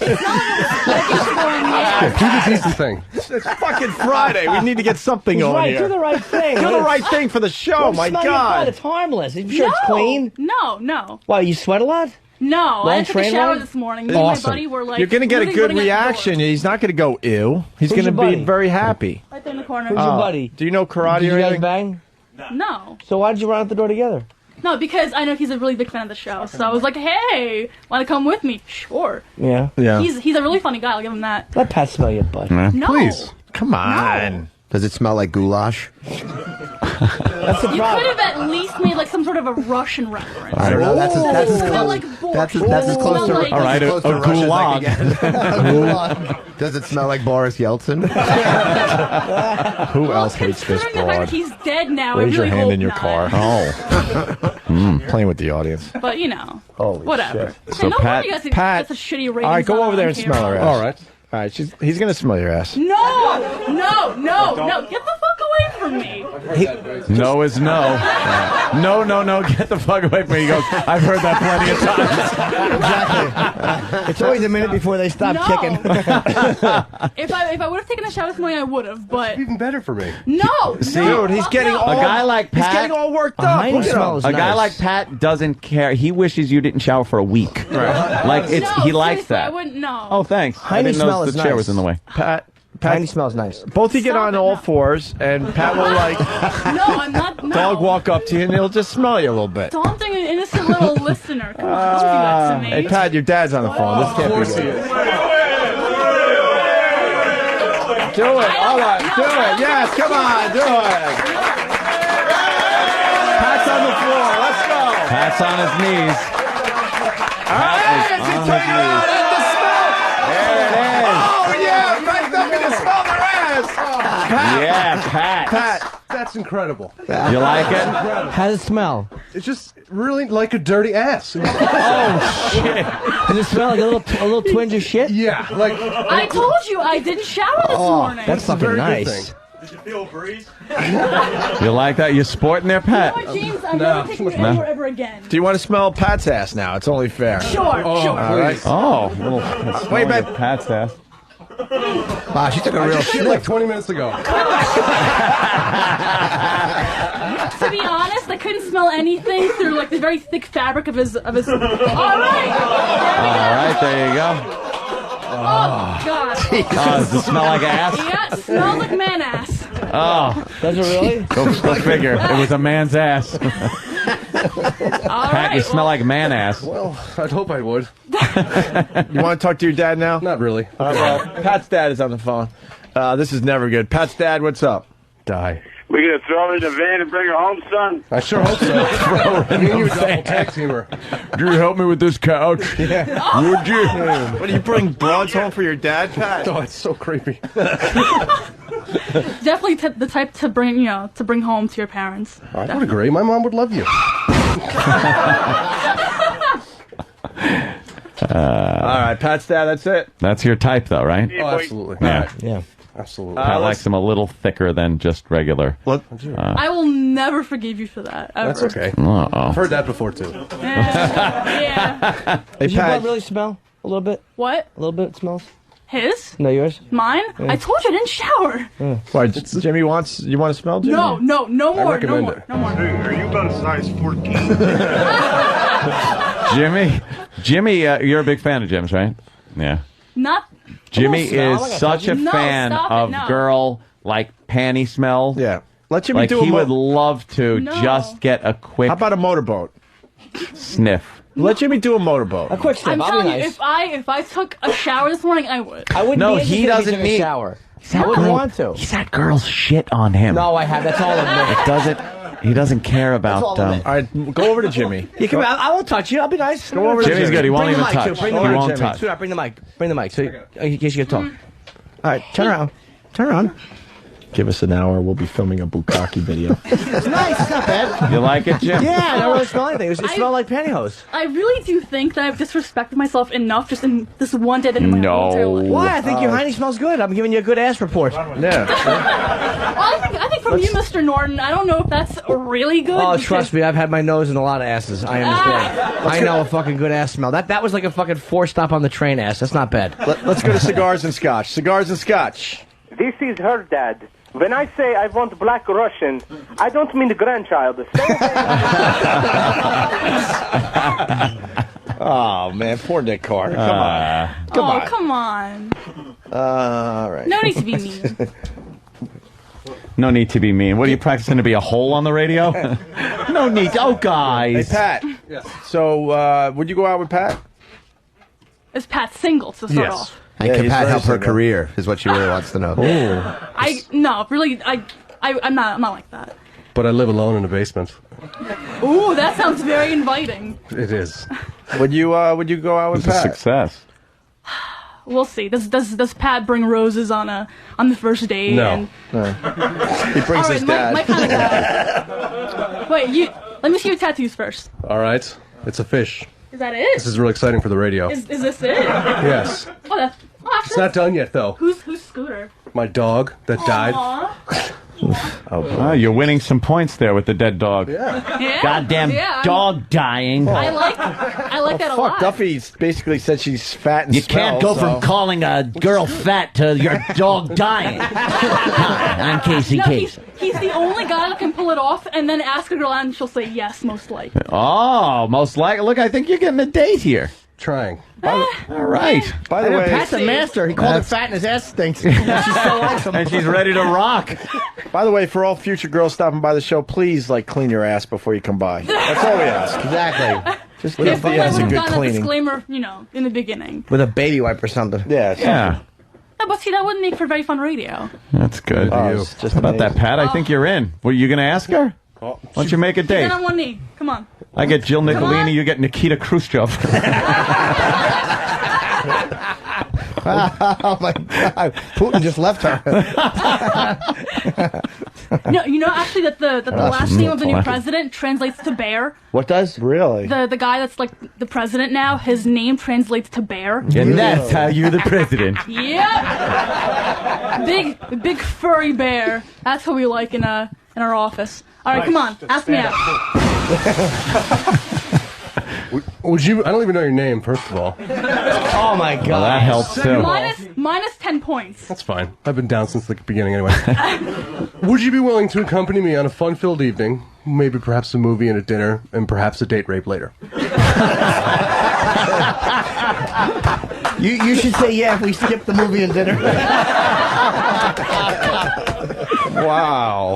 Keep a decent thing. It's fucking Friday. We need to get something He's going right. here. Do the right thing. Do the right thing for the show. Don't My smell your butt. God. It's harmless. You sure it's clean? No. Why, you sweat a lot? No, Long I took a train shower ride? this morning. Me and my buddy were like, You're going to get a literally good running out the reaction. He's not going to go ew. He's Who's going to your be buddy? very happy. right there in the corner. Who's your buddy? Do you know karate Did you or guys anything? bang? No. So why did you run out the door together? No, because I know he's a really big fan of the show. So I was like, hey, want to come with me? Sure. Yeah. He's a really funny guy. I'll give him that. Let Pat smell your butt. No. Please. Come on. Does it smell like goulash? That's the You problem. could have at least made like some sort of a Russian reference. I don't know. That's as Does it close. smell like borscht? That's as close to. Like, All right, that's as close a to Russia as I gulag. can get. Does it smell like Boris Yeltsin? Who else hates this considering the fact that broad? he's dead now, Raise I your really hand hope in your not. car. Oh. Playing with the audience. But you know, Holy whatever. shit. Hey, no Pat- wonder you guys Pat- that's a shitty rating. All right, go over there and smell her ass. All right. All right, he's going to smell your ass. No! Get the fuck away from me! No is no. No. Get the fuck away from me. He goes, I've heard that plenty of times. Exactly. It's always a minute before they stop No. kicking. If I would have taken a shower this morning, I would have. But Even better for me. no, Dude, he's getting all A guy like he's Pat, getting all worked A up. hiney Look at smell him. is a guy nice. like Pat doesn't care. He wishes you didn't shower for a week. Right. Like it's no, he likes seriously, I that. wouldn't know. Oh, thanks. I Hiney didn't know smell the is chair nice. was in the way. Pat, Hiney smells nice. both you get on all fours, and Pat will like No, I'm not. No. dog walk up to you, and he'll just smell you a little bit. Daunting an innocent little listener. Come on, don't do that to me. Hey, Pat, your dad's on the phone. This can't be good. Do it. All right, do it. Yes, come on, do it. Pat's on the floor. Let's go. Pat's on his knees. All right, on turn his around knees. and the smell. There it is. Oh yeah, Pat's up in the smell their ass. Pat. Yeah, Pat. Pat. That's incredible. You like it? How does it smell? It's just really like a dirty ass. Oh shit! Does it smell like a little twinge of shit? Yeah, like I told you I didn't shower this morning. That's fucking very good nice. Did you feel a breeze? You like that? You sporting there, Pat? You know what, James? I'm never taking you anywhere ever again. Do you want to smell Pat's ass now? It's only fair. Sure. All right. Oh, little. Wait, babe. Pat's ass. Wow, she took a real Shit, like 20 minutes ago. To be honest, I couldn't smell anything through like the very thick fabric of his. All right. All right, there you go. Oh God. Oh, does it smell like ass? Yeah, it smells like man ass. Oh, Does it really? go figure. It was a man's ass. All Pat, right. you smell like man ass. Well, I'd hope I would. You want to talk to your dad now? Not really. Well, Pat's dad is on the phone. This is never good. Pat's dad, what's up? Die. We gonna throw her in the van and bring her home, son? I sure hope so. Me and you double tag team her. Do you help me with this couch? Yeah. Would you? What do you bring broads home for your dad, Pat? Oh, it's so creepy. Definitely the type to bring home to your parents. I would agree. My mom would love you. All right, Pat's dad, that's it. That's your type, though, right? Oh, absolutely. Yeah. Yeah. Absolutely. Pat likes them a little thicker than just regular. I will never forgive you for that. Ever. That's okay. Uh-oh. I've heard that before, too. Yeah. Hey, Does your Pat. butt really smell? A little bit? What? A little bit it smells? His? No, yours? Mine? I told you I didn't shower. Why, Jimmy wants, you want to smell, Jimmy? No more, no recommend more, it. no more. Are you about a size 14? Jimmy, you're a big fan of Jim's, right? Yeah. Not. Jimmy smell is like a such a No, fan stop it, of no. girl like panty smell. Yeah. Let Jimmy Like do a he would mo- love to No. just get a quick How about a motorboat? sniff. Let Jimmy do a motorboat. A quick step. I'm I'll telling be you, nice. if I took a shower this morning, I would. I wouldn't No, be he interested if doesn't took a need- shower. He's I that wouldn't girl- want to. He's that girl's shit on him. No, I have. That's all of me. It doesn't. He doesn't care about. all of it. All right, go over to Jimmy. You come. I won't touch you. I'll be nice. Go over to Jimmy's Jimmy. good. He won't Bring the even mic, touch. too. Bring the He mic. won't Jimmy. touch. Sweetheart, bring the mic. Bring the mic. So in case you get talk. All right, turn around. Turn around. Give us an hour. We'll be filming a bukkake video. It's nice. It's not bad. You like it, Jim? Yeah, I don't really smell anything. It smelled like pantyhose. I really do think that I've disrespected myself enough just in this one day that in my whole entire life. Why? I think your hiney smells good. I'm giving you a good ass report. Well, I think from you, Mr. Norton, I don't know if that's really good. Oh, trust me, I've had my nose in a lot of asses. I understand. I know a fucking good ass smell. That was like a fucking 4-stop on the train ass. That's not bad. Let's go to cigars and scotch. Cigars and scotch. This is her dad. When I say I want black Russian, I don't mean the grandchild. Oh, man. Poor Nick Carter. Come on. Come on. All right. No need to be mean. No need to be mean. What are you practicing to be a hole on the radio? No need. Oh, guys. Hey, Pat. Yes. So, would you go out with Pat? Is Pat single to start off? And can Pat help her career? Is what she really wants to know. I'm not like that. But I live alone in the basement. Ooh, that sounds very inviting. It is. Would you go out with It's a Pat? success. We'll see. Does Pat bring roses on the first date? No. He brings his dad. My kind of guy. Wait, let me see your tattoos first. All right. It's a fish. Is that it? This is really exciting for the radio. Is this it? Yes. Oh, It's not done yet, though. Who's Scooter? My dog that died. Oh, you're winning some points there with the dead dog. Yeah. Goddamn dog dying. I like that a lot. Fuck, Duffy basically said she's fat and You can't go from calling a girl fat to your dog dying. Hi, I'm Casey Case. He's the only guy that can pull it off and then ask a girl out and she'll say yes, most likely. Oh, most likely. Look, I think you're getting a date here. Trying. All right. By the way, Pat's a master. He called her fat and his ass stinks. She still likes him. And she's ready to rock. By the way, for all future girls stopping by the show, please clean your ass before you come by. That's all we ask. Exactly. Just give the ass a good done a cleaning. disclaimer, in the beginning. With a baby wipe or something. Yeah. Yeah. No, but see, that wouldn't make for very fun radio. That's good. Oh, How about that, Pat? I think you're in. What, you going to ask her? Why don't you make a date? Get on one knee. Come on. I get Jill Nicolini, you get Nikita Khrushchev. Oh my God! Putin just left her. No, actually, that the last name of the new president translates to bear. What does? Really? The guy that's like the president now, his name translates to bear. And that's how you're the president. Yep. Big furry bear. That's what we like in our office. All right, come on, ask me out. Would you? I don't even know your name. First of all. Oh my God! Well, that helps too. Minus 10 points. That's fine. I've been down since the beginning anyway. Would you be willing to accompany me on a fun-filled evening? Maybe perhaps a movie and a dinner, and perhaps a date rape later. You should say yeah if we skip the movie and dinner. Wow.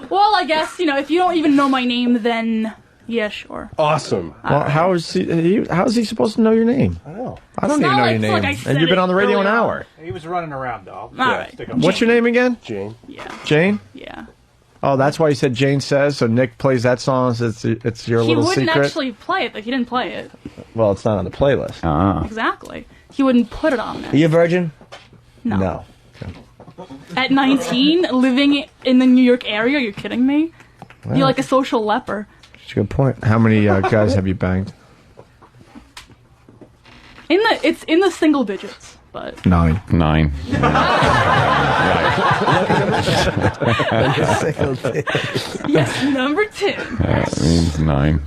Well, I guess, if you don't even know my name, then yeah, sure. Awesome. Well, how is he supposed to know your name? I don't know. I don't It's even not know like- your it's name. like I said And you've been it on the radio an earlier. hour. He was running around, though. All right. What's your name again? Jane. Yeah. Jane? Yeah. Oh, that's why you said Jane Says. So Nick plays that song. So it's your He little wouldn't secret. actually play it, though. He didn't play it. Well, it's not on the playlist. Exactly. He wouldn't put it on there. Are you a virgin? No. At 19, living in the New York area? Are you kidding me? You're like a social leper. That's a good point. How many guys have you banged? It's in the single digits, but 9. yes, number 10. That means 9.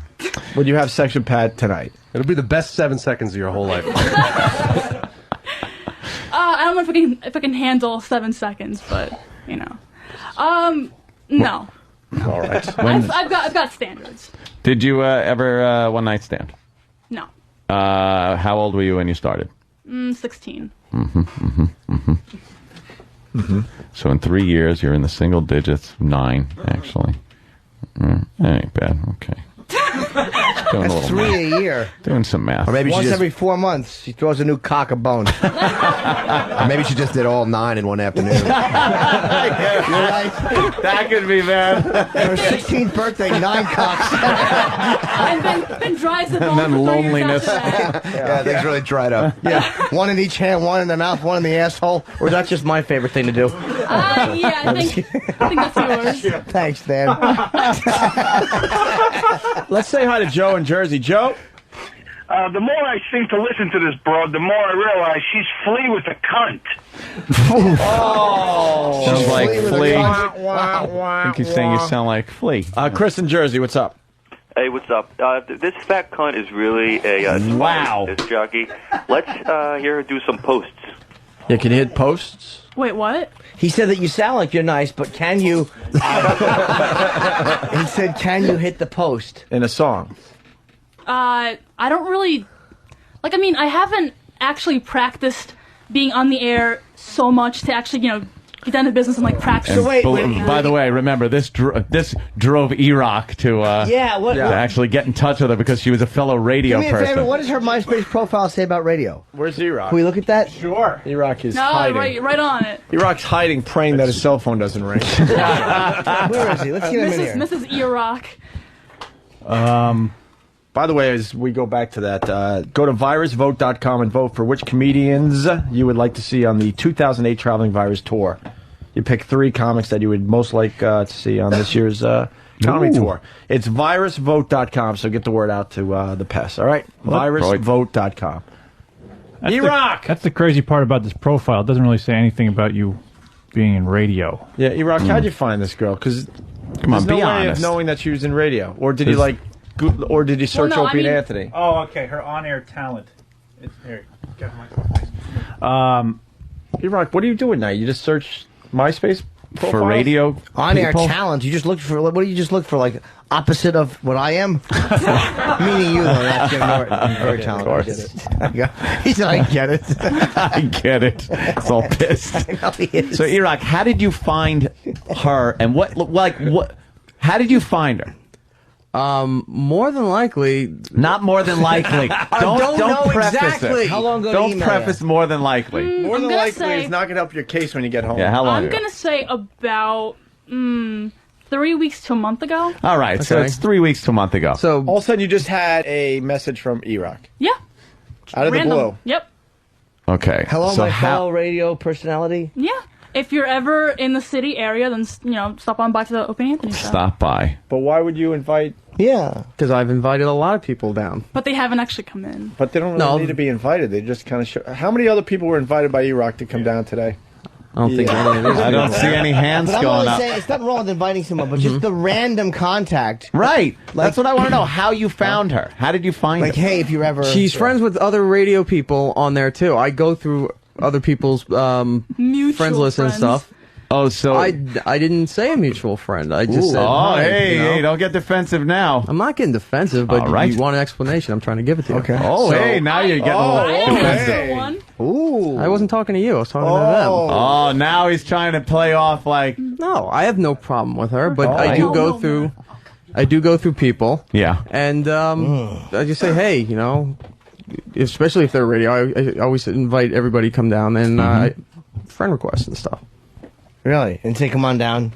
Would you have sex with Pat tonight? It'll be the best 7 seconds of your whole life. I don't know if I can handle 7 seconds, but no. All right. I've got standards. Did you ever one night stand? No. How old were you when you started? 16. So in 3 years, you're in the single digits. 9, actually. That ain't bad. Okay. Doing That's 3 a year. Doing some math. Or maybe she Once just, every 4 months, she throws a new cock a bone. or maybe she just did all 9 in one afternoon. You're right. That could be bad. Her 16th birthday, 9 cocks. And then drives the bone. And then for 3 years loneliness. after that. Yeah, things really dried up. Yeah, one in each hand, one in the mouth, one in the asshole. Or is that just my favorite thing to do? Yeah, I think that's yours. Thanks, Dan. Let's say hi to Joe in Jersey. Joe? The more I seem to listen to this broad, the more I realize she's flea with a cunt. Oh. Sounds like Flea. I think he's saying you sound like Flea. Chris in Jersey, what's up? Hey, what's up? This fat cunt is really a disc jockey. Let's hear her do some posts. Yeah, can you hit posts? Wait, what? He said that you sound like you're nice, but can you... he said, can you hit the post? In a song. I don't really... Like, I mean, I haven't actually practiced being on the air so much to actually, get down to business and, practice. And by the way, remember, this drove E-Rock to actually get in touch with her because she was a fellow radio Do me a person. favor, what does her MySpace profile say about radio? Where's E-Rock? Can we look at that? Sure. E-Rock is No, hiding. right on it. E-Rock's hiding, praying that his cell phone doesn't ring. Where is he? Let's get him in here. Mrs. E-Rock. By the way, as we go back to that, go to virusvote.com and vote for which comedians you would like to see on the 2008 Traveling Virus Tour. You pick 3 comics that you would most like to see on this year's comedy tour. It's virusvote.com, so get the word out to the pests, all right? Virusvote.com. E-Rock! That's the crazy part about this profile. It doesn't really say anything about you being in radio. Yeah, E-Rock, how'd you find this girl? Because there's no way of knowing that she was in radio. Or did you or did you search Opie and Anthony? Oh, okay. Her on-air talent. It's here. E-Rock, what are you doing now? You just search MySpace profiles? For radio On-air people? talent. You just looked for... What do you just look for? Like, opposite of what I am? Meaning you, though. That's Jim Norton. Very talented. He said, I get it. I get it. It's all pissed. I know he is. So, E-Rock, how did you find her, and how did you find her? More than likely. Not more than likely. Don't know preface exactly. it. How long ago Don't email preface more than likely. More I'm than gonna likely say- is not going to help your case when you get home. Yeah, how long I'm ago? going to say about 3 weeks to a month ago. All right, so Okay. it's 3 weeks to a month ago. So all of a sudden you just had a message from E-Rock. Yeah. Out of Random. the blue. Yep. Okay. Hello, so my fellow radio personality. Yeah. If you're ever in the city area, then, stop on by to the Opie and Anthony show. Stop by. But why would you invite... Yeah. Because I've invited a lot of people down. But they haven't actually come in. But they don't really need to be invited. They just kind of show... How many other people were invited by E-Rock to come down today? I don't think any of these I don't people see are. any hands But I'm going only up. saying, it's nothing wrong with inviting someone, but just the random contact. Right. That's what I want to know. How you found her. How did you find Like, her? hey, if you're ever... She's friends with other radio people on there, too. I go through other people's Mutual friends list and friends. stuff. Oh, so... I didn't say a mutual friend. I just said hi. hey, don't get defensive now. I'm not getting defensive, but All right. you want an explanation. I'm trying to give it to you. Okay. Oh, hey, now you're getting a little defensive. One. Ooh. I wasn't talking to you. I was talking to them. Oh, now he's trying to play off like... No, I have no problem with her, but Oh. I do go through. I do go through people, Yeah. and I just say, hey, especially if they're radio, I always invite everybody to come down and friend requests and stuff. Really? And say, come on down.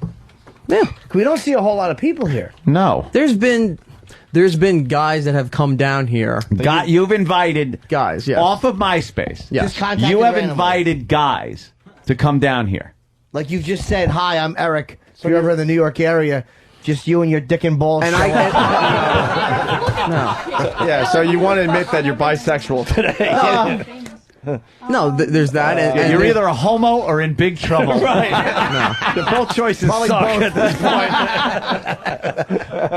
Yeah. We don't see a whole lot of people here. No. There's been guys that have come down here. You've invited Guys, yeah. off of MySpace. Yeah. Just contact You them have randomly. invited guys to come down here. Like you've just said, hi, I'm Eric. If you're ever in the New York area, just you and your dick and balls. And show up. Yeah, so you want to admit that you're bisexual today. No, there's that. And You're either a homo or in big trouble. Right. No. Both choices Probably suck both. at this point.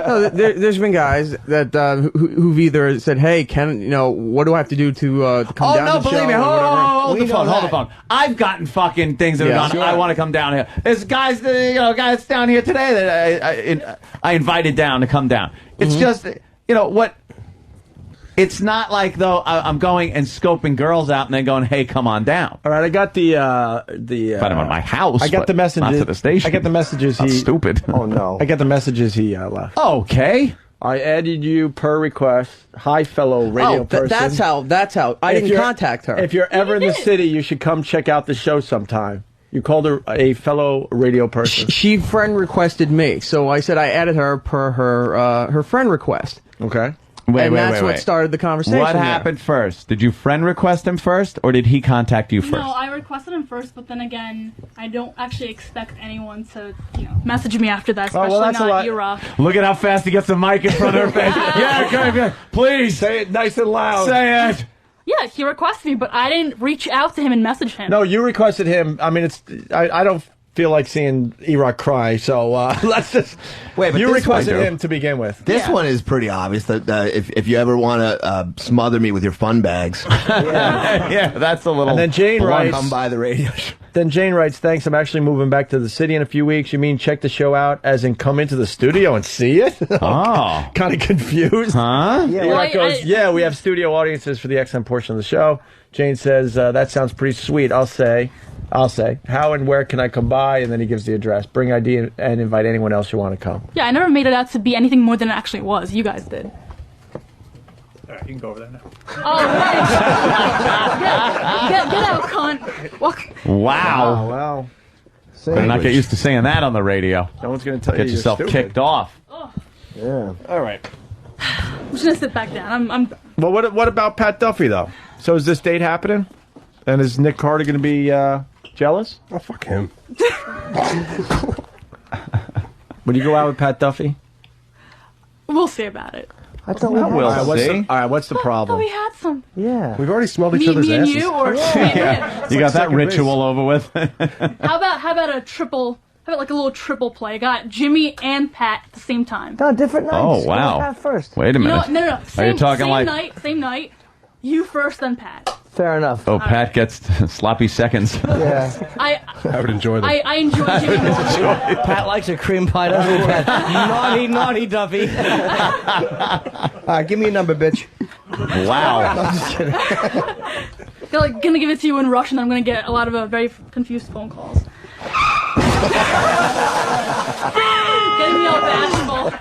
No, there's been guys that who've either said, "Hey, what do I have to do to come down no, to the believe show?" me. or whatever? Hold We the phone. know Hold the that. phone. I've gotten fucking things that Yeah. have gone. I want to come down here. There's guys, guys down here today that I invited down to come down. It's just, what. It's not like though I'm going and scoping girls out and then going, "Hey, come on down." All right, I got the. But I'm at my house. I got but the messages. Not to the station. I got the messages. That's stupid. Oh no! I got the messages he left. Okay. I added you per request. Hi, fellow radio person. That's how. I didn't contact her. If you're ever in the city, you should come check out the show sometime. You called her a fellow radio person. She friend requested me, so I said I added her per her friend request. Okay. Wait, that's what started the conversation. What happened first? Did you friend request him first, or did he contact you first? No, I requested him first, but then again, I don't actually expect anyone to, message me after that, especially not E-Rock. Look at how fast he gets the mic in front of her face. Yeah, please. Say it nice and loud. Say it. Yeah, he requested me, but I didn't reach out to him and message him. No, you requested him. I mean, I don't feel like seeing E-Rock cry, so let's just... Wait, but you this requested one, him to begin with. This one is pretty obvious that if you ever want to smother me with your fun bags, yeah, that's a little. And then Jane writes, come by the radio show. Then Jane writes, thanks, I'm actually moving back to the city in a few weeks. You mean check the show out as in come into the studio and see it? Oh. Kind of confused. Huh? Yeah, E-Rock goes, yeah, we have studio audiences for the XM portion of the show. Jane says, that sounds pretty sweet. I'll say, how and where can I come by? And then he gives the address. Bring ID and invite anyone else you want to come. Yeah, I never made it out to be anything more than it actually was. You guys did. All right, you can go over there now. Oh, right. Get out, cunt. Walk. Wow. Wow. Better not get used to saying that on the radio. No one's going to tell Get you yourself you're stupid. kicked off. Yeah. All right. I'm just gonna sit back down. I'm Well, what about Pat Duffy, though? So is this date happening? And is Nick Carter going to be jealous? Oh, fuck him. Would you go out with Pat Duffy? We'll see about it. I thought we we will. had All right, what's the I thought problem? we had some. Yeah. We've already smelled each Me other's and asses. you, or Yeah. You got that ritual over with. How about a triple? How about like a little triple play? I got Jimmy and Pat at the same time. No, different nights. Oh, wow. Go with Pat first. Wait a You know minute. what? No. Are you talking like? Same night. You first, then Pat. Fair enough. Oh, Pat gets sloppy seconds. Yeah. I would enjoy that. I enjoy Jimmy Norton. Pat likes a cream pie, doesn't he, Pat? Naughty Duffy. All right, give me a number, bitch. Wow. I'm just kidding. They're gonna give it to you in Russian. I'm gonna get a lot of very confused phone calls. Getting me all bashful.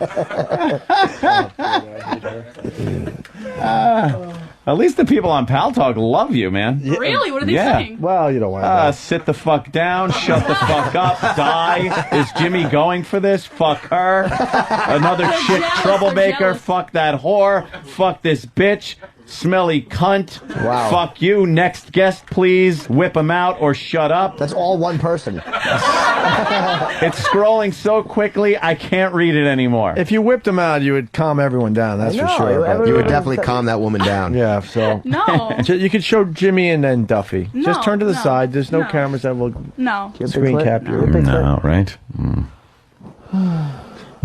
At least the people on Pal Talk love you, man. Really? What are they saying? Well, you don't want to. Sit the fuck down, shut the fuck up, die. Is Jimmy going for this? Fuck her. Another They're chick jealous, troublemaker. they're jealous. Fuck that whore. Fuck this bitch. Smelly cunt. Wow. Fuck you. Next guest, please. Whip him out or shut up. That's all one person. It's scrolling so quickly, I can't read it anymore. If you whipped him out, you would calm everyone down. That's I for know, sure. But You would definitely calm that woman down. yeah. So No. You could show Jimmy and then Duffy. No, Just turn to the no, side. There's no no. cameras that will No. screen cap you. No, right?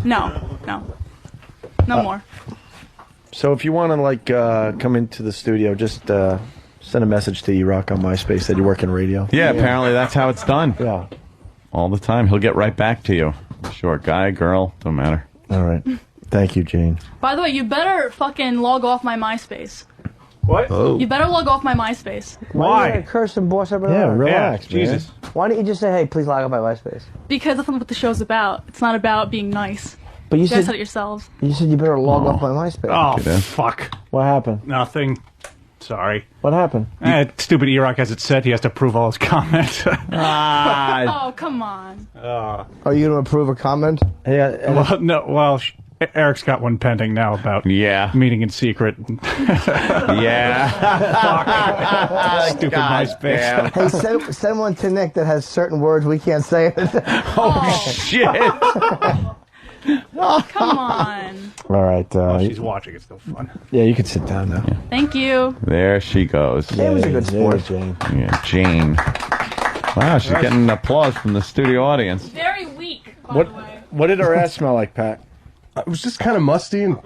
No. No more. So if you want to come into the studio, just send a message to E-Rock on MySpace that you work in radio. Yeah, apparently that's how it's done. Yeah. All the time. He'll get right back to you. Short guy, girl, don't matter. All right. Thank you, Jane. By the way, you better fucking log off my MySpace. What? Oh. You better log off my MySpace. Why? You gotta curse and boss everyone Yeah, around? relax, man. Jesus. Why don't you just say, hey, please log off my MySpace? Because that's not what the show's about. It's not about being nice. But you You guys said said it yourselves. you better log off my MySpace. Oh, Okay, then. fuck. What happened? Nothing. Sorry. What happened? Stupid E-Rock has it set. He has to approve all his comments. Oh, come on. Are you going to approve a comment? Yeah. Well, no. Well, Eric's got one pending now about meeting in secret. Yeah. Stupid God MySpace. Hey, send one to Nick that has certain words we can't say. Oh, shit. Come on. All right. She's watching. It's still fun. Yeah, you can sit down now. Thank you. There she goes. It was a good sport. Jane. Yeah, Jane. Wow, she's getting applause from the studio audience. Very weak, by the way. What did her ass smell like, Pat? It was just kind of musty and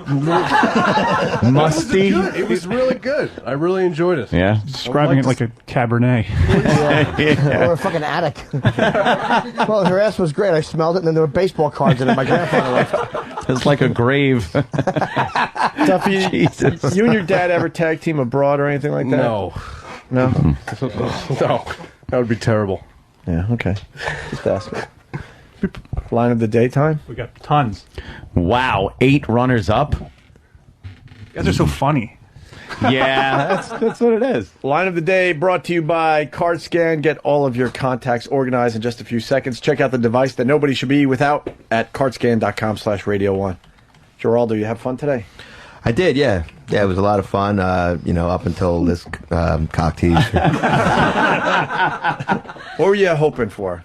Musty? It was really good. I really enjoyed it. Yeah. Describing it like a Cabernet. Or a fucking attic. Well, her ass was great. I smelled it, and then there were baseball cards in it. My grandfather left. It's like a grave. Duffy, Jesus. you and your dad ever tag team abroad or anything like that? No. No? No. That would be terrible. Yeah, okay. Just ask me. Line of the daytime? We got tons. Wow, 8 runners up. You guys are so funny. Yeah, that's what it is. Line of the day brought to you by Card Scan. Get all of your contacts organized in just a few seconds. Check out the device that nobody should be without at cardscan.com/radio1. Geraldo, you have fun today? I did, yeah. Yeah, it was a lot of fun, up until this cock tease. What were you hoping for?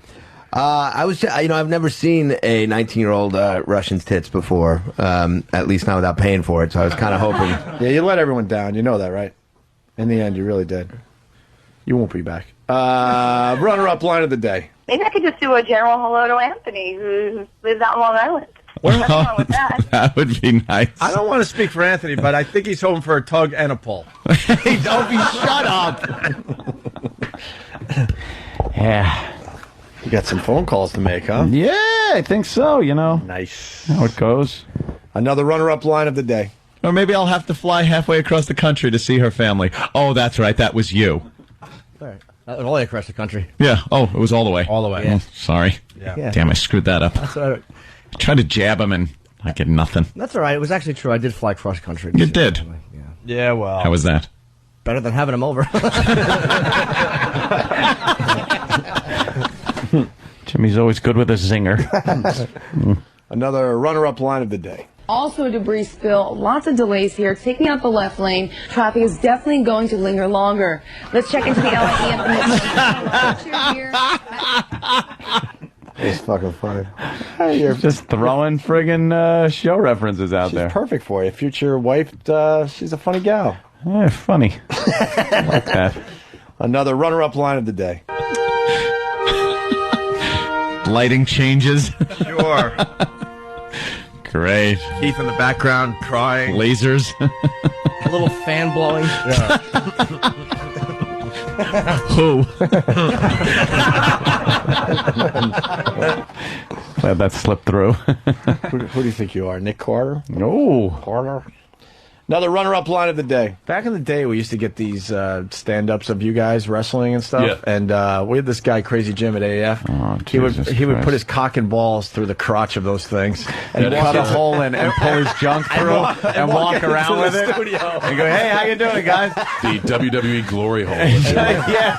I was, I've never seen a 19-year-old Russian's tits before, at least not without paying for it, so I was kind of hoping. Yeah, you let everyone down. You know that, right? In the end, you really did. You won't be back. Runner-up line of the day. Maybe I could just do a general hello to Anthony, who lives out in Long Island. Nothing wrong with that. That would be nice. I don't want to speak for Anthony, but I think he's hoping for a tug and a pull. Hey, Opie, shut up. Yeah. You got some phone calls to make, huh? Yeah, I think so, Nice. How it goes. Another runner-up line of the day. Or maybe I'll have to fly halfway across the country to see her family. Oh, that's right, that was you. All the way across the country. Yeah, it was all the way. All the way. Yeah. Oh, sorry. Yeah. Damn, I screwed that up. That's all right. I tried to jab him and I get nothing. That's all right. It was actually true. I did fly cross country. You did? Yeah, well. How was that? Better than having him over. Jimmy's always good with a zinger. Another runner-up line of the day. Also a debris spill, lots of delays here, taking out the left lane. Traffic is definitely going to linger longer. Let's check into the LIE. It's fucking funny. You're just throwing friggin' show references out there. She's perfect for you. Future wife, she's a funny gal. Yeah, funny. I like that. Another runner-up line of the day. Lighting changes. Sure. Great. Keith in the background crying. Lasers. A little fan blowing. Yeah. Who? Glad that slipped through. Who do you think you are? Nick Carter? No. Carter? Another runner-up line of the day. Back in the day, we used to get these stand-ups of you guys wrestling and stuff. Yeah. And we had this guy, Crazy Jim at AF. Oh, he would Christ. put his cock and balls through the crotch of those things and Cut a hole in and pull his junk through and walk around with it. And go, hey, how you doing, guys? The WWE glory hole. Yeah.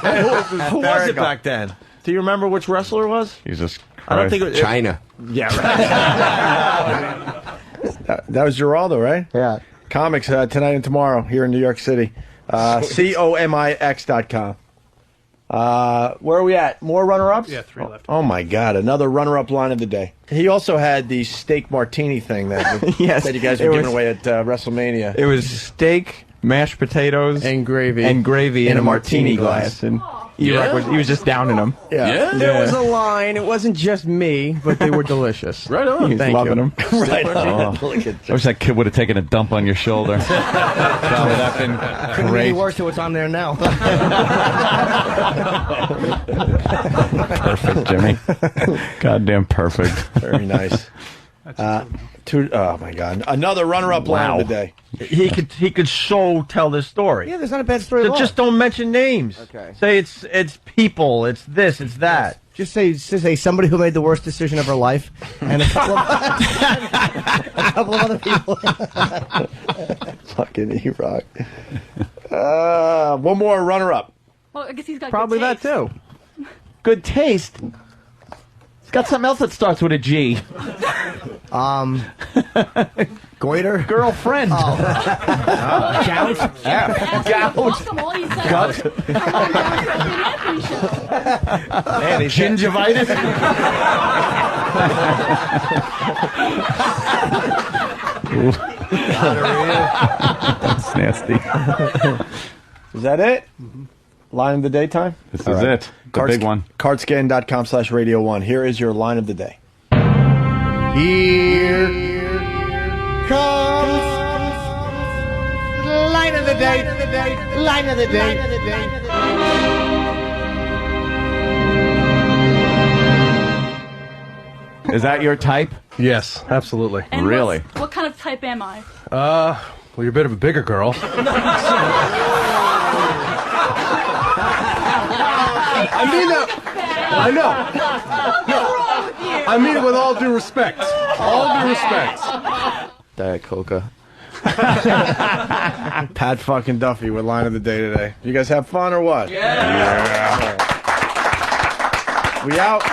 Who was it back then? Do you remember which wrestler it was? Jesus Christ. I don't think it was China. Yeah, right. that was Geraldo, right? Yeah. Comics tonight and tomorrow here in New York City. Comix.com. Where are we at? More runner-ups? Yeah, 3 left. Oh, my God. Another runner-up line of the day. He also had the steak martini thing that, Yes, that you guys were it giving was- away at WrestleMania. It was steak, mashed potatoes, and gravy in a martini glass. And Yeah? he was just downing them. Yeah. There was a line. It wasn't just me, but they were delicious. Right on. He was Thank loving you. them. Right on. I wish that kid would have taken a dump on your shoulder. That would have been Couldn't be great. any worse than what's on there now. Perfect, Jimmy. Goddamn perfect. Very nice. Oh, my God. Another runner-up line of the day. He could so tell this story. Yeah, there's not a bad story at all. Just don't mention names. Okay. Say it's people, it's this, it's that. Just say somebody who made the worst decision of her life, and a couple of other people. Fucking E-Rock. One more runner-up. Well, I guess he's got Probably good that taste. too. Good taste. It's got something else that starts with a G. Goiter? Girlfriend. Gout? Yeah. Gout. Welcome all these Gut. Gingivitis. That's nasty. Is that it? Line of the daytime? This is it. The big one. Cardscan.com/radio1. Here is your line of the day. Here comes line of the day. Line of the day. Is that your type? Yes, absolutely. And Really? what kind of type am I? Well, you're a bit of a bigger girl. I mean that. I know. What's wrong with you? I mean it with all due respect. All due respect. Diet Coca. Pat fucking Duffy with line of the day today. You guys have fun or what? Yeah. We out.